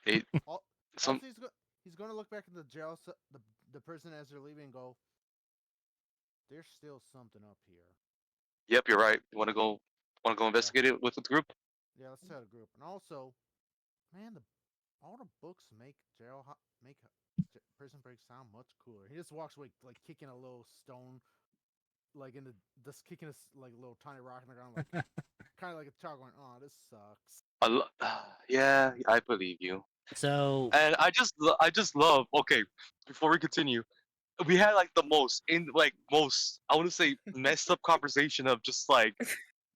It some Also, he's gonna look back at the jail, the prison as they're leaving, and go, "There's still something up here." Yep, you're right. You wanna go investigate it with the group? Yeah, let's tell the group. And also, man, all the books make prison breaks sound much cooler. He just walks away like kicking a little stone, like in the just kicking like a little tiny rock in the ground, like kind of like a child going, "Oh, this sucks." Yeah, I believe you. So And I just love. Okay, before we continue, we had like the most I want to say messed up conversation of just like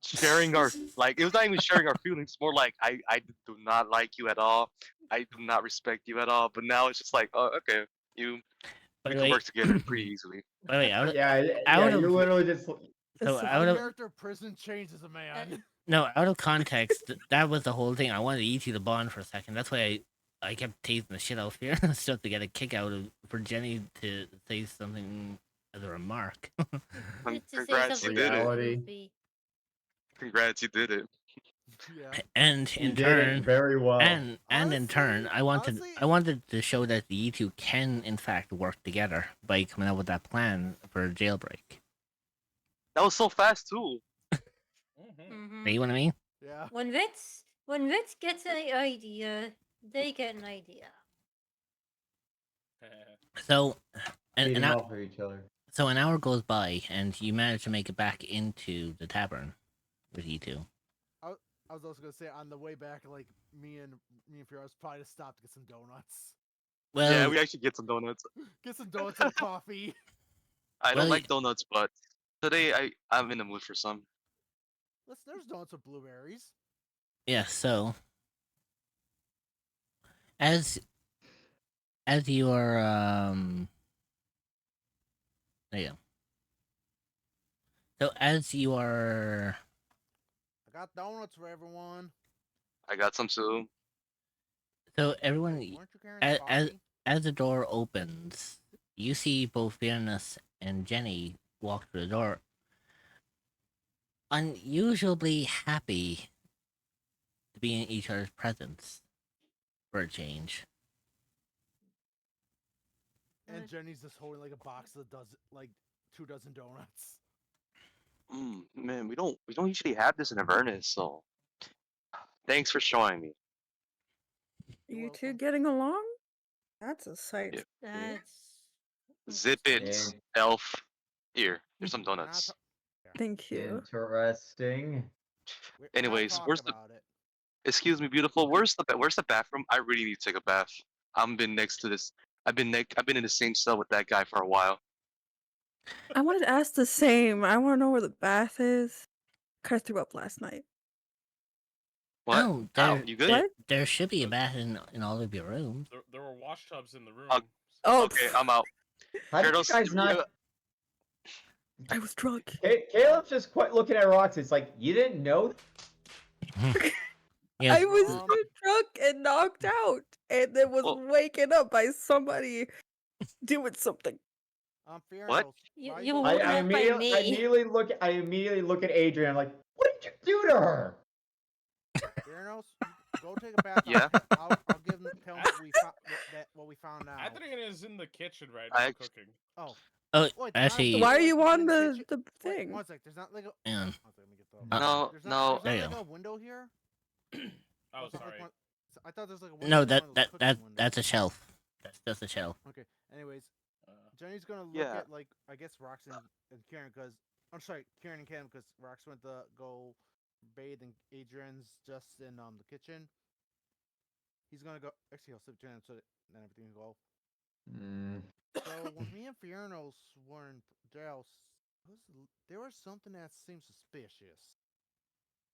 sharing our like it was not even sharing our feelings, more like I do not like you at all. I do not respect you at all. But now it's just like, oh, okay, you by we the can way, work together pretty easily. by the way, Yeah, out you're of literally just. so So out My of character prison changes a man. no out of context, that was the whole thing. I wanted E.T. to bond for a second. That's why I kept tasing the shit out of here stuff to get a kick out of for Jenny to say something as a remark. To say Congrats, you something did it. Reality. goofy. Congrats, you did it. Yeah. And You in did it turn, very well. and in turn, Honestly- I wanted to show that the two can in fact work together by coming up with that plan for a jailbreak. That was so fast too. Mhm. See what I mean? Yeah. When Vince gets an idea, they get an idea. So, Feeding off of each other. so an hour goes by, and you manage to make it back into the tavern with E2. I was also gonna say on the way back, like me and Fioros probably just stopped to get some donuts. Well, Yeah, we actually get some donuts. Get some donuts and coffee. I don't Well, like donuts, but today I'm in the mood for some. There's donuts with blueberries. yeah. So, as you are there you go. So as you are I got donuts for everyone. I got some too. so everyone Weren't you carrying as coffee? as the door opens, you see both Fairness and Jenny walk through the door, unusually happy to be in each other's presence for a change. And Jenny's just holding like a box of like 2 dozen donuts. Man, we don't usually have this in Avernus, so thanks for showing me. You two welcome. getting along? That's a sight. Yeah. to see. Zip it, And- elf. Here, there's some donuts. Thank you. Interesting. Anyways, talk where's the? about it. Excuse me, beautiful. Where's the bathroom? I really need to take a bath. I've been next to this. I've been in the same cell with that guy for a while. I wanted to ask the same. I want to know where the bath is. Kind of threw up last night. What? Oh, Ow, you good? What? there should be a bath in all of your rooms. There were wash tubs in the room. Oh, Okay, I'm out. How did you Gyarados, guys not? I was drunk. Caleb's just quite looking at rocks. It's like you didn't know. Yes. I was Um, drunk and knocked out, and then was Well- waken up by somebody doing something. Fair What? enough. You, Why you go- were woken up by me. I immediately look at Adrian. I'm like, what did you do to her? Theranos, go take a bath. Yeah. I'll give them tell them what we found out. Adrian is in the kitchen right I now act- cooking. Oh, Oh, wait, actually, Why are Like, you in on the the kitchen- Wait, thing? one sec. There's not like a. hang on. One sec, let me get the. No, There's no. not There you like go. a window here. Oh, What's up, sorry. like, I thought there's like a window. No, in one of those cooking windows. that's a shelf. That's just a shelf. Okay. Anyways, Jenny's gonna look Yeah. at like I guess Roxanne and Kieran because I'm sorry, Kieran and Cam because Rox went to go bathe and Adrian's just in the kitchen. He's gonna go. Actually, he'll sit down so that then everything can go. Mm, So when me and Fiernos were in jail, there was something that seemed suspicious.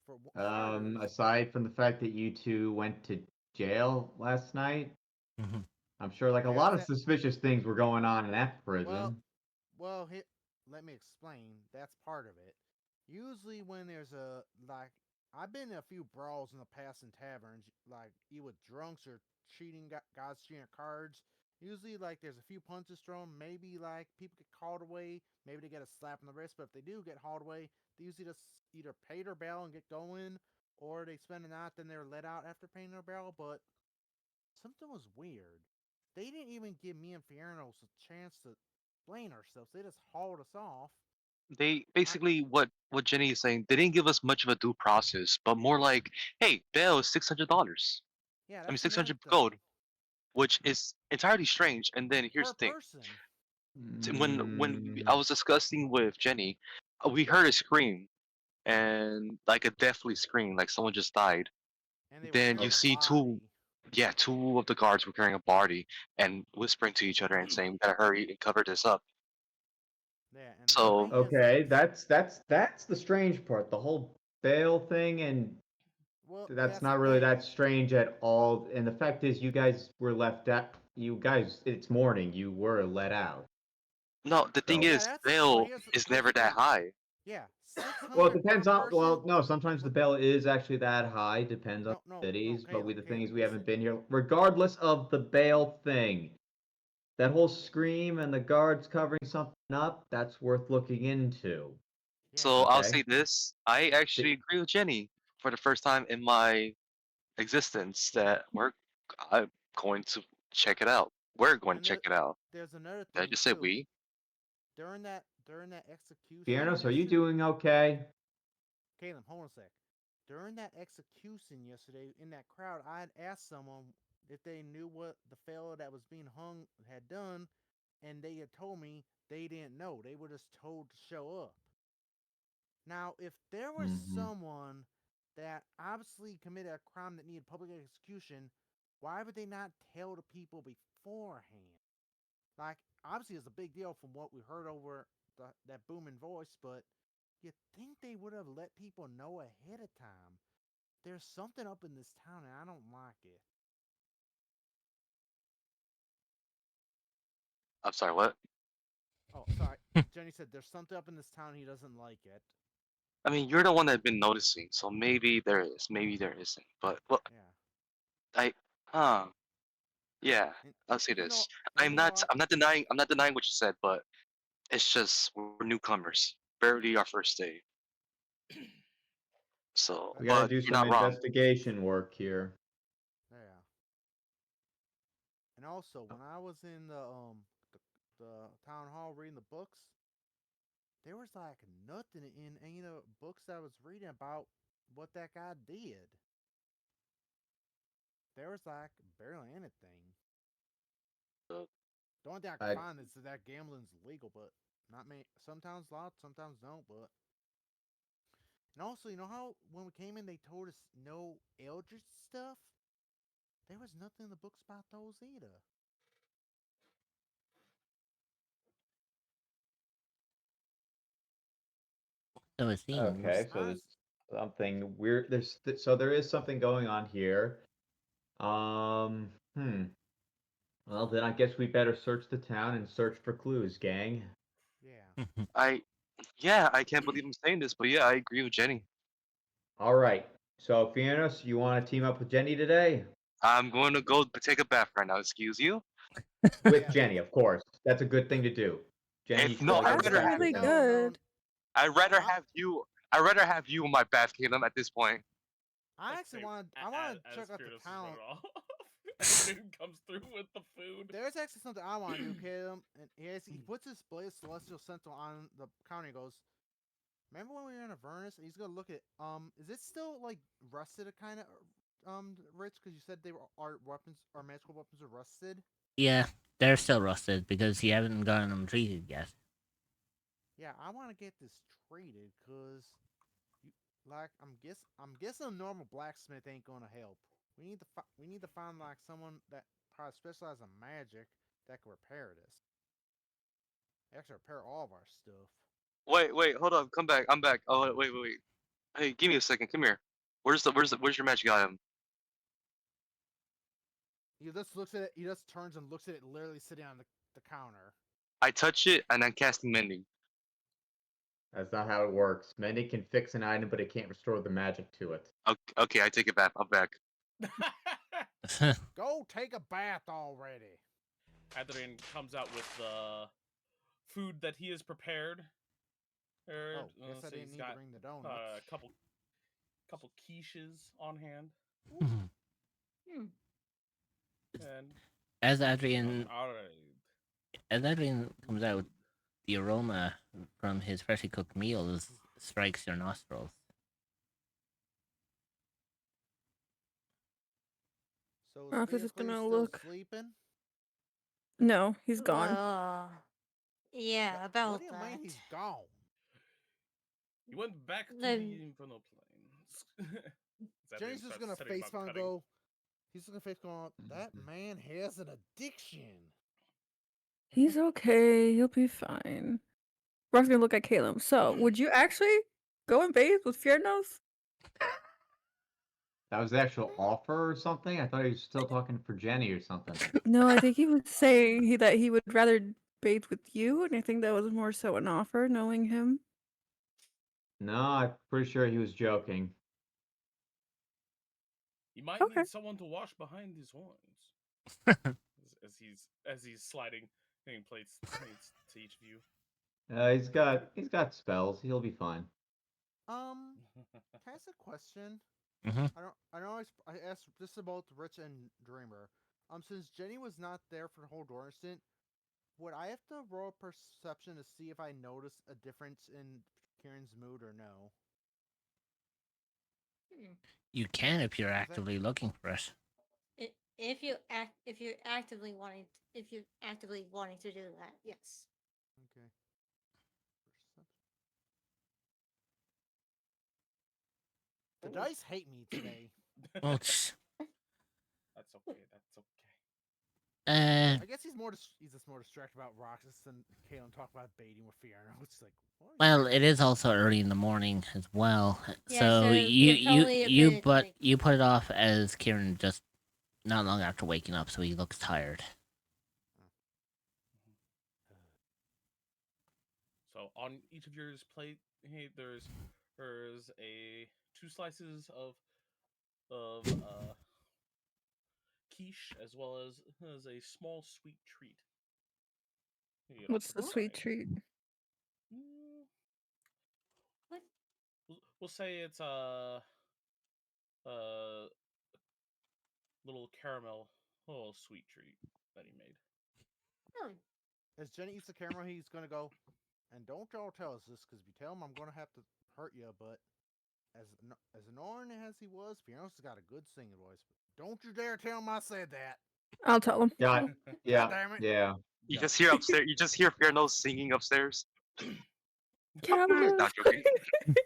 For starters, aside from the fact that you two went to jail last night, Mhm. I'm sure like a yeah, lot of suspicious things were going on in that well, prison. well, let me explain. That's part of it. Usually, when there's a like, I've been in a few brawls in the past in taverns, like either with drunks or cheating guys cheating at cards. Usually, like there's a few punches thrown. Maybe like people get called away. Maybe they get a slap in the wrist. But if they do get hauled away, they usually just either pay their bail and get going, or they spend the night then they're let out after paying their bail. But something was weird. They didn't even give me and Fiernos a chance to explain ourselves. They just hauled us off. They I basically what Jenny is saying. They didn't give us much of a due process, but more like, hey, bail is $600. Yeah, I mean, that's another 600 gold, thing. which is entirely strange. And then here's Per the thing: person. I Mm, was discussing with Jenny, we heard a scream and like a deathly scream, like someone just died. And they were Then carrying you a see two, body. yeah, two of the guards were carrying a body and whispering to each other and saying, "We gotta hurry and cover this up." Yeah, and So I guess okay, that's the strange part. The whole bail thing, and well, that's that's the not really thing. that strange at all. And the fact is, you guys were left out. You guys, it's morning. You were let out. no, the thing So, Yeah, is, that's but bail is here's never the that thing. high. Yeah, well, it 600 per depends on. person. Well, no, sometimes the But bail is actually that high. Depends on no, cities. But Caleb, the thing is, Caleb, we haven't listen. been here. Regardless of the bail thing, that whole scream and the guards covering something up, that's worth looking into. Yeah, So I'll Okay. say this: I actually agree with Jenny for the first time in my existence that I'm going to check it out. We're going to and check it out. there's another Did I thing just say too. we? During that execution Fiernos, are you yesterday, doing okay? Caleb, hold on a sec. During that execution yesterday, in that crowd, I had asked someone if they knew what the fellow that was being hung had done, and they had told me they didn't know. They were just told to show up. Now, if there was Mm-hmm. someone that obviously committed a crime that needed public execution, why would they not tell the people beforehand? Like, obviously, it's a big deal from what we heard over that booming voice, but you'd think they would have let people know ahead of time. There's something up in this town, and I don't like it. I'm sorry, what? Oh, sorry. Jenny said there's something up in this town he doesn't like it. I mean, you're the one that's been noticing, so maybe there is, maybe there isn't. But well, Yeah. I, huh? Yeah, And I'll say even though this. even though I I'm not denying what you said, but it's just we're newcomers, barely our first day. So, We got to but do you're some not wrong. investigation work here. yeah. And also when I was in the town hall reading the books, there was like nothing in any of the books I was reading about what that guy did. There was like barely anything. Uh, The only thing I could I find is that gambling's legal, but not many. Sometimes allowed, sometimes don't. But and also, you know how when we came in, they told us no eldritch stuff. There was nothing in the books about those either. So it seems. okay, so I there's something weird. So there is something going on here. Hmm. Well, then I guess we better search the town and search for clues, gang. yeah. I, yeah, I can't believe I'm saying this, but yeah, I agree with Jenny. All right. So, Fiona, you want to team up with Jenny today? I'm going to go take a bath right now. Excuse you. With Yeah, Jenny, of course. That's a good thing to do. Jenny, you If should no, Oh, probably I go to that's the rather have bathroom really then. no, no. good. I rather I have you. I rather have you in my bath, Caleb, at this point. I Let's actually say wanted I want to as check out the Fearless is town. running off, and Noon comes through with the food. There's actually something I want to do, Caleb. And he puts his blade celestial sentinel on the counter. And he goes, "Remember when we were in Avernus?" And he's gonna look at is it still like rusted kind of Rich? Because you said they were our weapons, our magical weapons are rusted. Yeah, they're still rusted because you haven't gotten them treated yet. Yeah, I want to get this treated because, you, like, I'm guessing a normal blacksmith ain't gonna help. We need to find like someone that probably specializes in magic that can repair this. Actually, repair all of our stuff. Wait, hold up, come back. I'm back. Oh, wait. Hey, give me a second. Come here. Where's your magic item? He just looks at it. He just turns and looks at it, literally sitting on the counter. I touch it and I'm casting mending. That's not how it works. Mending can fix an item, but it can't restore the magic to it. Okay, I take it back. I'm back. Go take a bath already. Adrian comes out with the food that he has prepared. Oh, guess I So didn't he's need got to bring the donuts. a couple quiches on hand, Hmm. and As Adrian all right. as Adrian comes out, the aroma from his freshly cooked meals strikes your nostrils. So is Marcus is Beercleave gonna still look. sleeping? No, he's gone. Yeah, What about do you that. mean he's gone? He went back to The- the Inferno Plains. Jenny's just gonna face down and go. He's gonna face going. That man has an addiction. He's okay. He'll be fine. Rock's gonna look at Caleb. So, would you actually go and bathe with Fiernos? That was the actual offer or something? I thought he was still talking for Jenny or something. No, I think he was saying that he would rather bathe with you, and I think that was more so an offer, knowing him. No, I'm pretty sure he was joking. He might Okay. need someone to wash behind his horns. as he's sliding plates to each of you. He's got spells. He'll be fine. Can I ask a question? Mm-hmm. I know I asked this about Rich and Dreamer. Since Jenny was not there for the whole door instant, would I have to roll perception to see if I notice a difference in Kieran's mood or no? You can if you're actively looking for it. If you're actively wanting to do that, yes. Okay. Perception. The dice hate me today. Well, That's okay. That's okay. I guess he's just more distracted about Roxas than Kalen talk about baiting with Fiona. It's like, what? well, it is also early in the morning as well. Yeah, so so you're probably a bit, like- you put it off as Kieran just not long after waking up, so he looks tired. So on each of yours plate, hey, there's a 2 slices of quiche as well as a small sweet treat. What's the sweet treat? What? We'll say it's a little caramel, little sweet treat that he made. Hmm. As Jenny eats the camera, he's gonna go, and don't y'all tell us this, because if you tell him, I'm gonna have to hurt you. But as annoying as he was, Fiona's got a good singing voice. Don't you dare tell him I said that. I'll tell him. Yeah, yeah, God damn it. yeah. You just hear upstairs. You just hear Fierno singing upstairs. Caleb. Not joking.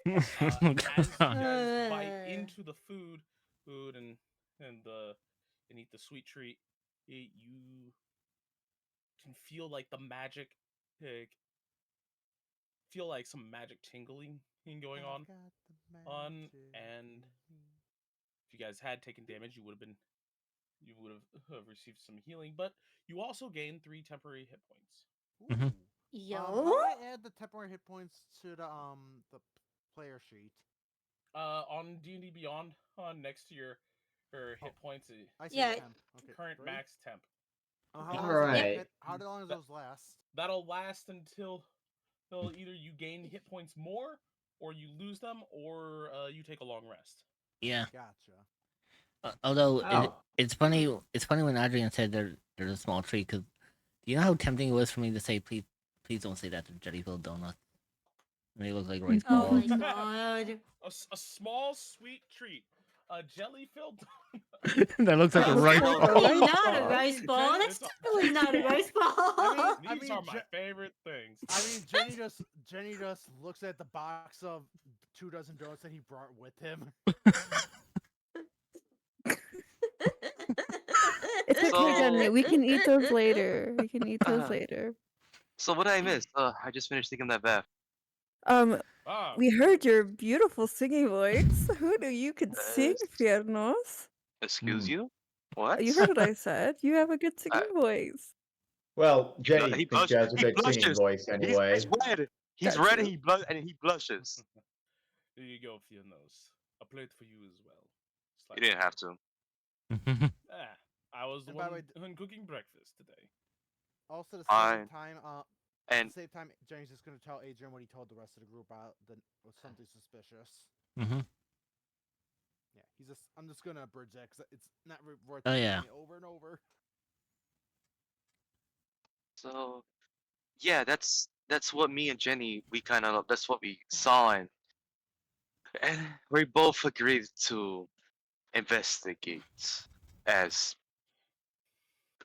As you guys bite into the food and eat the sweet treat, you can feel like the magic, feel like some magic tingling going on. And if you guys had taken damage, you would have received some healing, but you also gained 3 temporary hit points. Mhm. Yo. How do I add the temporary hit points to the player sheet? On D&D Beyond, next to your hit points, I see Yeah. temp. Okay, current great. max temp. How long does those last? That'll last until either you gain hit points more, or you lose them, or you take a long rest. Yeah. Gotcha. Although Oh. it's funny when Adrian said there's a small treat, because do you know how tempting it was for me to say please don't say that to Jellyfield Donuts? And they look like rice Oh balls. my god. A small sweet treat. a jelly filled. That looks like a That looks rice like ball. a Definitely rice not a ball. rice ball. Jenny- That's totally not a rice ball. These are my favorite things. I mean, Jenny just looks at the box of 2 dozen donuts that he brought with him. It's okay, So- Jenny. We can eat those later. We can eat those later. So what did I miss? I just finished taking that bath. Ah, We heard your beautiful singing voice. Who knew you could sing, s- Fiernos? Excuse Hmm. you? What? You heard what I said. You have a good I- singing voice. Well, He Jenny thinks blushes. she has a He good singing blushes. voice anyway. He's red. He's That red too. and he blushes. here you go, Fionos. A plate for you as well. You didn't have to. Ah, I was the And by the one way, cooking breakfast today. Also, at the Fine. same time, And at the same time, Jenny's just gonna tell Adrian what he told the rest of the group about was something suspicious. Mm-hmm. Yeah, I'm just gonna abridge that because it's not worth Oh, yeah. saying it over and over. so yeah, that's what me and Jenny that's what we saw and we both agreed to investigate as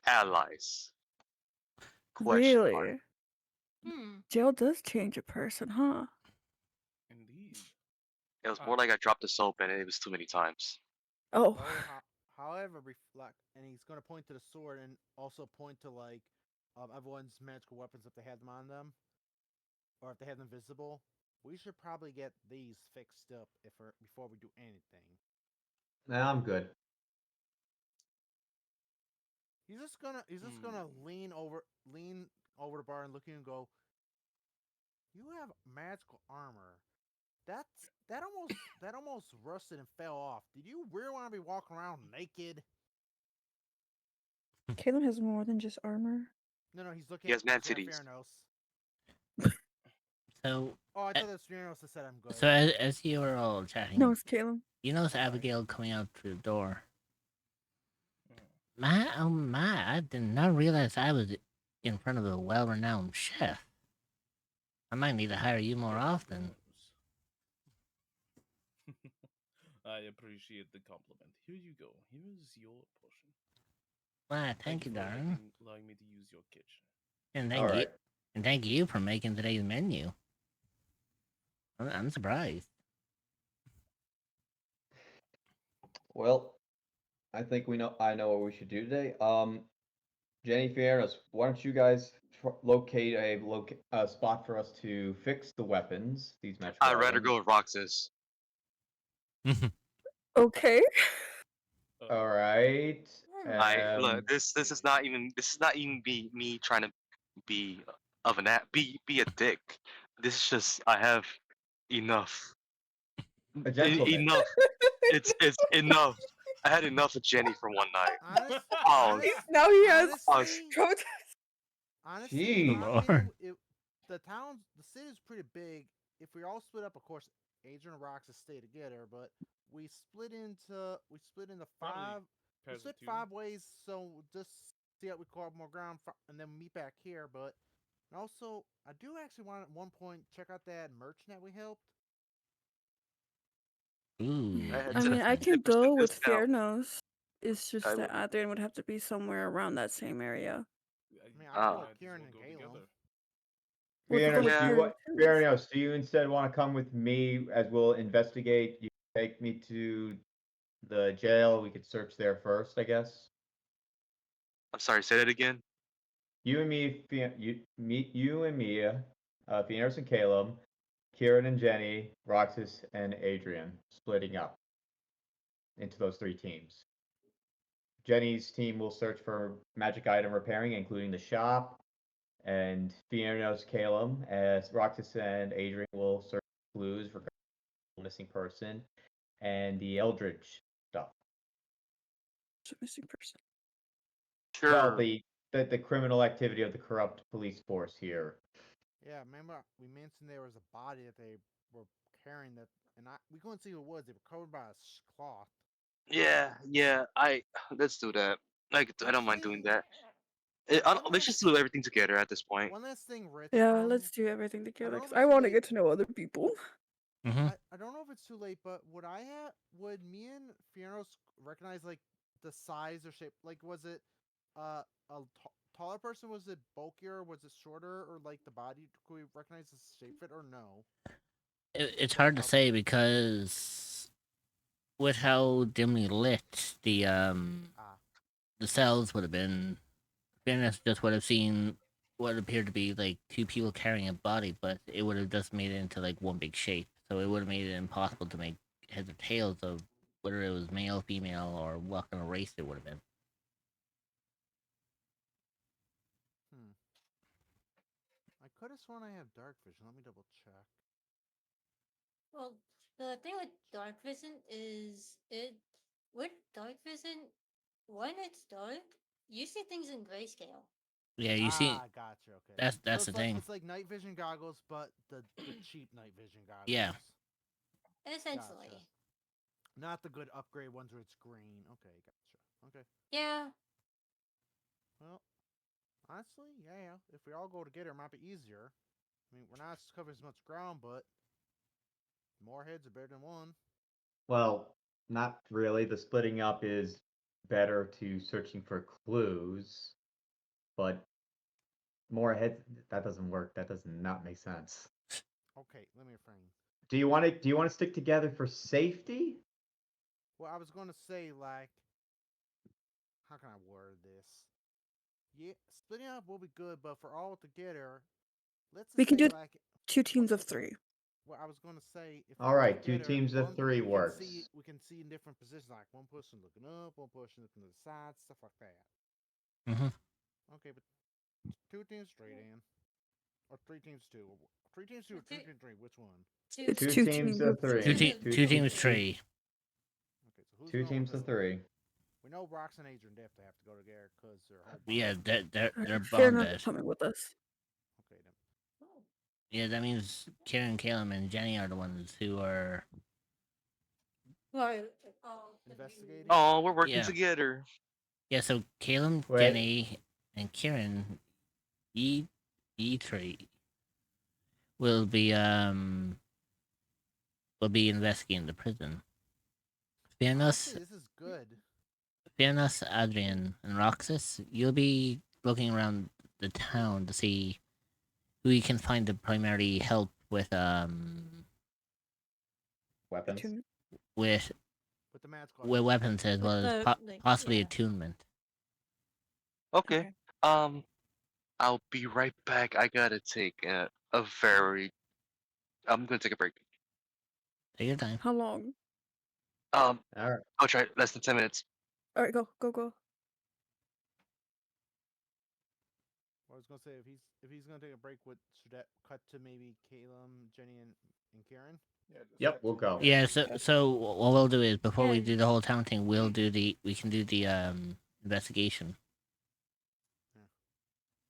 allies. Question mark. Really? Hmm. Jail does change a person, huh? Indeed. It was more like I dropped the soap and it was too many times. Oh. However, reflect, and he's gonna point to the sword and also point to like everyone's magical weapons if they had them on them, or if they had them visible. We should probably get these fixed up before we do anything. Nah, I'm good. He's just gonna lean over the bar and look at you and go, "You have magical armor. That almost rusted and fell off. Did you really want to be walking around naked?" Caleb has more than just armor. No, he's looking. He has mad he's looking titties. at Theranos. So, Oh, I thought that's Theranos that said I'm good. so as you were all chatting, No, it's Caleb. you notice Abigail coming out through the door. My, oh my, I did not realize I was in front of a well-renowned chef. I might need to hire you more often. I appreciate the compliment. Here you go. Here is your portion. Why, thank you, for darling. allowing me to use your kitchen. And All thank you, right. and thank you for making today's menu. I'm surprised. Well, I think I know what we should do today. Jenny Fierros, why don't you guys locate a spot for us to fix the weapons? These magical I'd rather items. go with Roxas. Okay. All right. Look, this is not even me trying to be be a dick. This is just I have enough. A gentleman. Enough. It's enough. I had enough of Jenny for one night. Now he has honestly, protest. honestly, in my Jeez. opinion, the city is pretty big. If we all split up, of course, Adrian and Roxas stay together, but we split into five. We split 5 ways, so just see how we carve more ground, and then meet back here. But and also, I do actually want at one point check out that merchant that we helped. Ooh, I mean, I can 10% go with discount. Fairnose. It's just I that Adrian would have to be somewhere around that same area. I mean, I can go Ah. with Kieran and Galen. We could go with Fiernos, Kieran too. Fiernos, do you instead want to come with me as we'll investigate? You take me to the jail. We could search there first, I guess. I'm sorry, say that again. You and me, you and Mia, Fiernos and Caleb, Kieran and Jenny, Roxas and Adrian, splitting up into those 3 teams. Jenny's team will search for magic item repairing, including the shop, and Fiernos, Caleb, as Roxas and Adrian will search clues regarding the missing person and the Eldridge stuff. It's a missing person. Sure. Well, the criminal activity of the corrupt police force here. Yeah, remember we mentioned there was a body that they were carrying and we couldn't see who it was. They were covered by a cloth. Yeah. Let's do that. I don't mind doing that. Let's just do everything together at this point. One last thing, Rich. Yeah, let's do everything together know because this I want to may- get to know other people. Mm-hmm. I don't know if it's too late, but would me and Fierno recognize like the size or shape? Like, was it taller person? Was it bulkier? Was it shorter? Or like the body? Could we recognize the shape fit or no? It's Like hard to how say big? because with how dimly lit Ah, the cells would have been, Fairness just would have seen what appeared to be like two people carrying a body, but it would have just made it into like one big shape. So it would have made it impossible to make heads or tails of whether it was male, female, or what kind of race it would have been. hmm. I could have sworn I have dark vision. Let me double check. Well, the thing with dark vision is it with dark vision when it's dark, you see things in grayscale. Yeah, you see, Ah, gotcha. Okay. So that's the thing. it's like night vision goggles, but the cheap night vision Yeah. goggles. Gotcha. Essentially. Not the good upgrade ones where it's green. Okay, gotcha. Okay. Yeah. Well, honestly, yeah. If we all go together, it might be easier. I mean, we're not covering as much ground, but more heads are better than one. Well, not really. The splitting up is better to searching for clues, but more heads, that doesn't work. That does not make sense. Okay, let me refrain. Do you want to stick together for safety? Well, I was going to say, like, how can I word this? Yeah, splitting up will be good, but for all together, let's We just can say, do like, 2 teams of 3. well, I was going to say, if we're All all right, two together, teams of three works. we can see in different positions, like one person looking up, one person looking to the side, stuff like that. Mm-hmm. Okay, but 2 teams straight in, or 3 teams two, 3 teams two, or Two, 3 teams 3. Which one? two, It's Two 2 teams teams of of Two, 3. three. te- two teams, three. Okay, so who's Two going with teams of who? three. We know Rox and Adrian Depth have to go together because they're whole Yeah, bond. they're Fair enough bonded. coming with us. Okay, then. oh, Yeah, that means Kieran, Caleb, and Jenny are the ones who are. right. Oh, Investigating? Oh, we're working Yeah. together. Yeah, so Caleb, Wait. Jenny, and Kieran, E3 will be investigating the prison. Fairness, Honestly, this is good. Fairness, Adrian, and Roxas, you'll be looking around the town to see who you can find to primarily help with Weapons. with With the mad squad. with weapons as With well as the, like, possibly yeah. attunement. Okay. Okay. I'll be right back. I gotta take a very. I'm gonna take a break. Take your time. How long? Um, All right. I'll try less than 10 minutes. All right, go. I was gonna say if he's gonna take a break, should that cut to maybe Caleb, Jenny, and Karen? Yeah, just Yep, cut we'll to go. Yeah, so what we'll do is before we Yeah. do the whole town thing, we can do the investigation.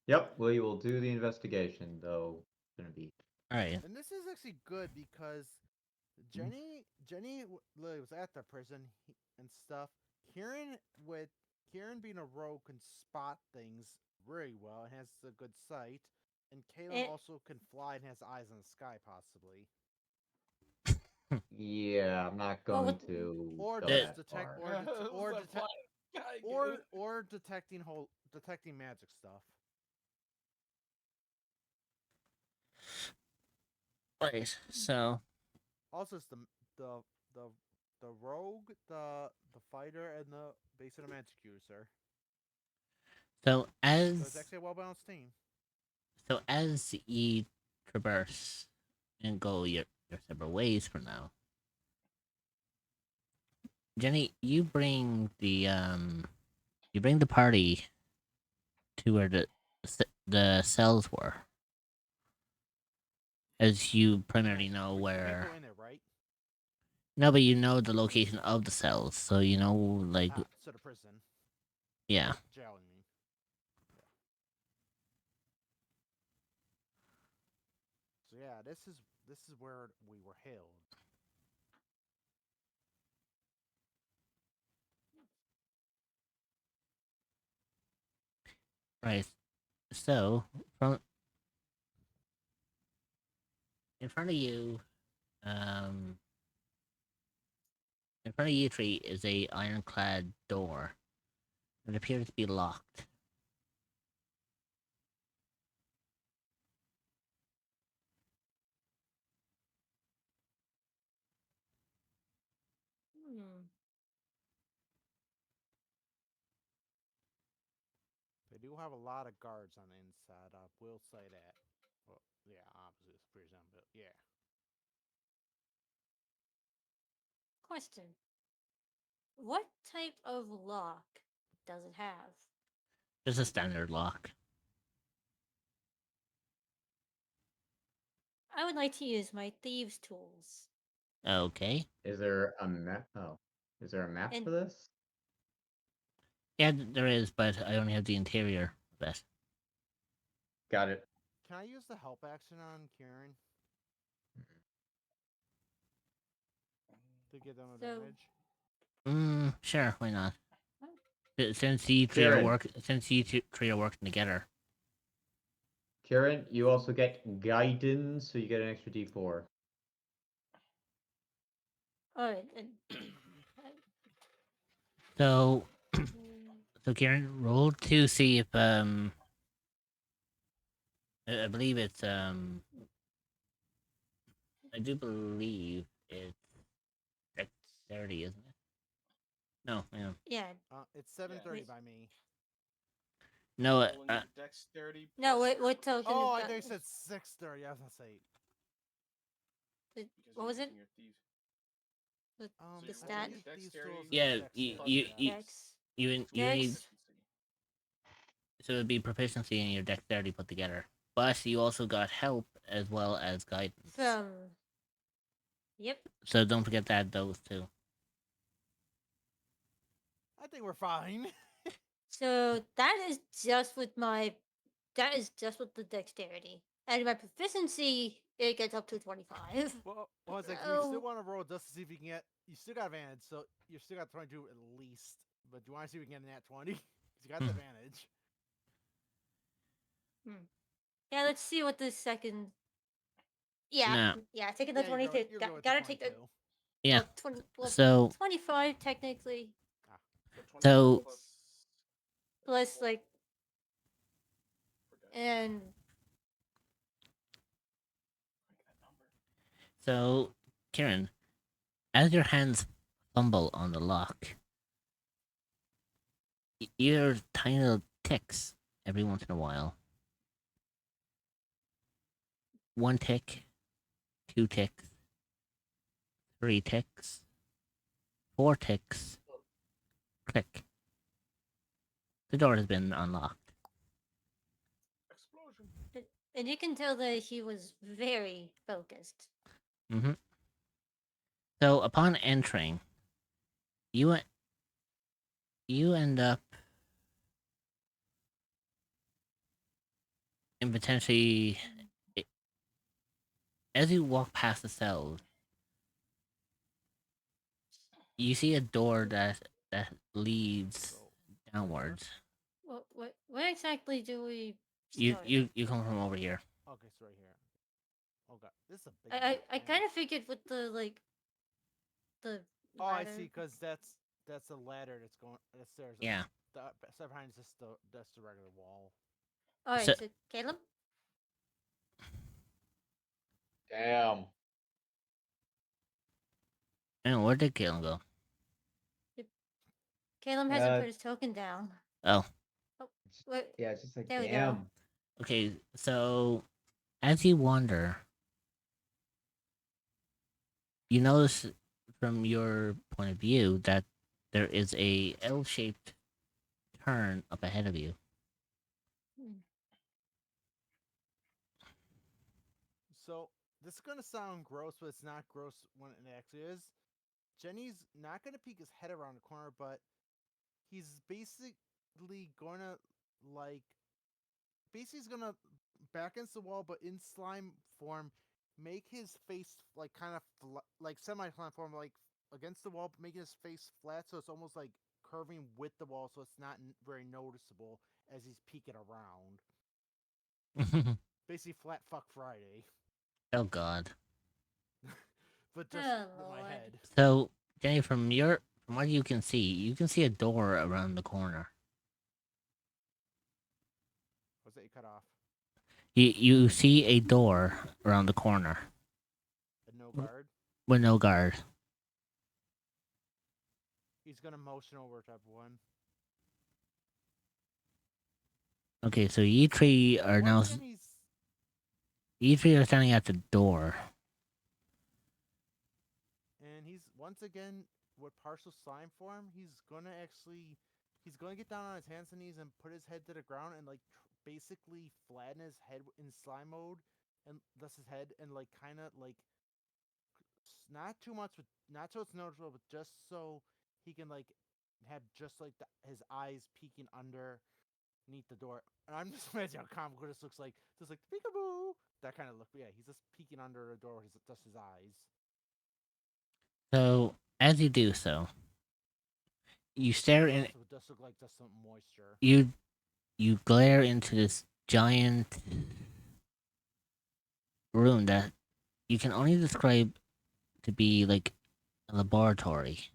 Yep, we will do the investigation, though it's gonna be. All right. And this is actually good because Jenny was at the prison and stuff. Kieran with Kieran being a rogue can spot things very well and has a good sight. And Caleb And, also can fly and has eyes in the sky, possibly. Yeah, I'm not Well, going with- to Or go The- just that detect, far. or detecting magic stuff. Right. So Also, it's the the rogue, the fighter, and the base of the magic user. so So it's as actually a well balanced team. so as you traverse and go your several ways for now, Jenny, you bring the party to where the cells were, as you primarily know We can't where. go in there, right? No, but you know the location of the cells, so you know like So the prison. yeah. Jail, I mean. Yeah. So yeah, this is where we were held. Right. So from in front of you Um, in front of you three is a ironclad door. It appears to be locked. Hmm. They do have a lot of guards on the inside. I will say that. Well, yeah, obviously it's prison, but yeah. Question: what type of lock does it have? Just a standard lock. I would like to use my thieves' tools. Okay. Is there a map? Oh, is there a map And for this? Yeah, there is, but I only have the interior of it. Got it. Can I use the help action on Kieran to give them So- advantage? Sure, why not? What? Since you three are Kieran. three are working together. Kieran, you also get guidance, so you get an extra D4. Alright, and So, mm, so Kieran, roll to see if I believe it's I do believe it's dexterity, isn't it? No, yeah. yeah. It's 7:30 Wait. by me. No, Rolling your dexterity. No, plus what your token? Oh, I about- thought you said 6:30. I was gonna say. the- because what you're was it? using your thieves. The, So the you're stat? rolling your These dexterity tools yeah, and you dexterity, you, yeah. you Dex. you to you Dex. need proficiency. so it'd be proficiency and your dexterity put together. But you also got help as well as guidance. From. Yep. So don't forget to add those too. I think we're fine. So that is just with my. That is just with the dexterity. And my proficiency, it gets up to 25. Well, one sec. Do you still want to roll just to see if you can get? You still got advantage, so you still got 22 at least. But do you want to see if we can get an at 20? 'Cause you got the advantage. Yeah, let's see what the second. Yeah, No. yeah, taking the Yeah, you're 22. going, you're going with Gotta the take the. 22. Yeah. Well, 20, well, So 25 technically. So 25 So- plus. Plus, like. Forgot And. that number. so Kieran, as your hands fumble on the lock, you hear tiny little ticks every once in a while. One tick, two ticks, three ticks, four ticks. Click. The door has been unlocked. Explosion. And you can tell that he was very focused. Mm-hmm. So upon entering, you you end up in potentially as you walk past the cells, you see a door that leads So, downwards. What exactly do we You start? you come from over here. okay, it's right here. Okay, this is a big. I kind of figured with the like the Oh, I ladder. see. Because that's a ladder that's going. That's stairs. Yeah. The step behind is just that's the regular wall. All right, So- so Caleb. Damn. And where did Galen go? Caleb hasn't put his token down. Oh, Wait, Yeah, it's just like There we go. damn. okay. So as you wander, you notice from your point of view that there is a L-shaped turn up ahead of you. So this is gonna sound gross, but it's not gross when it actually is. Jenny's not gonna peek his head around the corner, but he's basically gonna like basically he's gonna back against the wall, but in slime form, make his face like kind of like semi-slime form, like against the wall, but making his face flat, so it's almost like curving with the wall, so it's not very noticeable as he's peeking around. Basically, flat fuck Friday. Oh God. but just Oh, with my Lord. head. So, Jenny, from what you can see a door around the corner. Was that you cut off? You see a door around the corner A no guard. with no guard. He's gonna motion over to everyone. Okay, so you three are now Once again, he's you three are standing at the door. and he's once again with partial slime form. He's gonna get down on his hands and knees and put his head to the ground and like basically flatten his head in slime mode and thus his head and like kind of like not too much with not so it's noticeable, but just so he can like have just like his eyes peeking underneath the door. And I'm just imagining how comical this looks like, just like peekaboo, that kind of look. But yeah, he's just peeking under the door with just his eyes. So, as you do so, you stare in So it does look like just some moisture. you glare into this giant room that you can only describe to be like a laboratory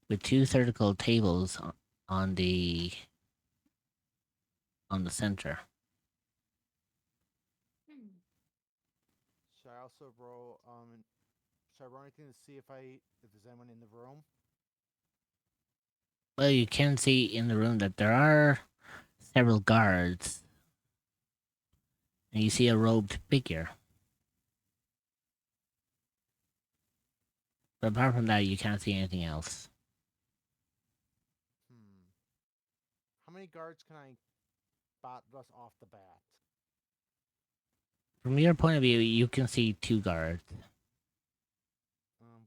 with two surgical tables on the center. Hmm. Should I also roll? Should I roll anything to see if there's anyone in the room? Well, you can see in the room that there are several guards, and you see a robed figure. But apart from that, you can't see anything else. How many guards can I spot just off the bat? From your point of view, you can see two guards.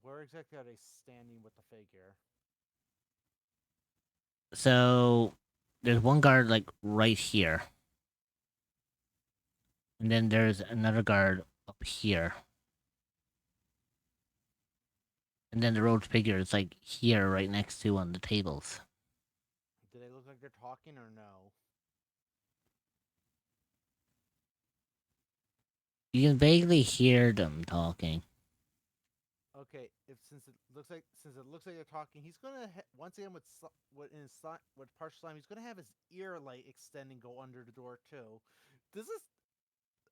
Where exactly are they standing with the figure? So there's one guard like right here. And then there's another guard up here. And then the robed figure is like here right next to one of the tables. Do they look like they're talking or no? You can vaguely hear them talking. Okay, since it looks like they're talking, he's gonna once again with partial slime, he's gonna have his ear light extend and go under the door too. This is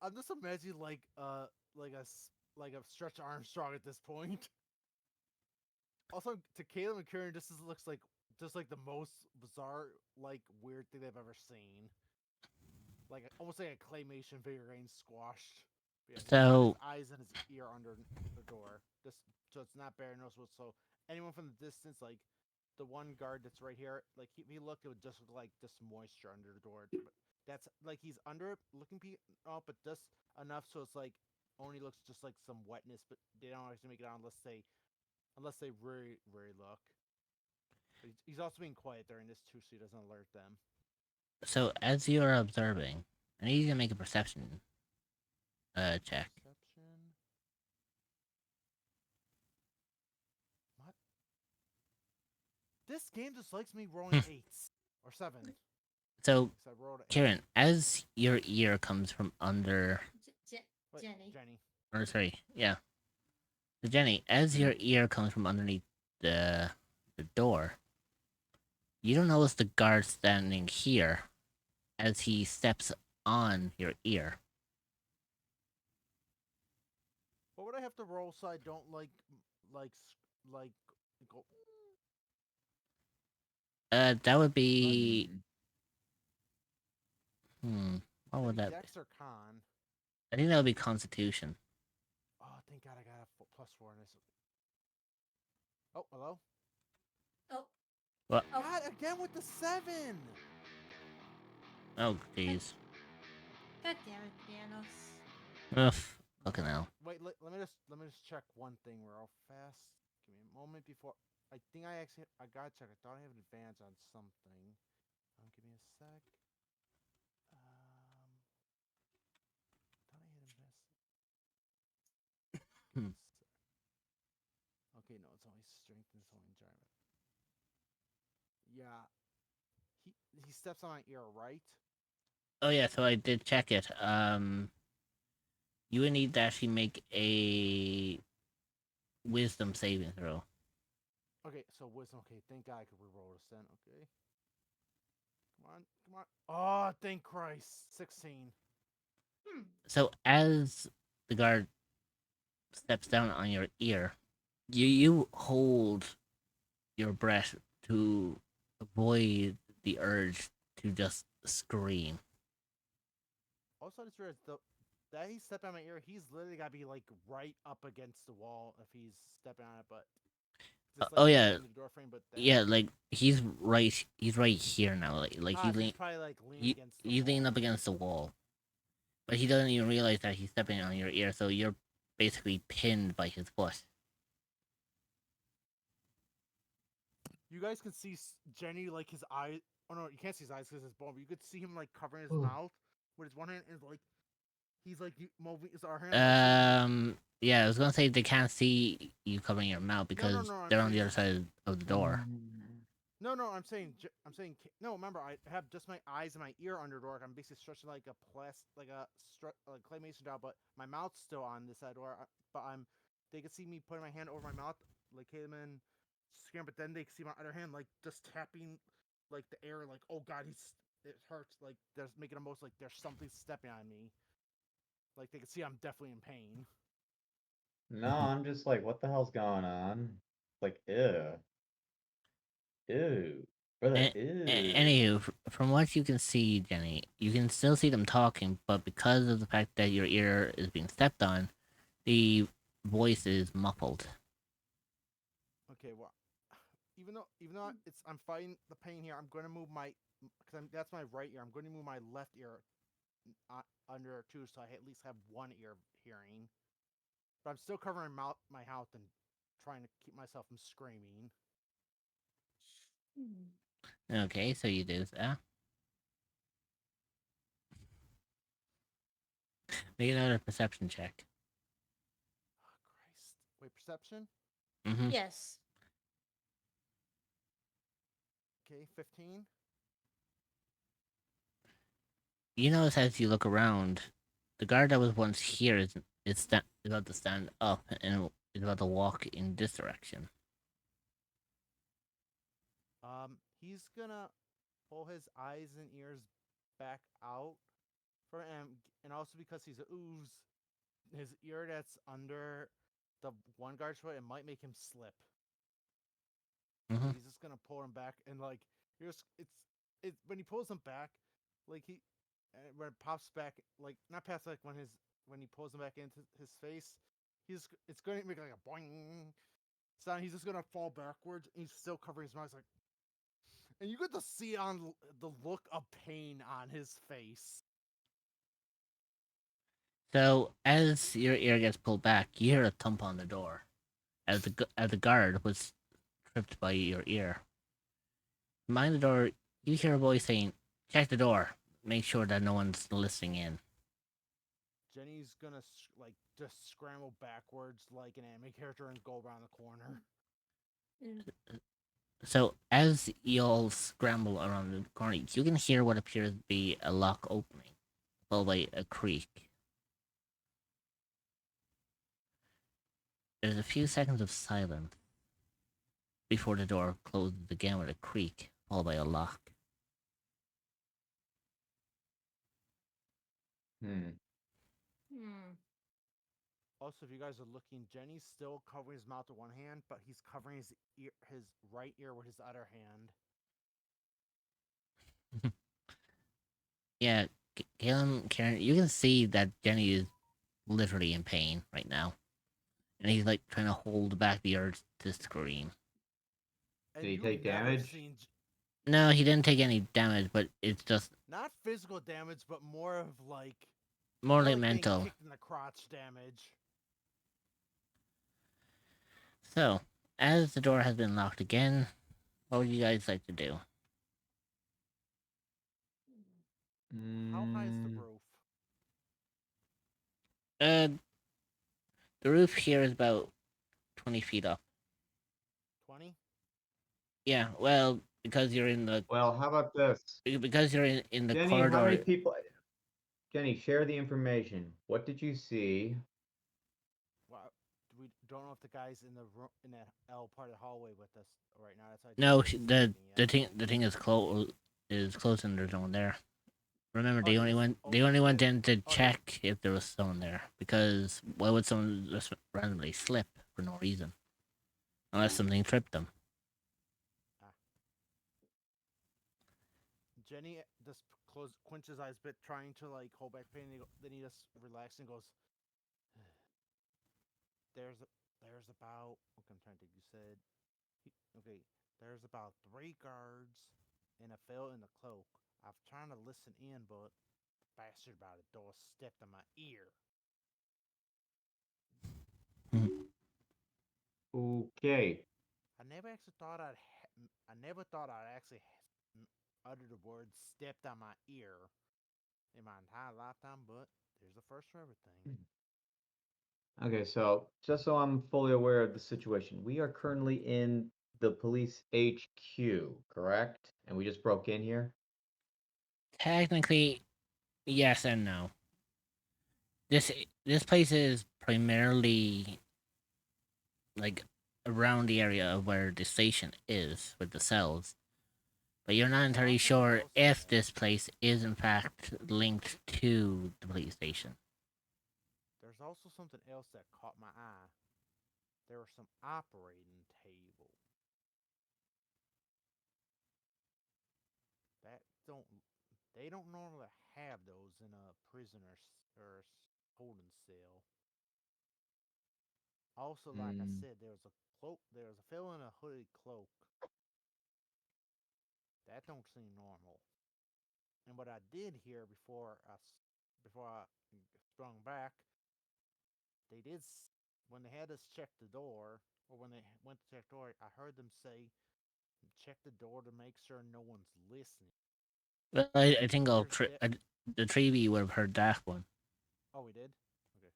I'm just imagining like a Stretch Armstrong at this point. Also, to Caleb and Kieran, looks like just like the most bizarre, like weird thing they've ever seen. Like almost like a claymation figurine squashed. But yeah, he's got his So eyes and his ear under the door. Just so it's not bare noticeable. So anyone from the distance, like the one guard that's right here, like if he looked, it would just look like just moisture under the door. But that's like he's under it, looking up, but just enough so it's like only looks just like some wetness. But they don't actually make it out unless they really look. But he's also being quiet during this too, so he doesn't alert them. as you are observing, I need you to make a perception check. Perception. What? This game just likes me rolling 8s or 7. So, I rolled 8. Kieran, as your ear comes from under, Wait, Jenny. or sorry, yeah. So Jenny, as your ear comes from underneath the door, you don't notice the guard standing here as he steps on your ear. What would I have to roll so I don't like go? That would be. What would that be? Dex or con? I think that would be Constitution. Oh, thank God I got a +4 in this. Oh, hello. Oh. What? Oh. God, again with the 7. Oh, jeez. God damn it, Pianos. Ugh, fucking hell. Wait, let me just check one thing real fast. Give me a moment before. I think I gotta check. I thought I had an advantage on something. Give me a sec. Thought I had Hmm. Okay, no, it's only strength and it's only enjoyment. Yeah, he steps on my ear, right? Oh yeah, so I did check it. You would need to actually make a wisdom saving throw. Okay, so wisdom. Okay, thank God I could reroll this then. Okay. Come on, come on. Oh, thank Christ. 16. So as the guard steps down on your ear, you hold your breath to avoid the urge to just scream. Also, I just realized that he stepped on my ear, he's literally got to be like right up against the wall if he's stepping on it, but just like Oh he's yeah, in the door frame, but then yeah. Like he's right here now. Like ah, so he's probably like leaning against the he's leaning wall. up against the wall, but he doesn't even realize that he's stepping on your ear. So you're basically pinned by his foot. You guys can see Jenny like his eye. Oh no, you can't see his eyes because it's bone. But you could see him like covering his mouth with his one hand and like he's like moving his our hand. Yeah, I was gonna say they can't see you covering your mouth no, because no. they're on the other side of the door. No, I'm saying, no. Remember, I have just my eyes and my ear under the door. I'm basically stretching like a like claymation doll, but my mouth's still on this side door. But they can see me putting my hand over my mouth, like Cayman scream. But then they can see my other hand, like just tapping, like the air, like oh god, it hurts. Like there's making a most like there's something stepping on me. Like they can see I'm definitely in pain. No, I'm just like, what the hell's going on? Like, ew. Ew. Brother, ew. Anywho, from what you can see, Jenny, you can still see them talking, but because of the fact that your ear is being stepped on, the voice is muffled. Okay, well, even though I'm fighting the pain here, I'm going to move my because that's my right ear. I'm going to move my left ear under too, so I at least have one ear hearing. But I'm still covering my mouth and trying to keep myself from screaming. Okay, so you do that. Make another perception check. Oh, Christ. Wait, perception? Mm-hmm. Yes. Okay, 15. You notice as you look around, the guard that was once here is about to stand up and is about to walk in this direction. He's gonna pull his eyes and ears back out for him, and also because he's a ooze, his ear that's under the one guard's foot, it might make him slip. Mm-hmm. He's just gonna pull him back, and like here's it's when he pulls him back, like when it pops back, like not past like when he pulls him back into his face, it's going to make like a boing sound. He's just gonna fall backwards. And he's still covering his mouth, like, and you get to see on the look of pain on his face. So as your ear gets pulled back, you hear a thump on the door, as the guard was tripped by your ear. Behind the door, you hear a voice saying, "Check the door. Make sure that no one's listening in." Jenny's gonna like just scramble backwards like an anime character and go around the corner. So as you all scramble around the corner, you can hear what appears to be a lock opening, followed by a creak. There's a few seconds of silence before the door closes again with a creak, followed by a lock. Hmm. Also, if you guys are looking, Jenny's still covering his mouth with one hand, but he's covering his right ear with his other hand. Yeah, Karen, you can see that Jenny is literally in pain right now, and he's like trying to hold back the urge to scream. And Did he you've take never damage? seen No, he didn't take any damage, but it's just not physical damage, but more of like more like being mental. kicked in the crotch damage. So, as the door has been locked again, what would you guys like to do? How high is the Mm, roof? Uh, the roof here is about 20 feet up. 20? Yeah, well, because you're in the well, how about this? because you're in the Jenny, how many corridor. people? Jenny, share the information. What did you see? Well, we don't know if the guy's in the room in that L part of the hallway with us right now. That's why No, Jenny's the asking the yet. thing the thing is closed and there's no one there. Remember, Oh, there's they only went there. in to Oh, there's check if there was someone there because why would someone just randomly slip for no reason unless something tripped them? ah. Jenny just quenches his eyes a bit, trying to like hold back pain. Then he just relaxes and goes, "There's a, there's about okay, I'm trying to think. You said okay. There's about 3 guards and a fellow in the cloak. I've trying to listen in, but bastard about the door stepped on my ear. Okay. I never thought I'd actually utter the word "stepped on my ear" in my entire lifetime, but there's a first for everything. Okay, so just so I'm fully aware of the situation, we are currently in the police HQ, correct? And we just broke in here? Technically, yes and no. This this place is primarily like around the area of where the station is with the cells, but you're not entirely Also, something sure else in if there. this place is in fact linked to the police station. There's also something else that caught my eye. There were some operating table that don't they don't normally have those in a prisoner or holding cell. Also, like I Hmm. said, there was a cloak. There was a fellow in a hooded cloak. That don't seem normal. And what I did hear before I sprung back, they did when they had us check the door, or when they went to check the door, I heard them say, "Check the door to make sure no one's listening." Well, I think the Treevee would have heard that one. Oh, we did. Okay.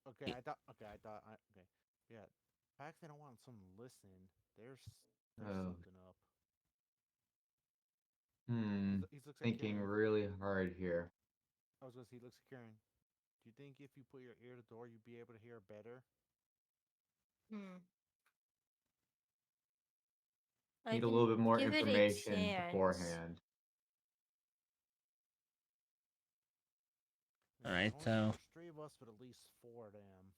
Okay, Y- I thought. Okay, I thought. Okay, yeah. The fact that I want someone listening, there's Oh, something up. hmm. He looks at Thinking Kieran. really hard here. I was gonna say, he looks at Kieran. Do you think if you put your ear to the door, you'd be able to hear better? Hmm. I Need a can little bit more give it a information chance. beforehand. All There's right, only so there's 3 of us, but at least 4 of them,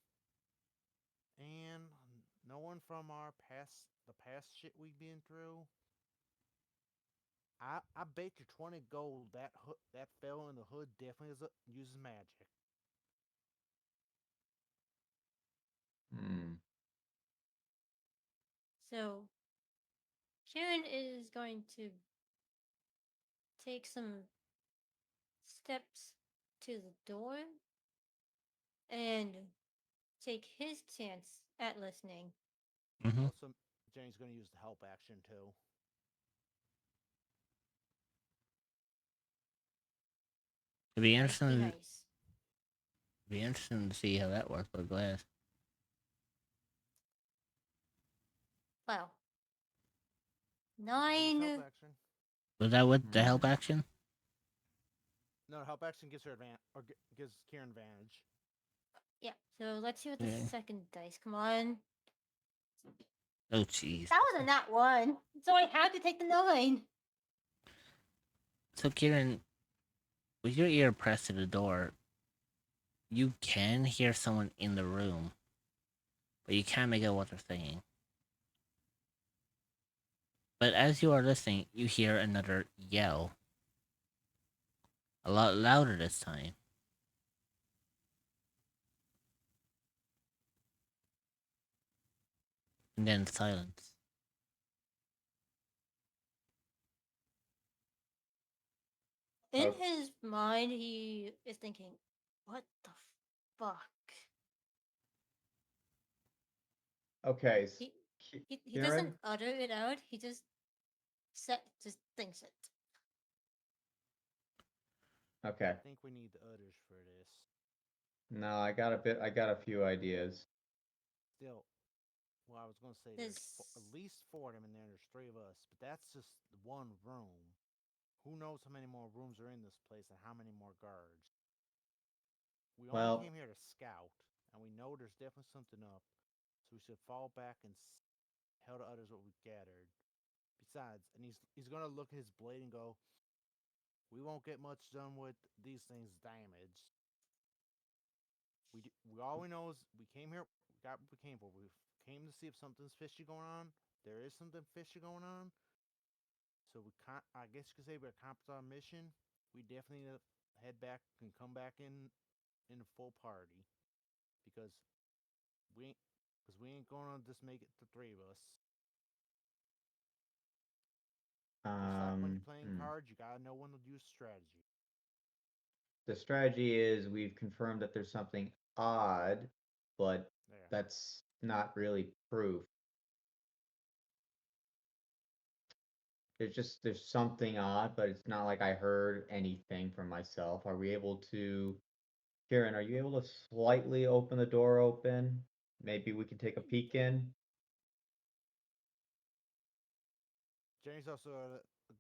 and no one from our the past shit we've been through. I bet you 20 gold that fellow in the hood definitely uses magic. Hmm. So Kieran is going to take some steps to the door and take his chance at listening. mhm. Also, Jenny's gonna use the help action too. It'd be Nice, be interesting. nice. Be interesting to see how that works. But go ahead. Wow. Gotta use help 9. action. Was that what the help Hmm. action? No, help action gives her advantage or gives Kieran advantage. Yeah, so let's see what the Okay. second dice. Come on. Oh, jeez. That was a nat 1. So I had to take the 9. So, Kieran, with your ear pressed to the door, you can hear someone in the room, but you can't make out what they're saying. But as you are listening, you hear another yell, a lot louder this time, and then silence. In Oh, his mind, he is thinking, what the fuck? okay. He, he doesn't Kieran? utter it out, he just thinks it. Okay. I think we need the others for this. No, I got a bit. I got a few ideas. Still, well, I was gonna say there's This at least 4 of them in there. There's 3 of us, but that's just one room. Who knows how many more rooms are in this place and how many more guards? We only Well, came here to scout, and we know there's definitely something up. So we should fall back and tell the others what we gathered. Besides, and he's gonna look at his blade and go, "We won't get much done with these things damaged. We all we know is we came here, we got what we came for. We came to see if something's fishy going on. There is something fishy going on. So we can't. I guess you could say we accomplished our mission. We definitely need to head back and come back in a full party because we because we ain't gonna just make it the three of us. Just like when you're playing hmm. cards, you gotta know when to use strategy. The strategy is we've confirmed that there's something odd, but There. that's not really proof. There's something odd, but it's not like I heard anything from myself. Are we able to, Kieran, are you able to slightly open the door open? Maybe we can take a peek in. Jenny's also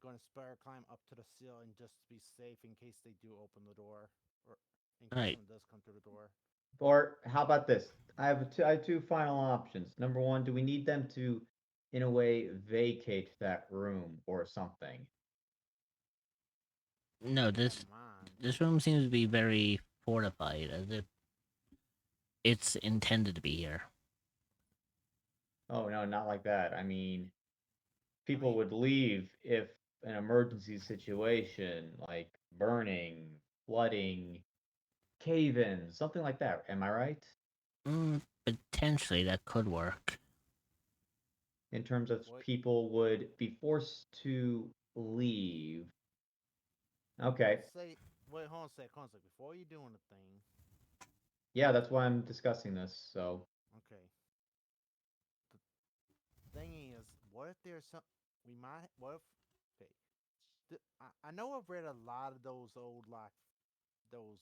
going to spare climb up to the ceiling just to be safe in case they do open the door, or in case Right. someone does come through the door. Or how about this? I have two final options. Number one, do we need them to, in a way, vacate that room or something? No, I this don't mind. this room seems to be very fortified, as if it's intended to be here. Oh no, not like that. I mean, people mean- would leave if an emergency situation like burning, flooding, cave-in, something like that. Am I right? Potentially, that could work. In terms of What? people would be forced to leave. Okay. Let's say. Wait, hold on a sec. Hold on a sec. Before you do anything, Yeah, that's why I'm discussing this. So, okay. The thing is, what if there's some? We might. What if? Okay. I know I've read a lot of those old those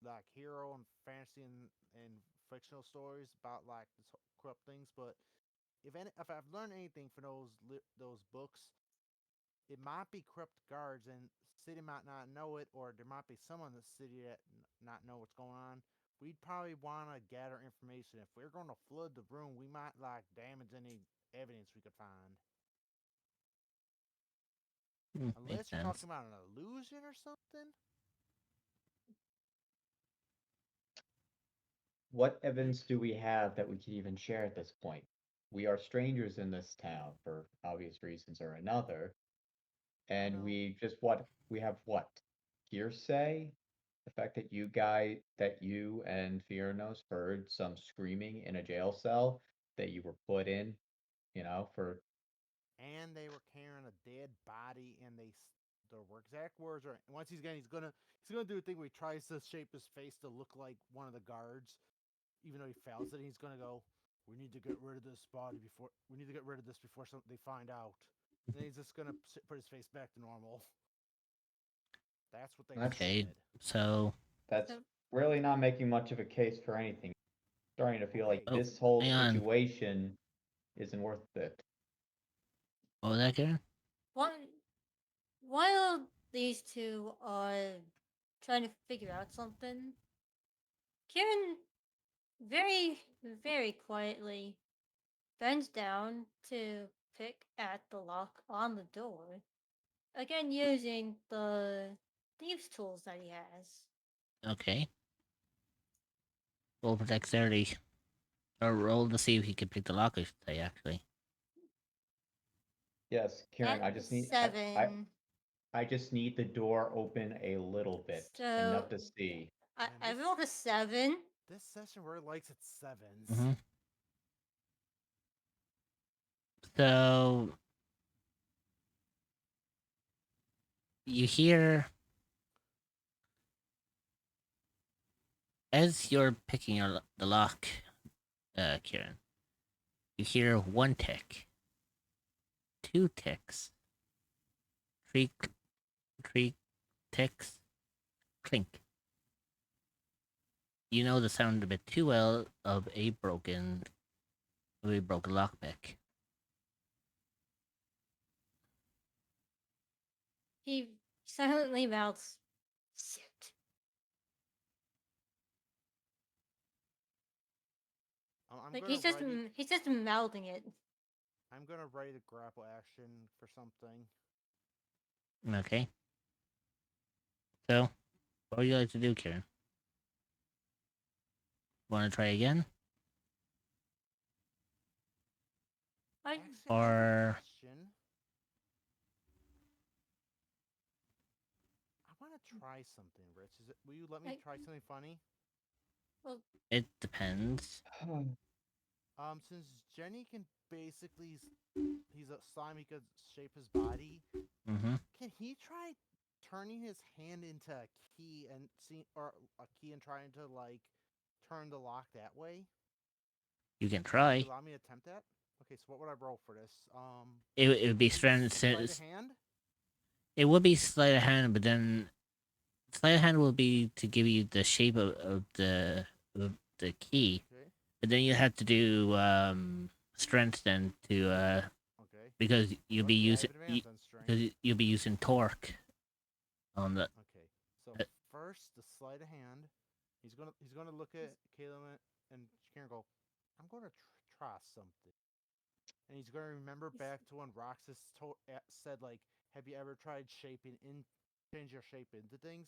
like hero and fantasy and fictional stories about like this corrupt things, but if I've learned anything from those books, it might be corrupt guards, and city might not know it, or there might be someone in the city that not know what's going on. We'd probably want to gather information. If we're going to flood the room, we might like damage any evidence we could find. Makes Unless you're sense. talking about an illusion or something. what evidence do we have that we could even share at this point? We are strangers in this town for obvious reasons or another, and No. we just we have what? Hearsay? The fact that that you and Fioranos heard some screaming in a jail cell that you were put in, for And they were carrying a dead body, and their exact words are once he's gonna do a thing where he tries to shape his face to look like one of the guards, even though he fails it. He's gonna go, "We need to get rid of this body before we need to get rid of this before they find out." And then he's just gonna put his face back to normal. That's what they that's Okay, said. so that's So, really not making much of a case for anything. Starting to feel like Okay, oh, this whole hang on. situation isn't worth it. What was that, Karen? while these two are trying to figure out something, Kieran very, very quietly bends down to pick at the lock on the door, again using the thieves' tools that he has. Okay. Roll for dexterity. Or roll to see if he can pick the lock, I should say, actually. Yes, Kieran, At I the just need seven, I just need the door open a little bit, so enough to see. man, I rolled a 7. this session really likes its sevens. Mm-hmm. So you hear as you're picking the lock, Kieran. You hear one tick, two ticks, three three ticks, clink. You know the sound a bit too well of a broken lockpick. He Silently mouths, "Shit." I'm Like gonna ready. he's just mouthing it. I'm gonna ready the grapple action for something. Okay. So, what would you like to do, Kieran? Want to try again? I Actually, I have a Or question. I want to try something, Rich. Will you let me I try something funny? well it depends. Since Jenny can basically, he's a slime. He could shape his body. Mm-hmm. Can he try turning his hand into a key and or a key and trying to like turn the lock that way? You can Would you try. allow me to attempt that? Okay, so what would I roll for this? It would be Is this strength. sleight of hand? It would be sleight of hand, but then sleight of hand will be to give you the shape of the key. Okay, But then you have to do strength then to okay. because you'll be Luckily, I using have advance on strength. because you'll be using torque on the. Okay, so Uh, first the sleight of hand. He's gonna look at Caleb and Karen and go, I'm gonna try something, and he's gonna remember back to when Roxas said like, have you ever tried change your shape into things?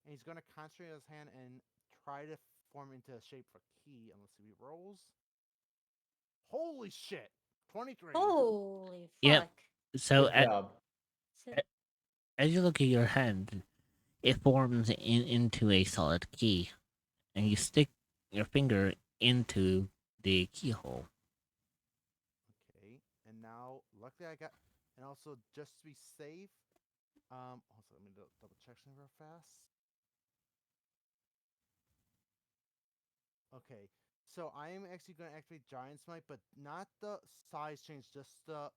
And he's gonna concentrate his hand and try to form into a shape for key. And let's see, he rolls. Holy shit! 23. holy Yep. fuck. So Good job. So, as you look at your hand, it forms into a solid key, and you stick your finger into the keyhole. Okay, and now luckily I got, and also just to be safe, also let me double check something real fast. Okay, so I am actually going to activate Giant Smite, but not the size change, just the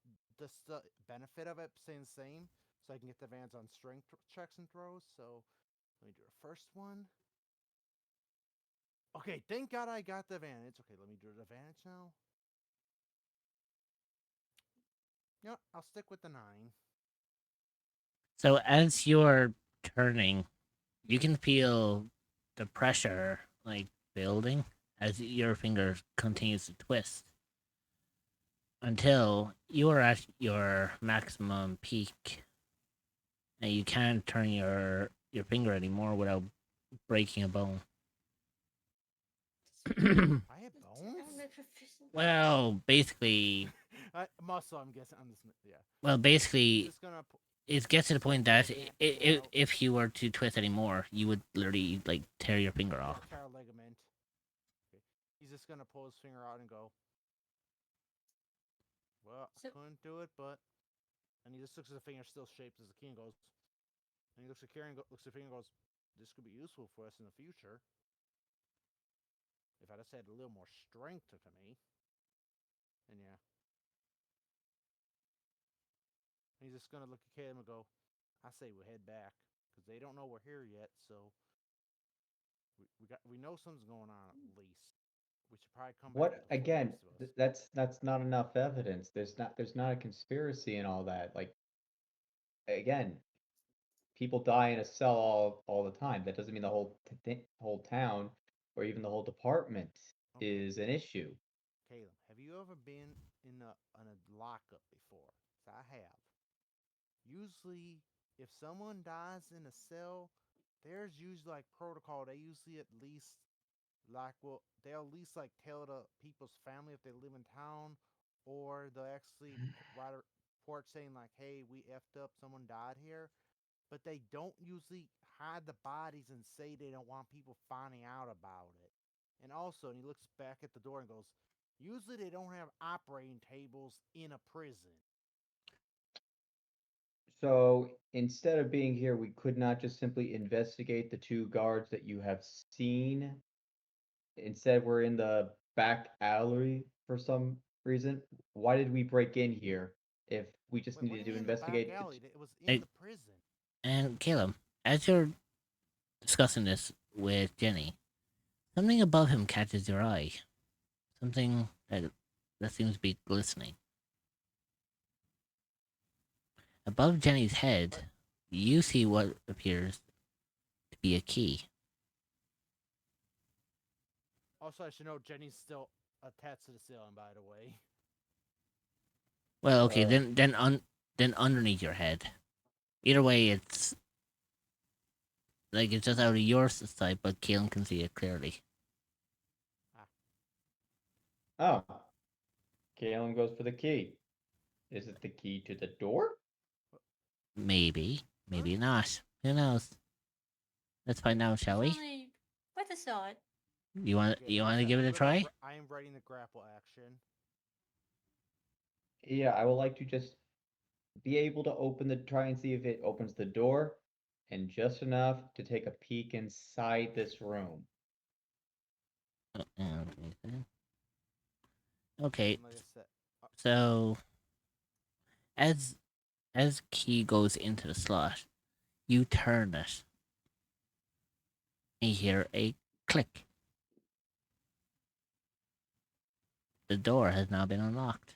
benefit of it staying the same, so I can get the advantage on strength checks and throws. So let me do the first one. Okay, thank God I got the advantage. Okay, let me do the advantage now. You know what? I'll stick with the 9. So as you're turning, you can feel the pressure like building as your finger continues to twist until you are at your maximum peak, and you can't turn your finger anymore without breaking a bone. I have bones? Well, basically, Muscle, I'm guessing. Yeah. well, He's basically, just gonna. it gets to the So he's point gonna that tear out. if you were to twist anymore, you would literally like tear your finger off. Tear a ligament. Okay. He's just gonna pull his finger out and go. Well, I couldn't do it, but. And he just looks at the finger still shaped as a key and goes. And he looks at Karen, looks at the finger and goes, this could be useful for us in the future. If I just had a little more strength to me. And yeah. And he's just gonna look at Caleb and go, I say we head back. Because they don't know we're here yet, so we know something's going on at least. We should probably come back What before the again? rest of us. That's not enough evidence. There's not a conspiracy and all that. Like again, people die in a cell all the time. That doesn't mean the whole town or even the whole department Okay. is an issue. Caleb, have you ever been in a lockup before? 'Cause I have. Usually, if someone dies in a cell, there's usually like protocol. They usually at least like they'll at least like tell the people's family if they live in town, or they'll actually write a report saying like, "Hey, we effed up. Someone died here." But they don't usually hide the bodies and say they don't want people finding out about it. And also, and he looks back at the door and goes, usually they don't have operating tables in a prison. So instead of being here, we could not just simply investigate the two guards that you have seen. Instead, we're in the back alley for some reason. Why did we break in here if we just Wait, what do needed you to mean the back investigate alley? It was in Hey, the prison. and Caleb, as you're discussing this with Jenny, something above him catches your eye. Something that seems to be glistening. Above Jenny's head, you see what appears to be a key. Also, I should know Jenny's still attached to the ceiling, by the way. Well, okay, Uh, then underneath your head. Either way, it's like it's just out of your sight, but Kalen can see it clearly. Oh, Galen goes for the key. Is it the key to the door? Maybe, maybe not. Who knows? Let's find out, shall we? Only with a thought. You want Okay, you like I want to said, give it a try? I am writing the grapple action. Yeah, I would like to just be able to try and see if it opens the door, and just enough to take a peek inside this room. Okay, And like I said, so as key goes into the slot, you turn it, and you hear a click. The door has now been unlocked.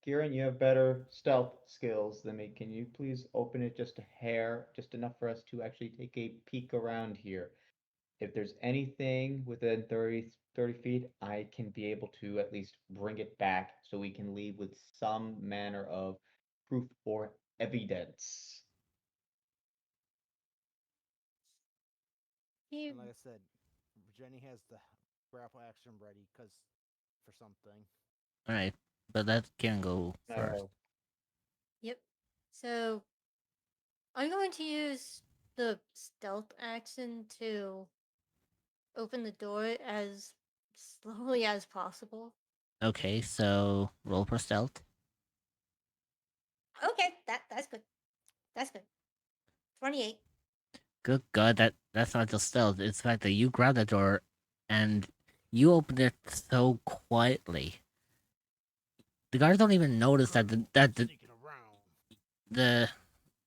Kieran, you have better stealth skills than me. Can you please open it just a hair, just enough for us to actually take a peek around here? If there's anything within 30 feet, I can be able to at least bring it back so we can leave with some manner of proof or evidence. and like I said, Jenny has the grapple action ready because for something. All right, but let Kieran go first. Oh, Yep. So I'm going to use the stealth action to open the door as slowly as possible. Okay, so roll for stealth. Okay, that's good. That's good. 28. Good God, that's not just stealth. It's the fact that you grab the door and you open it so quietly. The guards don't even notice that Sneaking around. the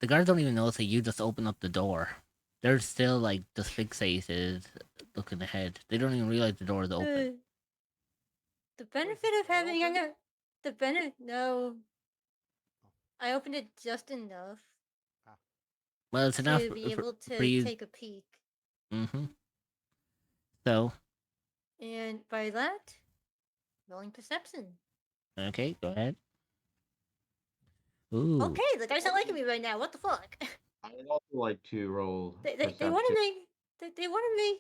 the guards don't even notice that you just open up the door. They're still like just fixated, looking ahead. They don't even realize the door is open. The benefit of door having open? the benefit no, I opened it just enough Well, it's enough to be able for to you. take a peek. Mm-hmm. So, And by that, rolling perception. okay, go ahead. Ooh. Okay, the guys are liking me right now. What the fuck? I'd also like to roll They perception wanted me. They wanted me.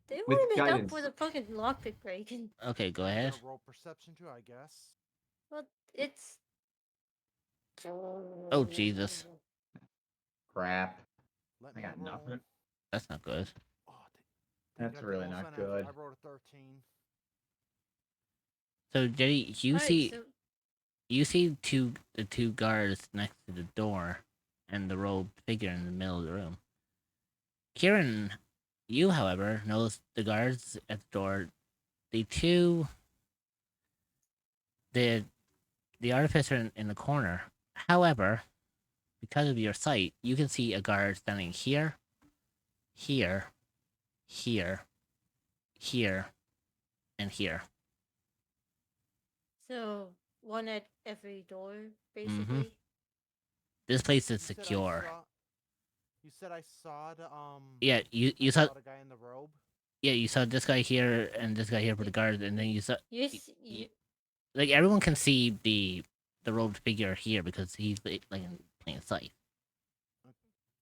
They with wanted me up guidance. for the fucking lockpick breaking. Okay, go I'm ahead. gonna roll perception too, I guess. Well, it's. Oh Jesus, Crap. Let I me got roll. nothing. that's not good. Oh, they That's got the really most not on good. I rolled a 13. So Jenny, you Alright, see so you see the two guards next to the door, and the robed figure in the middle of the room. Kieran, you however notice the guards at the door. The two the the artificer in the corner. However, because of your sight, you can see a guard standing here, here, here, here, and here. so one at every door, Mm-hmm. basically. This place is You said I secure. saw- You said I saw the Yeah, you I saw saw the guy in the robe. yeah, you saw this guy here and this guy here for the guards, and then you saw You like everyone can see the robed figure here because he's like in plain sight.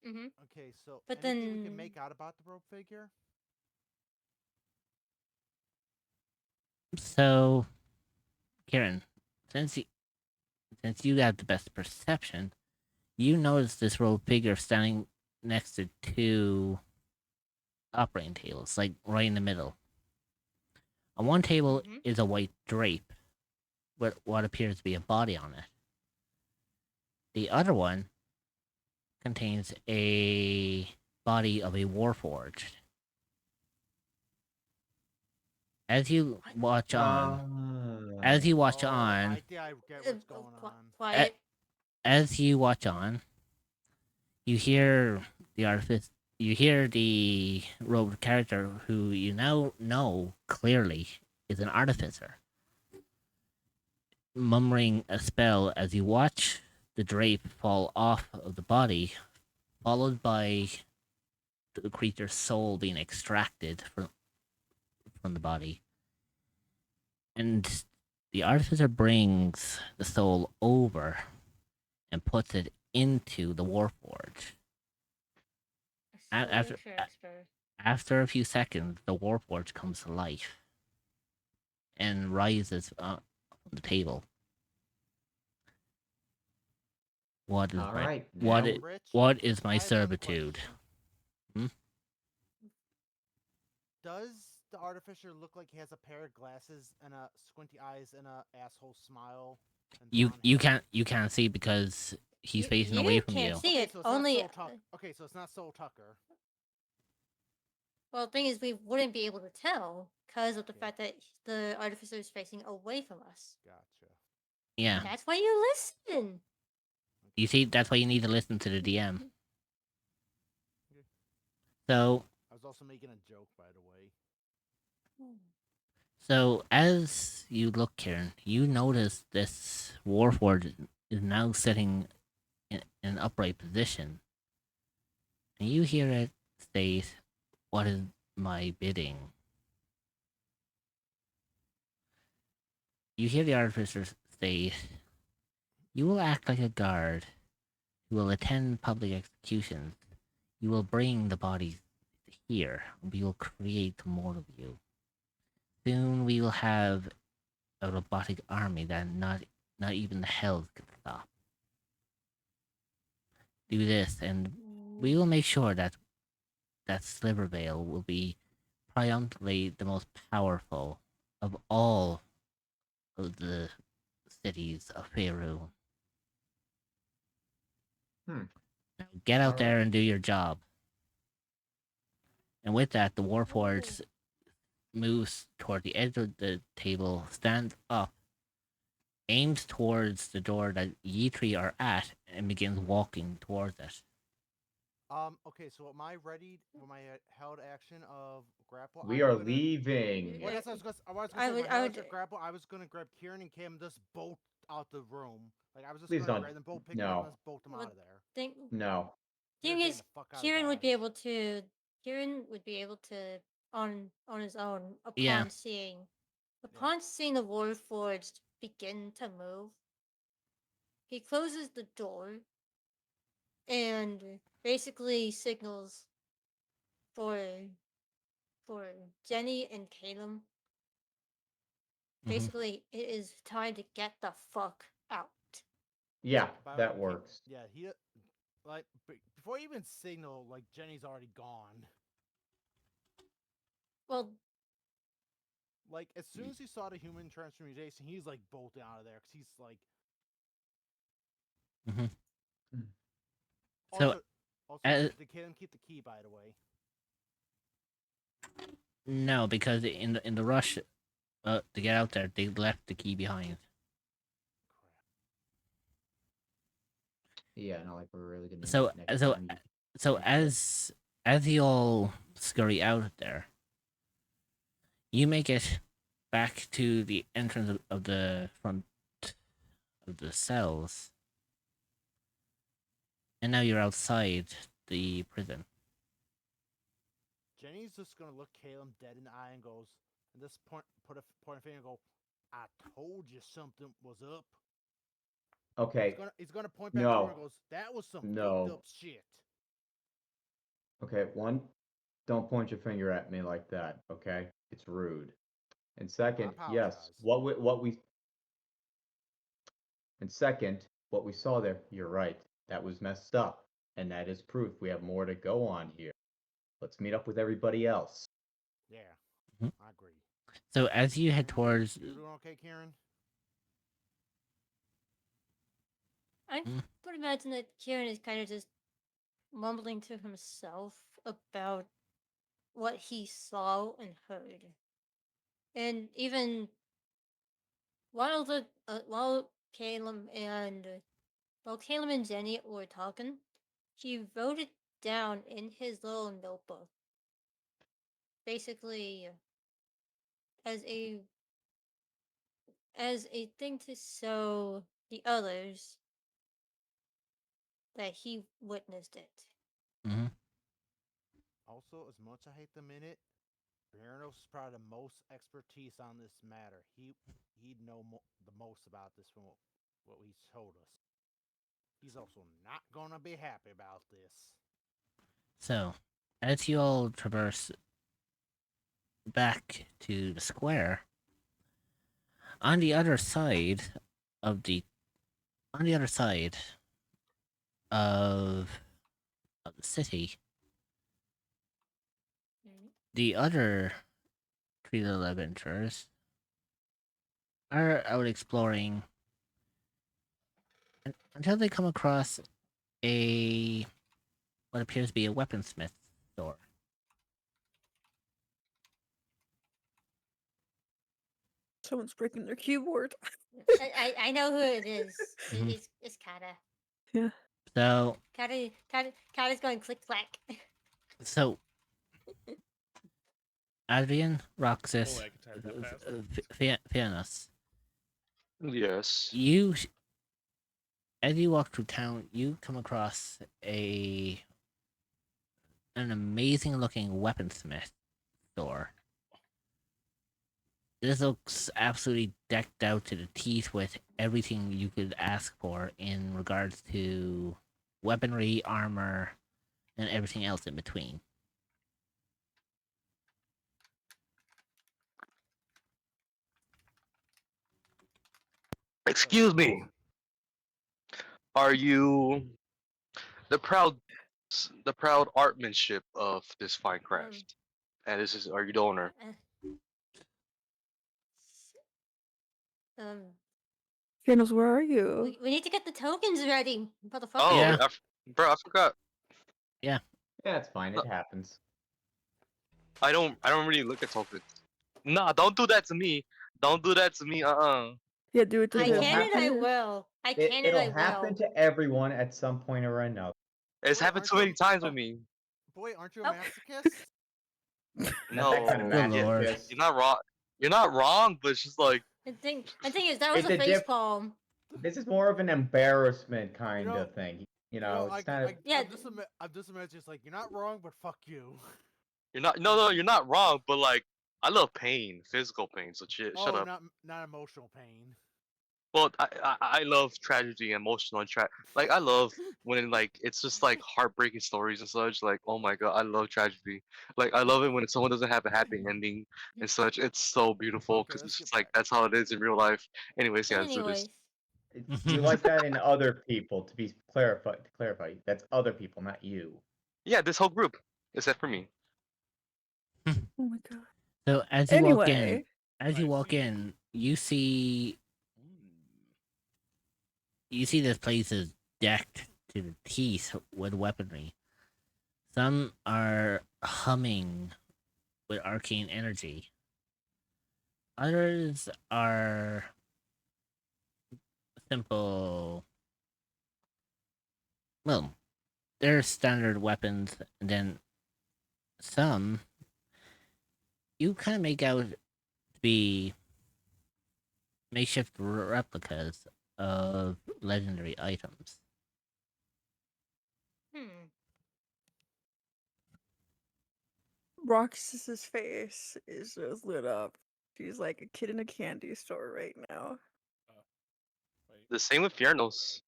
mm-hmm. Okay, so But anything we then- can make out about the robe figure? So, Kieran, since you got the best perception, you notice this robed figure standing next to two operating tables, like right in the middle. On one table Mhm. is a white drape with what appears to be a body on it. The other one contains a body of a warforged. As you watch on, as you watch Oh, on, I think I get what's going on. quiet. as you watch on, you hear the artifice. You hear the robed character who you now know clearly is an artificer. murmuring a spell as you watch the drape fall off of the body, followed by the creature's soul being extracted from the body. And the artificer brings the soul over and puts it into the warforge. After after a few seconds, the warforge comes to life and rises on the table. What is All my right, what now is, Rich, what is my I have one servitude? question. Hmm? Does the artificer look like he has a pair of glasses and a squinty eyes and a asshole smile and blonde hair? You can't see because he's You, facing you away from can't you. see Okay, it. so it's Only. not Soul Tucker. Okay, so it's not Soul Tucker. Well, the thing is, we wouldn't be able to tell because of the Okay. fact that the artificer is facing away from us. Gotcha. Yeah. That's why you listen. You see, that's why you need to listen to the DM. Okay. So I was also making a joke, by the way. So as you look, Kieran, you notice this warforged is now sitting in an upright position, and you hear it state, "What is my bidding?" You hear the artificer state, "You will act like a guard who will attend public executions. You will bring the bodies here. We will create more of you. Soon we will have a robotic army that not even the hells can stop. Do this, and we will make sure that Slivervale will be triumphantly the most powerful of all of the cities of Faerun. Hmm. Now get out All there right. and do your job." And with that, the Warforged moves toward the edge of the table, stands up, aims towards the door that ye three are at, and begins walking towards it. Okay, so am I ready for my held action of grapple? We I'm are gonna... leaving. Well, that's what I was gonna I say. would- My I held would- action of grapple, I was gonna grab Kieran and Cam just both out the room. Like, I was just Please gonna don't. grab them both, pick them up, No. and just bolt them Well, out of there. Thing, No. They're thing getting is, the fuck out of Kieran would be Dodge. able to. Kieran would be able to on his own Yeah. seeing Yeah. seeing the Warforged begin to move. He closes the door and basically signals for Jenny and Caleb. Basically, it is time to get the fuck out. Yeah, By the that way, works. yeah, he like before you even signal, like Jenny's already gone. Well, Like as soon as he saw the human transformation, he's like bolting out of there because he's like. Mm-hmm. Also, So, did Caleb keep the key? By the way. no, because in the rush to get out there, they left the key behind. Yeah, not like we're really gonna. So need it next so time you- so you get- as you all scurry out there, you make it back to the entrance of the front of the cells, and now you're outside the prison. Jenny's just gonna look Caleb dead in the eye and goes, and this point a finger and go, "I told you something was up." Okay. He's gonna point back to her and No. goes, "That was some No. fucked up shit." Okay. One, don't point your finger at me like that. Okay, it's rude. And second, yes, apologize. what we. And second, what we saw there. You're right. That was messed up, and that is proof. We have more to go on here. Let's meet up with everybody else. Yeah, Mhm. I agree. So as you head towards, You doing okay, Karen? I Mm. would imagine that Kieran is kind of just mumbling to himself about what he saw and heard. And even while Caleb and Jenny were talking, he wrote it down in his little notebook. Basically, as a as a thing to show the others that he witnessed it. Hmm. Also, as much I hate the minute, Beranos is probably the most expertise on this matter. He'd know the most about this from what he's told us. He's also not gonna be happy about this. So, as you all traverse back to the square, on the other side of the on the other side of, of the city, the other three little adventurers are out exploring until they come across a what appears to be a weaponsmith store. Someone's breaking their keyboard. I know who it is. Mhm. It's Kata. Yeah. So Kata's going click clack. so Adrian, Roxas, Only I could type that fast. Fianas, Yes. you as you walk through town, you come across an amazing looking weaponsmith store. This looks absolutely decked out to the teeth with everything you could ask for in regards to weaponry, armor, and everything else in between. Excuse me. Are you the proud the proud artmanship of this fine craft? And this is are you the owner? Um, Fianos, where are you? we need to get the tokens ready, motherfucker. Oh, Yeah. bro, I forgot. Yeah, it's fine. It happens. I don't really look at tokens. Nah, don't do that to me. Don't do that to me. Yeah, do it to I It will him. can and I happen. will. I can and It'll I happen will. to everyone at some point or another. It's Boy, happened aren't too you many times with oh, me. boy, aren't you a Oh. masochist? Not that kind of No, Good lord. masochist. you're not wrong. You're not wrong, but it's just like The thing is that was It's a a face diff- palm. This is more of an embarrassment kind know- of thing. It's not. Yeah, I'm just imagining it's like you're not wrong, but fuck you. you're not. No, you're not wrong. But like, I love pain, physical pain. So shut Oh, up. not emotional pain. Well, I love tragedy, emotional, and like I love when like it's just like heartbreaking stories and such. Like, oh my god, I love tragedy. Like, I love it when someone doesn't have a happy ending and such. It's so beautiful Okay, because let's it's get just like back. that's how it is in real life. Anyways, yeah, let's do this. anyways. You like that in other people. To clarify, that's other people, not you. Yeah, this whole group, except for me. Oh my god. So as you walk in, Anyway, you see this place is decked to the teeth with weaponry. Some are humming with arcane energy. Others are simple. Well, they're standard weapons, and then some you kind of make out to be makeshift replicas of legendary items. Hmm. Roxas's face is just lit up. She's like a kid in a candy store right now. Wait, The same with Fiernos.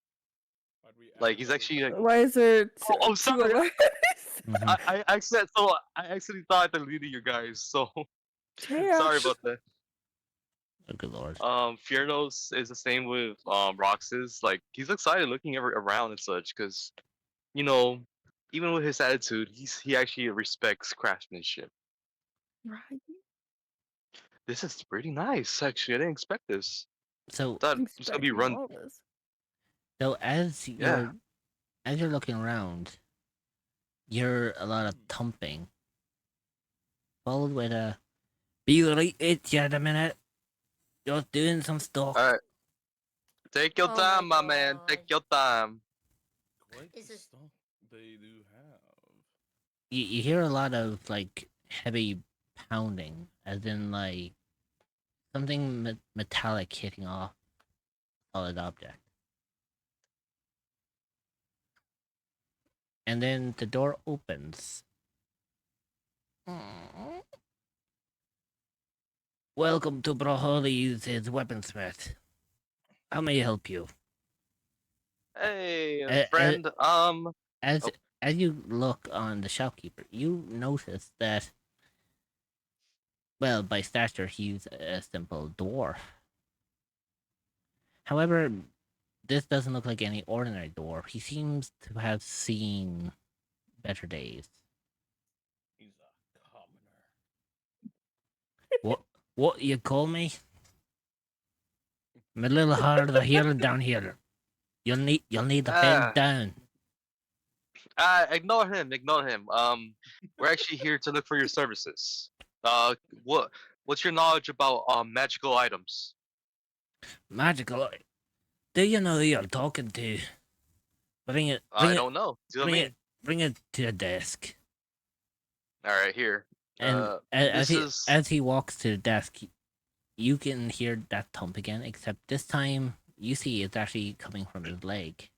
why'd we Like add he's another actually like, Why is there oh, two sorry. eyes? Mhm. I actually thought I deleted you guys. So Damn. sorry about that. Oh, good lord. Fiernos is the same with Roxas. Like he's excited looking around and such because you know, even with his attitude, he actually respects craftsmanship. Right. This is pretty nice, actually. I didn't expect this. So, Thought it was gonna be Expecting run. all this. so Yeah. as you're looking around, you're a lot of thumping, followed with a "Be right it, yet a minute. You're doing some stuff." All right. Take your Oh time, my my man. Take God. your time. Quite Is the this- stuff they do have. You hear a lot of like heavy pounding, as in like something metallic hitting off a solid object. And then the door opens. Welcome to Broholi's weaponsmith. How may I help you? Hey, Uh, uh, friend. As Oh. as you look on the shopkeeper, you notice that, well, by stature, he's a simple dwarf. However, this doesn't look like any ordinary dwarf. He seems to have seen better days. He's a commoner. What you call me? I'm a little harder here and down here. You'll need to bend Ah, down. ignore him. Ignore him. We're actually here to look for your services. What what's your knowledge about magical items? Magical. Do you know who you're talking to? Bring it. Bring I it. don't know. Do Bring me. it. Bring it to the desk. All right, here. And This is as he walks to the desk, you can hear that thump again. Except this time, you see it's actually coming from his leg.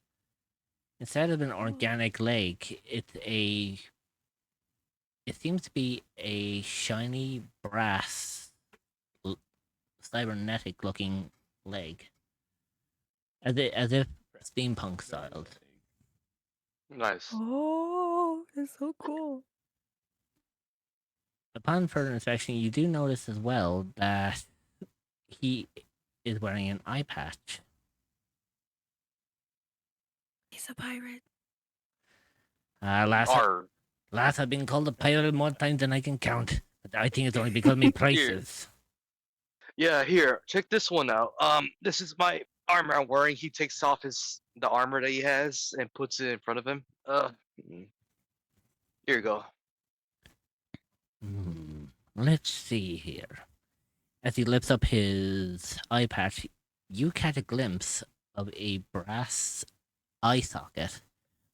Instead of an organic leg, it seems to be a shiny brass, cybernetic looking leg, as if steampunk styled. nice. Oh, it's so cool. Upon further inspection, you do notice as well that he is wearing an eye patch. He's a pirate. Last R. I've been called a pirate more times than I can count, but I think it's only because of me prices. Yeah, here. Check this one out. This is my armor I'm wearing. He takes off the armor that he has and puts it in front of him. Here you go. Let's see here. As he lifts up his eye patch, you catch a glimpse of a brass eye socket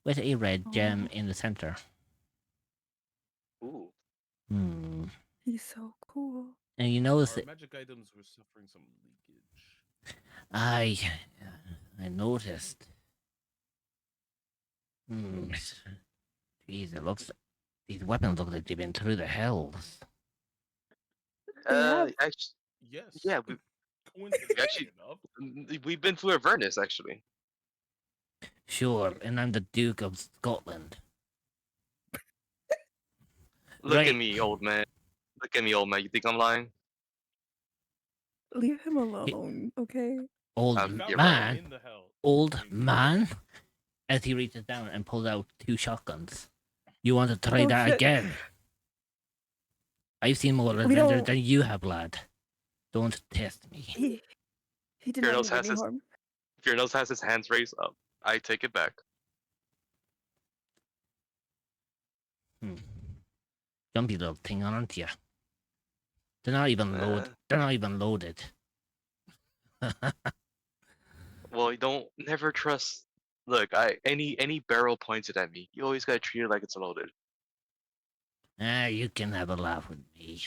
with a red gem in the center. Ooh. He's so cool. And you notice Our that magic items were suffering some leakage. I noticed. Jeez, these weapons look like they've been through the hells. have. Actually, Yes. yeah, we Coincidentally actually enough. we've been through Avernus actually. Sure, and I'm the Duke of Scotland. Look Right. at me, old man. Look at me, old man. You think I'm lying? Leave him alone, okay? Old You're Found right. man, in the hell. old I mean, man. As he reaches down and pulls out 2 shotguns. You want to try Oh, that shit. again? I've seen more We adventures don't- than you have, lad. Don't test me. He did Your not nose mean has any his harm. Your nose has his hands raised up. I take it back. Jumpy little thing, aren't you? They're not even They're not even loaded. Well, you don't never trust. Look, any barrel pointed at me, you always gotta treat it like it's loaded. You can have a laugh with me.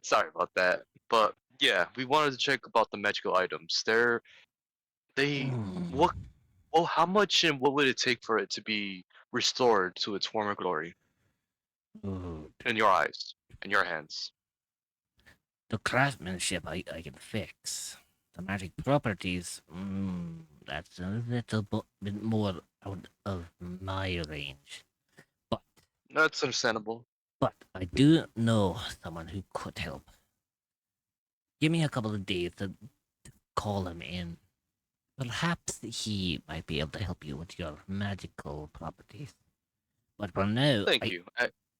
Sorry about that, but yeah, we wanted to check about the magical items. What? Well, how much and what would it take for it to be restored to its former glory in your eyes, in your hands? The craftsmanship I can fix. The magic properties, that's a little bit more out of my range. That's understandable. But I do know someone who could help. Give me a couple of days to call him in. Perhaps he might be able to help you with your magical properties. But for now, Thank you.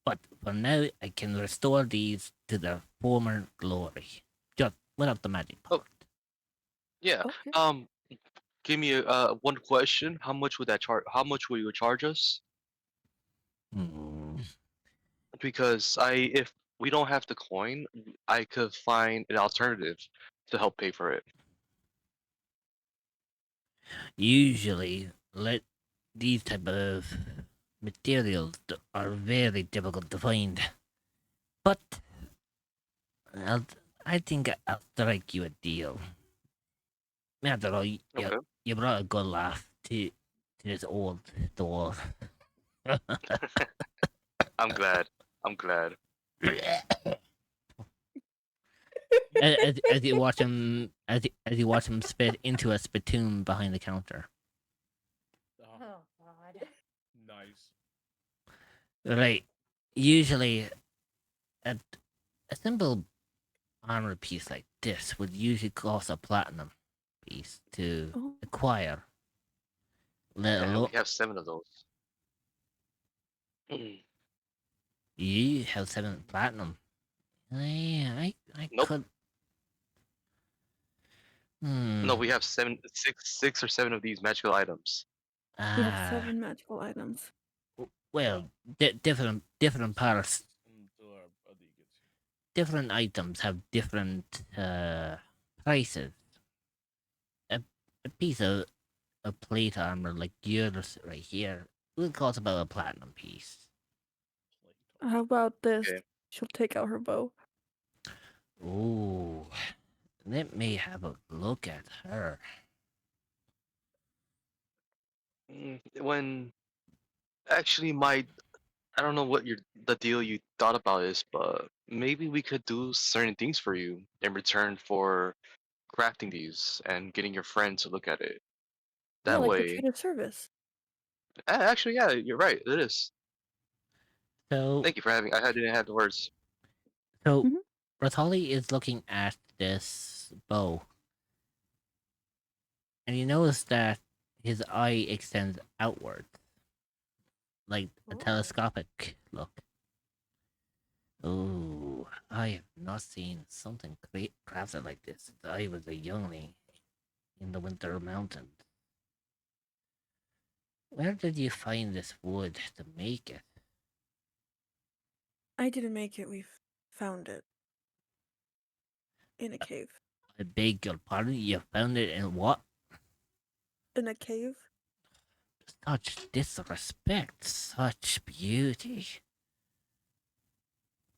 I can restore these to their former glory, just without the magic part. Yeah. Okay. Give me one question. How much would that charge? How much will you charge us? Because if we don't have the coin, I could find an alternative to help pay for it. Usually, these type of materials are very difficult to find. But I'll, I think I'll strike you a deal. After all, Okay. you brought a good laugh to this old dwarf. I'm glad. I'm glad. As you watch him as you watch him spit into a spittoon behind the counter. Oh, Oh God. nice. Right. Usually a, a simple armor piece like this would usually cost a platinum piece to Oh, acquire. Let Yeah, we alone have 7 of those. Mm. you have 7 platinum. I Nope. could. No, we have 6 or 7 of these magical items. we have Ah. 7 magical items. Well, different parts, Until our buddy gets here. different items have different prices. A, a piece of plate armor like yours right here will cost about a platinum piece. Plate. How about this? Okay. She'll take out her bow. Ooh, let me have a look at her. When actually I don't know what the deal you thought about is, but maybe we could do certain things for you in return for crafting these and getting your friend to look at it. Yeah, That like a way, trade of service. actually, yeah, you're right. It is. So, Thank you for having. I didn't have the words. so Mhm. Ratali is looking at this bow, and you notice that his eye extends outward, like a Ooh. telescopic look. Oh, I have not seen something crafted like this since I was a youngling in the Winter Mountains. Where did you find this wood to make it? I didn't make it. We found it in a cave. I beg your pardon, you found it in what? In a cave? Such disrespect, such beauty.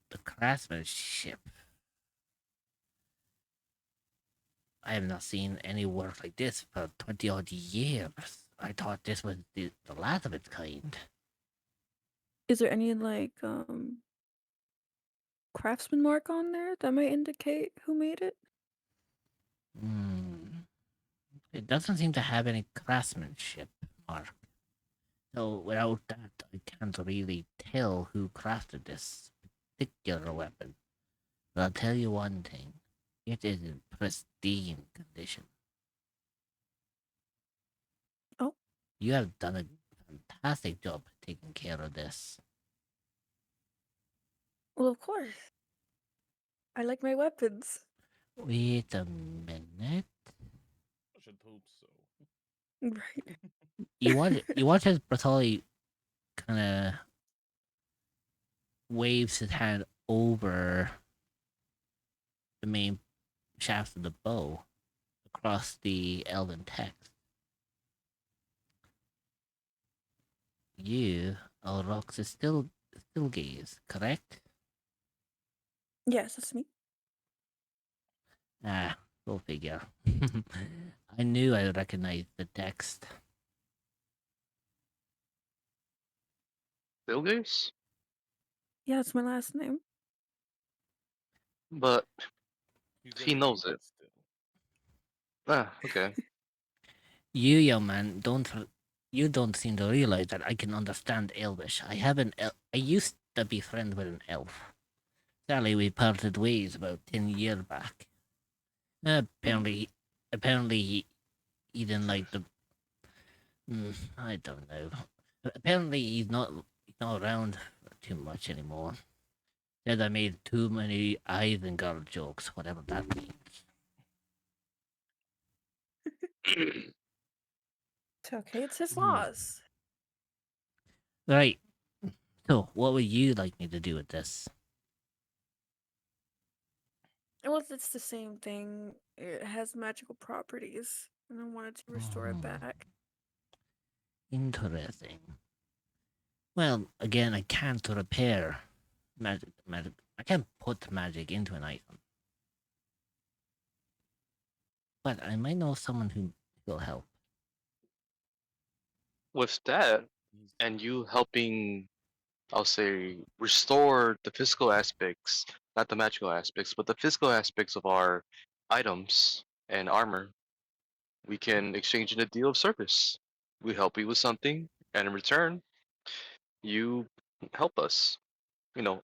The craftsmanship. I have not seen any work like this for 20 odd years. I thought this was the last of its kind. Is there any craftsman mark on there that might indicate who made it? Hmm. It doesn't seem to have any craftsmanship mark. So without that, I can't really tell who crafted this particular weapon. But I'll tell you one thing. It is in pristine condition. Oh. You have done a fantastic job taking care of this. Well, of course. I like my weapons. Wait a minute. I should hope so. Right. You watch as Bartoli kinda waves his hand over the main shaft of the bow across the elven text. You, Alrox, is still gaze, correct? Yes, that's me. Ah, go figure. I knew I recognized the text. Bilgers? Yeah, it's my last name. But He's he everything knows but it. still. Okay. You, young man, you don't seem to realize that I can understand Elvish. I used to be friends with an elf. Sadly, we parted ways about 10 years back. Apparently, he didn't like the. I don't know. Apparently, he's not around too much anymore. Said I made too many Isengard jokes, whatever that means. It's okay, it's his Hmm. loss. Right. So, what would you like me to do with this? Well, it's the same thing. It has magical properties, and I wanted to restore it back. Interesting. Well, again, I can't repair magic. I can't put magic into an item. but I might know someone who will help. With that, and you helping, I'll say, restore the physical aspects, not the magical aspects, but the physical aspects of our items and armor, we can exchange in a deal of service. We help you with something, and in return, you help us.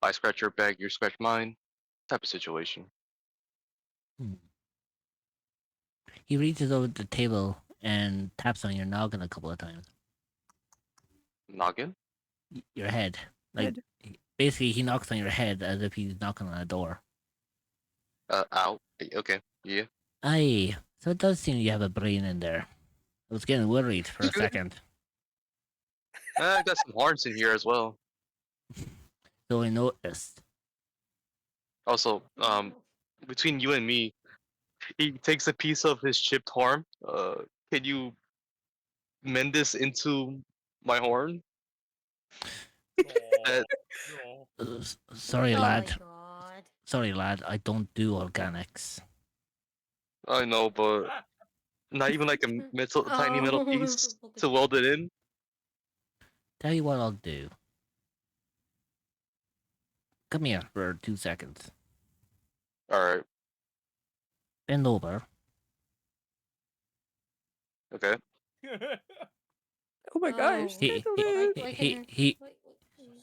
I scratch your back, you scratch mine, type of situation. Hmm. He reaches over the table and taps on your noggin a couple of times. Noggin? Your head. Like, basically, he knocks on your head as if he's knocking on a door. Ow. Okay, yeah. Aye, so it does seem you have a brain in there. I was getting worried for a Good. second. I got some horns in here as well. So I noticed. Also, between you and me, he takes a piece of his chipped horn. Can you mend this into my horn? Oh, no. Sorry, Oh lad. my god. Sorry, lad. I don't do organics. I know, but not even like a tiny metal Oh, piece look at to weld it in. Tell you what I'll do. Come here for 2 seconds. All right. Bend over. Okay. Oh my gosh, Oh, He- gentlemen. why he- can he-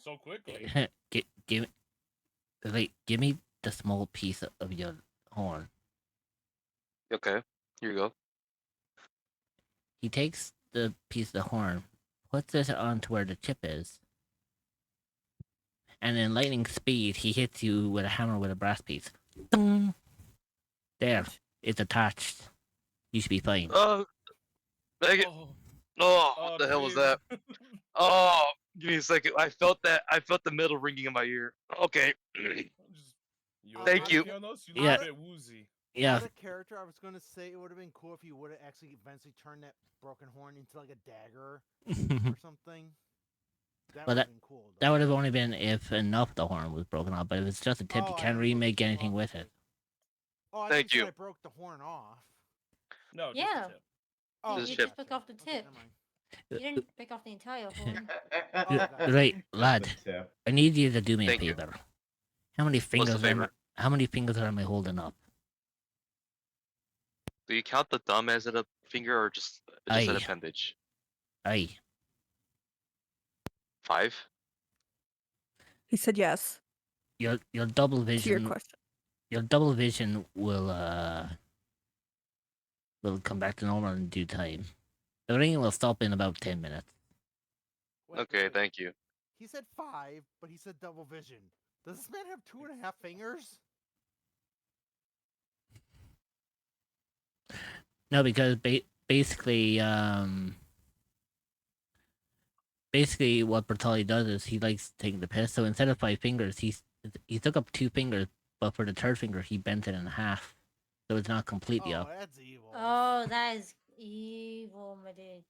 So quickly. give me the small piece of your horn. Okay. Here you go. He takes the piece of the horn, puts it onto where the chip is, and in lightning speed, he hits you with a hammer with a brass piece. Ding! There, it's attached. You should be fine. Meg it. Oh, what the hell was that? Oh, give me a second. I felt that. I felt the metal ringing in my ear. Okay. Thank you. Fianos, you look Yeah. a bit woozy. Yeah, Out of character, I was gonna say it would have been cool if you would have actually eventually turned that broken horn into like a dagger or something. That Well, would have been cool. that would have only been if enough the horn was broken off, but if it's just a tip, Oh, you I can't didn't know if remake it was anything off with the it. tip. Oh, I Thank thought you you. said I broke the horn off. No, just Yeah. a tip. Oh, Just You chip. just broke off the Okay, tip. never mind. You didn't break off the entire horn. Oh, gotcha. Right, lad. Just the tip. I need you to do me a Thank you. favor. How many What's the fingers favor? how many fingers am I holding up? Do you count the thumb as a finger or just an Aye. appendage? Aye. 5? He said yes Your double to your vision question. your double vision will come back to normal in due time. The ringing will stop in about 10 minutes. Wait, Okay, wait. thank you. He said 5, but he said double vision. Does this man have 2.5 fingers? No, because basically what Bertolli does is he likes taking the piss. So instead of 5 fingers, he took up 2 fingers, but for the third finger he bent it in half, so it's not completely Oh, up. that's evil. Oh, that is evil, my dude.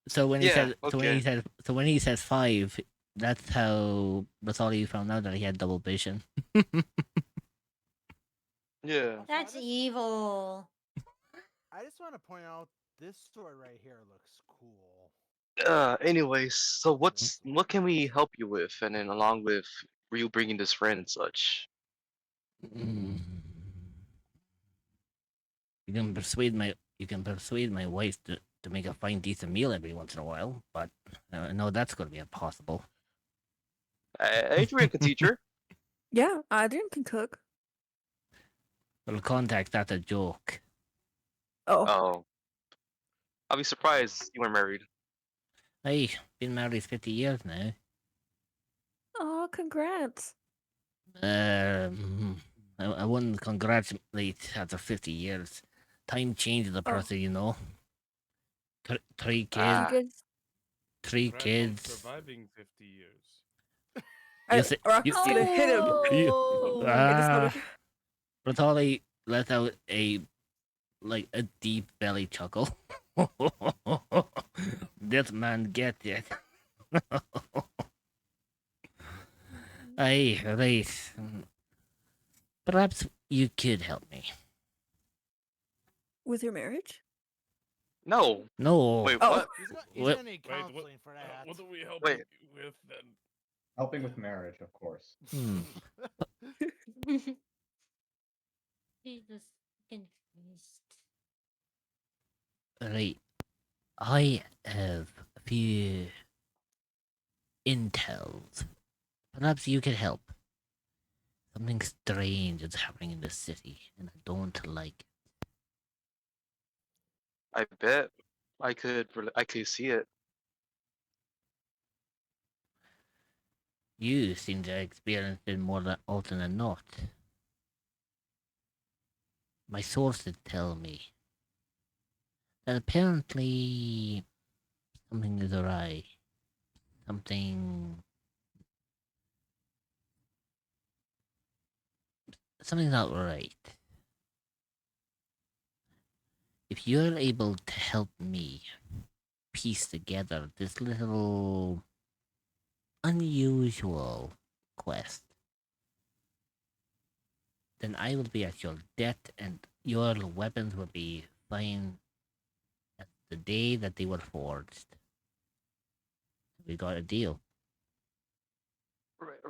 So when he Yeah, said okay. when he says 5, that's how Bertolli found out that he had double vision. Yeah. That's evil. I just want to point out this sword right here looks cool. Anyways, so what can we help you with? And then along with you bringing this friend and such. Mm. You can persuade my wife to make a fine decent meal every once in a while, but no, that's going to be impossible. Adrian can teach her. Yeah, Adrian can cook. Well, contact, that's a joke. Oh, Oh. I'll be surprised you weren't married. Hey, been married 50 years now. oh, congrats. I wouldn't congratulate after 50 years. Time changes a person, you know. Three Did you kids, Ah. guys? three Congrats on kids. surviving 50 years. You say, Rock's you, gonna hit him. Oh. In his stomach. Bertolli let out a deep belly chuckle. This man gets it. Aye, right. Perhaps You could help me. With your marriage? No. No. Wait, Oh. what? He's What- gonna need Wait, counseling for that. what are we helping Wait. with then? Helping with marriage, of course. Hmm. Jesus confused. Right. I have a few intels. Perhaps you could help. Something strange is happening in the city, and I don't like it. I bet I could see it. You seem to experience it more often than not. My sources tell me that apparently something is awry. Something's not right. If you're able to help me piece together this little unusual quest, then I will be at your debt and your weapons will be fine at the day that they were forged. We got a deal.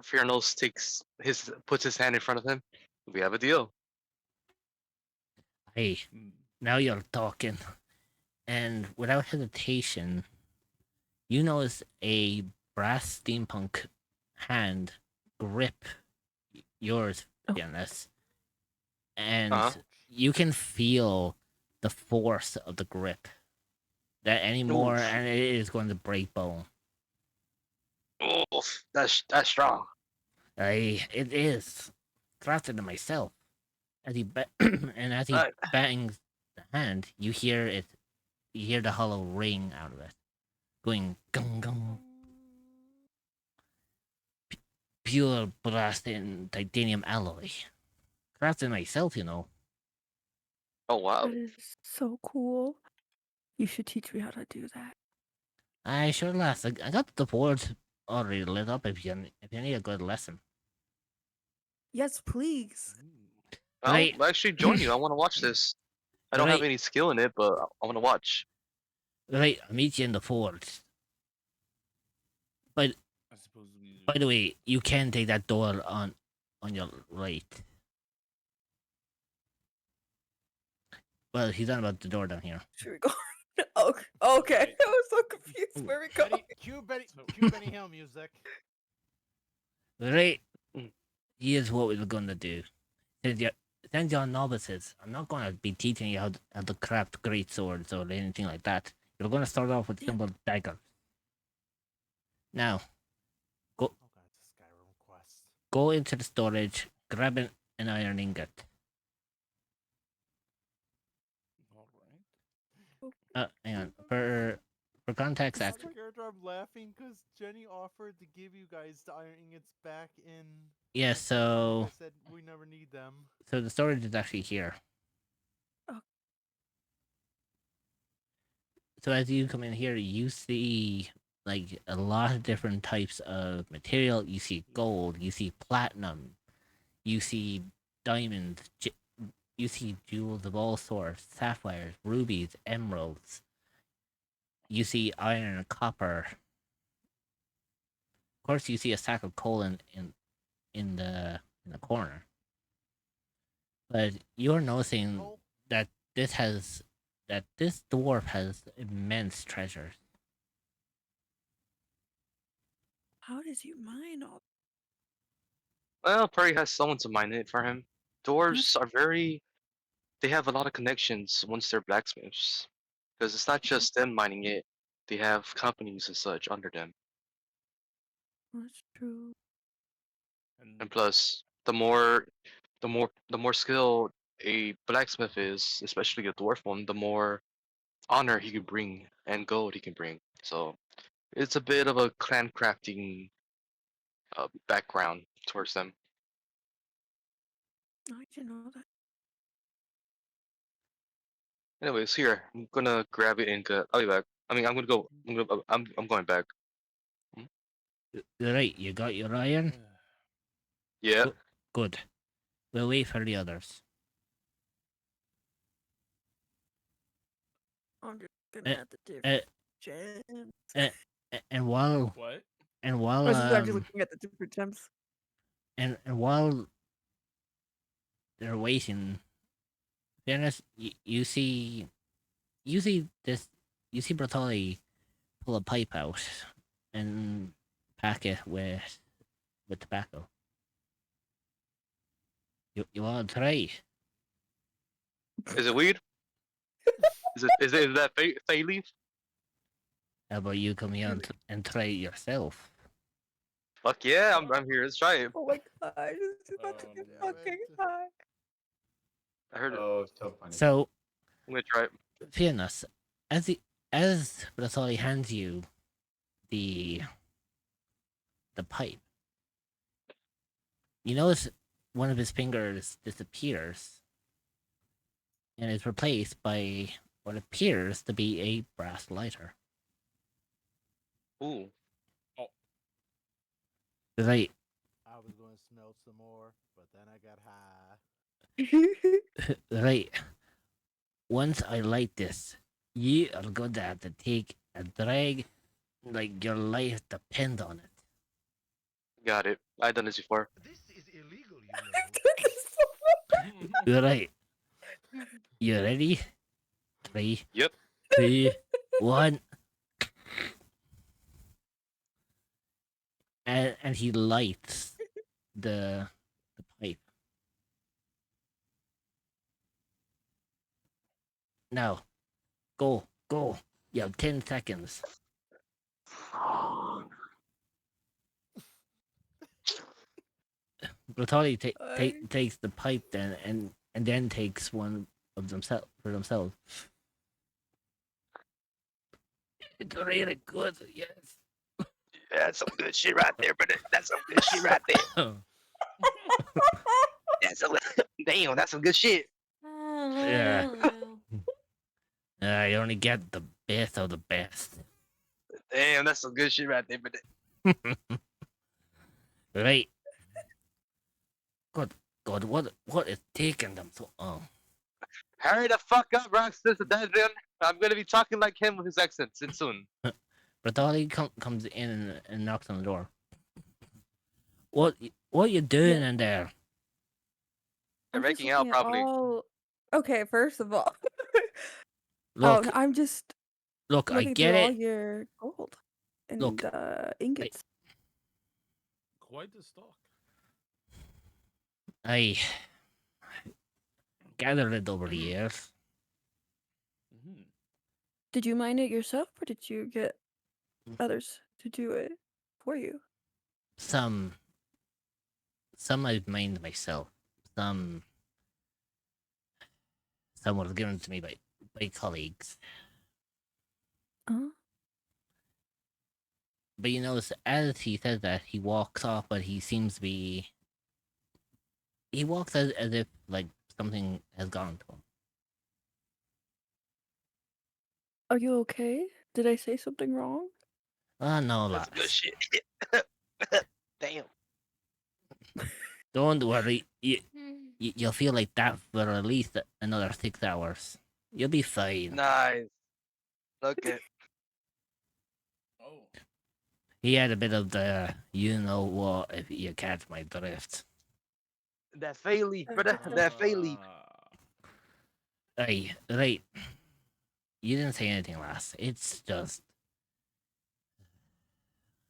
Fiernos puts his hand in front of him. We have a deal. Hey, now you're talking. And without hesitation, you notice a brass steampunk hand grip yours, Fiannes, and Uh-huh. you can feel the force of the grip. That anymore, Oof. and it is going to break bone. Oof, that's strong. It is crafted to myself. As he and as he Uh, bangs the hand, you hear it. You hear the hollow ring out of it, going gung gung. Pure brass and titanium alloy. Crafted myself, you know. Oh wow. That is so cool. You should teach me how to do that. I sure last. I got the board already lit up. If you need a good lesson, Yes, please. I'll right, actually join you. I want to watch this. I don't have right, any skill in it, but I want to watch. right. I'll meet you in the forge. But I suppose we. by the way, you can take that door on your right. Well, he's on about the door down here. Should we go? Okay. Okay. Right. I was so confused. Where we going? Cue Benny Hill music. Right. Mm. Here's what we're gonna do. Since you're novices, I'm not gonna be teaching you how to craft great swords or anything like that. You're gonna start off with simple daggers. Now, Oh god, it's a Skyrim quest. go into the storage, grab an iron ingot. All right. Hang on. For context, I'm actually, scared I'm laughing because Jenny offered to give you guys the iron ingots back in. yeah. the session, So but I said we never need them. the storage is actually here. Oh. So as you come in here, you see like a lot of different types of material. You see gold, you see platinum, you see diamonds, you see jewels of all sorts, sapphires, rubies, emeralds. You see iron and copper. Of course, you see a sack of coal in the corner. But you're noticing Oh, that this dwarf has immense treasures. How does you mine all? Well, probably has someone to mine it for him. Dwarves are very. They have a lot of connections once they're blacksmiths, because it's not just them mining it. They have companies and such under them. That's true. And plus, the more skilled a blacksmith is, especially a dwarf one, the more honor he can bring and gold he can bring. So it's a bit of a clan crafting background towards them. I didn't know that. Anyways, here I'm gonna grab it and go. I'll be back. I mean, I'm gonna go. I'm going back. Right, you got your iron? Yeah. Good. We'll wait for the others. I'm just Uh, gonna have to uh, different gems. and while What? and I while was just actually looking at the different gems. and while they're waiting, Dennis, you see this, you see Bertoli pull a pipe out and pack it with tobacco. You want to try? Is it weed? Is that fay leaf? How about you come here and try it yourself? Fuck yeah, I'm here. Let's try it. Oh my gosh, it's about to get no. fucking high. I heard it. Oh, so funny. So, I'm gonna try it. Fianus, as Bertoli hands you the pipe, you notice one of his fingers disappears and is replaced by what appears to be a brass lighter. Ooh. Right, I was going to smoke some more, but then I got high. right. Once I light this, you are going to have to take a drag like your life depends on it. Got it. I've done this before. This is illegal, you know. Right. You ready? 3, Yep. 2, 1. And he lights the pipe. Now, go. You have 10 seconds. Bertoli takes the pipe then and then takes one of themselves for themselves. It's really good, yes. That's some good shit right there, brother. That's some good shit right there. That's a damn. That's some good shit. Yeah. You only get the best of the best. Damn, that's some good shit right there, brother. Right. God, what is taking them so long? Hurry the fuck up, Roxas Adrian. I'm gonna be talking like him with his accent soon. Bertoli comes in and knocks on the door. What you doing in there? They're I'm just making out, looking at probably. all- Okay, first of all, Look, I'm just look, I looking get through all it. your gold and Look, ingots. Quite the stock. I gathered it over the years. Mm-hmm. Did you mine it yourself, or did you get others to do it for you? Some I've mined myself. Some were given to me by colleagues. Uh-huh. But you notice, as he says that, he walks off, but he seems to be. He walks as if like something has gone to him. Are you okay? Did I say something wrong? No, That's good lass. shit. Damn. Don't worry. You'll feel like that for at least another 6 hours. You'll be fine. Nice. Look at. Oh. He had a bit of the you know what, if you catch my drift. That fay leaf, brother. That fay leaf. Right. You didn't say anything, lass. It's just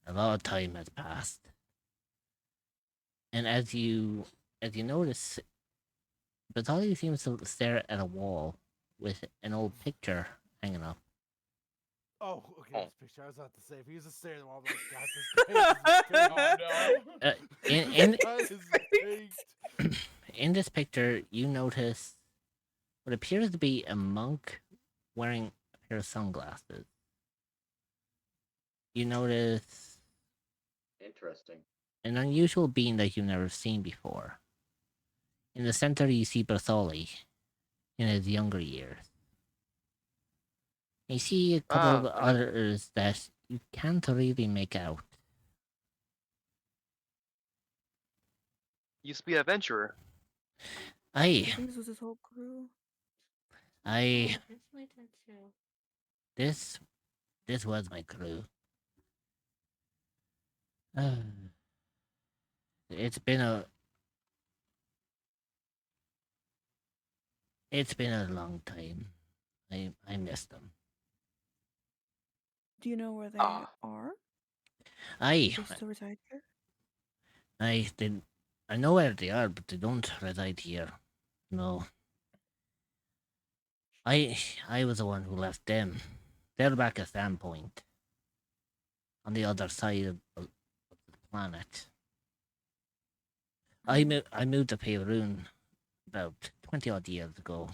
a lot of time has passed. And as you notice, Batali seems to stare at a wall with an old picture hanging up. Oh, okay, Oh. this picture. I was about to say, if he was a stare at the wall, I'm like, God, this Oh, no. In guy is baked. in this picture, you notice what appears to be a monk wearing a pair of sunglasses. You notice Interesting. an unusual being that you've never seen before. In the center, you see Bartholi in his younger years. You see a couple of others that you can't really make out. Used to be an adventurer. I I, think this was his whole crew. I, Definitely did too. this, this was my crew. It's been a, it's been a long time. I miss them. Do you know where they Ah, are? I, They still reside here? I did, I know where they are, but they don't reside here. No, I, I was the one who left them. They're back at Sandpoint, on the other side of the planet. I moved to Faerun about 20 odd years ago.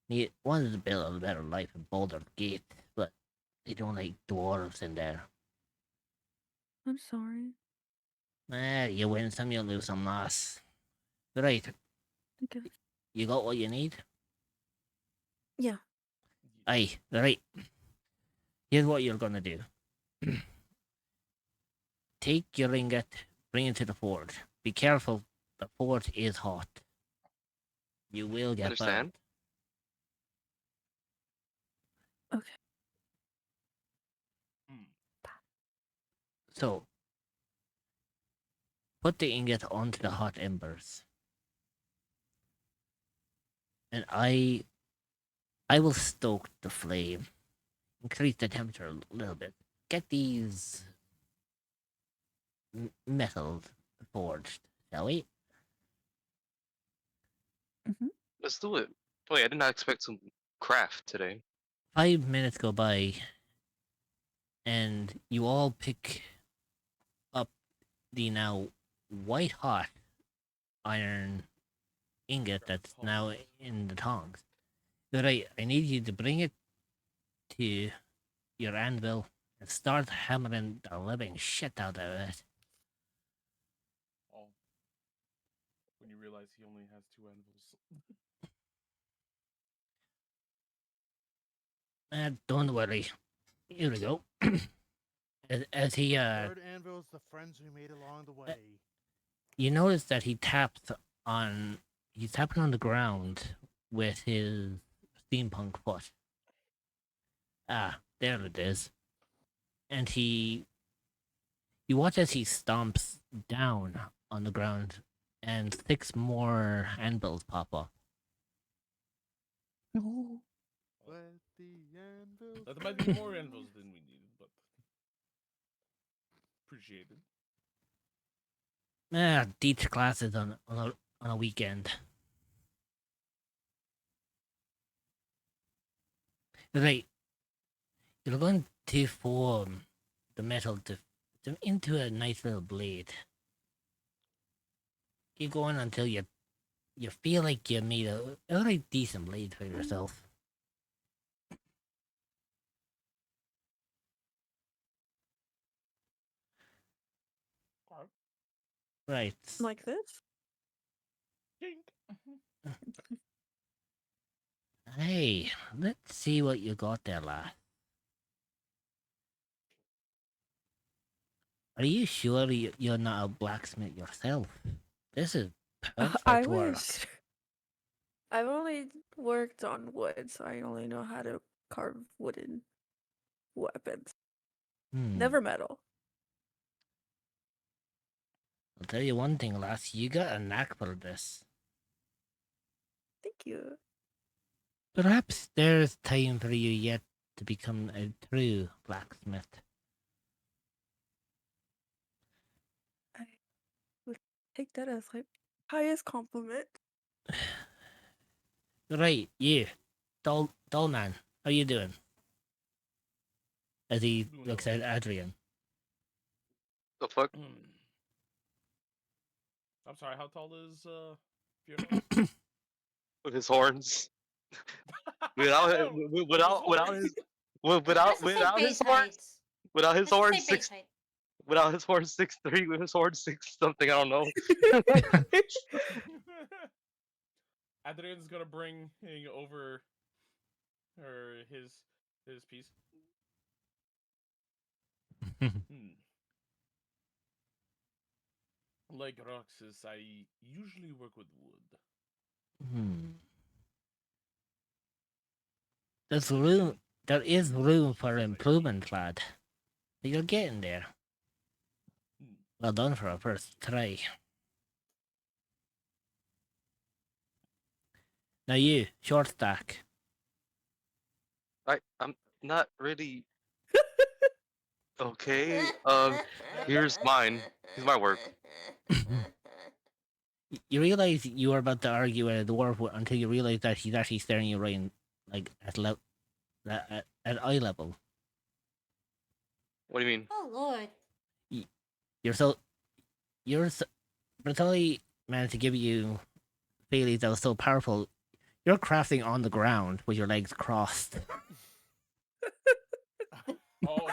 He wanted to build a better life in Boulder Gate, but they don't like dwarves in there. I'm sorry. You win some, you lose some, lass. Right, I guess. you got what you need? Yeah. Aye, right. Here's what you're gonna do. Take your ingot, bring it to the fort. Be careful, the fort is hot. You will get understand? burned. Okay. Hmm. So, put the ingot onto the hot embers. And I will stoke the flame. Increase the temperature a little bit. Get these metals forged, shall we? Let's do it. Wait, I did not expect some craft today. 5 minutes go by, and you all pick up the now white hot iron ingot that's now in the tongs. But I need you to bring it to your anvil and start hammering the living shit out of it. Oh. When you realize he only has 2 anvils. Don't worry. Here we go. As he Third anvil is the friends we made along the way. you notice that he's tapping on the ground with his steampunk foot. Ah, there it is. And you watch as he stomps down on the ground and 6 more anvils pop up. No. Let the anvil There might be more anvils than we needed, but appreciated. Teach classes on a weekend. Right. You're going to form the metal into a nice little blade. Keep going until you feel like you made a really decent blade for yourself. Alright. Right. Like this? Dink. Hey, let's see what you got there, lad. Are you sure you're not a blacksmith yourself? This is I perfect work. wish. I've only worked on wood, so I only know how to carve wooden weapons. Never metal. I'll tell you one thing, lass. You got a knack for this. Thank you. Perhaps there's time for you yet to become a true blacksmith. I would take that as like highest compliment. Right, you, doll man. How you doing? As he Doing looks alright. at Adrian. The fuck? I'm sorry, how tall is Fiona? With his horns. Without With without his his horns. without Let's just say without his base horns height. without his Let's just say horns base 6 height. without his horns 6'3", with his horns 6 something, I don't know. Adrian's gonna bring over his piece. Hmm. Like Roxas, I usually work with wood. Hmm. There's room. There is room for improvement, lad. You're getting there. Hmm. Well done for a first try. Now you, short stack. I'm not really okay. Here's mine. Here's my work. You realize you were about to argue with a dwarf until you realize that he's actually staring you right in, like at eye level. What do you mean? Oh lord. You're so you're so, Bertoli managed to give you feelings that was so powerful. You're crafting on the ground with your legs crossed. Oh,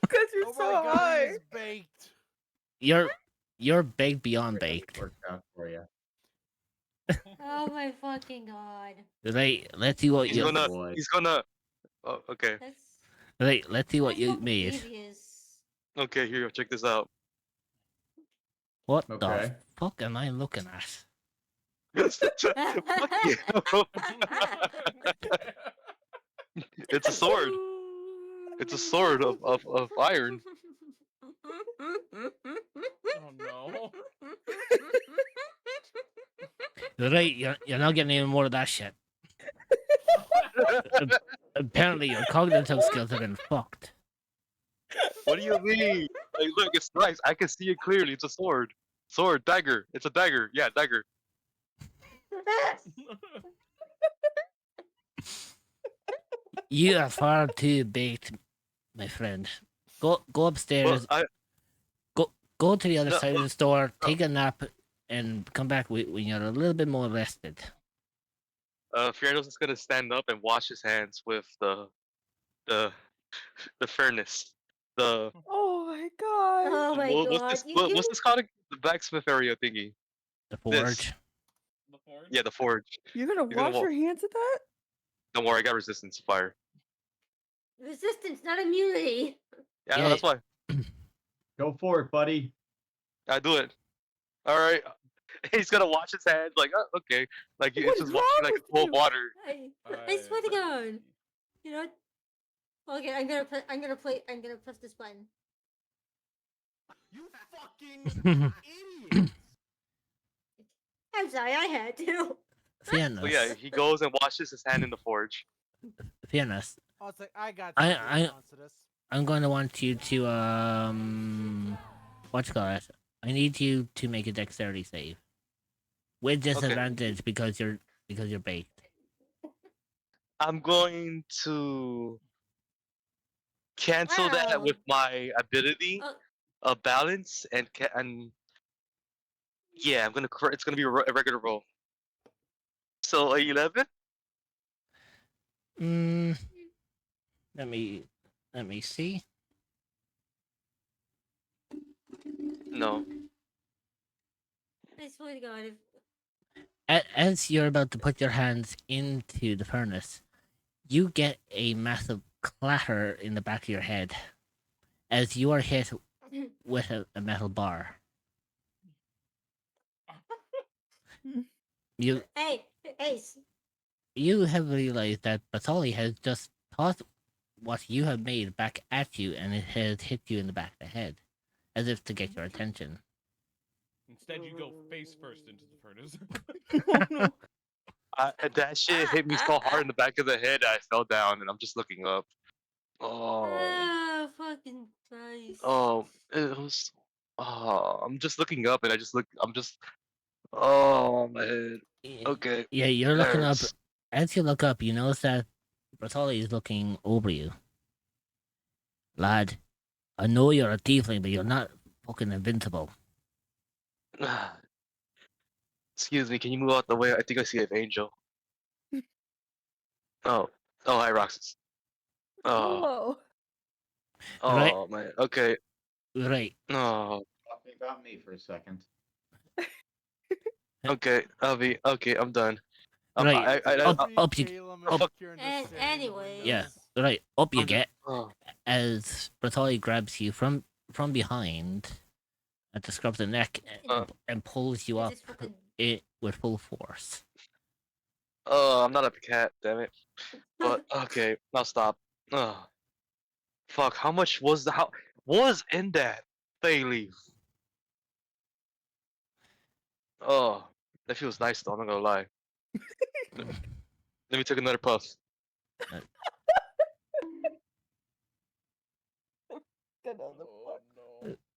Because you're Oh so my god, high. he's baked. You're baked beyond baked. Worked out for you. Oh my fucking god. Right, let's see what He's you Oh gonna. boy. He's gonna. Oh, okay. That's right. Let's see what that's you fucking made. devious. Okay. Here, check this out. What the Okay. fuck am I looking at? Fuck you. It's a sword. It's a sword of iron. oh no. Right, you're not getting any more of that shit. Apparently, your cognitive skills have been fucked. What do you mean? Like, look, it's nice. I can see it clearly. It's a sword. Sword, dagger. It's a dagger. Yeah, dagger. You are far too baked, my friend. Go Well, upstairs. I Go to the other no, side of the store. Take a nap, and come back when you're a little bit more rested. Fierno's is gonna stand up and wash his hands with the the furnace. The Oh my god. Oh my what's god. this? What's this called? The blacksmith area thingy. The This. forge. The forge? Yeah, the forge. You're gonna You're gonna wash your hands at that? Don't worry, I got resistance to fire. Resistance, not immunity. Yeah, I know Yeah. that's why Go for it, buddy. I do it. All right. He's gonna wash his hands like, oh, okay, like What it's is just wrong washing like with cold you? water. I swear to God. You know what? Okay, I'm gonna press this button. You fucking idiot. I'm sorry, I had to. So yeah, Fairness. he goes and washes his hand in the forge. Fairness. I'll say I got I- some I- response to this. I'm going to want you to what you call it? I need you to make a dexterity save with disadvantage because you're baked. I'm going to cancel that Wow. with my ability Oh, of balance and yeah, I'm gonna it's gonna be a regular roll. So 11? Mm, let me see. No. I swear to God. As you're about to put your hands into the furnace, you get a massive clatter in the back of your head as you are hit with a metal bar. You Hey, Ace. you have realized that Batali has just tossed what you have made back at you, and it has hit you in the back of the head, as if to get your attention. Instead, you go face first into the furnace. Oh no. That shit hit me so hard in the back of the head I fell down and I'm just looking up. Oh, Ah, fucking Christ. it was. Oh, I'm just looking up and I'm just. Oh my head. Okay. Yeah, you're That looking up. hurts. As you look up, you notice that Batali is looking over you. Lad, I know you're a tiefling, but you're not fucking invincible. Excuse me, can you move out the way? I think I see an angel. Oh. Oh, hi, Roxas. Oh. Hello. Right. Oh, man. Okay. Right. Oh. Talking about me for a second. Okay, Avi. Okay, I'm done. Right. Up you- Caleb up- and Kieran just And staring in the anyways. Yeah. windows. Right. Up you I'm get oh. as Batali grabs you from behind at the scruff of the neck and pulls you Is up this fucking it with full force. Oh, I'm not a cat, damn it. But okay, now stop. Ugh. Fuck, how much was the how was in that bay leaf? Oh, that feels nice though, I'm not gonna lie. Let me take another puff. Oh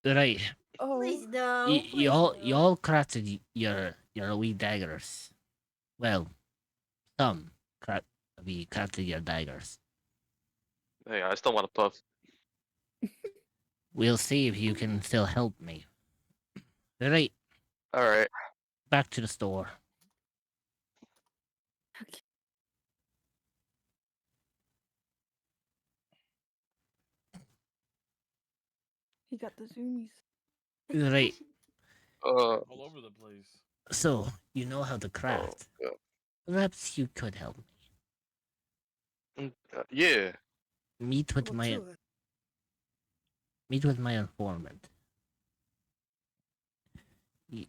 no. Right. Oh, please no. Y- Please y'all no. y'all crafted your wee daggers. Well, some we crafted your daggers. Hey, I still want a puff. We'll see if you can still help me. Right, Alright. back to the store. he got the zoomies. Right. All over the place. So you know how to craft. yeah. Perhaps you could help me. Yeah. Meet with Well, my do it. meet with my informant. You,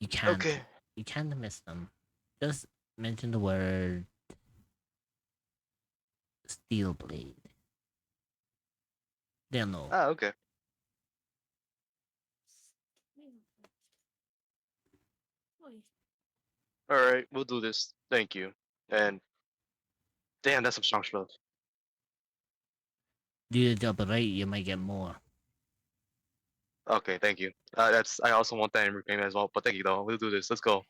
you can't Okay. you can't miss them. Just mention the word steel blade. They'll know. Ah, okay. Alright, we'll do this. Thank you. And damn, that's some strong stuff. Do the job right, you might get more. Okay, thank you. That's I also want that in repayment as well. But thank you though. We'll do this. Let's go.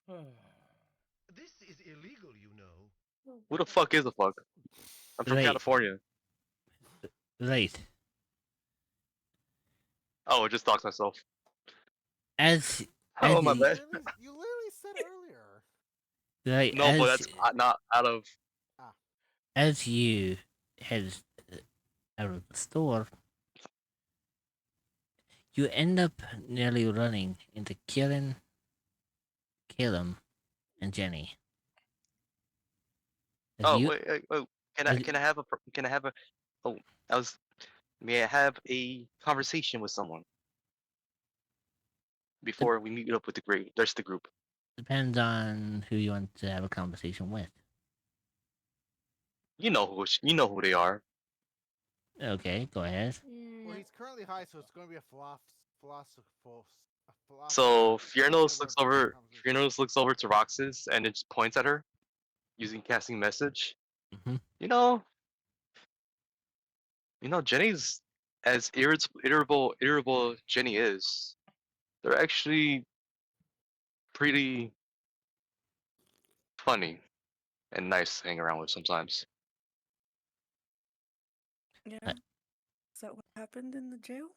This is illegal, you know. Who the fuck is the fuck? I'm from Right. California. Right. Oh, I just doxed myself. As Oh, my as bad. You literally said earlier. right No, but as that's not out of. as you head out of the store, you end up nearly running into Kieran, Caleb, and Jenny. As Oh, you, wait. as, Can I have a can I have a? Oh, I was. May I have a conversation with someone before we meet up with the group? There's the group. depends on who you want to have a conversation with. You know who they are. Okay, go ahead. Well, he's currently high, so it's going to be a philosophical. So Philosopher conversation. Fiernos looks over to Roxas and it just points at her using casting message. hmm You know, Jenny's as irritable Jenny is. They're actually pretty funny and nice to hang around with sometimes. Yeah. Uh, Is that what happened in the jail?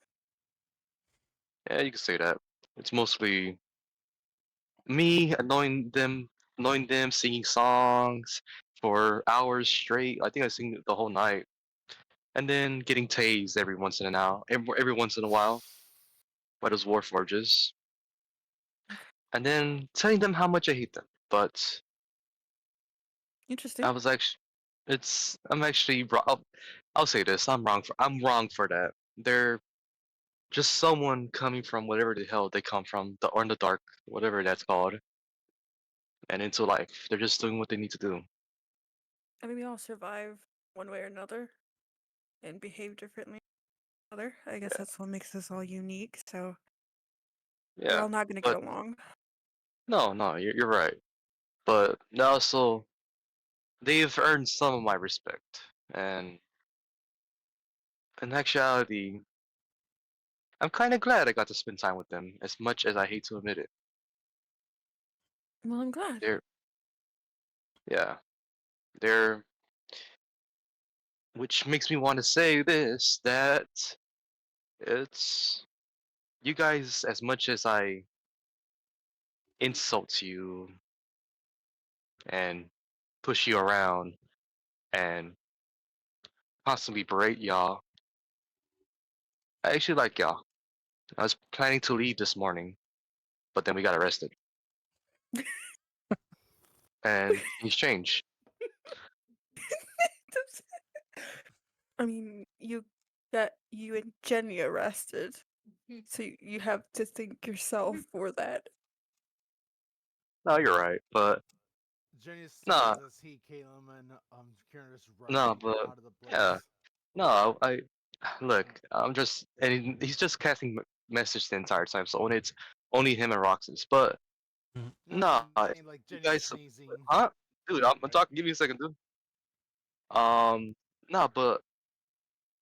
Yeah, you can say that. It's mostly me annoying them, singing songs for hours straight. I think I sing the whole night, and then getting tased every once in a while by those warforges, and then telling them how much I hate them. But Interesting. I was actually, I'm actually wrong. I'll say this: I'm wrong for that. They're just someone coming from whatever the hell they come from, or in the dark, whatever that's called, and into life. They're just doing what they need to do. I mean, we all survive one way or another and behave differently than other. I guess that's what makes us all unique. So we're Yeah, all not going to but get along. no, you're right. But also, they've earned some of my respect, and in actuality, I'm kind of glad I got to spend time with them, as much as I hate to admit it. Well, I'm glad. They're, yeah, they're, which makes me want to say this, that it's, you guys, as much as I insult you and push you around and constantly berate y'all, I actually like y'all. I was planning to leave this morning, but then we got arrested, and things changed. I mean, you got you and Jenny arrested. Mhm. So you have to thank yourself for that. No, you're right, but Jenny nah, spills as he, Caleb, and Kieran just run nah, but out of the yeah, place. no, I look, I'm just, and he's just casting message the entire time, so when it's only him and Roxas, but No, nah, I'm saying like you Jenny guys, sneezing. huh? Dude, I'm talking. Give me a second, dude. Nah, but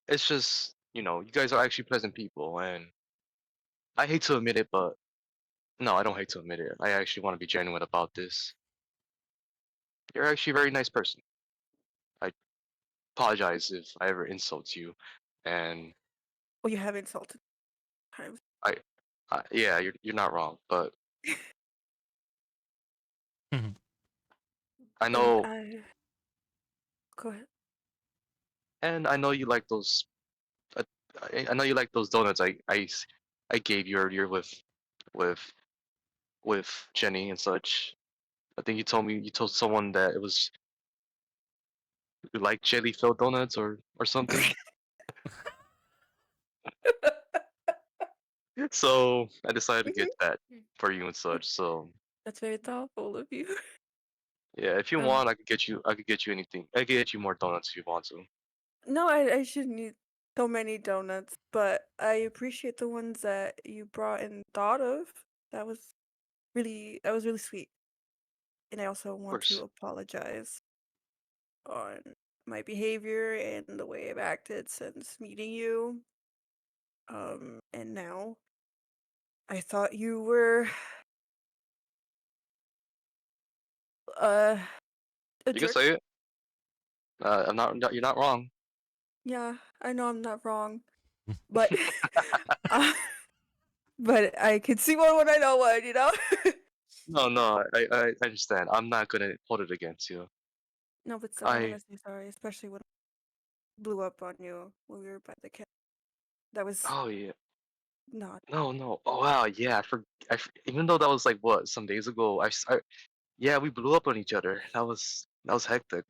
it's just, you guys are actually pleasant people, and I hate to admit it, but no, I don't hate to admit it. I actually want to be genuine about this. You're actually a very nice person. I apologize if I ever insult you, and Well, you have insulted times. I, yeah, you're not wrong, but I And know, go ahead. and I know you like those. Uh, I know you like those donuts. I gave you earlier with with Jenny and such. I think you told someone that it was you like jelly filled donuts or something. So I decided to Okay. get that for you and such. So That's very thoughtful of you. yeah, if you Um, want, I could get you anything. I could get you more donuts if you want to. no, I shouldn't eat so many donuts, but I appreciate the ones that you brought and thought of. That was really sweet. And I also Of want to course. apologize on my behavior and the way I've acted since meeting you. And now I thought you were uh a You can jerk. say it. You're not wrong. Yeah, I know I'm not wrong, but uh, but I can see one when I know one. No, no, I understand. I'm not gonna hold it against you. No, but still, I want I to say sorry, especially when I blew up on you when we were by the camp. That was oh yeah. not. No, no. Oh wow, yeah. Even though that was like what some days ago. Yeah, we blew up on each other. That was hectic.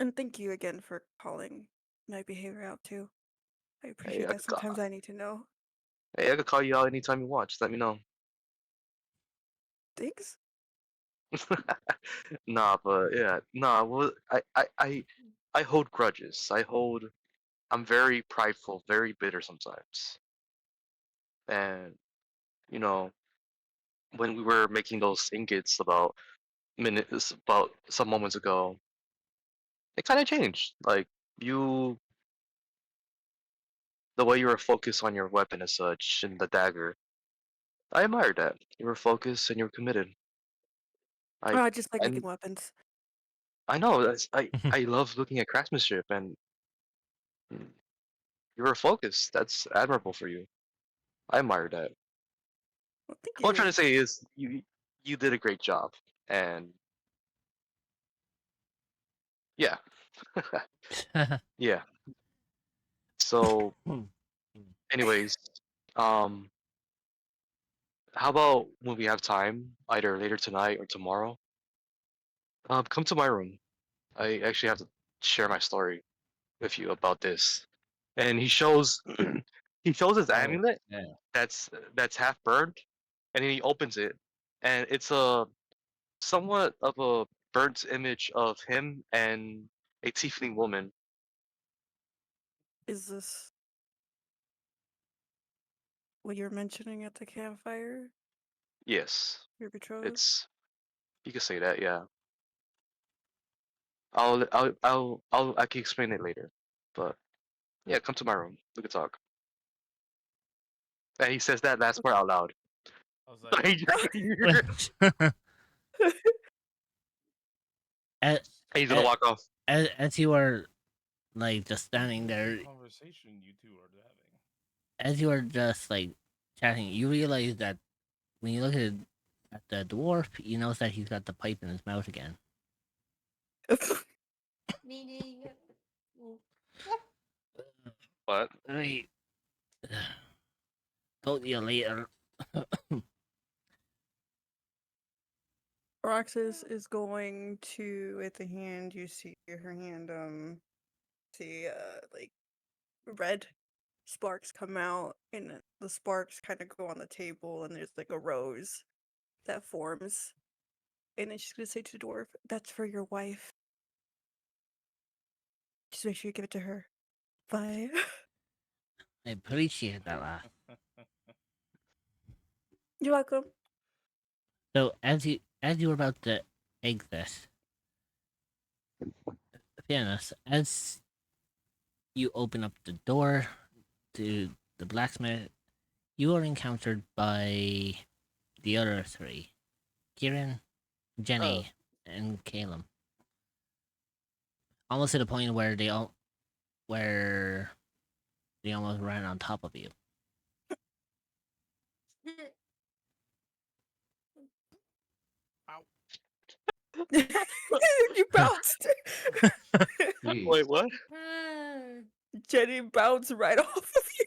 And thank you again for calling my behavior out too. I Hey, appreciate that. Sometimes I need to know. I could call you out anytime you want. Just let me know. Thanks. Nah, but yeah, nah. Well, I hold grudges. I'm very prideful, very bitter sometimes. And you know, when we were making those ingots about some moments ago, it kind of changed. Like you, the way you were focused on your weapon as such, and the dagger. I admired that. You were focused and you were committed. I I just like making and weapons. I know I love looking at craftsmanship, and mm, you were focused. That's admirable for you. I admire that. Well, thank What I'm trying you. to say is you did a great job, and yeah, yeah. So, anyways, um, how about when we have time, either later tonight or tomorrow, come to my room. I actually have to share my story with you about this. And he shows he shows his Oh, amulet yeah. that's half burned, and then he opens it, and it's a somewhat of a burnt image of him and a tiefling woman. Is this what you're mentioning at the campfire? Yes, Your betrothed? it's you could say that. Yeah, I can explain it later, but yeah, come to my room. We can talk. And he says that last part out loud. I was like, as, He's gonna walk off. as you are like just standing "What is there, the conversation you two are having?" as you are just like chatting, you realize that when you look at the dwarf, you notice that he's got the pipe in his mouth again. Meaning, What? Right. Told you later. Roxas is going to, at the hand, you see her hand, like red. sparks come out, and the sparks kind of go on the table, and there's like a rose that forms. And then she's gonna say to the dwarf, "That's for your wife. Just make sure you give it to her. Bye." I appreciate that laugh. You're welcome. So as you were about to exit, Fianus, as you open up the door to the blacksmith, you are encountered by the other three: Kieran, Jenny, and Caleb. Almost to the point where they almost ran on top of you. You bounced. Jeez. Wait, what? Jenny bounced right off of you.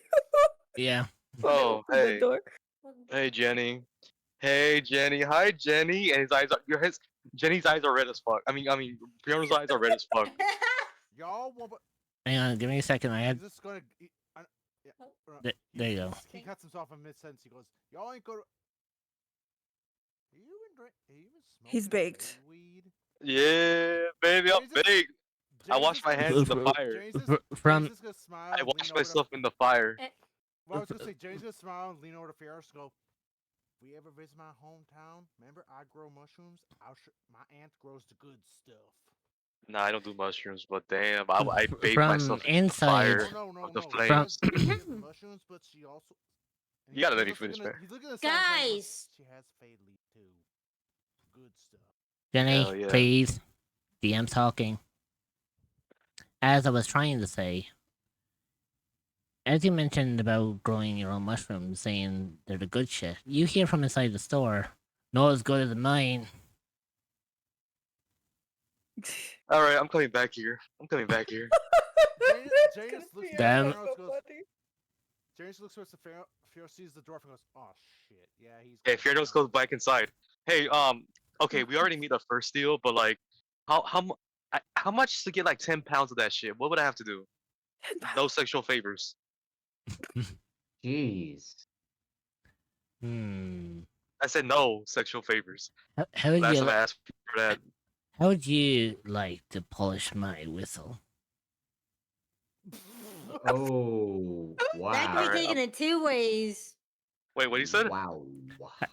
Yeah. Oh, From the hey, door. hey, Jenny. Hey, Jenny. Hi, Jenny. And his eyes are Jenny's eyes are red as fuck. I mean, Fiona's eyes are red as fuck. Y'all want? Hang on, give me a second. I had. He's just gonna. Yeah, There you go. He cuts himself in mid sentence. He goes, "Y'all ain't gonna." Are you even smoking? He's baked. Weed? Yeah, baby, I'm Jesus. baked. I James wash is my gonna- hands in the fire. James is, From- James is gonna smile. I and wash lean over to- myself in the fire. Well, I was gonna say James is gonna smile and lean over to Ferris and go. If we ever visit my hometown, remember I grow mushrooms. My aunt grows the good stuff. Nah, I don't do mushrooms, but damn, I bathe From myself in the inside- fire No. of the She flames. has the mushrooms, but she also. and You gotta let me he's finish, looking man. He's looking at the sign and saying, Guys! She has fade leaf too. Good stuff. Jenny, Hell yeah. please. DM talking. As I was trying to say, as you mentioned about growing your own mushrooms, saying they're the good shit, you hear from inside the store, not as good as mine. All right, I'm coming back here. James looks at Damn. the Pharaoh, goes, James looks towards the Pharaoh, sees the dwarf and goes, "Oh shit, yeah, he's." Hey, Fiernos goes back inside. Hey, okay, we already made the first deal, but like, how much to get like 10 pounds of that shit? What would I have to do? No sexual favors. Jeez. I said no sexual favors. How would Last you time I asked for that. how would you like to polish my whistle? Oh, wow. That could be Alright, taken in two ways. Wait, what you said? Wow.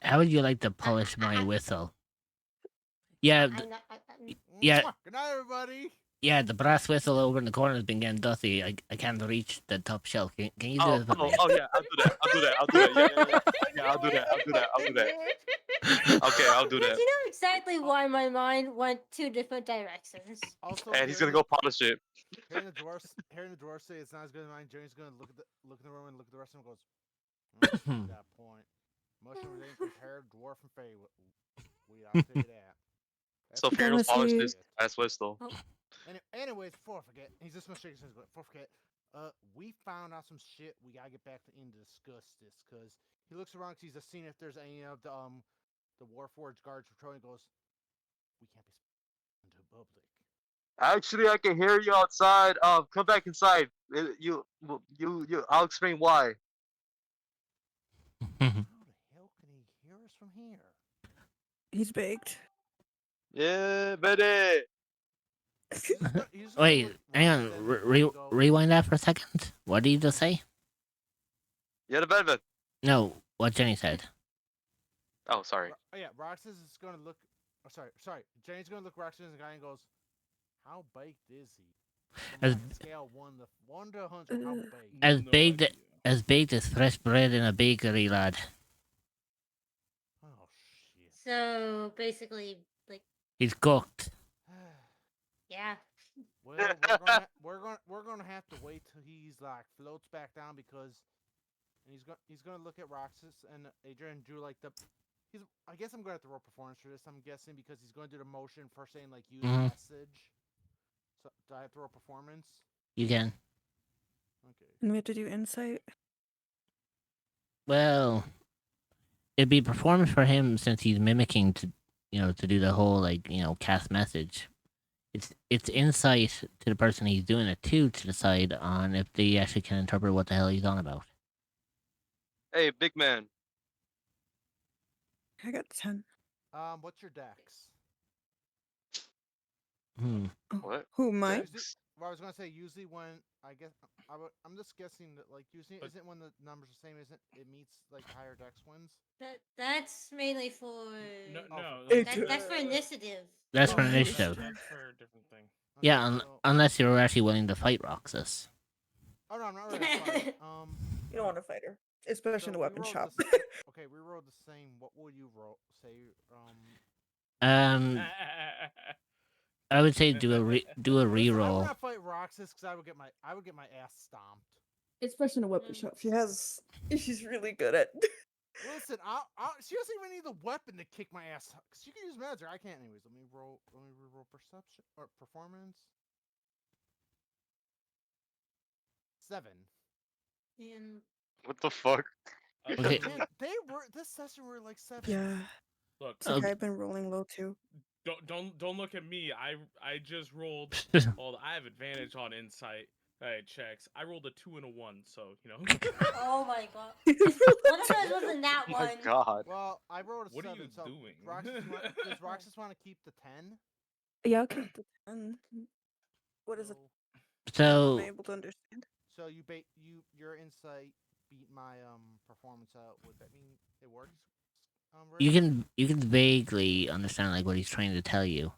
How would you like to polish my whistle? Yeah, yeah. Good night, everybody. yeah. The brass whistle over in the corner has been getting dusty. I can't reach the top shelf. Can you do it for me? Oh yeah, I'll do that. Yeah, I'll do that. Okay, I'll do But that. you know exactly why my mind went two different directions. Also, And he's gonna go polish it. Hearing the dwarf say it's not as good as mine, James gonna look in the room and look at the rest of them and goes, "That point. Mushrooms ain't compared to dwarf and fey. I'll say that." So That's Fiernos Honestly- polished his ass whistle. Anyways, before I forget, he's just gonna shake his hands. Before I forget, we found out some shit. We gotta get back in to discuss this because he looks around. Cause he's just seeing if there's any of the Warforged guards patrolling. And goes, we can't be into public. Actually, I can hear you outside. Come back inside. You. I'll explain why. How the hell can he hear us from here? He's baked. Yeah, buddy. He's just gonna Wait, look hang around on. and then go, Rewind that for a second. What did you just say? Yeah, the velvet. No, what Jenny said. Oh, sorry. Oh yeah, Roxas is gonna look. Oh, sorry. Jane's gonna look Roxas in the guy and goes, "How baked is he?" As- On a scale 1 to 100, how baked? As No baked idea. as baked as fresh bread in a bakery, lad. Oh shit. So basically, like, He's cooked. yeah. Well, we're gonna have to wait till he's like floats back down because he's gonna look at Roxas and Adrian drew like the. I guess I'm gonna have to roll performance for this. I'm guessing because he's going to do the motion for saying like use Mhm. message. So do I have to roll performance? You can. Okay. And we have to do insight. Well, it'd be performance for him since he's mimicking to do the whole cast message. It's insight to the person he's doing it to decide on if they actually can interpret what the hell he's on about. Hey, big man. I got 10. What's your dex? What? Who am I? Usually, well, I was gonna say usually when I guess I'm just guessing that like usually But- isn't when the numbers are the same, isn't it meets like the higher dex wins? That's mainly for No, Oh, no. that's for initiative. That's Oh, for for initiative. That's for a different thing. Okay, Yeah, so unless you're actually willing to fight Roxas. oh no, I'm not ready to fight. You don't want to fight her, especially So in the we weapon rolled shop. okay, we rolled the same. What will you roll? Say Um, I would say do a listen, I reroll. wouldn't fight Roxas because I would get my ass stomped. Especially in a weapon shop. She's really good at. Listen, she doesn't even need the weapon to kick my ass because she can use magic. I can't, anyways. Let me reroll perception or performance. 7. And What the fuck? Okay. Man, they were this session were like 7. Yeah. Look, It's okay, I've been rolling low too. don't look at me. I just rolled. Well, I have advantage on insight checks. I rolled a 2 and a 1, so you know. oh my god, one of those wasn't that Oh my one. god. Well, I rolled a What are 7. you So doing? does Roxas want to keep the 10? Yeah, I'll keep the 10. What is it? So, I'm So able to understand. so your insight beat my performance out. Would that mean it works? you Ray? can vaguely understand like what he's trying to tell you.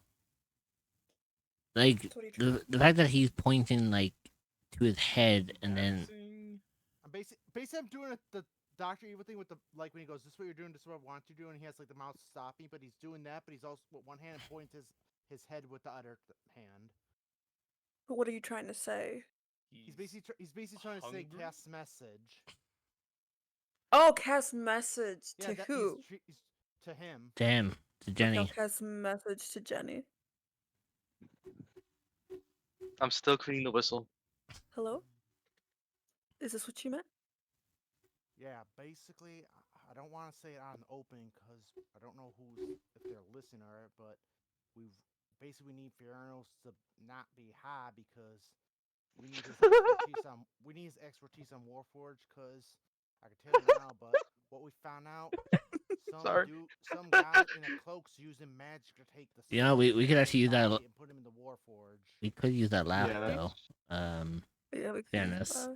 Like That's what he tried. the fact that he's pointing like to his head and then I'm basically I'm doing the Doctor Evil thing with the like when he goes, "This is what you're doing. This is what I want you to do," and he has like the mouth stopping, but he's doing that, but he's also with one hand and points his head with the other hand. But what are you trying to say? He's basically trying to say hungry? cast message. Oh, cast message Yeah, to that who? he's to him. damn to Okay, I'll Jenny. cast message to Jenny. I'm still cleaning the whistle. Hello? Is this what you meant? Yeah, basically, I don't want to say it out in the open because I don't know if they're listening or it, but we need Fioranos to not be high because we need his expertise on Warforged because I can tell you now, but what we found out, Sorry. some guy in a cloak's using magic to take the You know, we souls could from actually his use that. body and put him in the Warforged. We could use that laugh Yeah, though. that's Yeah, we can Fairness.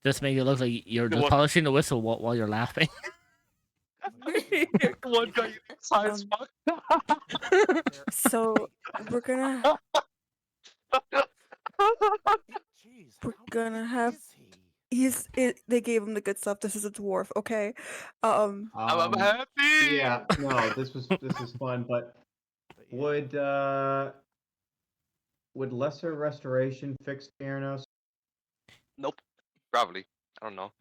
Just make it look like you're The just one- polishing the whistle while you're laughing. One guy science fuck. So we're gonna Jeez, we're how gonna big have is he? they gave him the good stuff. This is a dwarf, okay? I'm happy. Yeah, no, this is fun, but But yeah. would lesser restoration fix Theranos? Nope. Probably. I don't know.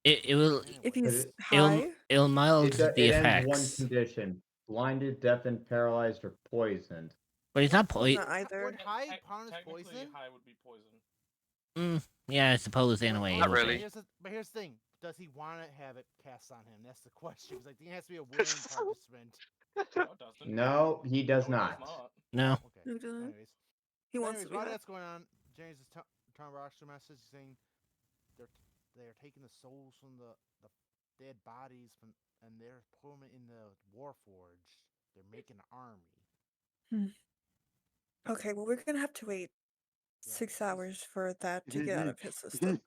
It will If But he's it'll high, it'll mild the it ends one effects, condition: blinded, deafened, paralyzed, or poisoned. but he's not he's poison. not either. Would high punish Technically, poison? high would be poison. Yeah, I suppose in a way. Not it would really. be. But here's the thing: does he want to have it cast on him? That's the question. Because I think it has to be a willing participant. No, it doesn't. No, he does No, it not. does not. No. Okay. No, he doesn't. Anyways, He wants to be while high. that's going on, James is telling Rockstar message saying they're taking the souls from the dead bodies and they're putting them in the Warforge. They're making an army. Okay, well we're gonna have to wait Yeah, 6 hours for that to get out of his system.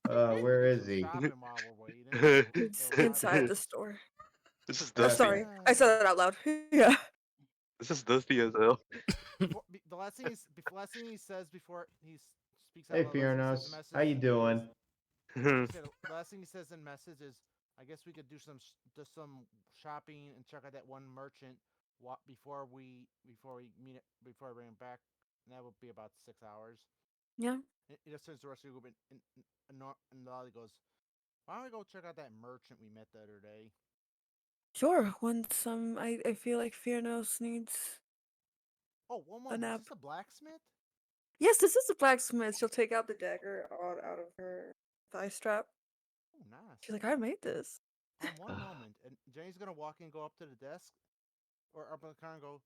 Well, Where do is some he? shopping while we're waiting. It's It'll inside the store. This is Oh, dusty. sorry, I said that out loud. Yeah. This is dusty as hell. The last thing he says before he speaks out Hey, loud, the last thing he says in Fioranos, message how you doing? The last thing he says in message is, "I guess we could do some shopping and check out that one merchant before we meet before I bring him back, and that would be about 6 hours." Yeah. He just turns to the rest of the group and Lolly goes, "Why don't we go check out that merchant we met the other day?" Sure. Once I feel like Fiernos needs Oh, one a moment. nap. Is this a blacksmith? Yes, this is the blacksmith. She'll take out the dagger out of her thigh strap. Oh, nice. She's like, I made this. One moment, and Jenny's gonna walk in, go up to the desk, or up in the car and go.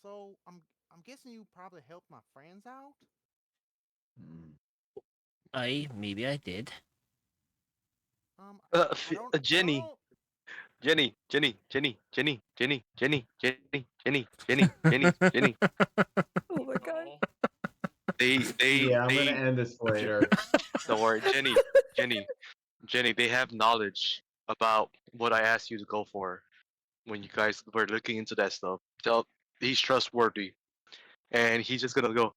So I'm guessing you probably helped my friends out. Hmm. Maybe I did. I don't Jenny, know. Jenny. Oh my god. Oh, Yeah, I'm gonna They. end this later. Don't worry, Jenny, Jenny. They have knowledge about what I asked you to go for when you guys were looking into that stuff. Tell he's trustworthy, and he's just gonna go,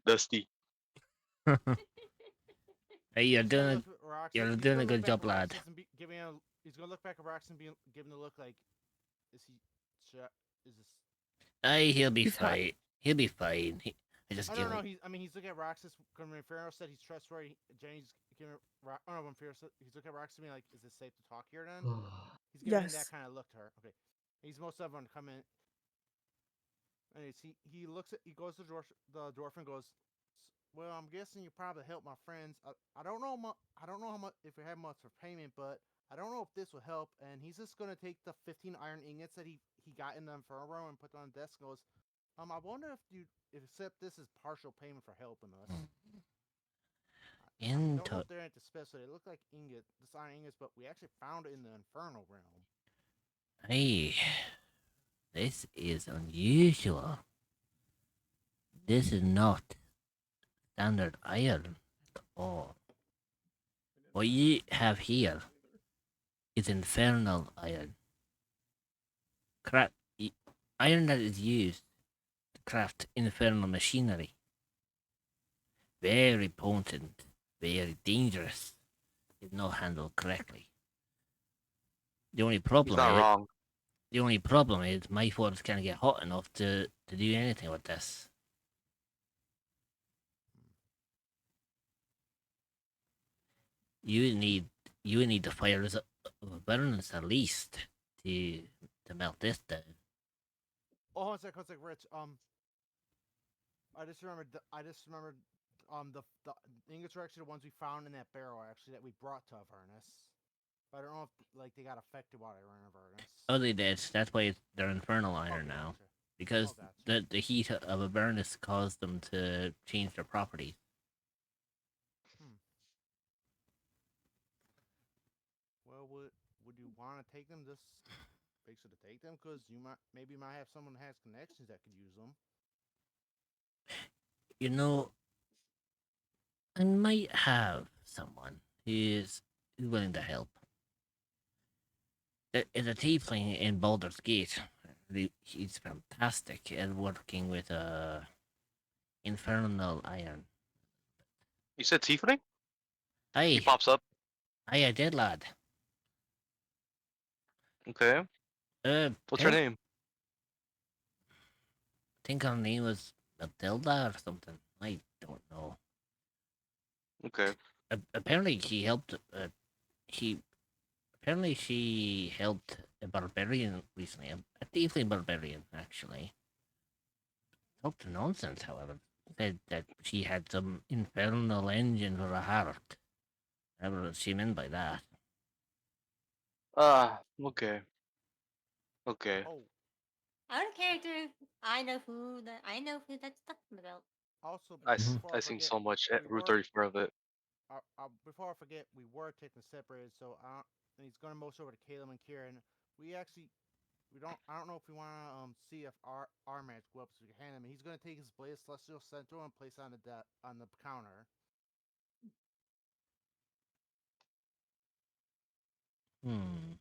Dusty. Hey, He's gonna look at Roxas. you're He's doing gonna a look good back job, at lad. Roxas and be giving a. He's gonna look back at Roxas and be giving a look like, is he? Is this? Aye, he'll be He's hot. fine. He'll be fine. I just I give don't know. it. I mean, he's looking at Roxas. When Inferno said he's trustworthy, Jenny's giving. Oh no, when he's looking at Roxas and being like, "Is it safe to talk here?" Then he's giving that Yes. kind of look to her. Okay, he's most of them to come in. Anyways, he looks at he goes to the dwarf and goes, "Well, I'm guessing you probably help my friends. I don't know I don't know how much if we have much for payment, but I don't know if this will help." And he's just gonna take the 15 iron ingots that he got in the inferno and put on the desk. And goes, I wonder if you accept this as partial payment for helping us. I don't know Into if they're into special. They look like the iron ingots, but we actually found it in the infernal realm. Hey, this is unusual. This is not standard iron at all. What you have here is infernal iron. Craft iron that is used to craft infernal machinery. Very potent, very dangerous if not handled correctly. The only He's problem not is wrong. my force can't get hot enough to do anything with this. You need you need the fires of a burners at least to to melt this down. Oh, one sec, Rich. I just remembered. The ingots are actually the ones we found in that barrel, actually, that we brought to Avernus. But I don't know if like they got affected while they were in Avernus. Oh, they did. That's why they're infernal iron Okay, now. gotcha. Because Gotcha. the heat of a burnus caused them to change their properties. Hmm. Well, would you want to take them? Just basically to take them, because you might have someone that has connections that could use them. You know, I might have someone who's willing to help. There's a tiefling in Baldur's Gate. He's fantastic at working with infernal iron. You said Tiefling? He Aye, pops up. aye, I did, lad. Okay. What's her I name? think her name was Matilda or something. I don't know. Okay. Apparently, she helped. He apparently she helped a barbarian recently. A tiefling barbarian, actually. Talked nonsense, however. Said that she had some infernal engine for a heart. I don't know what she meant by that. Okay. Okay. Oh, Out of character, I know who that's talking about. also Mhm. before I I seen forget, so much at we Route were 34 of it. before I forget, we were technically separated. So and he's gonna most over to Caleb and Kieran. We actually we don't. I don't know if we want to see if our match go up so we can hand him. He's gonna take his blade celestial central and place it on on the counter. Hmm.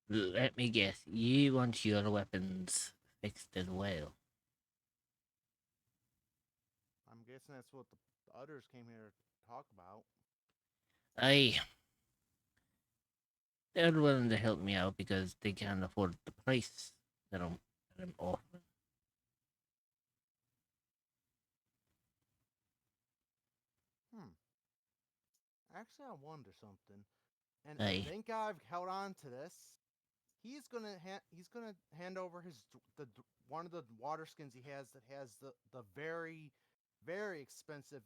Let me guess. You want your weapons fixed as well. I'm guessing that's what the others came here to talk about. Aye. They're willing to help me out because they can't afford the price that I'm offering. Hmm. Actually, I wonder something. And Aye. thank God I've held on to this. He's gonna hand over one of the water skins he has that has the very expensive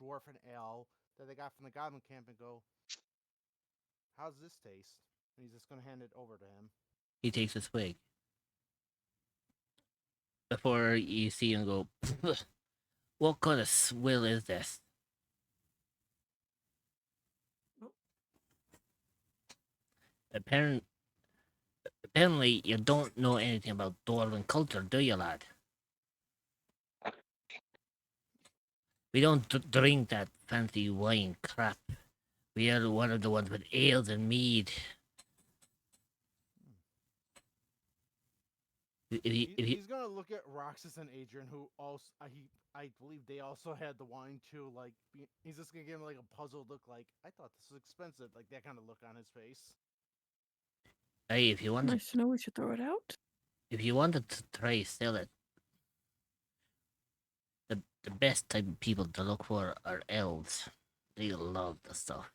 dwarven ale that they got from the goblin camp and go, how's this taste? And he's just gonna hand it over to him. He takes a swig. Before you see him go, what kind of swill is this? Apparent, apparently, you don't know anything about Dwarven culture, do you, lad? We don't drink that fancy wine crap. We are one of the ones with ales and mead. He's gonna look at Roxas and Adrian, who also I believe they also had the wine too. Like he's just gonna give him like a puzzled look, like I thought this was expensive, like that kind of look on his face. Hey, if you want Nice to know we should throw it out. if you wanted to try sell it, the best type of people to look for are elves. They love the stuff.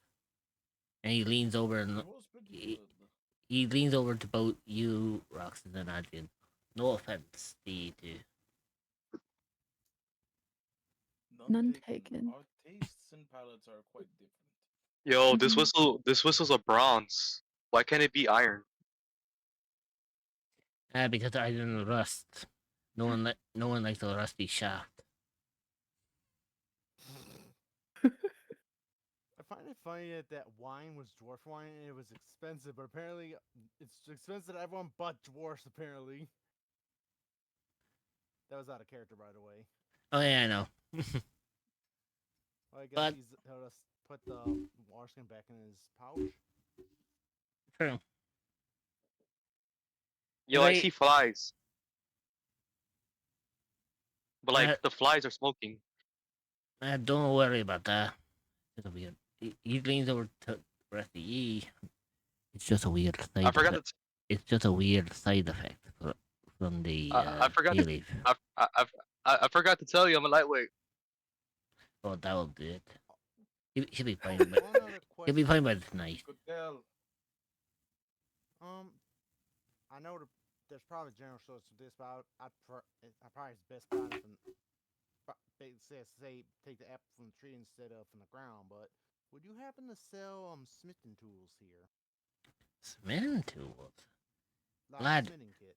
And he leans over and It was pretty he, good. he leans over to both you, Roxanne and Adrian. No offense, the two. None taken. Our tastes and palates are quite different. Yo, this Mhm. whistle's a bronze. Why can't it be iron? Because I didn't rust. No one likes a rusty shaft. I find it funny that wine was dwarf wine and it was expensive, but apparently it's expensive to everyone but dwarfs. Apparently, that was out of character, by the way. Oh yeah, I know. Well, I guess But he'll just put the warskin back in his pouch. true. Yo, I see flies. But Uh, like the flies are smoking. Don't worry about that. It's a weird. He leans over to Rusty E. It's just a weird side. I forgot effect. to. It's just a weird side effect from the I forgot tea to. leaf. I forgot to tell you I'm a lightweight. Oh, that will do it. He'll be fine. But One other he'll be question. fine by tonight. Good tell. I know there's probably general shortage of this, but I probably it's best buying it from say take the apple from the tree instead of from the ground. But would you happen to sell smithing tools here? Smithing tools, Like lad. smithing kit.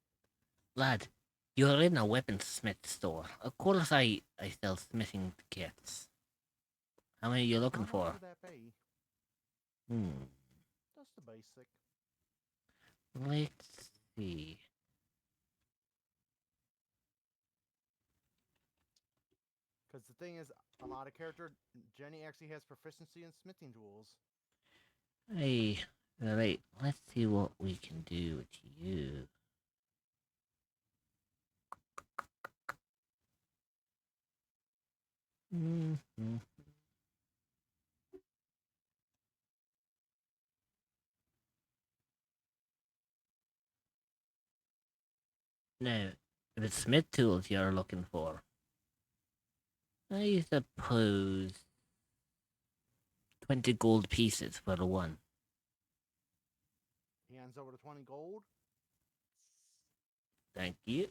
Lad, you're in a weaponsmith store. Of course, I sell smithing kits. How many are you looking How for? much would that be? Just the basic. Let's see. Because the thing is, a lot of character Jenny actually has proficiency in smithing tools. Hey, alright, let's see what we can do with you. Mm-hmm. Now, if it's smith tools you're looking for, I suppose 20 gold pieces for the one. He hands over the 20 gold. Thank you.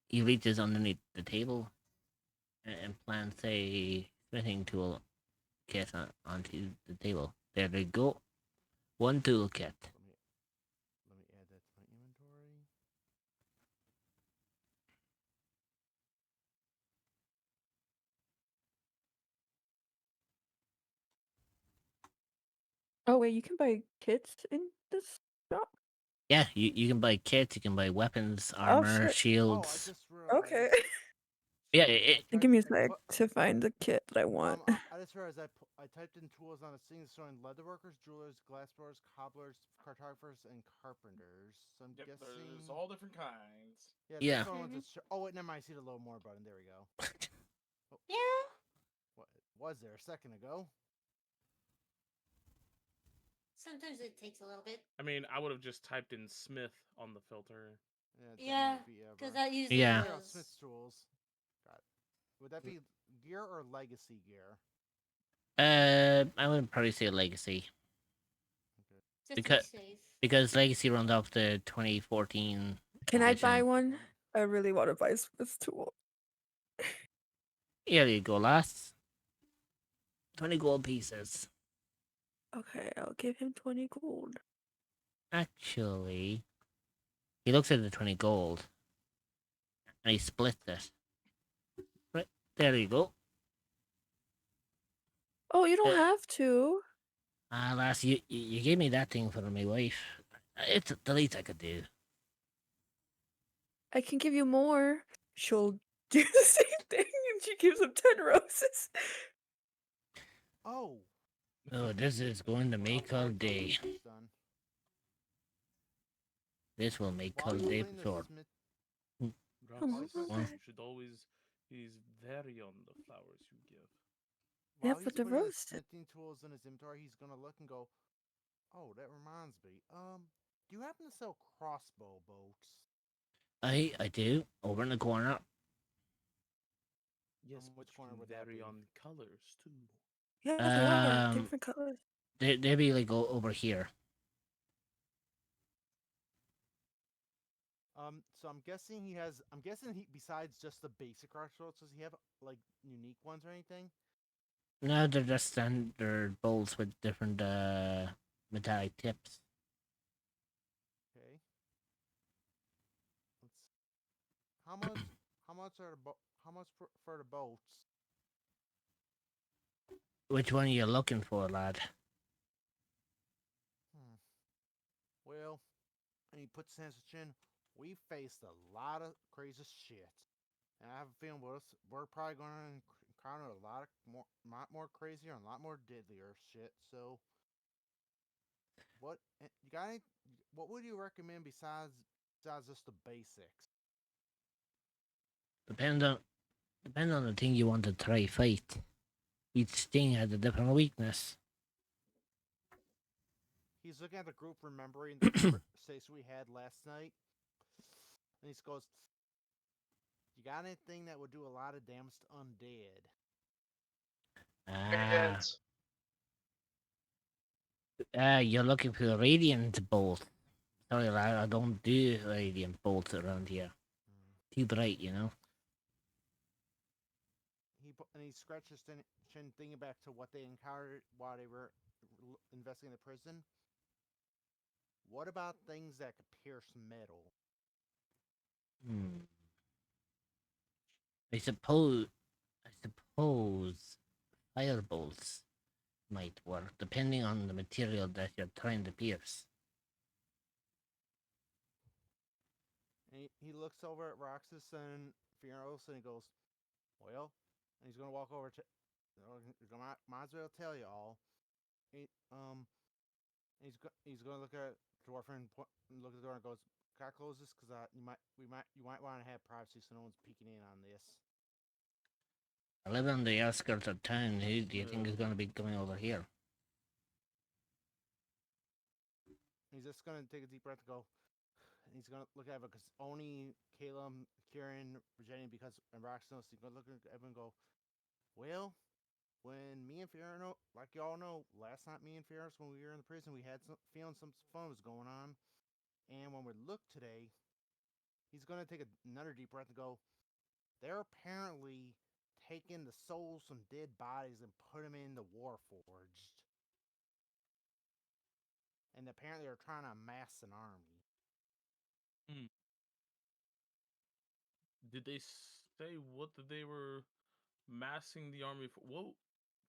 He reaches underneath the table and plants a smithing tool kit onto the table. There they go. One tool kit. Let me add that to my inventory. Oh wait, you can buy kits in this shop? Yeah, you can buy kits, you can buy weapons, Oh armor, shit. shields. Oh, I just realized. Okay. Yeah, Give me a sec to find the kit that I want. I just realized I typed in tools on a thing showing leatherworkers, jewelers, glassblowers, cobblers, cartographers, and carpenters. So I'm guessing. There's all different kinds. Yeah. Yeah. This one was oh wait, never mind. I see the little more button. There we go. Yeah. What was there a second ago? Sometimes it takes a little bit. I mean, I would have just typed in Smith on the filter. Yeah, because that usually Yeah. There we go, does. Smith's tools. Got it. Would that be gear or legacy gear? I would probably say legacy. Just Because to be safe. because legacy runs off the 2014. Can I edition. buy one? I really want to buy this tool. Here you go, lass. 20 gold pieces. Okay, I'll give him 20 gold. Actually, He looks at the 20 gold and he splits it. Right, there you go. Oh, you don't Uh, have to. lass, you gave me that thing for my wife. It's the least I could do. I can give you more. She'll do the same thing, and she gives him 10 roses. Oh, Oh, this is going to well, make I'll our wait till day. Lucy's done. This will make While our he's day playing for the sure. Smith, Grandpa One. says you should always. He's very on the flowers you give. Yeah, while he's but the putting his roast. smithing tools in his inventory, he's gonna look and go, "Oh, that reminds me. Do you happen to sell crossbow bolts? I do. Over in the corner. Yes, but Which you corner can would that vary be? on colors too. Yeah, they are Um, different colors. they be like over here. So I'm guessing he has. I'm guessing he, besides just the basic crossbows, does he have like unique ones or anything? No, they're just standard bolts with different metallic tips. Okay. Let's. How much? How much are the how much for the bolts? Which one are you looking for, lad? Hmm. Well, and he puts his hands to his chin. We faced a lot of crazy shit, and I have a feeling we're probably going to encounter a lot more crazier and a lot more deadlier shit. So, what you got? What would you recommend besides just the basics? Depend on depend on the thing you want to try fight. Each thing has a different weakness. He's looking at the group, remembering the conversation we had last night, and he goes, "You got anything that would do a lot of damage to undead?" Ah, Hands. you're looking for a radiant bolt. Sorry, lad, I don't do radiant bolts around here. Hmm. Too bright, you know. He scratches his chin, thinking back to what they encountered while they were investigating the prison. What about things that could pierce metal? Hmm. I suppose. I suppose fire bolts might work, depending on the material that you're trying to pierce. And he looks over at Roxas and Fioros and he goes, "Well," and he's gonna walk over to. Might as well tell you all. He, he's gonna look at dwarf and look at the door and goes, "Can I close this? Cause you might want to have privacy so no one's peeking in on this." I live on the outskirts of town. Who do you think Yeah. is going to be coming over here? He's just gonna take a deep breath and go. And he's gonna look at it because only Caleb, Kieran, Virginia, because and Roxas, he's gonna look at everyone and go, "Well, when me and Fiona, like y'all know, last night me and Fiona, when we were in the prison, we had some feeling some fun was going on. And when we look today, he's gonna take another deep breath and go, they're apparently taking the souls from dead bodies and put them in the Warforged. And apparently they're trying to amass an army." Did they say what they were massing the army for? What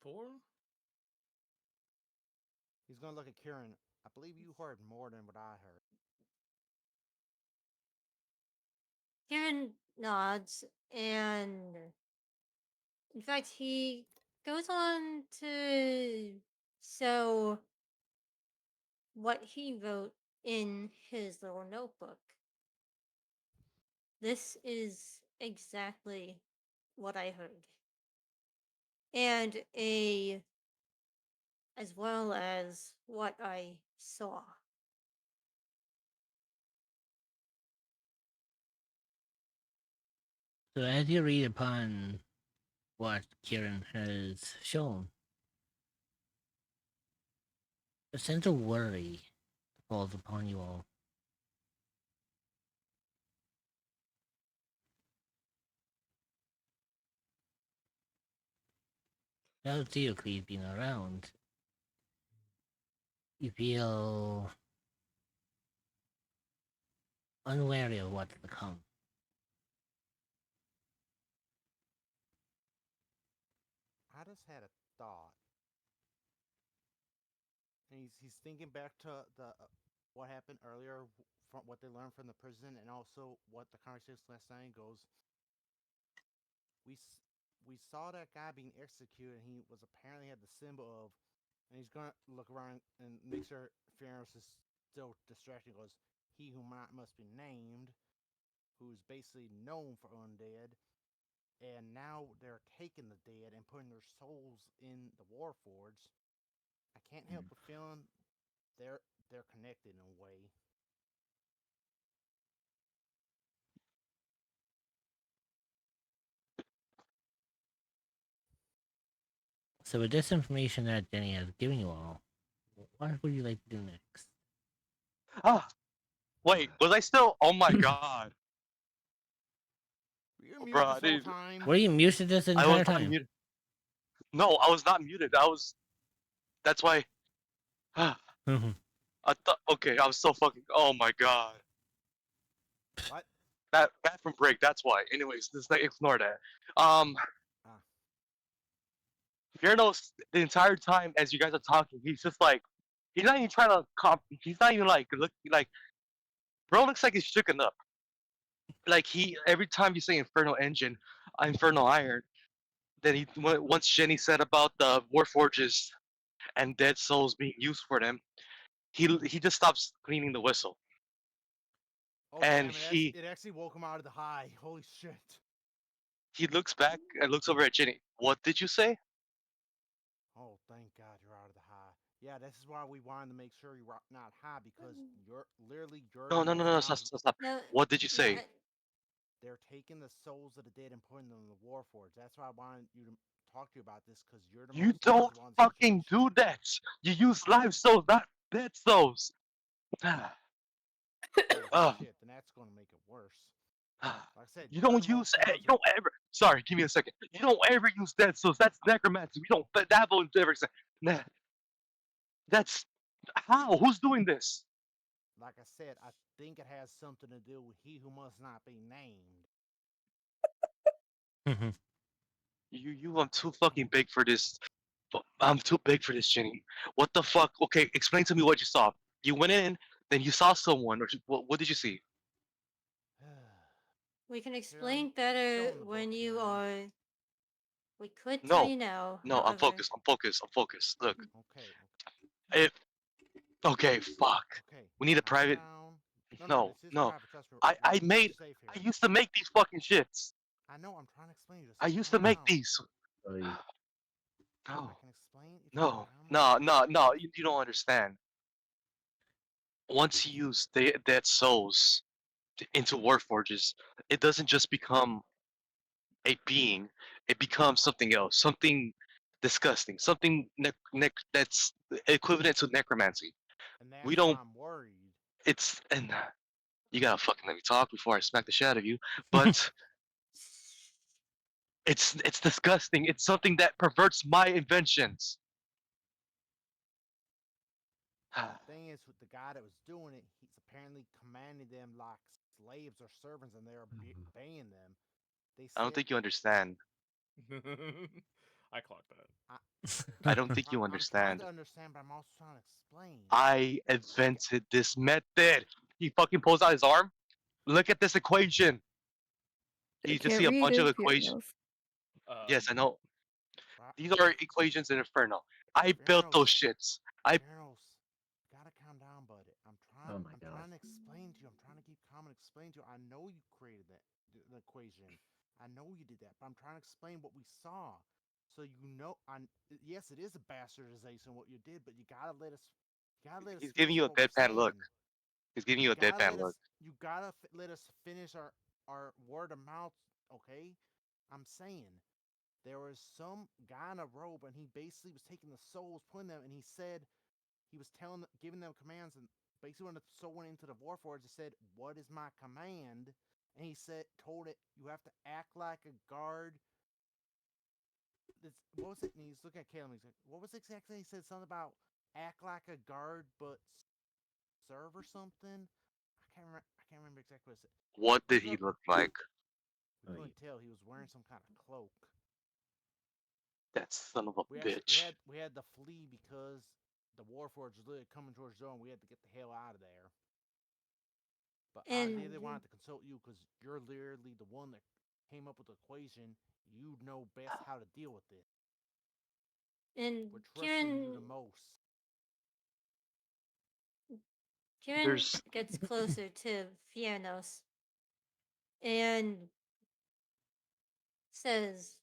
for? He's gonna look at Kieran. "I believe you heard more than what I heard." Kieran nods, and in fact, he goes on to show what he wrote in his little notebook. This is exactly what I heard. And as well as what I saw. So, as you read upon what Kieran has shown, a sense of worry falls upon you all. Now, Theocles being around, you feel unwary of what's to come. I just had a thought. And he's thinking back to the what happened earlier, from what they learned from the prison, and also what the conversation last night goes. We we saw that guy being executed, and he was apparently had the symbol of, and he's gonna look around and make sure Ferris is still distracted. Goes, he who must be named, who's basically known for undead, and now they're taking the dead and putting their souls in the Warforged. I can't help but feeling they're they're connected in a way. So, with this information that Jenny has given you all, what would you like to do next? Ah, wait, was I still? Oh my god, Were you muted bro, this whole time? Were you muted this I was entire not time? muted. No, I was not muted. I was. That's why. I Mhm. thought. Okay, I was so fucking. Oh my god. What? That bathroom break. That's why. Anyways, just like ignore that. Ah. Fierno's the entire time as you guys are talking, he's just like, he's not even trying to he's not even like look like. Bro looks like he's shooken up. Like he every time you say Inferno Engine, Inferno Iron, then once Jenny said about the Warforges and Dead Souls being used for them, he just stops cleaning the whistle. Oh And damn! It actually woke him out of the high. Holy shit! he looks back and looks over at Jenny. What did you say? Oh, thank God you're out of the high. Yeah, this is why we wanted to make sure you're not high, because you're No, the no, no, most no, no, stop, knowledgeable. stop, stop. No, What did you no. say? They're taking the souls of the dead and putting them in the Warforged. That's why I wanted you to talk to you about this, because you're the You most don't knowledgeable on the fucking situation. do that. You use live souls, not dead souls. Oh Ah, shit! Then that's going to make it worse. ah. Like I said, You you're don't the use. most You knowledgeable. don't ever. Sorry, give me a second. You don't ever use dead souls. That's necromancy. We don't dabble in everything. Nah, that's how. Who's doing this? Like I said, I think it has something to do with he who must not be named. Mhm. I'm too fucking big for this. I'm too big for this, Jenny. What the fuck? Okay, explain to me what you saw. You went in, then you saw someone, or what did you see? We can Karen, explain show better him the book, when you Karen. are. We could tell No, you now, no, I'm however. focused. I'm focused. I'm focused. Look, Okay, if okay, fuck. okay. We need a Calm private. down. No, No, this is no. private. Trust me. I We're made. safe I here. used to make these fucking shits. I know. I'm trying to explain. Just I used to calm make down. these. Oy. I No, can explain if you no, calm no, down. no, no. You don't understand. Once you use dead souls into warforges, it doesn't just become a being; it becomes something else, something disgusting, something that's equivalent to necromancy. And We that's why don't. I'm worried. It's and you gotta fucking let me talk before I smack the shit out of you. But it's disgusting. It's something that perverts my inventions. The thing is, with the guy that was doing it, he's apparently commanding them like slaves or servants, and they're obeying them. They I don't said, think you understand. I clocked that. I, I don't think you I'm trying understand. to understand, but I'm also trying to explain. I invented this method. He fucking pulls out his arm. Look at this equation. They You just can't see a read bunch of it, equations. Piernos. Yes, I know. Right? These are equations in Inferno. I built those Fiernos, shits. I Fiernos, you gotta calm down, buddy. Oh my I'm god. trying to explain to you. I'm trying to keep calm and explain to you. I know you created the equation. I know you did that, but I'm trying to explain what we saw. So you know, yes, it is a bastardization what you did, but you gotta let us he's giving finish you a what we're deadpan look. saying. He's giving You you a gotta deadpan let look. us, let us finish our word of mouth, okay? I'm saying there was some guy in a robe, and he basically was taking the souls, putting them, and he said he was giving them commands, and basically when the soul went into the Warforged, it said, "What is my command?" And he told it, "You have to act like a guard." What was it? And he's looking at Caleb. He's like, "What was it exactly?" He said something about act like a guard, but serve or something. I can't remember exactly what it said. What We did he couldn't, look like? we couldn't tell. He was wearing some kind of cloak. That son of a We actually bitch. we had to flee because the Warforged was literally coming towards the door, and we had to get the hell out of there. But I literally And wanted to consult you because you're literally the one that came up with the equation. You know best how to deal with it. and We're trusting you the Kieran most. Kieran There's gets closer to Fianos and says,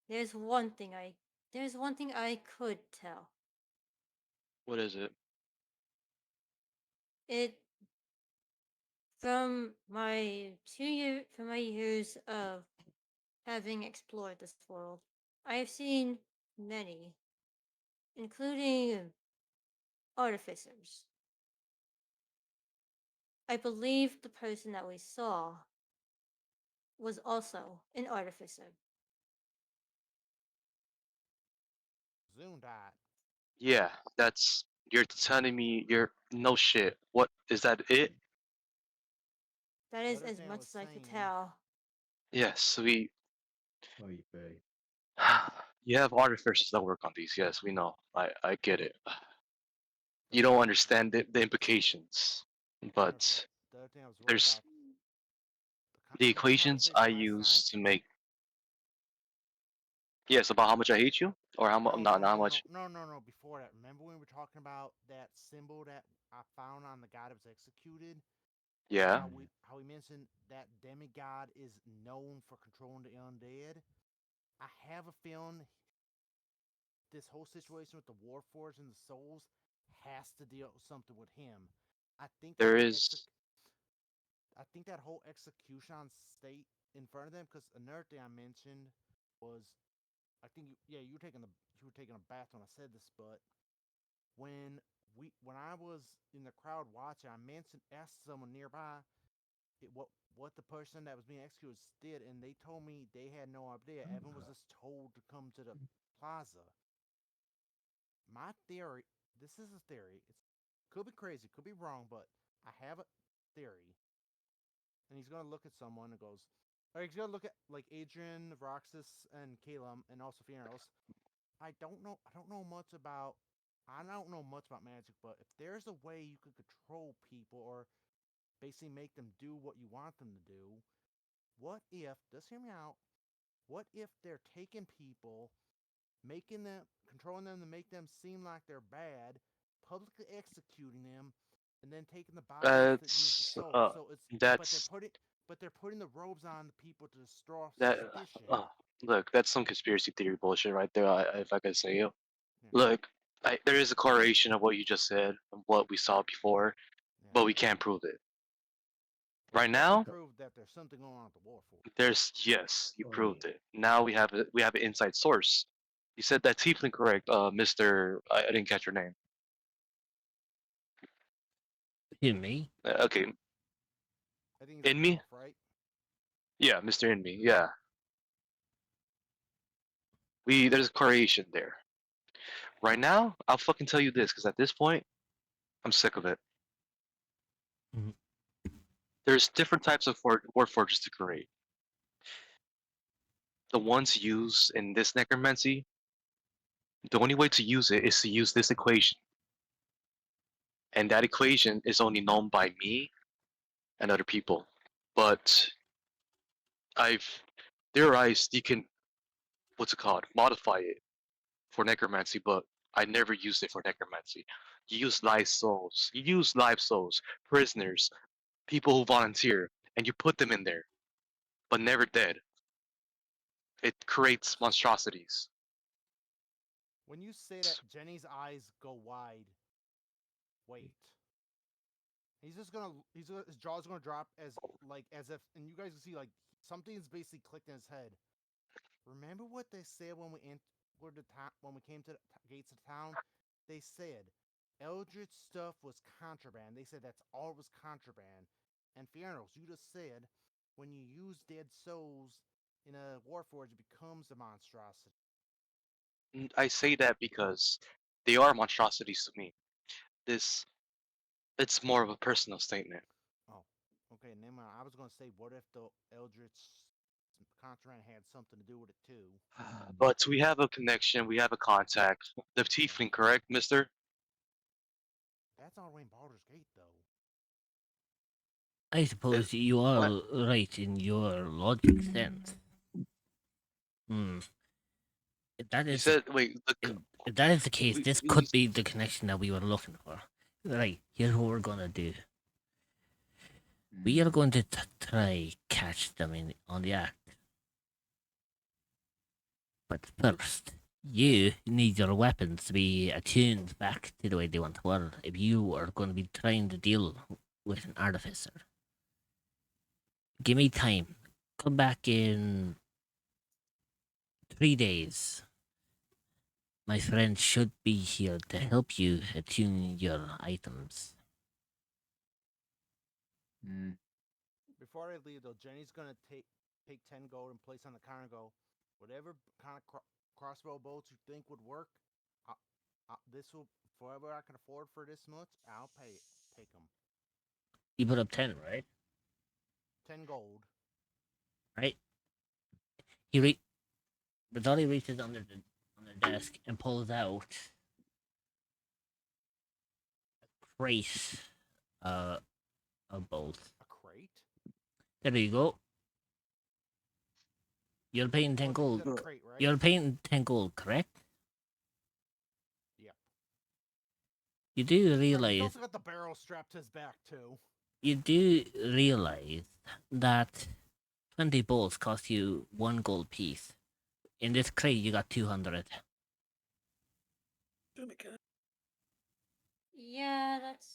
"There's one thing I could tell. what is it? It from my years of having explored this world, I have seen many, including artificers. I believe the person that we saw was also an artificer. Zoom died. Yeah, that's you're telling me you're no shit. What is that it? That The is other as thing I much was as I could saying, tell. Yes, we Oy vey. you have artificers that work on these. Yes, we know. I get it. You don't understand the implications, but the other thing I was worried there's about. the Remember the equations I conversation last night? use to make. Yes, about how much I hate you, or how much No, not no, not how no, no, much. no, no, no. Before that, remember when we were talking about that symbol that I found on the guy that was executed, and Yeah, how we mentioned that demigod is known for controlling the undead? I have a feeling this whole situation with the Warforged and the souls has to deal with something with him. I think that there whole is. I think that whole execution on state in front of them. Because another thing I mentioned was, I think you were taking a bath when I said this, but when when I was in the crowd watching, I mentioned asked someone nearby what the person that was being executed did, and they told me they had no idea. Evan was just told to come to the plaza. My theory, this is a theory. It could be crazy, could be wrong, but I have a theory. And he's gonna look at someone and goes, or he's gonna look at like Adrian, Roxas, and Calum, and also Fionaros. I don't know. I don't know much about. I don't know much about magic, but if there's a way you could control people or basically make them do what you want them to do, what if? Just hear me out. What if they're taking people, making them, controlling them to make them seem like they're bad, publicly executing them, and then taking the bodies that use the That's soul. So it's, that's but they're putting the robes on the people to destroy that. suspicion. Look, that's some conspiracy theory bullshit right there. If I could say it. Yeah, Look, there is a correlation of what you just said and what we saw before, yeah. but we can't prove it We right definitely now. proved that there's something going on with the war force. There's yes, you Oy. proved it. Now we have an inside source. You said that Tiefling correct, Mister. I didn't catch your name. You me? Okay, I think he's an in me. elf, right? Yeah, Mister in me. Yeah, we there's a correlation there. Right now, I'll fucking tell you this because at this point, I'm sick of it. Mhm. There's different types of war forges to create. The ones used in this necromancy, the only way to use it is to use this equation, and that equation is only known by me and other people. But I've theorized you can what's it called modify it for necromancy, but I never used it for necromancy. You use live souls. You use live souls, prisoners, people who volunteer, and you put them in there, but never dead. It creates monstrosities. When you say that, Jenny's eyes go wide. Wait. His jaw's gonna drop as if, and you guys can see like something's basically clicked in his head. Remember what they said when we entered the town, when we came to the gates of the town? They said Eldritch stuff was contraband. They said that's all was contraband. And Fionaros, you just said when you use dead souls in a warforge, it becomes a monstrosity. I say that because they are monstrosities to me. This it's more of a personal statement. Oh, Okay, never mind. I was gonna say, what if the Eldritch contract had something to do with it too? But we have a connection. We have a contact. The Tiefling, correct, Mister? That's all the way in Baldur's Gate, though. I suppose you What? are right in your logic sense. Hmm. If that You is said wait. if that is the case, this You could be the connection that we were looking for. Right, here's what we're gonna do. We are going to try catch them on the act. But first, you need your weapons to be attuned back to the way they once were if you are going to be trying to deal with an artificer. Give me time. Come back in 3 days. My friend should be here to help you attune your items. Before I leave, though, Jenny's gonna take 10 gold and place on the counter and go, whatever kind of crossbow bolts you think would work, this will, forever I can afford for this much, I'll pay it. Take them. You put up 10, right? 10 gold. Right? Bradley reaches under the desk and pulls out a crate of bolts. A crate? There you go. You're paying 10 gold. Crate, right? You're paying 10 gold, correct? Yep. You do He's realize also got the barrel strapped to his back, too. you do realize that 20 bolts cost you 1 gold piece. In this crate, you got 200. Oh my god. Yeah, that's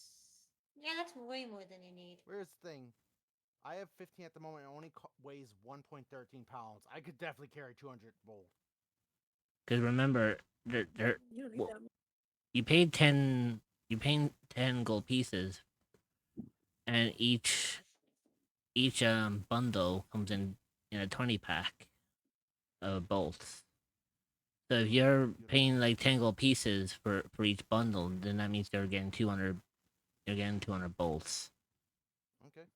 way more than you need. Here's the thing. I have 15 at the moment. It only weighs 1.13 pounds. I could definitely carry 200 bolts. Because remember, you paid 10. You paid 10 gold pieces, and each bundle comes in a 20 pack of bolts. So if you're paying like 10 gold pieces for each bundle, then that means you're getting 200. You're getting 200 bolts. Okay.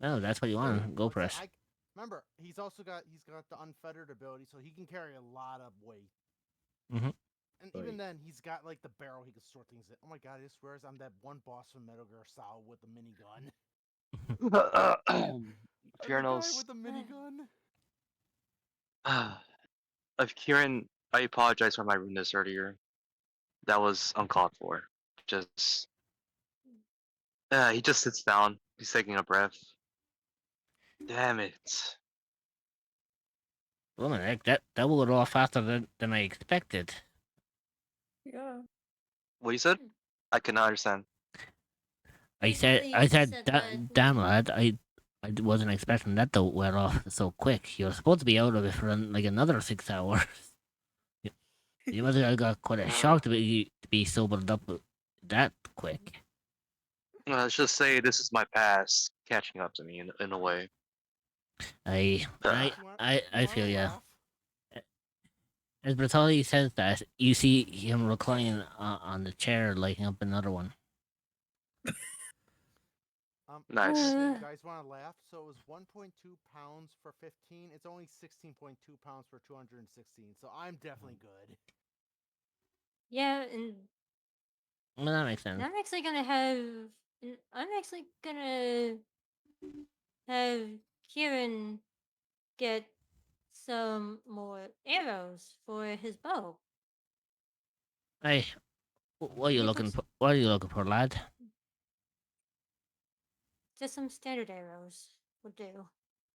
Oh, that's what you want. Go for it. Remember, he's got the unfettered ability, so he can carry a lot of weight. Mhm. And even then, he's got like the barrel he can store things in. Oh my god, I swears I'm that one boss from Metal Gear Solid with the minigun. Fiernos. With the minigun. Of Kieran, I apologize for my rudeness earlier. That was uncalled for. Just he just sits down. He's taking a breath. Damn it. Well, heck, that will go off faster than I expected. Yeah. What you said? I cannot understand. I said that, damn lad, I wasn't expecting that to wear off so quick. You're supposed to be out of it for like another 6 hours. You must have got quite a shock to be sobered up that quick. Let's just say this is my past catching up to me in a way. I feel ya. As Bertolli says that, you see him reclining on the chair, lighting up another one. Nice. You guys want to laugh? So it was 1.2 pounds for 15. It's only 16.2 pounds for 216. So I'm definitely good. Yeah, and Well, that makes sense. I'm actually gonna have Kieran get some more arrows for his bow. Hey, what are you looking for? What are you looking for, lad? Just some standard arrows would do.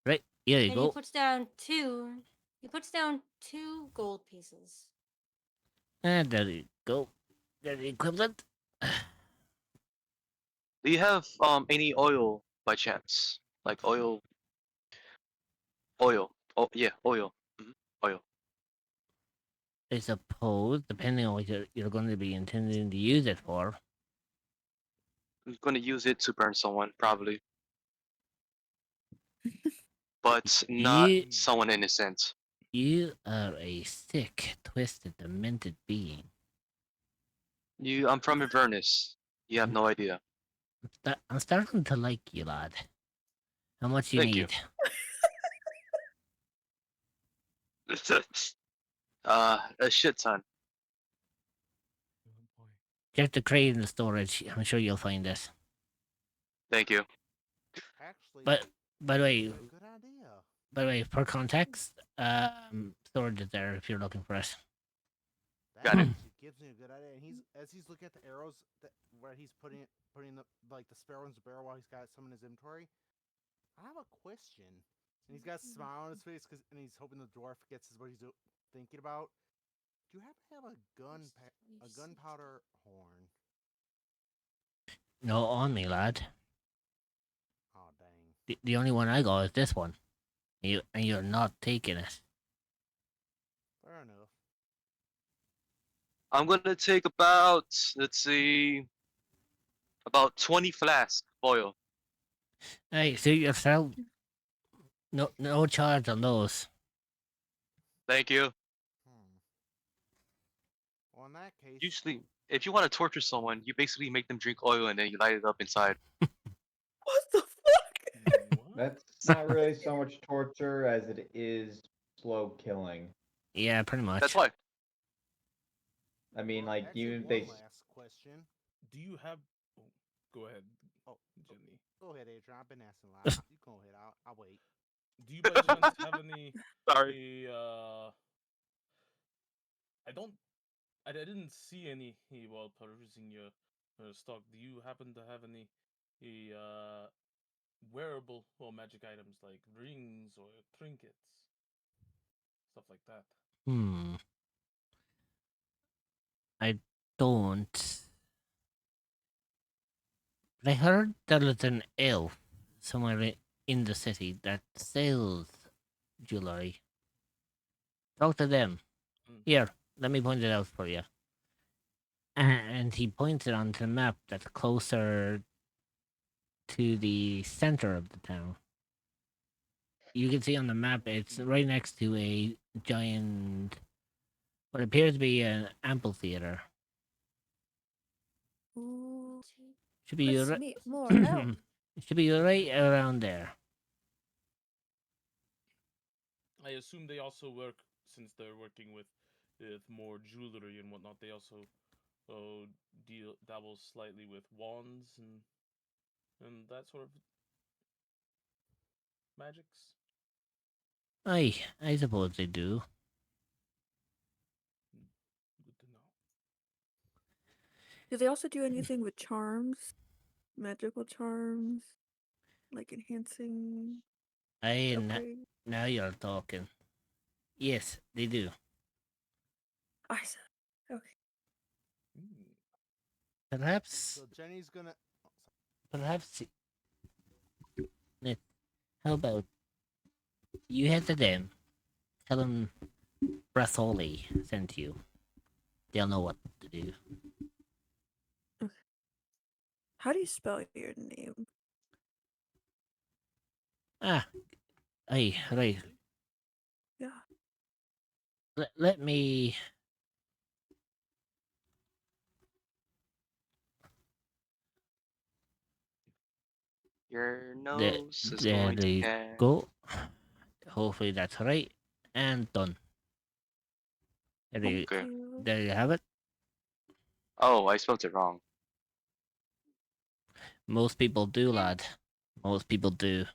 Right, here you and go. He puts down two gold pieces. And there you go. There's the equivalent. Do you have any oil by chance? Like oil? Oil. Oh yeah, oil. Oil. I suppose, depending on what you're going to be intending to use it for. I'm gonna use it to burn someone, probably. But not someone innocent. You are a sick, twisted, demented being. I'm from Inverness. You have no idea. I'm starting to like you, lad. How much you Thank you. need? A shit ton. Check the crate in the storage. I'm sure you'll find it. Thank you. Actually, But by the way, a good idea. for context, storage is there if you're looking for it. That Got it. actually gives me a good idea. And he's looking at the arrows where he's putting the like the sparrow in the barrel while he's got some in his inventory. I have a question. And he's got a smile on his face and he's hoping the dwarf gets what he's thinking about. Do you happen to have a gunpowder horn? No, on me, lad. Oh dang! The only one I got is this one. You're not taking it. Fair enough. I'm gonna take about, let's see, about 20 flasks of oil. Hey, suit yourself. No charge on those. Thank you. Well, in that case, Usually, if you want to torture someone, you basically make them drink oil and then you light it up inside. What the fuck? That's not really so much torture as it is slow killing. Yeah, pretty much. That's why. I mean, well, like actually, they. one last question. Do you have? Oh, go ahead. Oh, Jenny. Go ahead, Adrian. I've been asking a lot. You go ahead. I'll wait. Do you by chance have any? Sorry. I didn't see any while perusing your stock. Do you happen to have any wearable or magic items like rings or trinkets, stuff like that? I don't. But I heard there is an elf somewhere in the city that sells jewelry. Talk to them. Here, let me point it out for you. And he pointed onto the map that's closer to the center of the town. You can see on the map it's right next to a giant, what appears to be an amphitheater. Ooh. Should be Let's right. meet more elf. It should be right around there. I assume they also work, since they're working with more jewelry and whatnot. They also dabble slightly with wands and that sort of magics. I suppose they do. Good to know. Do they also do anything with charms? Magical charms? Like enhancing upgrade? Now you're talking. Yes, they do. I said, okay. Perhaps. So Jenny's gonna. Perhaps. How about you head to them? Tell them Bratholi sent you. They'll know what to do. Okay. How do you spell your name? Right. Yeah. Let me. Your nose is There going to they get. go. Hopefully that's right. And done. Thank you. There you have it. Oh, I spelled it wrong. Most people do, lad. Most people do.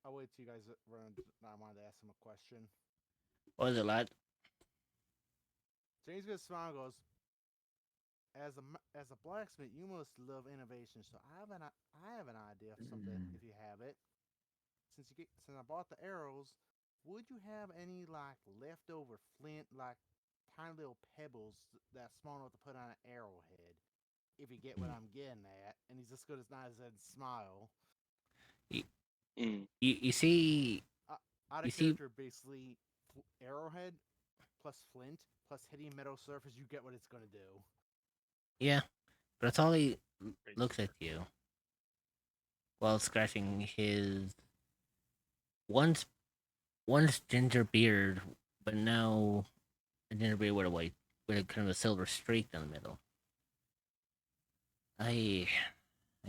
I'll wait till you guys run. I wanted to ask him a question. What is it, lad? James gets smile and goes, as a blacksmith, you must love innovation. So I have an idea of something. If you have it, since I bought the arrows, would you have any like leftover flint, like tiny little pebbles that's small enough to put on an arrowhead? If you get what I'm getting at, and he's just good as nice and smile. You see. Out of character, basically, arrowhead plus flint plus hitting metal surface, you get what it's gonna do. Yeah, Bratholi looks at you while scratching his once ginger beard, but now a ginger beard with a kind of a silver streak in the middle. I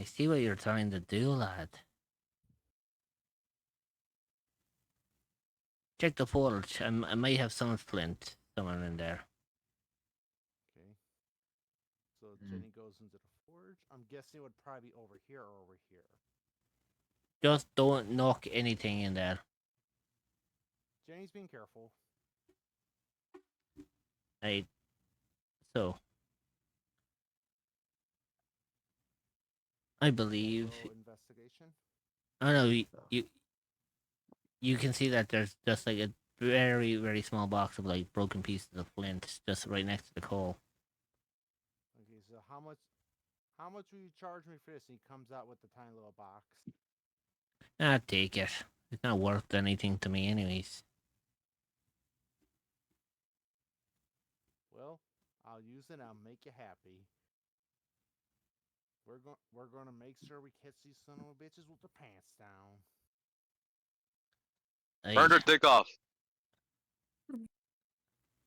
see what you're trying to do, lad. Check the forge. I might have some flint somewhere in there. Okay. So Jenny goes into the forge. I'm guessing it would probably be over here or over here. Just don't knock anything in there. Jenny's being careful. I so I believe. Also investigation. Oh no, you can see that there's just like a very small box of like broken pieces of flint just right next to the coal. Okay, so how much will you charge me for this? And he comes out with the tiny little box. Ah, take it. It's not worth anything to me, anyways. Well, I'll use it. I'll make you happy. We're gonna make sure we catch these son of a bitches with their pants down. Burn her I dick off.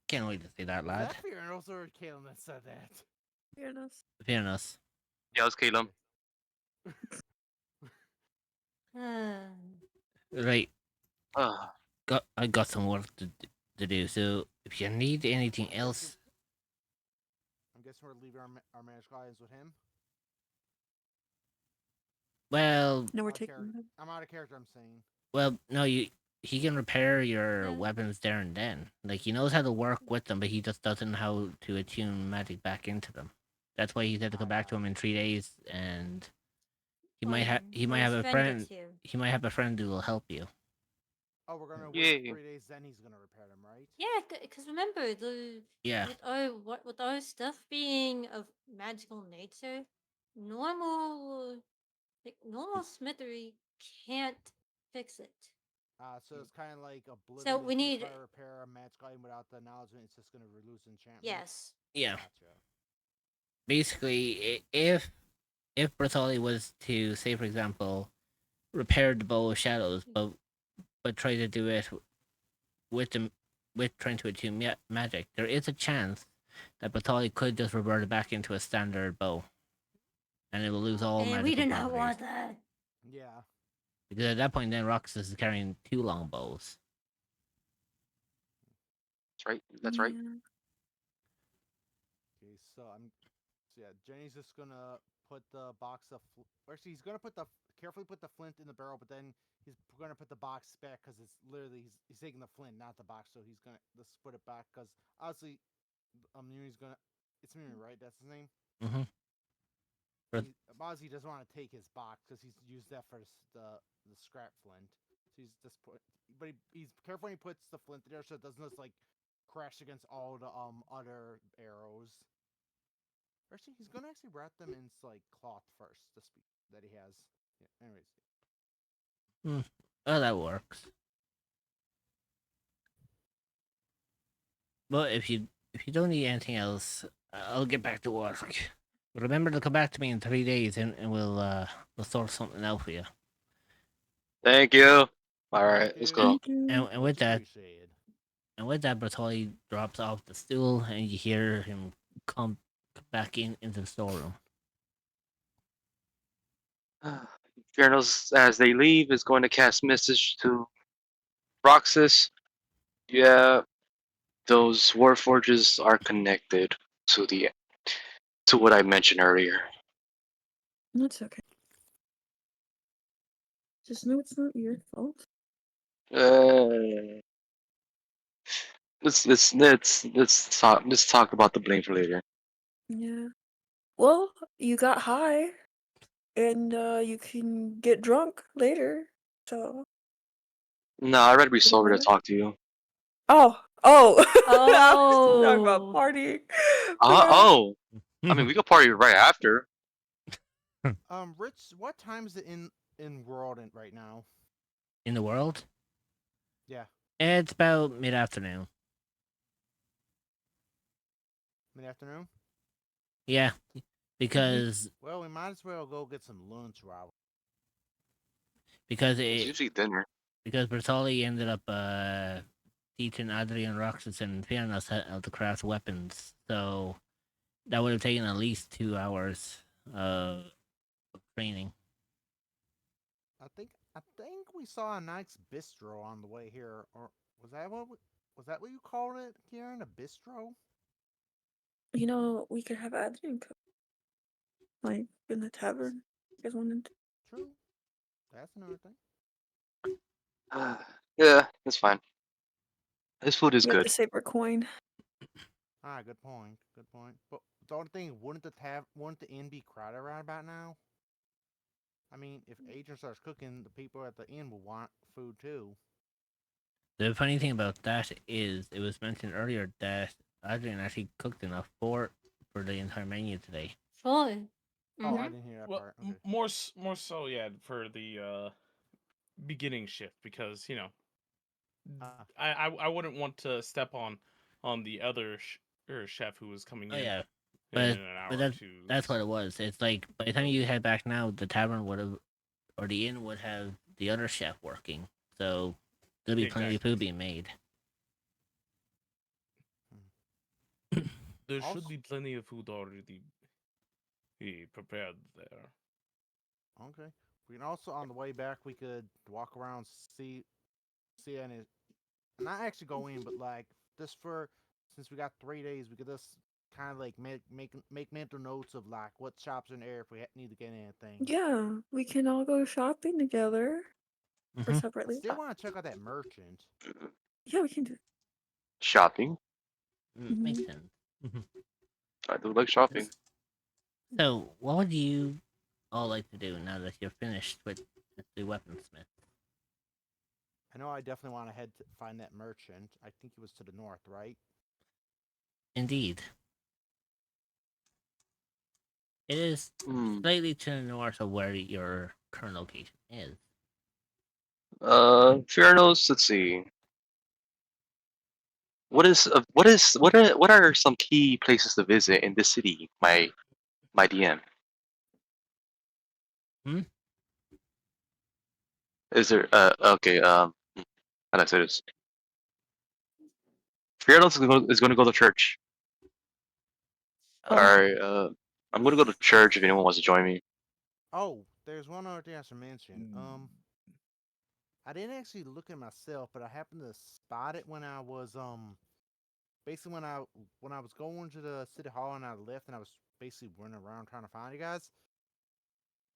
can't wait to see that, Is lad. that Fearnos or Caleb that said that? Fairness. Fairness. Yeah, it's Caleb. Right. Ah, I got some work to do. So if you need anything else, I'm guessing we're leaving our magical items with him. well, No, we're Out of taking character. them. I'm out of character. I'm saying. no, he can repair your Yeah. weapons there and then. Like he knows how to work with them, but he just doesn't know how to attune magic back into them. That's why he said to come back to him in 3 days, and he might have his a friend friend. gets here. He might have a friend who will help you. Oh, we're gonna Yeah. wait 3 days. Then he's gonna repair them, right? Yeah, because remember Yeah. with our stuff being of magical nature, normal normal smithery can't fix it. So it's kind of like oblivious. So we need try to repair a magical item without the knowledge, and it's just gonna lose enchantment. yes. Yeah. Gotcha. Basically, if Bertoli was to say, for example, repair the bow of shadows, but try to do it with trying to attune magic, there is a chance that Bertoli could just revert it back into a standard bow, and it will lose all And magical we do not properties. want that. Yeah. Because at that point, then Roxas is carrying 2 long bows. that's right. That's right. Yeah. Okay, so Jenny's just gonna put the box of, or actually, he's gonna carefully put the flint in the barrel, but then he's gonna put the box back because it's literally he's taking the flint, not the box, so he's gonna just put it back because obviously, Muni's gonna, it's Muni, right? That's his name. Mm-hmm. He doesn't want to take his box because he's used that for the scrap flint. So he's just he's careful when he puts the flint there so it doesn't just like crash against all the other arrows. Actually, he's gonna actually wrap them in like cloth first, the speed that he has. Yeah. Anyways. Oh, that works. But if you don't need anything else, I'll get back to work. Remember to come back to me in 3 days, and we'll sort something out for you. Thank you. All right, let's go. Thank you. And with that, Bertoli drops off the stool, and you hear him come back into the storeroom. Journals, as they leave, is going to cast message to Roxas. Yeah, those warforges are connected to what I mentioned earlier. That's okay. Just know it's not your fault. Let's talk about the blame for later. Yeah. Well, you got high, and you can get drunk later. So. No, I'd rather be Doesn't sober to matter. talk to you. Oh. I was Oh. talking about partying. Oh, I mean, we could party right after. Rich, what time is it in world right now? In the world? Yeah. It's about mid-afternoon. Mid-afternoon? Yeah, because Well, we might as well go get some lunch, Rob. because It's usually dinner. because Bertoli ended up teaching Adrian, Roxas, and Fianna how to craft weapons, so that would have taken at least 2 hours of training. I think we saw a nice bistro on the way here, or was that was that what you called it, Kieran? A bistro? You know, we could have Adrian cook, like in the tavern. You guys wanted to? True. That's another thing. Yeah, that's fine. His food is We have good. to save our coin. Ah, good point. Good point. But the only thing, wouldn't the inn be crowded right about now? I mean, if Adrian starts cooking, the people at the inn will want food too. The funny thing about that is, it was mentioned earlier that Adrian actually cooked enough for the entire menu today. Fine. Oh, I Mhm. didn't hear that Well, part. Okay. more so, yeah, for the beginning shift because Ah, I wouldn't want to step on the other chef who was coming Oh in yeah, in but an hour but or that two. that's what it was. It's like by the time you head back now, the tavern would have, or the inn would have the other chef working. So there'll be plenty of Exactly. food being made. There should also, be plenty of food already prepared there. okay. We can also on the way back we could walk around, see any, not actually go in, but like just for since we got 3 days, we could just kind of like make mental notes of like what shops are in the area if we need to get anything. Yeah, we can all go shopping together or Mm-hmm. I separately. still want to check out that merchant. Yeah, we can do. Shopping. Makes Mhm. sense. Mhm. I do like shopping. So, what would you all like to do now that you're finished with the weaponsmith? I know I definitely want to head to find that merchant. I think he was to the north, right? Indeed, it is Hmm. slightly to the north of where your current location is. Fiernos. Let's see. What are some key places to visit in this city? My DM. Hmm? Is there okay, how do I say this? Fiernos is gonna go to church. Alright, I'm gonna go to church if anyone wants to join me. Oh, there's one other thing I should mention. I didn't actually look at myself, but I happened to spot it when I was basically when I was going to the city hall and I left and I was basically running around trying to find you guys.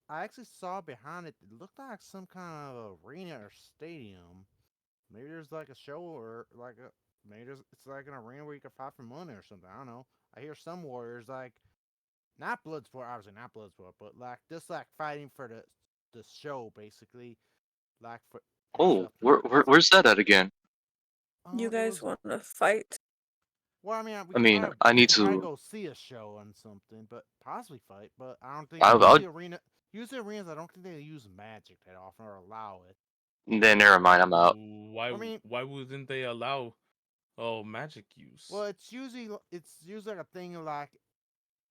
I actually saw behind it. It looked like some kind of arena or stadium. Maybe there's like a show or like a maybe it's like an arena where you can fight for money or something. I don't know. I hear some warriors like not Bloodsport, obviously not Bloodsport, but like just like fighting for the show basically, like for and Oh, stuff. Like that's where's that at again? You it guys was. want to fight? Well, I mean, I mean, I we need could probably to. go see a show and something, but possibly fight. But I don't think I'll usually arenas. I don't think they use magic that often or allow it. then never mind. I'm out. I mean, Why wouldn't they allow magic use? well, it's usually like a thing of like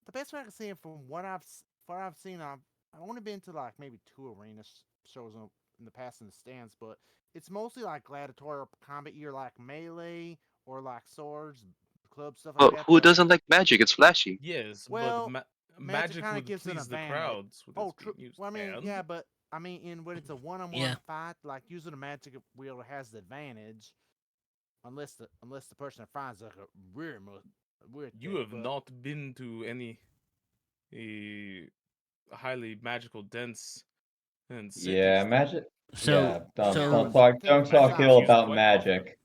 the best way I can say it from what I've seen. I've only been to like maybe two arena shows in the past in the stands, but it's mostly like gladiatorial combat, either like melee or like swords, clubs, stuff like But that. who But doesn't like magic? It's flashy. Yes, but well, magic magic kind of would gives an please the advantage. crowds when Oh, it's true. being used. Well, I mean, And yeah, but I mean, when it's a Yeah. one-on-one fight, like using a magic wheel has the advantage, unless the person finds like a weird you thing. have But not been to any highly magical dense and Yeah, cities then. magic. So Yeah, I mean, I don't was so talk thinking don't from the talk Magic south is ill used though. about quite often. magic.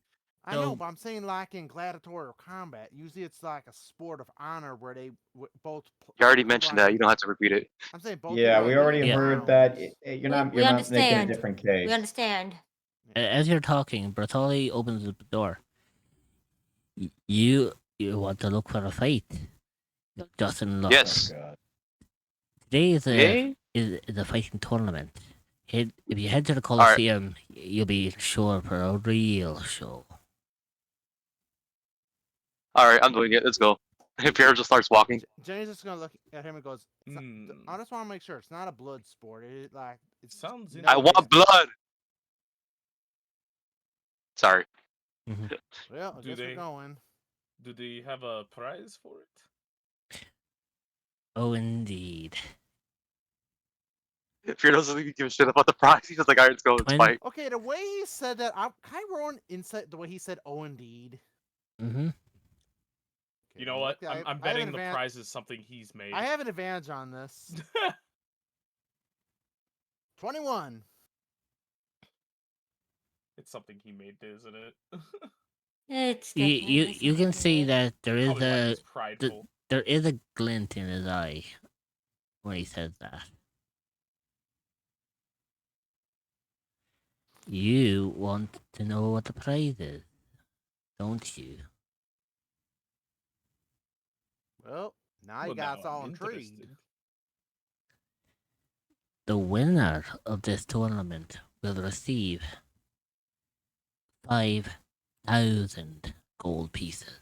I know, so but I'm saying like in gladiatorial combat, usually it's like a sport of honor where they You already people mentioned on. that. You don't have to repeat it. I'm saying both people Yeah, we on already equal yeah. heard that. grounds. You're We not making a understand. different We case. understand. Yeah. As you're talking, Bertoli opens the door. You want to look for a fight? Just in luck. Oh Yes. god. Today Yay. is a fighting tournament. If you head to the All right. Coliseum, you'll be sure for a real show. All right. I'm doing it. Let's go. Pierre just starts walking. Jenny's just gonna look at him and goes, Hmm. "I just want to make sure it's not a blood sport. It's Sounds I no, want blood. Sorry. Mm-hmm. Well, I Do guess we're they going. do they have a prize for it? Oh, indeed. Fear doesn't give a shit about the prize. He's just like, alright, let's go, let's fight. Okay, the way he said that, can I roll an insight the way he said, "Oh, indeed"? Mm-hmm. You know what? I'm betting the prize is something he's made. I have an advantage on this. 21. It's something he made, isn't it? It's You can see that there is Probably why a he's prideful. there is a glint in his eye when he says that. You want to know what the prize is, don't you? Well, now you got us all intrigued. The winner of this tournament will receive 5,000 gold pieces.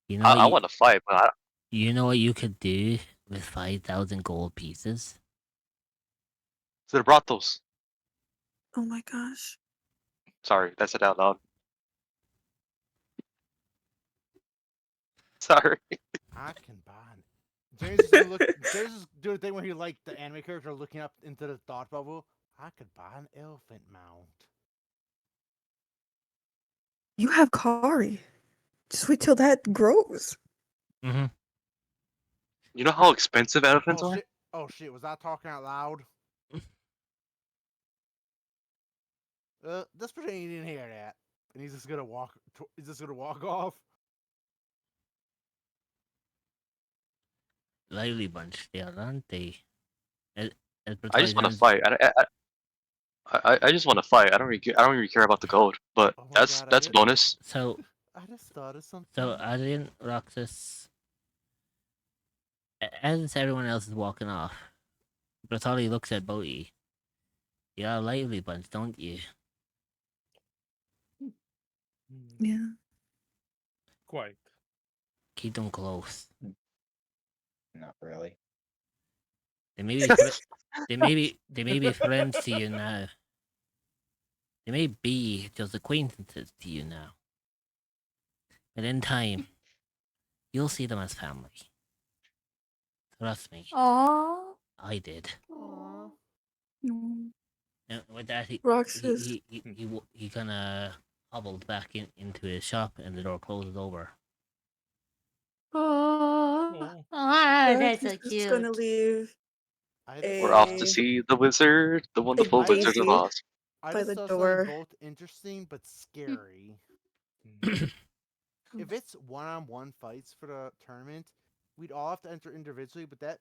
You know, I want to fight, but you know what you could do with 5,000 gold pieces? should have brought those. Oh my gosh. Sorry, that's it out loud. Sorry. I can buy it. James is gonna look. James is doing a thing where he like the anime character looking up into the thought bubble. I could buy an elephant mount. You have Kari. Just wait till that grows. Mm-hmm. You know how expensive elephants are? Shit. Oh shit! Was I talking out loud? This pretend he didn't hear that, and he's just gonna walk. He's just gonna walk off. Lively bunch they are, aren't they? As I just want to Bertoy fight. I just want to fight. I don't really care about the gold, but Oh my that's God, that's a bonus. So I just thought of something. So Adrian, Roxas, as everyone else is walking off, Bertolli looks at Bowie. You got a lively bunch, don't you? Yeah. Quite. Keep them close. Not really. They may be they may be friends to you now. They may be just acquaintances to you now. But in time, you'll see them as family. Trust me. Aww. I did. Aww. Mm. And with that, Roxas. he kind of hobbled back into his shop, and the door closes over. Oh, that's so Roxas is cute. gonna leave. We're off to see the wizard, the wonderful Wizard of Oz. I by just the saw door. something both interesting but scary. If it's one-on-one fights for the tournament, we'd all have to enter individually. But that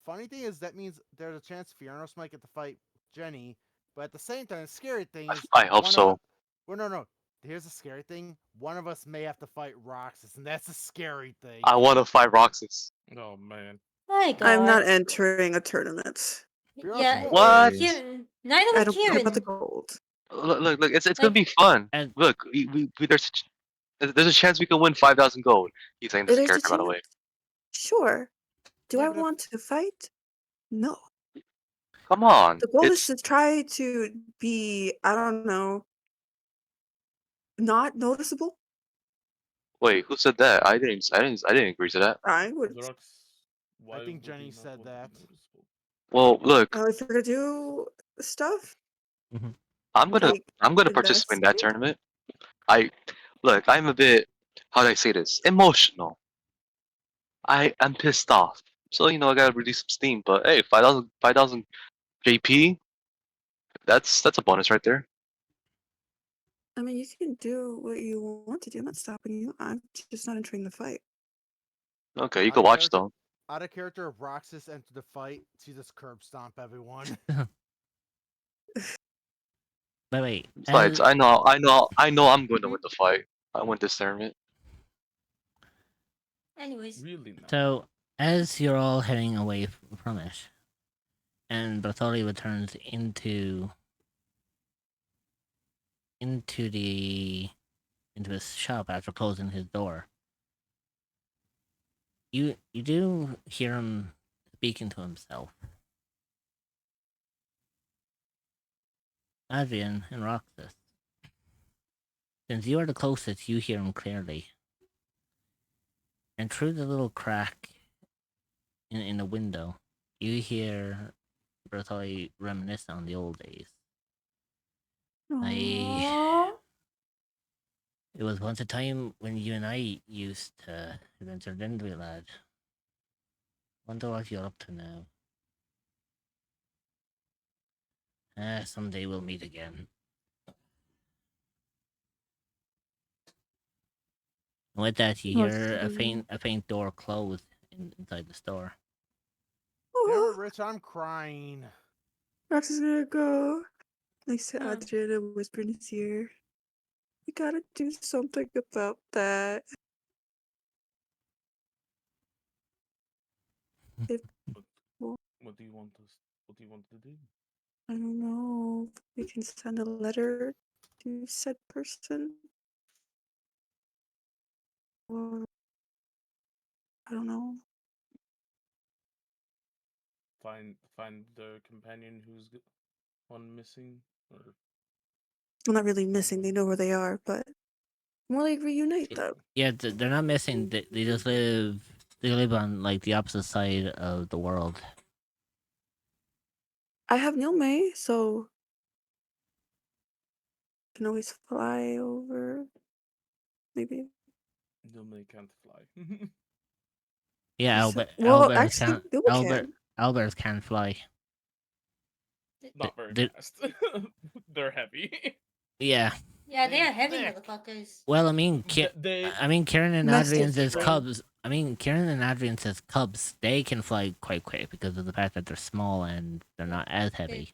funny thing is that means there's a chance Fionos might get to fight Jenny. But at the same time, the scary thing is I hope so. Well, no. Here's the scary thing: one of us may have to fight Roxas, and that's a scary thing. I want to fight Roxas. Oh man. My God. I'm not entering a tournament. Yeah. What? Neither I would don't care about the Kieran. gold. Look! It's gonna be fun. Look, there's a chance we can win 5,000 gold. He's saying this There's a character, by the way. Sure. Do Yeah, I but if- want to fight? No. Come on. The goal is It's to try to be, I don't know, not noticeable. wait, who said that? I didn't agree to that. I would. I think Jenny said that. Well, look, If we're gonna do stuff, I'm gonna like participate in that tournament. I'm a bit, how do I say this? Emotional. I'm pissed off. So I gotta release some steam. But hey, 5,000 JP. That's a bonus right there. I mean, you can do what you want to do. I'm not stopping you. I'm just not entering the fight. Okay, you can watch though. Out of character, if Roxas entered the fight, she just curb stomp everyone. But wait, Besides, I know I'm going to win the fight. I win this tournament. Anyways. Really not. So as you're all heading away from it, and Bartoli returns into his shop after closing his door, you do hear him speaking to himself. Adrian and Roxas, since you are the closest, you hear him clearly. And through the little crack in the window, you hear Bertoli reminisce on the old days. Aww. It was once a time when you and I used to adventure, didn't we, lad? Wonder what you're up to now. Someday we'll meet again. And with that, you hear a faint door close inside the store. Damn Oh, it, Rich, I'm crying. Max is gonna go next to Hmm. Adrian and whisper in his ear. We gotta do something about that. If What do you want us? What do you want to do? I don't know, we can send a letter to said person. Or I don't know. Find the companion who's gone missing, or Well, not really missing. They know where they are, but more like reunite them. Yeah, they're not missing. They just live. They live on like the opposite side of the world. I have May, so I can always fly over. Maybe. Nilme can't fly. Yeah, So, well, Albert actually, can. Nilma can. Albert can fly. Not very They- fast. They're heavy. Yeah. Yeah, they They are heavy thick. motherfuckers. Well, I mean, They Kieran and Massive Adrian says strength. cubs. I mean, Kieran and Adrian says cubs. They can fly quite quick because of the fact that they're small and they're not as heavy.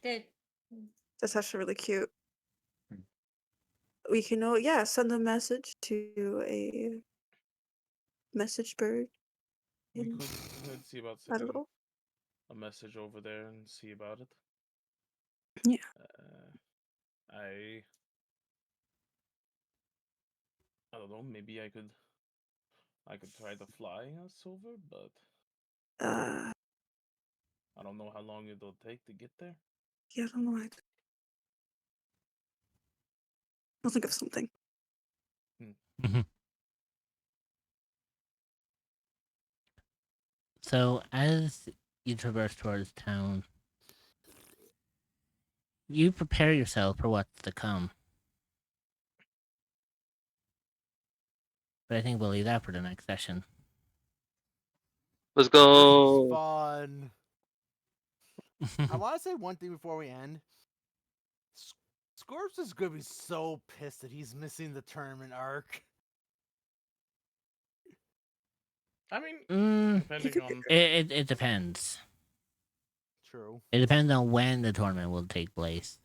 That's actually really cute. We can send a message to a message bird. we in- could see about I don't sending know. a message over there and see about it. Yeah. I don't know. Maybe I could try to fly us over, but Uh, I don't know how long it'll take to get there. yeah, I don't know. I'll think of something. So as you traverse towards town, you prepare yourself for what's to come. But I think we'll leave that for the next session. Let's This go. is fun. I want to say one thing before we end. Scorps is gonna be so pissed that he's missing the tournament arc. I mean, depending on It depends. True. It depends on when the tournament will take place.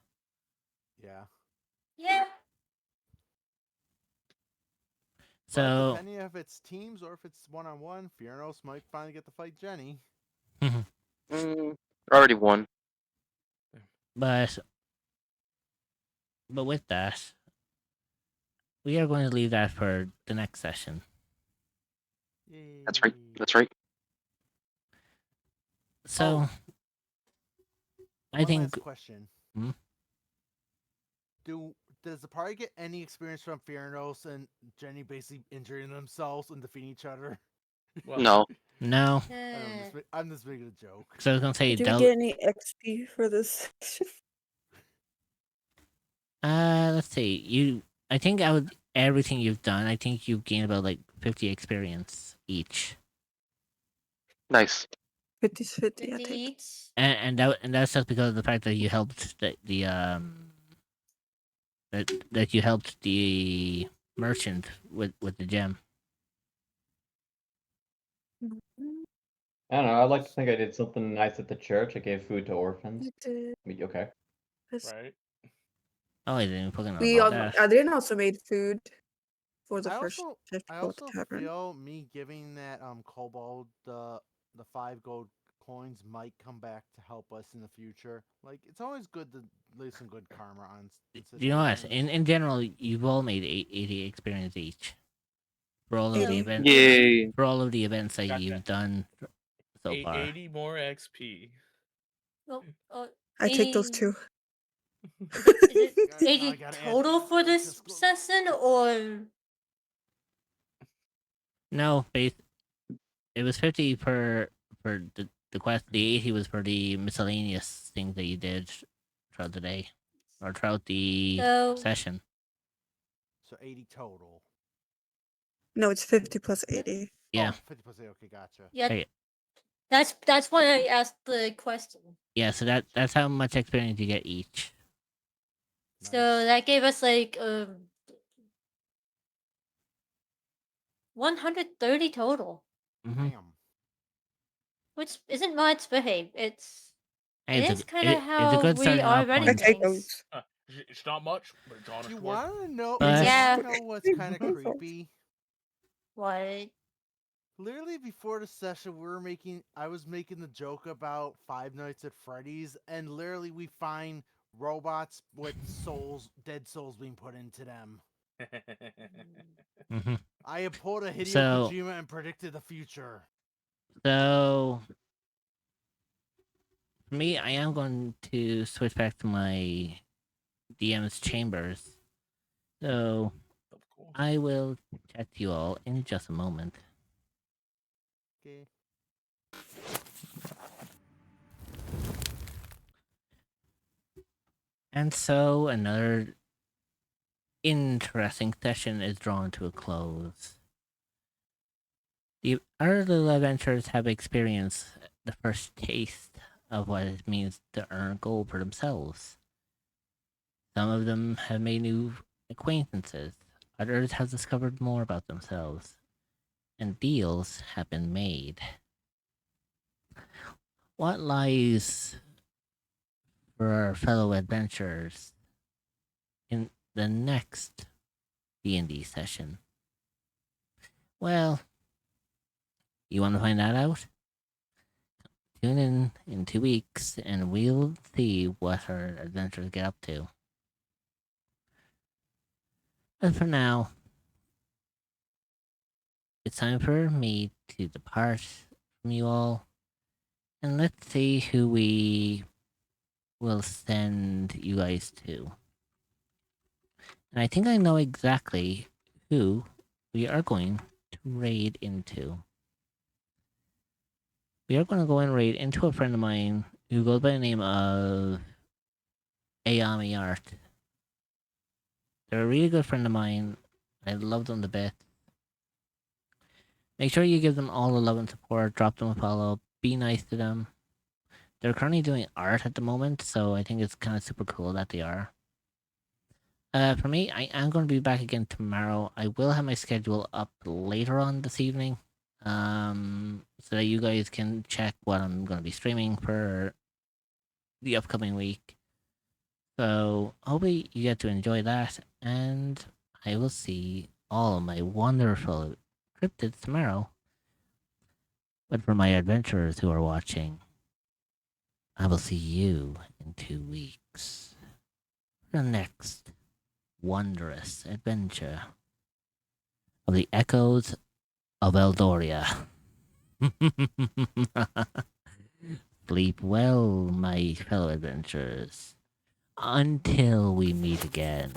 Yeah. Yeah. But So depending if it's teams or if it's one-on-one, Fiernos might finally get to fight Jenny. Already won. but with that, we are going to leave that for the next session. Yay. That's right. That's right. So I think last question. Hmm? Does the party get any experience from Fiernos and Jenny basically injuring themselves and defeating each other? No. No. I'm just making a joke. So I was gonna say Do we get any XP for this? let's see. I think out of everything you've done, I think you've gained about like 50 experience each. Nice. 50-50, I take. And that's just because of the fact that you helped that you helped the merchant with the gem. I don't know. I'd like to think I did something nice at the church. I gave food to orphans. You did. Okay. Right. Oh, I didn't fucking know We about that. Adrian also made food for the first shift I at also the tavern. feel me giving that kobold the 5 gold coins might come back to help us in the future. Like it's always good to leave some good karma on. Do you know what? In general, you've all made 80 experience each for all of the events. Yay. For all of the events that Gotcha. you've done so far. 80 more XP. I take those too. Is it 80 total for this session, or No, it was 50 per for the quest. The 80 was for the miscellaneous things that you did throughout the day or throughout the So session. So 80 total. No, it's 50 plus 80. Yeah. Oh, 50 plus 8. Okay, gotcha. yeah, Okay. that's why I asked the question. Yeah, so that's how much experience you get each. So Nice. that gave us like 130 total, Mm-hmm. Damn. which isn't much, but hey, it's Hey, it is kind of it's a how good we starting are off running point. things. It's not much, but it's honest You work. want to know? But- You Yeah. want to know what's kind of creepy? What? Literally before the session, I was making the joke about Five Nights at Freddy's, and literally we find robots with souls, dead souls being put into them. Mm-hmm. I have pulled a Hideo So- Kojima and predicted the future. So, for me, I am going to switch back to my DM's chambers. So, Of course. I will chat to you all in just a moment. Okay. And so, another interesting session is drawn to a close. Our little adventurers have experienced the first taste of what it means to earn gold for themselves. Some of them have made new acquaintances, others have discovered more about themselves, and deals have been made. What lies for our fellow adventurers in the next D&D session? Well, you want to find that out? Tune in 2 weeks and we'll see what our adventurers get up to. But for now, it's time for me to depart from you all. And let's see who we will send you guys to. And I think I know exactly who we are going to raid into. We are going to go and raid into a friend of mine who goes by the name of Ayami Art. They're a really good friend of mine. I love them to bits. Make sure you give them all the love and support. Drop them a follow. Be nice to them. They're currently doing art at the moment, so I think it's kind of super cool that they are. For me, I am going to be back again tomorrow. I will have my schedule up later on this evening, so that you guys can check what I'm going to be streaming for the upcoming week. So hopefully you get to enjoy that, and I will see all of my wonderful cryptids tomorrow. But for my adventurers who are watching, I will see you in 2 weeks for the next wondrous adventure of the echoes of Eldoria. Sleep well, my fellow adventurers, until we meet again.